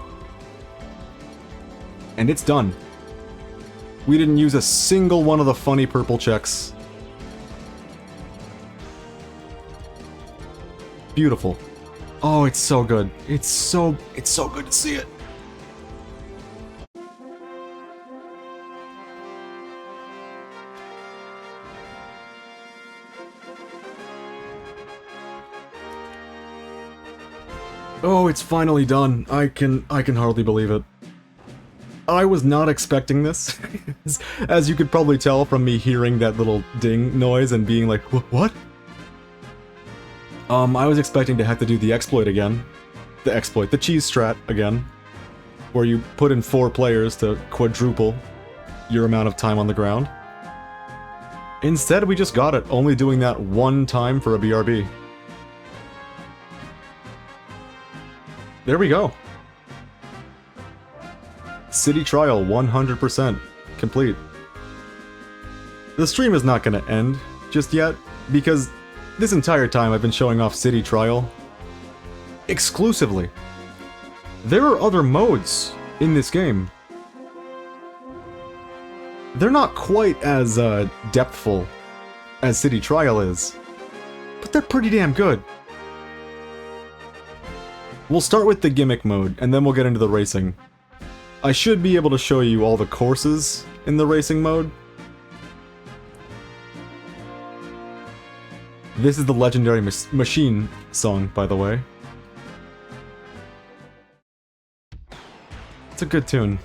And it's done. We didn't use a single one of the funny purple checks. Beautiful. Oh, it's so good. It's so good to see it. Oh, it's finally done. I can hardly believe it. I was not expecting this, as you could probably tell from me hearing that little ding noise and being like, what? I was expecting to have to do the exploit again. The cheese strat again. Where you put in 4 players to quadruple your amount of time on the ground. Instead, we just got it, only doing that 1 time for a BRB. There we go. City trial 100% complete. The stream is not going to end just yet, because this entire time I've been showing off city trial exclusively. There are other modes in this game. They're not quite as depthful as city trial is, but they're pretty damn good. We'll start with the gimmick mode, and then we'll get into the racing. I should be able to show you all the courses in the racing mode. This is the legendary Machine song, by the way. It's a good tune.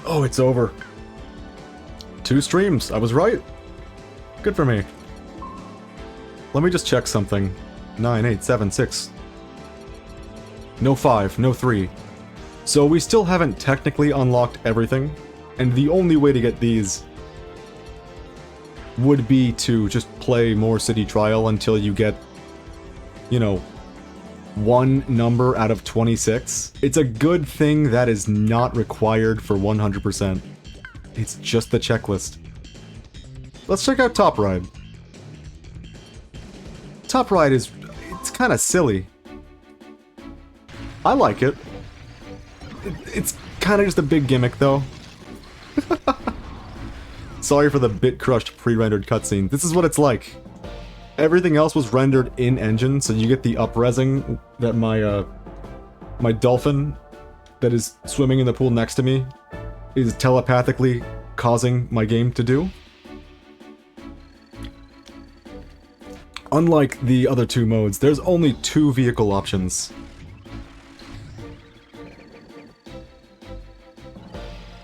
Oh, it's over. 2 streams, I was right. Good for me. Let me just check something. 9, 8, 7, 6. No 5, no 3. So we still haven't technically unlocked everything, and the only way to get these would be to just play more City Trial until you get, you know, 1 number out of 26. It's a good thing that is not required for 100%. It's just the checklist. Let's check out Top Ride. Top Ride is... it's kind of silly. I like it. It's kind of just a big gimmick, though. Sorry for the bit-crushed pre-rendered cutscene. This is what it's like. Everything else was rendered in-engine, so you get the up-resing that my dolphin that is swimming in the pool next to me is telepathically causing my game to do. Unlike the other 2 modes, there's only 2 vehicle options.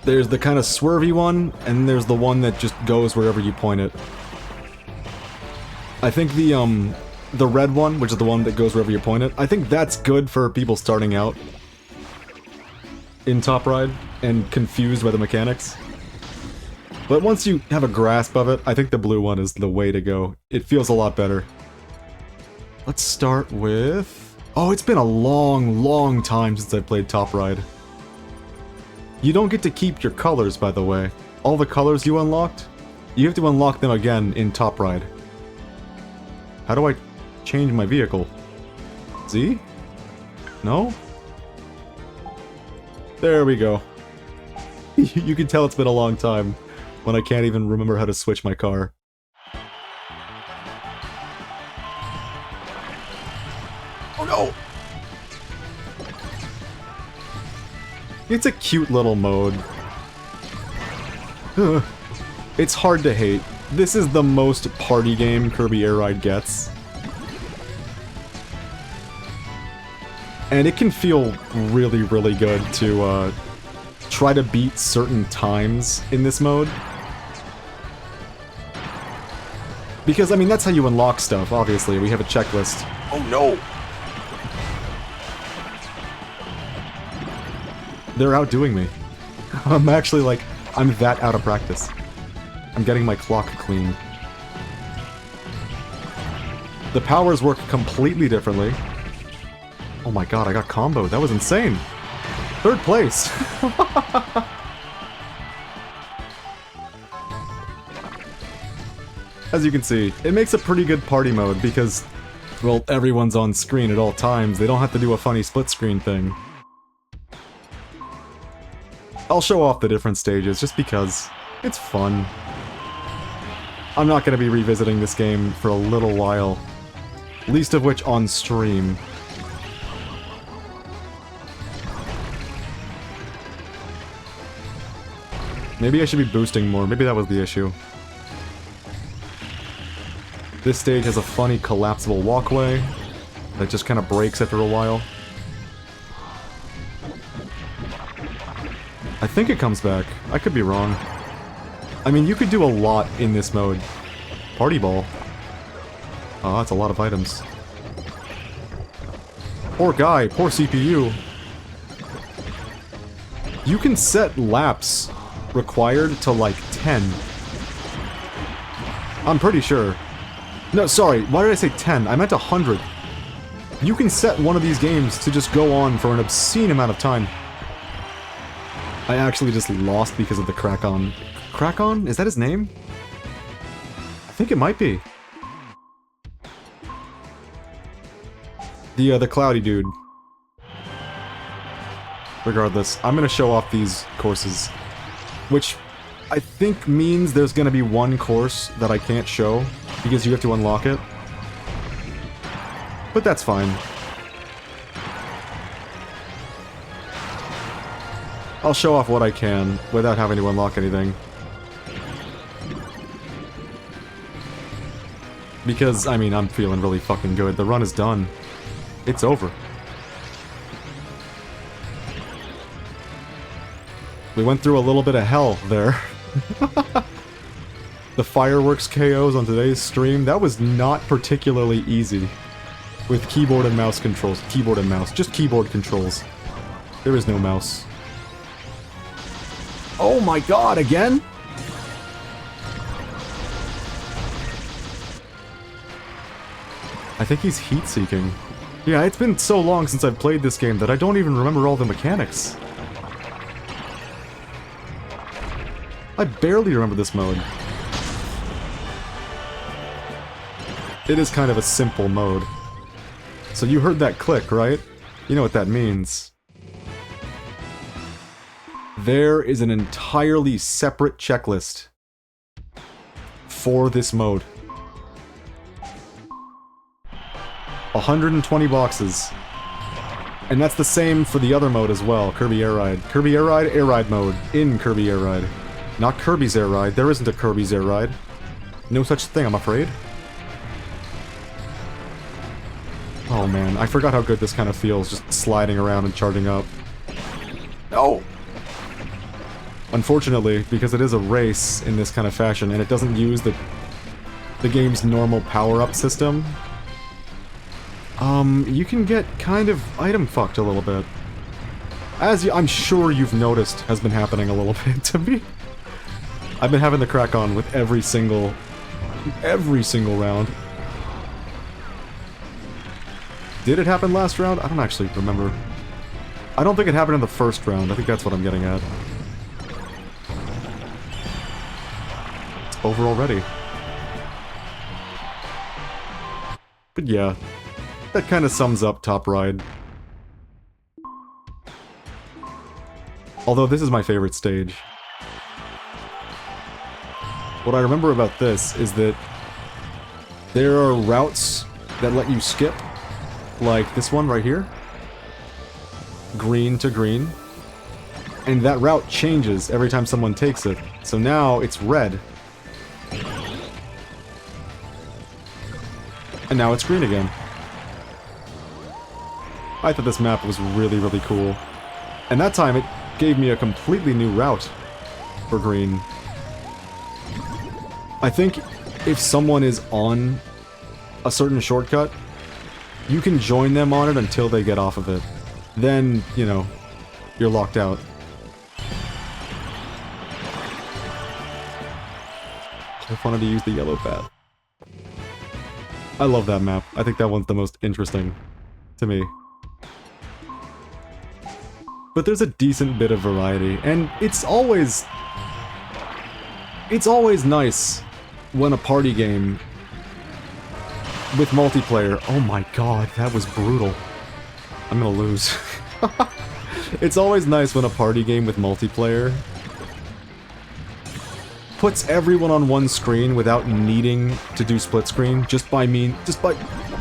There's the kind of swervy one, and there's the one that just goes wherever you point it. I think the red one, which is the one that goes wherever you point it, I think that's good for people starting out in Top Ride and confused by the mechanics. But once you have a grasp of it, I think the blue one is the way to go. It feels a lot better. Let's start with... Oh, it's been a long, long time since I played Top Ride. You don't get to keep your colors, by the way. All the colors you unlocked, you have to unlock them again in Top Ride. How do I change my vehicle? Z? No? There we go. You can tell it's been a long time when I can't even remember how to switch my car. Oh no! It's a cute little mode. It's hard to hate. This is the most party game Kirby Air Ride gets. And it can feel really, really good to try to beat certain times in this mode. Because, I mean, that's how you unlock stuff, obviously. We have a checklist. Oh no! They're outdoing me. I'm actually like, I'm that out of practice. I'm getting my clock clean. The powers work completely differently. Oh my god, I got comboed. That was insane. 3rd place. As you can see, it makes a pretty good party mode because, well, everyone's on screen at all times. They don't have to do a funny split screen thing. I'll show off the different stages just because it's fun. I'm not going to be revisiting this game for a little while, least of which on stream. Maybe I should be boosting more, maybe that was the issue. This stage has a funny collapsible walkway that just kind of breaks after a while. I think it comes back. I could be wrong. I mean, you could do a lot in this mode. Party ball. Oh, that's a lot of items. Poor guy, poor CPU. You can set laps required to like 10. I'm pretty sure. No, sorry, why did I say 10? I meant 100. You can set one of these games to just go on for an obscene amount of time. I actually just lost because of the Crack-On. Crack-On? Is that his name? I think it might be. The cloudy dude. Regardless, I'm gonna show off these courses. Which I think means there's gonna be one course that I can't show, because you have to unlock it. But that's fine. I'll show off what I can, without having to unlock anything. Because, I mean, I'm feeling really fucking good. The run is done. It's over. We went through a little bit of hell there. The fireworks KOs on today's stream, that was not particularly easy. With keyboard and mouse controls. Keyboard and mouse. Just keyboard controls. There is no mouse. Oh my god, again? I think he's heat-seeking. Yeah, it's been so long since I've played this game that I don't even remember all the mechanics. I barely remember this mode. It is kind of a simple mode. So you heard that click, right? You know what that means. There is an entirely separate checklist for this mode. 120 boxes. And that's the same for the other mode as well, Kirby Air Ride. Kirby Air Ride mode in Kirby Air Ride. Not Kirby's Air Ride. There isn't a Kirby's Air Ride. No such thing, I'm afraid. Oh man, I forgot how good this kind of feels, just sliding around and charging up. No! Unfortunately, because it is a race in this kind of fashion, and it doesn't use the game's normal power-up system, you can get kind of item fucked a little bit. As I'm sure you've noticed has been happening a little bit to me. I've been having the crack on with every single round. Did it happen last round? I don't actually remember. I don't think it happened in the first round. I think that's what I'm getting at. It's over already. But yeah, that kind of sums up Top Ride. Although this is my favorite stage. What I remember about this is that there are routes that let you skip, like this one right here. Green to green. And that route changes every time someone takes it. So now it's red. And now it's green again. I thought this map was really, really cool. And that time it gave me a completely new route for green. I think if someone is on a certain shortcut, you can join them on it until they get off of it. Then, you know, you're locked out. I wanted to use the yellow pad. I love that map. I think that one's the most interesting to me. But there's a decent bit of variety, and it's always nice when a party game with multiplayer... Oh my god, that was brutal. I'm gonna lose. It's always nice when a party game with multiplayer puts everyone on one screen without needing to do split screen, just by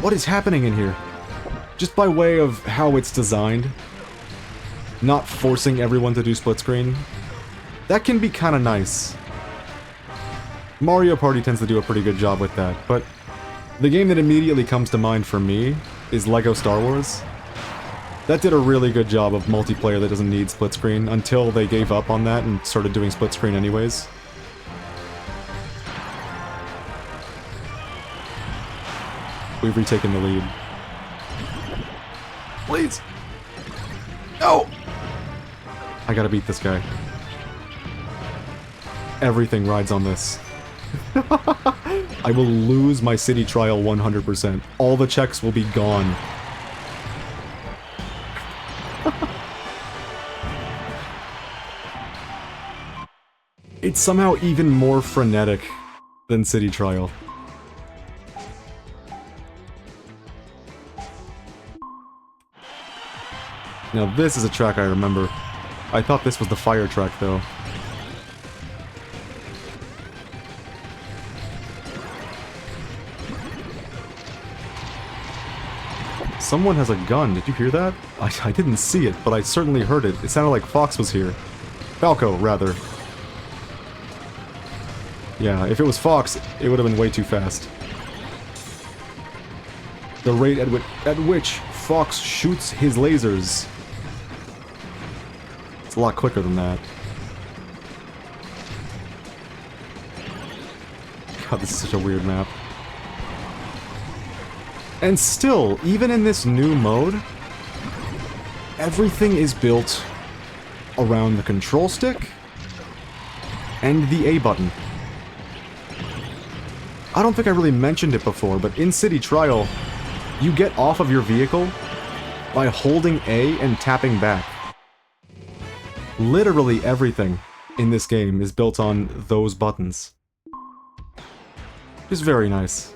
what is happening in here? Just by way of how it's designed. Not forcing everyone to do split screen. That can be kinda nice. Mario Party tends to do a pretty good job with that, but the game that immediately comes to mind for me is LEGO Star Wars. That did a really good job of multiplayer that doesn't need split screen until they gave up on that and started doing split screen anyways. We've retaken the lead. Please! No! I gotta beat this guy. Everything rides on this. I will lose my city trial 100%. All the checks will be gone. It's somehow even more frenetic than city trial. Now this is a track I remember. I thought this was the fire track though. Someone has a gun, did you hear that? I didn't see it, but I certainly heard it. It sounded like Fox was here. Falco, rather. Yeah, if it was Fox, it would have been way too fast. The rate at which Fox shoots his lasers. It's a lot quicker than that. God, this is such a weird map. And still, even in this new mode, everything is built around the control stick and the A button. I don't think I really mentioned it before, but in City Trial, you get off of your vehicle by holding A and tapping back. Literally everything in this game is built on those buttons. It's very nice.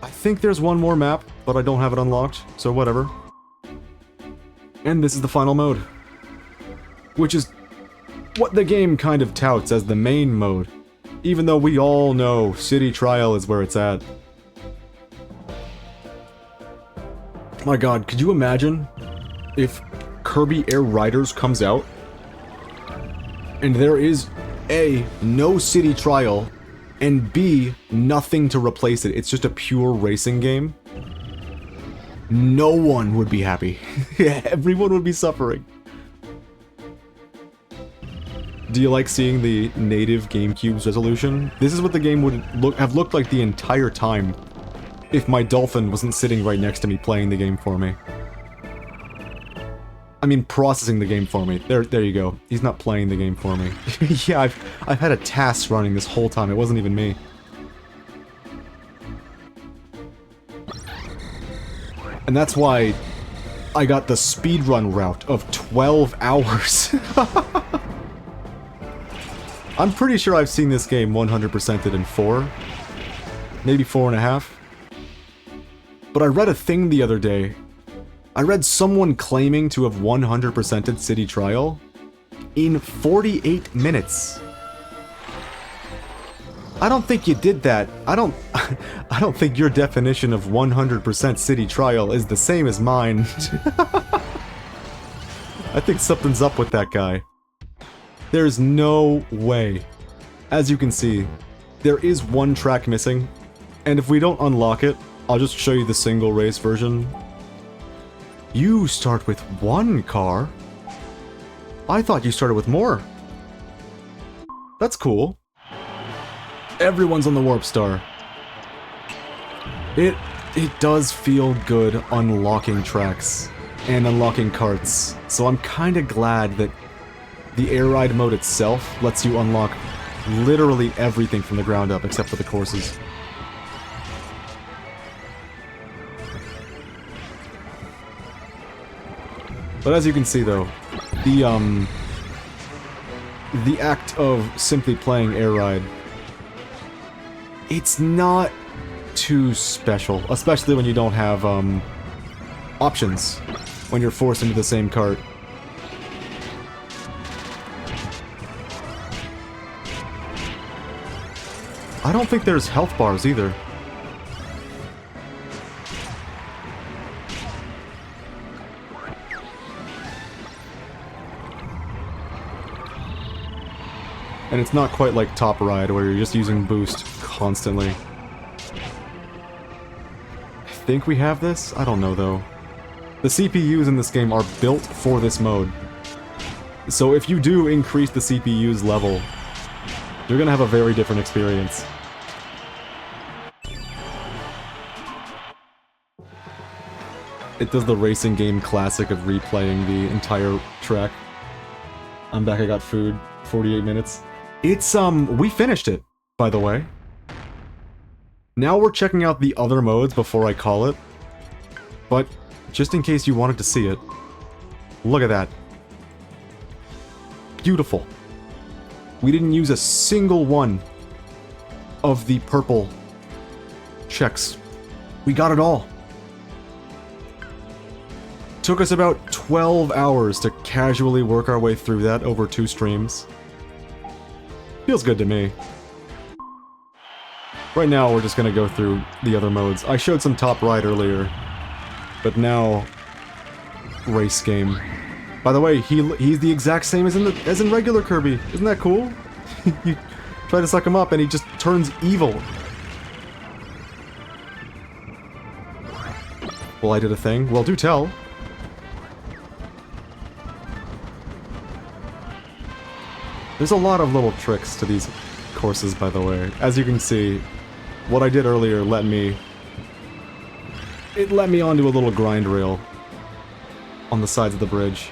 I think there's one more map, but I don't have it unlocked, so whatever. And this is the final mode. Which is what the game kind of touts as the main mode. Even though we all know City Trial is where it's at. My god, could you imagine if Kirby Air Riders comes out and there is A, no City Trial, and B, nothing to replace it. It's just a pure racing game. No one would be happy. Everyone would be suffering. Do you like seeing the native GameCube's resolution? This is what the game would have looked like the entire time if my dolphin wasn't sitting right next to me playing the game for me. I mean, processing the game for me. There you go. He's not playing the game for me. Yeah, I've had a task running this whole time. It wasn't even me. And that's why I got the speedrun route of 12 hours. I'm pretty sure I've seen this game 100%ed in 4. Maybe 4.5. But I read a thing the other day. I read someone claiming to have 100%ed City Trial in 48 minutes. I don't think you did that. I don't think your definition of 100% City Trial is the same as mine. I think something's up with that guy. There's no way. As you can see, there is one track missing, and if we don't unlock it, I'll just show you the single race version. You start with one car? I thought you started with more. That's cool. Everyone's on the Warp Star. It does feel good unlocking tracks and unlocking carts, so I'm kinda glad that the air ride mode itself lets you unlock literally everything from the ground up except for the courses. But as you can see though, the act of simply playing air ride, it's not too special, especially when you don't have options when you're forced into the same cart. I don't think there's health bars either. And it's not quite like Top Ride, where you're just using boost constantly. I think we have this? I don't know, though. The CPUs in this game are built for this mode. So if you do increase the CPU's level, you're gonna have a very different experience. It does the racing game classic of replaying the entire track. I'm back, I got food. 48 minutes. It's, we finished it, by the way. Now we're checking out the other modes before I call it. But, just in case you wanted to see it, look at that. Beautiful. We didn't use a single one of the purple checks. We got it all. Took us about 12 hours to casually work our way through that over 2 streams. Feels good to me. Right now, we're just gonna go through the other modes. I showed some Top Ride earlier, but now... race game. By the way, he's the exact same as in regular Kirby. Isn't that cool? You try to suck him up and he just turns evil. Well, I did a thing. Well, do tell. There's a lot of little tricks to these courses, by the way. As you can see, what I did earlier let me onto a little grind rail on the sides of the bridge.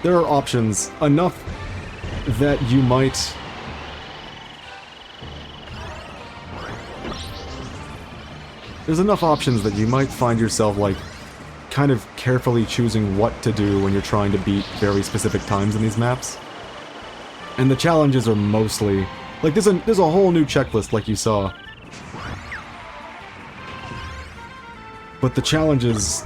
There are options enough that you might... There's enough options that you might find yourself, like, kind of carefully choosing what to do when you're trying to beat very specific times in these maps. And the challenges are mostly... like, there's a whole new checklist, like you saw. But the challenges...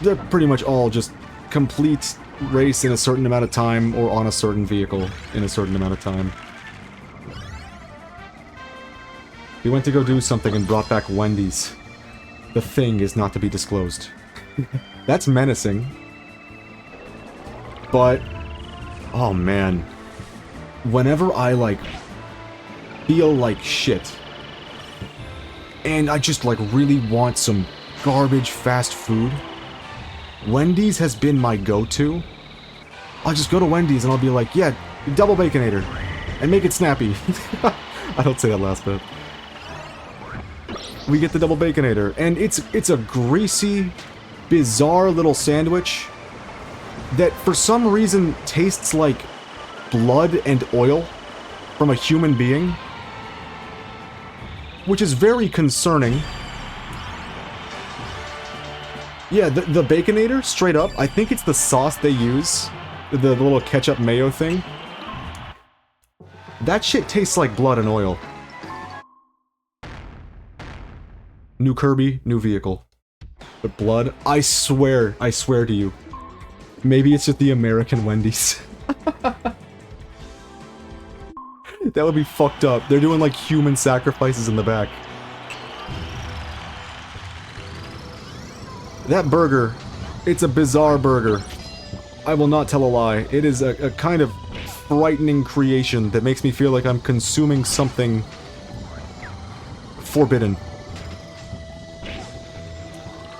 they're pretty much all just complete race in a certain amount of time, or on a certain vehicle in a certain amount of time. We went to go do something and brought back Wendy's. The thing is not to be disclosed. That's menacing. But... oh man. Whenever I, like, feel like shit, and I just, like, really want some garbage fast food, Wendy's has been my go-to. I'll just go to Wendy's and I'll be like, yeah, double Baconator, and make it snappy. I don't say that last bit. We get the double Baconator, and it's a greasy, bizarre little sandwich that for some reason tastes like blood and oil from a human being, which is very concerning. Yeah, the Baconator, straight up, I think it's the sauce they use, the little ketchup mayo thing. That shit tastes like blood and oil. New Kirby, new vehicle. But blood, I swear to you. Maybe it's just the American Wendy's. That would be fucked up. They're doing like human sacrifices in the back. That burger, it's a bizarre burger. I will not tell a lie. It is a kind of frightening creation that makes me feel like I'm consuming something forbidden.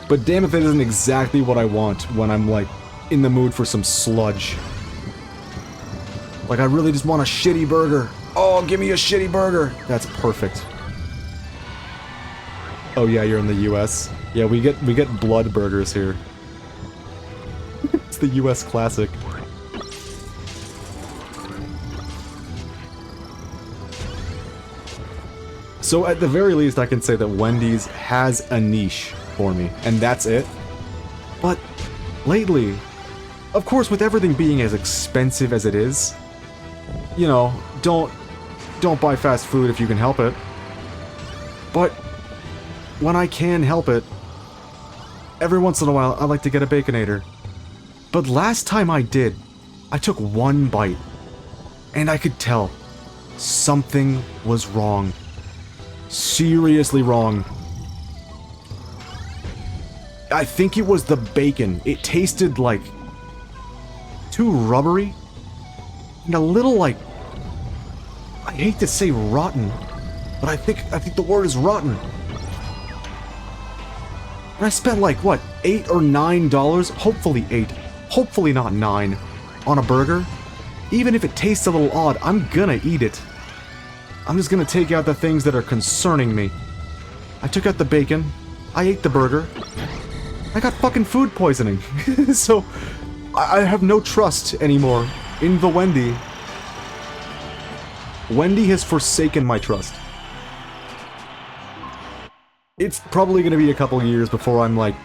But damn if that isn't exactly what I want when I'm like in the mood for some sludge. Like I really just want a shitty burger. Oh, give me a shitty burger. That's perfect. Oh yeah, you're in the US. Yeah, we get blood burgers here. It's the US classic. So at the very least, I can say that Wendy's has a niche for me, and that's it. But lately, of course, with everything being as expensive as it is, you know, don't buy fast food if you can help it. But when I can help it, every once in a while, I like to get a Baconator. But last time I did, I took one bite, and I could tell something was wrong. Seriously wrong. I think it was the bacon. It tasted like too rubbery and a little like, I hate to say rotten, but I think the word is rotten. And I spent like what, $8 or $9? Hopefully $8. Hopefully not $9 on a burger. Even if it tastes a little odd, I'm gonna eat it. I'm just gonna take out the things that are concerning me. I took out the bacon. I ate the burger. I got fucking food poisoning. So, I have no trust anymore in the Wendy. Wendy has forsaken my trust. It's probably gonna be a couple years before I'm like...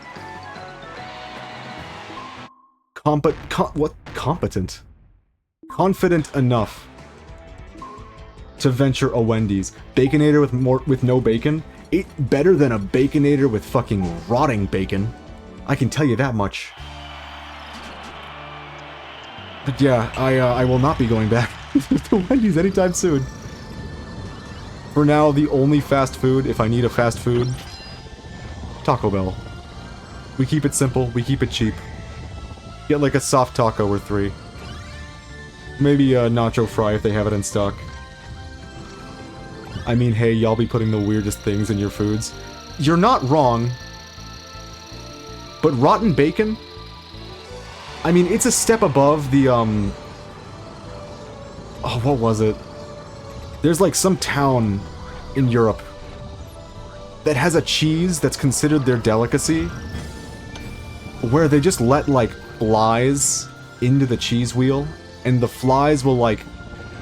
Competent? Confident enough to venture a Wendy's. Baconator with no bacon? It better than a Baconator with fucking rotting bacon. I can tell you that much. But yeah, I will not be going back to Wendy's anytime soon. For now, the only fast food, if I need a fast food, Taco Bell. We keep it simple, we keep it cheap. Get like a soft taco or 3. Maybe a nacho fry if they have it in stock. I mean, hey, y'all be putting the weirdest things in your foods. You're not wrong. But rotten bacon? I mean, it's a step above the, oh, what was it? There's like some town in Europe that has a cheese that's considered their delicacy, where they just let, like, flies into the cheese wheel, and the flies will, like,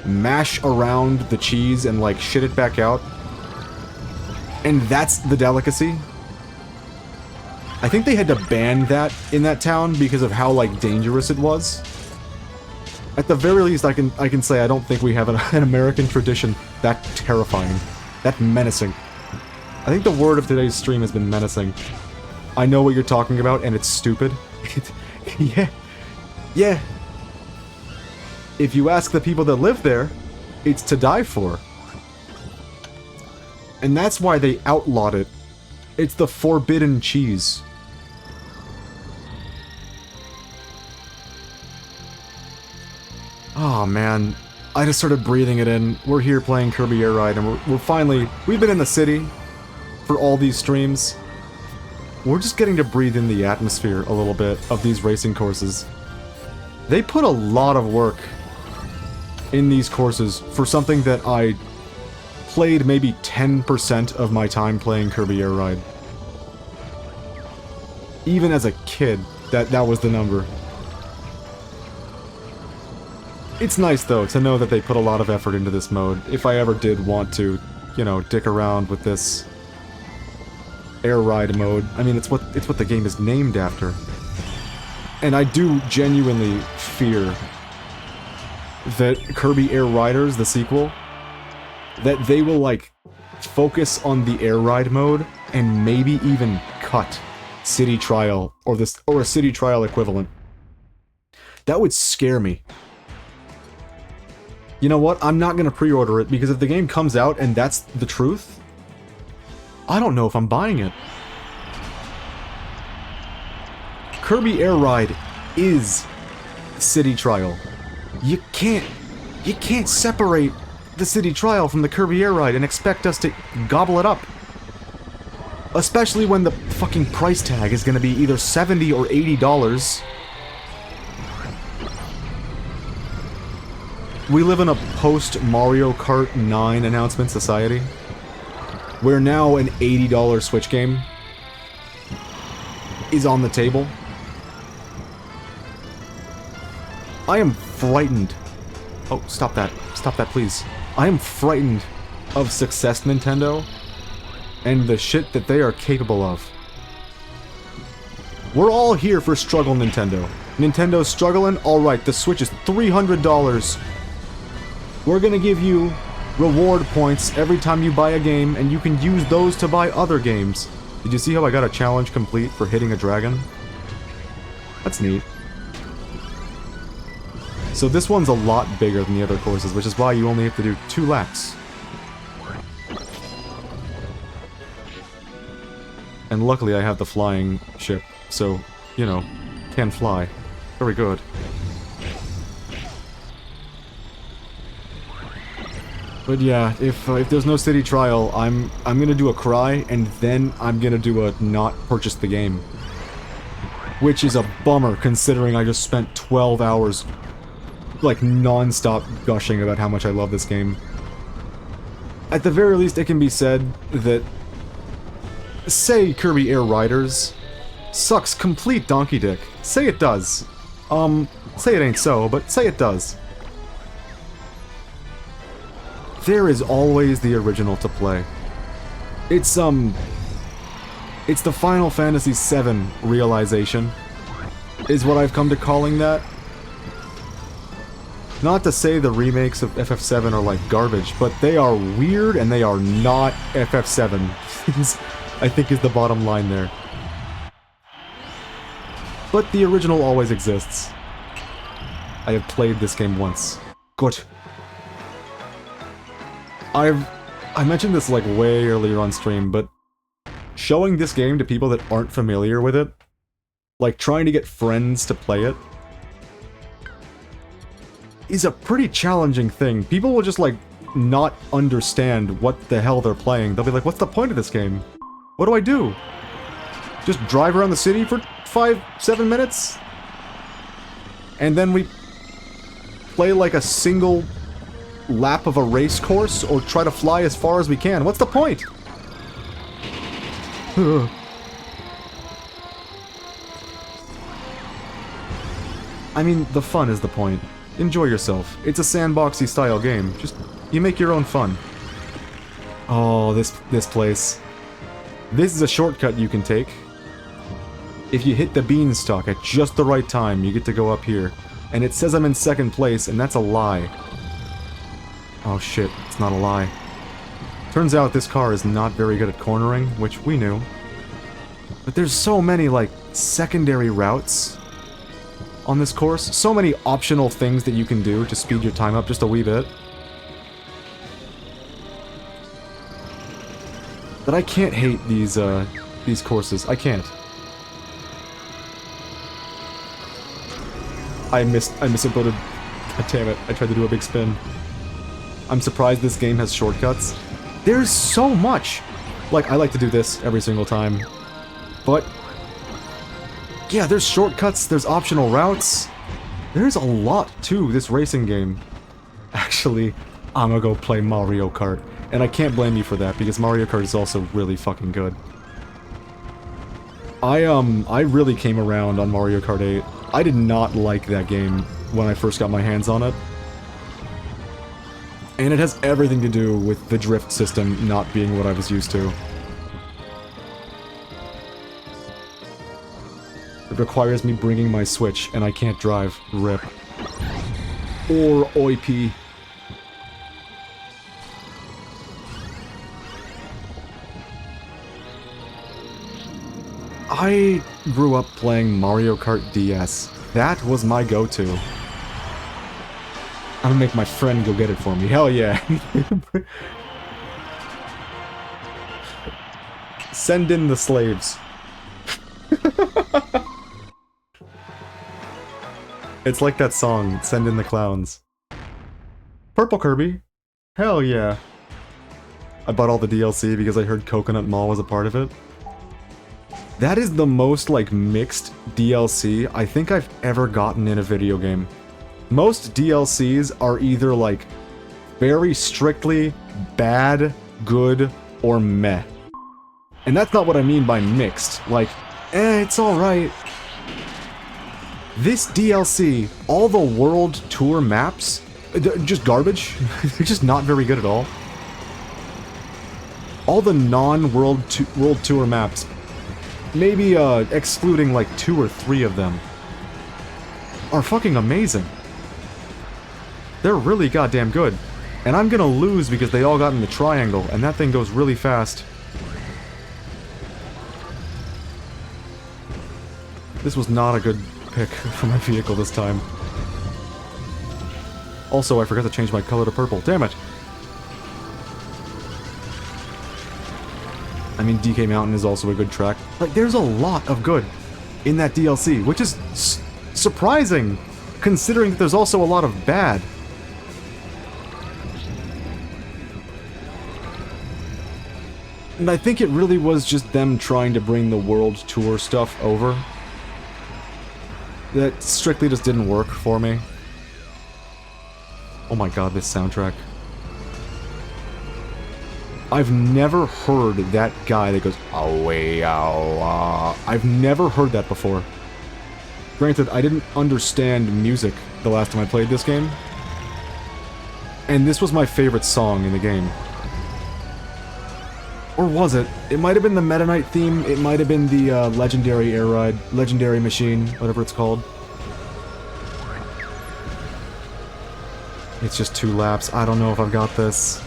mash around the cheese and, like, shit it back out. And that's the delicacy. I think they had to ban that in that town because of how, like, dangerous it was. At the very least, I can say I don't think we have an American tradition that terrifying, that menacing. I think the word of today's stream has been menacing. I know what you're talking about, and it's stupid. Yeah. If you ask the people that live there, it's to die for. And that's why they outlawed it. It's the forbidden cheese. Oh man, I just started breathing it in. We're here playing Kirby Air Ride, and we're finally... We've been in the city for all these streams. We're just getting to breathe in the atmosphere a little bit of these racing courses. They put a lot of work in these courses for something that I played maybe 10% of my time playing Kirby Air Ride. Even as a kid, that was the number. It's nice, though, to know that they put a lot of effort into this mode. If I ever did want to, you know, dick around with this air ride mode. I mean, it's what the game is named after. And I do genuinely fear that Kirby Air Riders, the sequel, that they will, like, focus on the air ride mode and maybe even cut City Trial or a City Trial equivalent. That would scare me. You know what? I'm not gonna pre-order it because if the game comes out and that's the truth, I don't know if I'm buying it. Kirby Air Ride is City Trial. You can't separate the City Trial from the Kirby Air Ride and expect us to gobble it up. Especially when the fucking price tag is gonna be either $70 or $80. We live in a post-Mario Kart 9 announcement society, where now an $80 Switch game is on the table. I am frightened. Oh, stop that. Stop that, please. I am frightened of Success Nintendo and the shit that they are capable of. We're all here for Struggle Nintendo. Nintendo's struggling? Alright, the Switch is $300. We're gonna give you reward points every time you buy a game, and you can use those to buy other games. Did you see how I got a challenge complete for hitting a dragon? That's neat. So this one's a lot bigger than the other courses, which is why you only have to do 2 laps. And luckily I have the flying ship, so, you know, can fly. Very good. But yeah, if there's no City Trial, I'm gonna do a cry, and then I'm gonna do a not purchase the game. Which is a bummer, considering I just spent 12 hours, like, non-stop gushing about how much I love this game. At the very least, it can be said that, say Kirby Air Riders sucks complete donkey dick. Say it does. Say it ain't so, but say it does. There is always the original to play. It's the Final Fantasy VII realization, is what I've come to calling that. Not to say the remakes of FF7 are like garbage, but they are weird and they are not FF7, I think is the bottom line there. But the original always exists. I have played this game once. Good. I mentioned this like way earlier on stream, but showing this game to people that aren't familiar with it, like trying to get friends to play it, is a pretty challenging thing. People will just like not understand what the hell they're playing. They'll be like, what's the point of this game? What do I do? Just drive around the city for 5-7 minutes? And then we play like a single lap of a race course, or try to fly as far as we can. What's the point? I mean, the fun is the point. Enjoy yourself. It's a sandboxy style game. Just, you make your own fun. Oh, this place. This is a shortcut you can take. If you hit the beanstalk at just the right time, you get to go up here. And it says I'm in second place, and that's a lie. Oh shit, it's not a lie. Turns out this car is not very good at cornering, which we knew. But there's so many, like, secondary routes on this course. So many optional things that you can do to speed your time up just a wee bit. But I can't hate these courses. I can't. I misinputted. God damn it, I tried to do a big spin. I'm surprised this game has shortcuts. There's so much! Like, I like to do this every single time. But yeah, there's shortcuts, there's optional routes. There's a lot to this racing game. Actually, I'm gonna go play Mario Kart. And I can't blame you for that, because Mario Kart is also really fucking good. I really came around on Mario Kart 8. I did not like that game when I first got my hands on it. And it has everything to do with the drift system not being what I was used to. It requires me bringing my Switch, and I can't drive. RIP. Or OIP. I grew up playing Mario Kart DS. That was my go-to. I'm gonna make my friend go get it for me. Hell yeah. Send in the slaves. It's like that song, Send in the Clowns. Purple Kirby? Hell yeah. I bought all the DLC because I heard Coconut Mall was a part of it. That is the most, like, mixed DLC I think I've ever gotten in a video game. Most DLCs are either, like, very strictly bad, good, or meh. And that's not what I mean by mixed. Like, it's alright. This DLC, all the world tour maps, just garbage. They're just not very good at all. All the non-world world tour maps, maybe excluding like 2 or 3 of them, are fucking amazing. They're really goddamn good. And I'm gonna lose because they all got in the triangle, and that thing goes really fast. This was not a good pick for my vehicle this time. Also, I forgot to change my color to purple. Damn it! I mean, DK Mountain is also a good track. Like, there's a lot of good in that DLC, which is surprising, considering that there's also a lot of bad. And I think it really was just them trying to bring the world tour stuff over. That strictly just didn't work for me. Oh my god, this soundtrack. I've never heard that guy that goes, away, I've never heard that before. Granted, I didn't understand music the last time I played this game. And this was my favorite song in the game. Or was it? It might have been the Meta Knight theme, it might have been the Legendary Air Ride, Legendary Machine, whatever it's called. It's just 2 laps, I don't know if I've got this.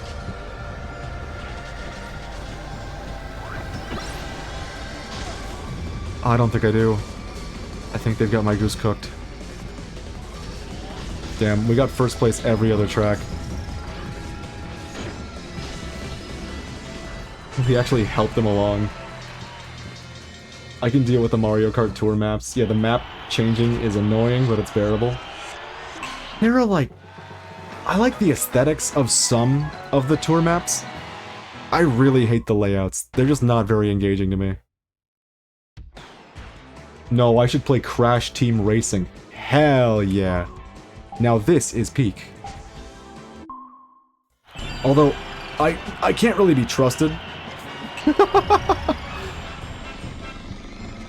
I don't think I do. I think they've got my goose cooked. Damn, we got first place every other track. We actually helped them along. I can deal with the Mario Kart Tour maps. Yeah, the map changing is annoying, but it's bearable. There are like... I like the aesthetics of some of the tour maps. I really hate the layouts. They're just not very engaging to me. No, I should play Crash Team Racing. Hell yeah. Now this is peak. Although, I can't really be trusted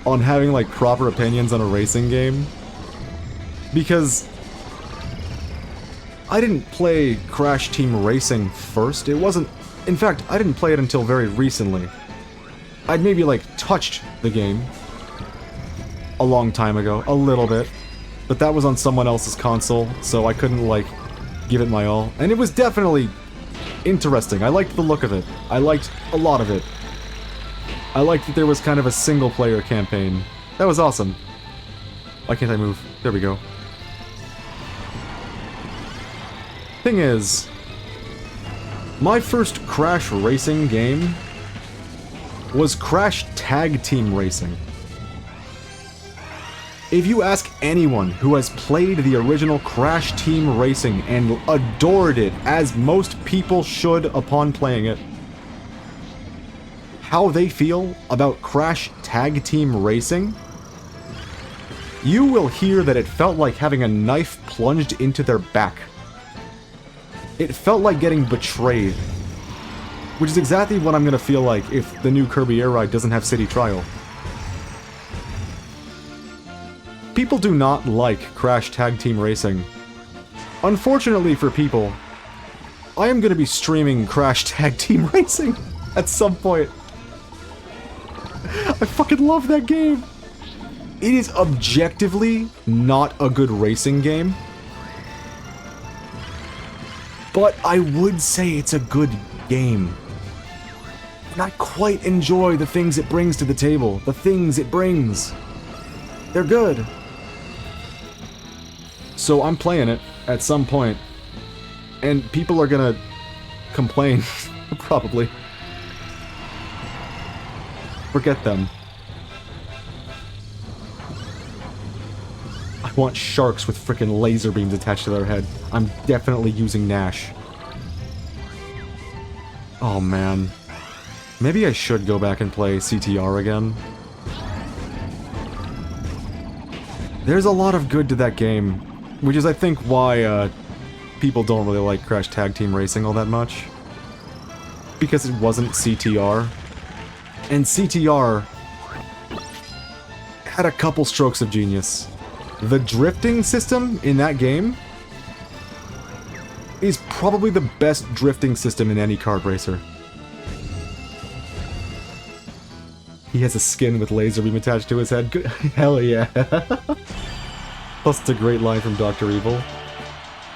on having, like, proper opinions on a racing game. Because I didn't play Crash Team Racing first. It wasn't... In fact, I didn't play it until very recently. I'd maybe, like, touched the game a long time ago. A little bit. But that was on someone else's console, so I couldn't, like, give it my all. And it was definitely interesting. I liked the look of it. I liked a lot of it. I liked that there was kind of a single-player campaign. That was awesome. Why can't I move? There we go. Thing is, my first Crash Racing game was Crash Tag Team Racing. If you ask anyone who has played the original Crash Team Racing and adored it, as most people should upon playing it, how they feel about Crash Tag Team Racing, you will hear that it felt like having a knife plunged into their back. It felt like getting betrayed. Which is exactly what I'm gonna feel like if the new Kirby Air Ride doesn't have City Trial. People do not like Crash Tag Team Racing. Unfortunately for people, I am gonna be streaming Crash Tag Team Racing at some point. I fucking love that game. It is objectively not a good racing game, but I would say it's a good game. And I quite enjoy the things it brings to the table. The things it brings. They're good. So I'm playing it at some point, and people are gonna complain, probably. Forget them. I want sharks with frickin' laser beams attached to their head. I'm definitely using Nash. Oh man. Maybe I should go back and play CTR again. There's a lot of good to that game, which is I think why people don't really like Crash Tag Team Racing all that much. Because it wasn't CTR. And CTR had a couple strokes of genius. The drifting system in that game is probably the best drifting system in any kart racer. He has a skin with laser beam attached to his head. Good. Hell yeah. Plus it's a great line from Dr. Evil.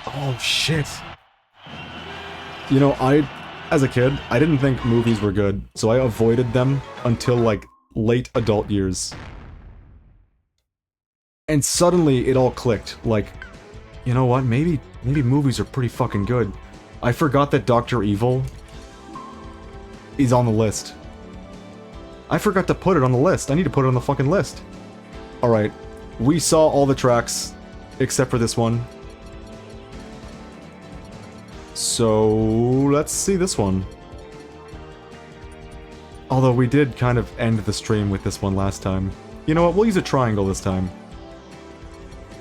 Oh shit. You know, as a kid, I didn't think movies were good, so I avoided them until like late adult years. And suddenly it all clicked, like, you know what, maybe movies are pretty fucking good. I forgot that Dr. Evil is on the list. I forgot to put it on the list. I need to put it on the fucking list. Alright, we saw all the tracks, except for this one. So, let's see this one. Although we did kind of end the stream with this one last time. You know what, we'll use a triangle this time.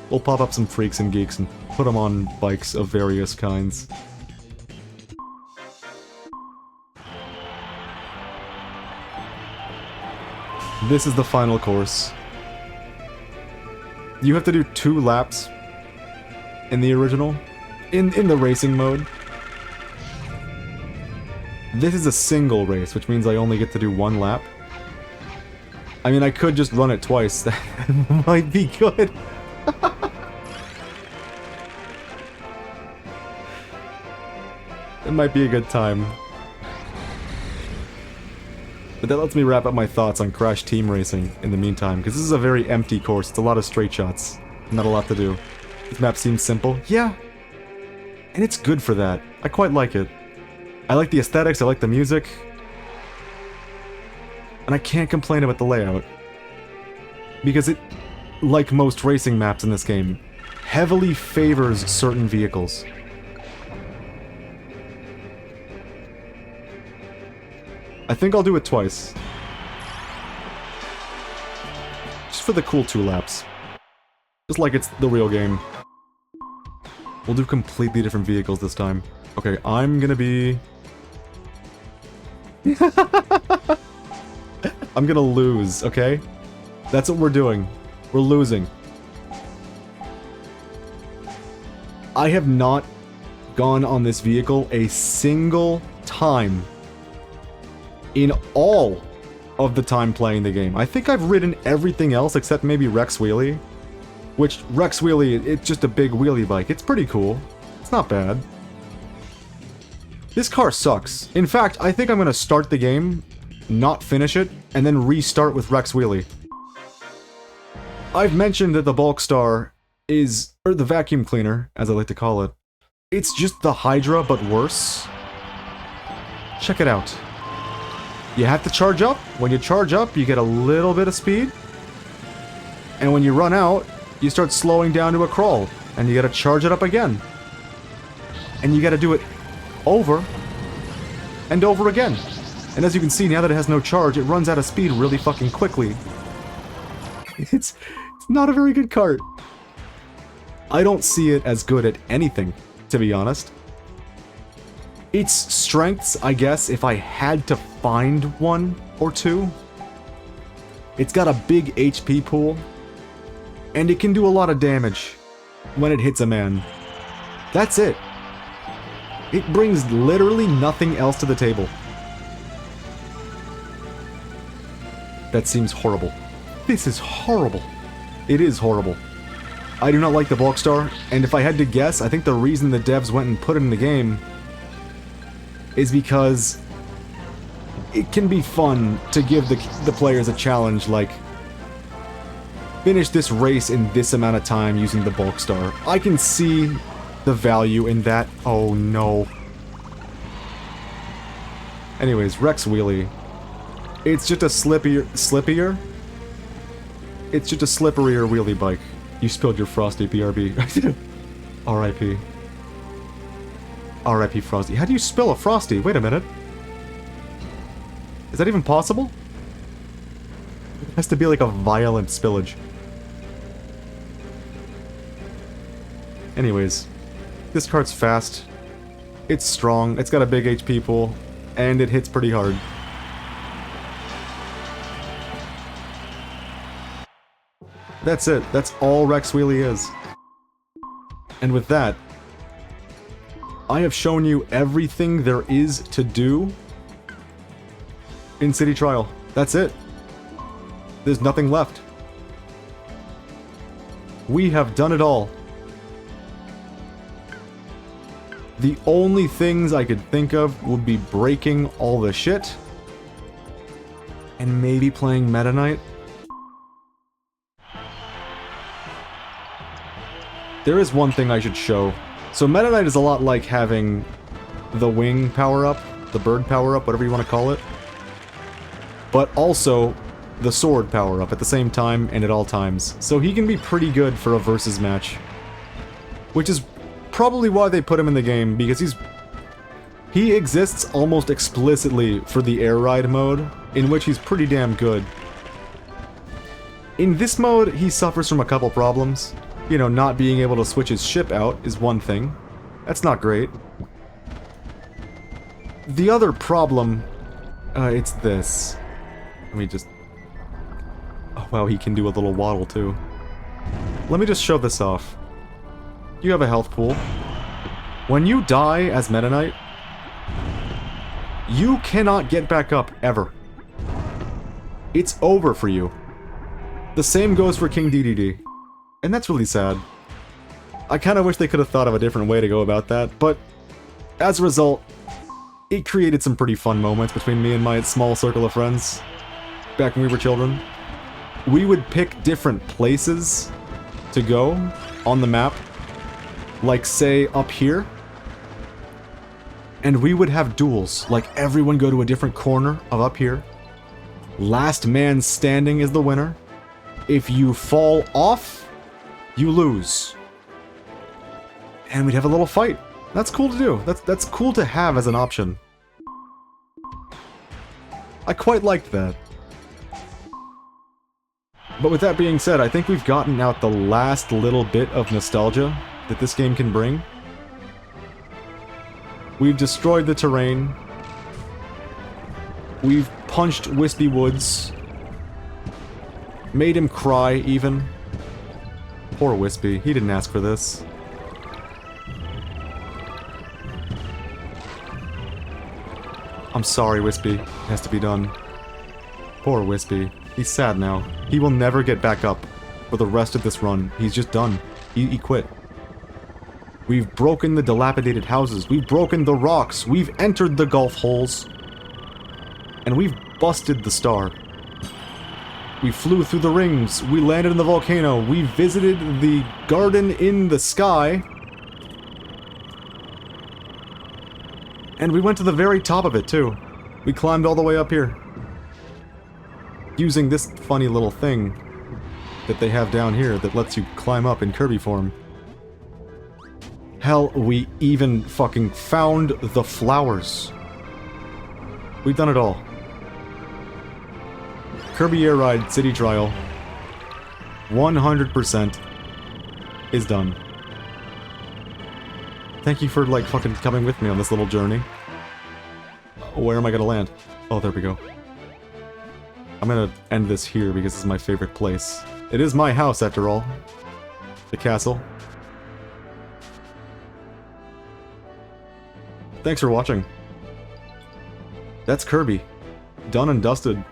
We'll pop up some freaks and geeks and put them on bikes of various kinds. This is the final course. You have to do 2 laps in the original, in the racing mode. This is a single race, which means I only get to do 1 lap. I mean, I could just run it twice. That might be good. It might be a good time. But that lets me wrap up my thoughts on Crash Team Racing in the meantime, because this is a very empty course. It's a lot of straight shots. Not a lot to do. This map seems simple. Yeah. And it's good for that. I quite like it. I like the aesthetics, I like the music. And I can't complain about the layout. Because it, like most racing maps in this game, heavily favors certain vehicles. I think I'll do it twice. Just for the cool 2 laps. Just like it's the real game. We'll do completely different vehicles this time. Okay, I'm gonna be... I'm gonna lose, okay? That's what we're doing. We're losing. I have not gone on this vehicle a single time in all of the time playing the game. I think I've ridden everything else except maybe Rex Wheelie. Which, Rex Wheelie, it's just a big wheelie bike. It's pretty cool. It's not bad. This car sucks. In fact, I think I'm gonna start the game, not finish it, and then restart with Rex Wheelie. I've mentioned that the Bulk Star is, or the vacuum cleaner, as I like to call it. It's just the Hydra, but worse. Check it out. You have to charge up. When you charge up, you get a little bit of speed. And when you run out, you start slowing down to a crawl. And you gotta charge it up again. And you gotta do it over and over again. And as you can see, now that it has no charge, it runs out of speed really fucking quickly. It's not a very good kart. I don't see it as good at anything, to be honest. Its strengths, I guess, if I had to find one or two. It's got a big HP pool, and it can do a lot of damage when it hits a man. That's it. It brings literally nothing else to the table. That seems horrible. This is horrible. It is horrible. I do not like the bulk star, and if I had to guess, I think the reason the devs went and put it in the game is because it can be fun to give the players a challenge, like, finish this race in this amount of time using the bulk star. I can see the value in that. Oh no. Anyways, Rex Wheelie. It's just a slippier? It's just a slipperier wheelie bike. You spilled your Frosty, BRB. R.I.P. R.I.P. Frosty. How do you spill a Frosty? Wait a minute. Is that even possible? It has to be like a violent spillage. Anyways, this cart's fast. It's strong. It's got a big HP pool. And it hits pretty hard. That's it. That's all Rex Wheelie is. And with that, I have shown you everything there is to do in City Trial. That's it. There's nothing left. We have done it all. The only things I could think of would be breaking all the shit and maybe playing Meta Knight. There is one thing I should show. So Meta Knight is a lot like having the wing power-up, the bird power-up, whatever you want to call it. But also the sword power-up at the same time and at all times. So he can be pretty good for a versus match. Which is probably why they put him in the game, because he exists almost explicitly for the air ride mode, in which he's pretty damn good. In this mode, he suffers from a couple problems. You know, not being able to switch his ship out is one thing. That's not great. The other problem, it's this. Let me just... Oh wow, he can do a little waddle too. Let me just show this off. You have a health pool. When you die as Meta Knight, you cannot get back up, ever. It's over for you. The same goes for King DDD. And that's really sad. I kind of wish they could have thought of a different way to go about that, but as a result, it created some pretty fun moments between me and my small circle of friends back when we were children. We would pick different places to go on the map, like say up here, and we would have duels, like everyone go to a different corner of up here. Last man standing is the winner. If you fall off, you lose. And we'd have a little fight. That's cool to do. That's cool to have as an option. I quite liked that. But with that being said, I think we've gotten out the last little bit of nostalgia that this game can bring. We've destroyed the terrain. We've punched Wispy Woods. Made him cry, even. Poor Wispy, he didn't ask for this. I'm sorry, Wispy. It has to be done. Poor Wispy. He's sad now. He will never get back up for the rest of this run. He's just done. He quit. We've broken the dilapidated houses. We've broken the rocks. We've entered the golf holes. And we've busted the star. We flew through the rings, we landed in the volcano, we visited the garden in the sky, and we went to the very top of it too. We climbed all the way up here. Using this funny little thing that they have down here that lets you climb up in Kirby form. Hell, we even fucking found the flowers. We've done it all. Kirby Air Ride City Trial 100% is done. Thank you for, like, fucking coming with me on this little journey. Where am I gonna land? Oh, there we go. I'm gonna end this here because it's my favorite place. It is my house, after all. The castle. Thanks for watching. That's Kirby. Done and dusted.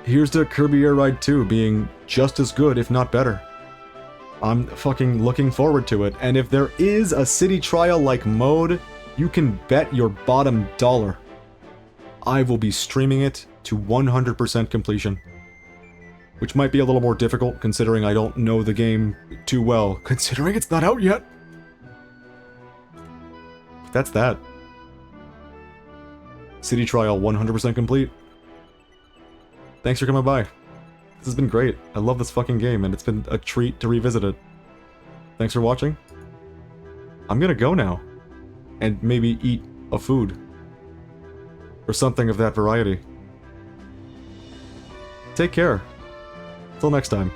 Here's to Kirby Air Ride 2 being just as good, if not better. I'm fucking looking forward to it, and if there is a city trial-like mode, you can bet your bottom dollar I will be streaming it to 100% completion. Which might be a little more difficult, considering I don't know the game too well, considering it's not out yet. That's that. City trial 100% complete. Thanks for coming by. This has been great. I love this fucking game, and it's been a treat to revisit it. Thanks for watching. I'm gonna go now. And maybe eat a food. Or something of that variety. Take care. Till next time.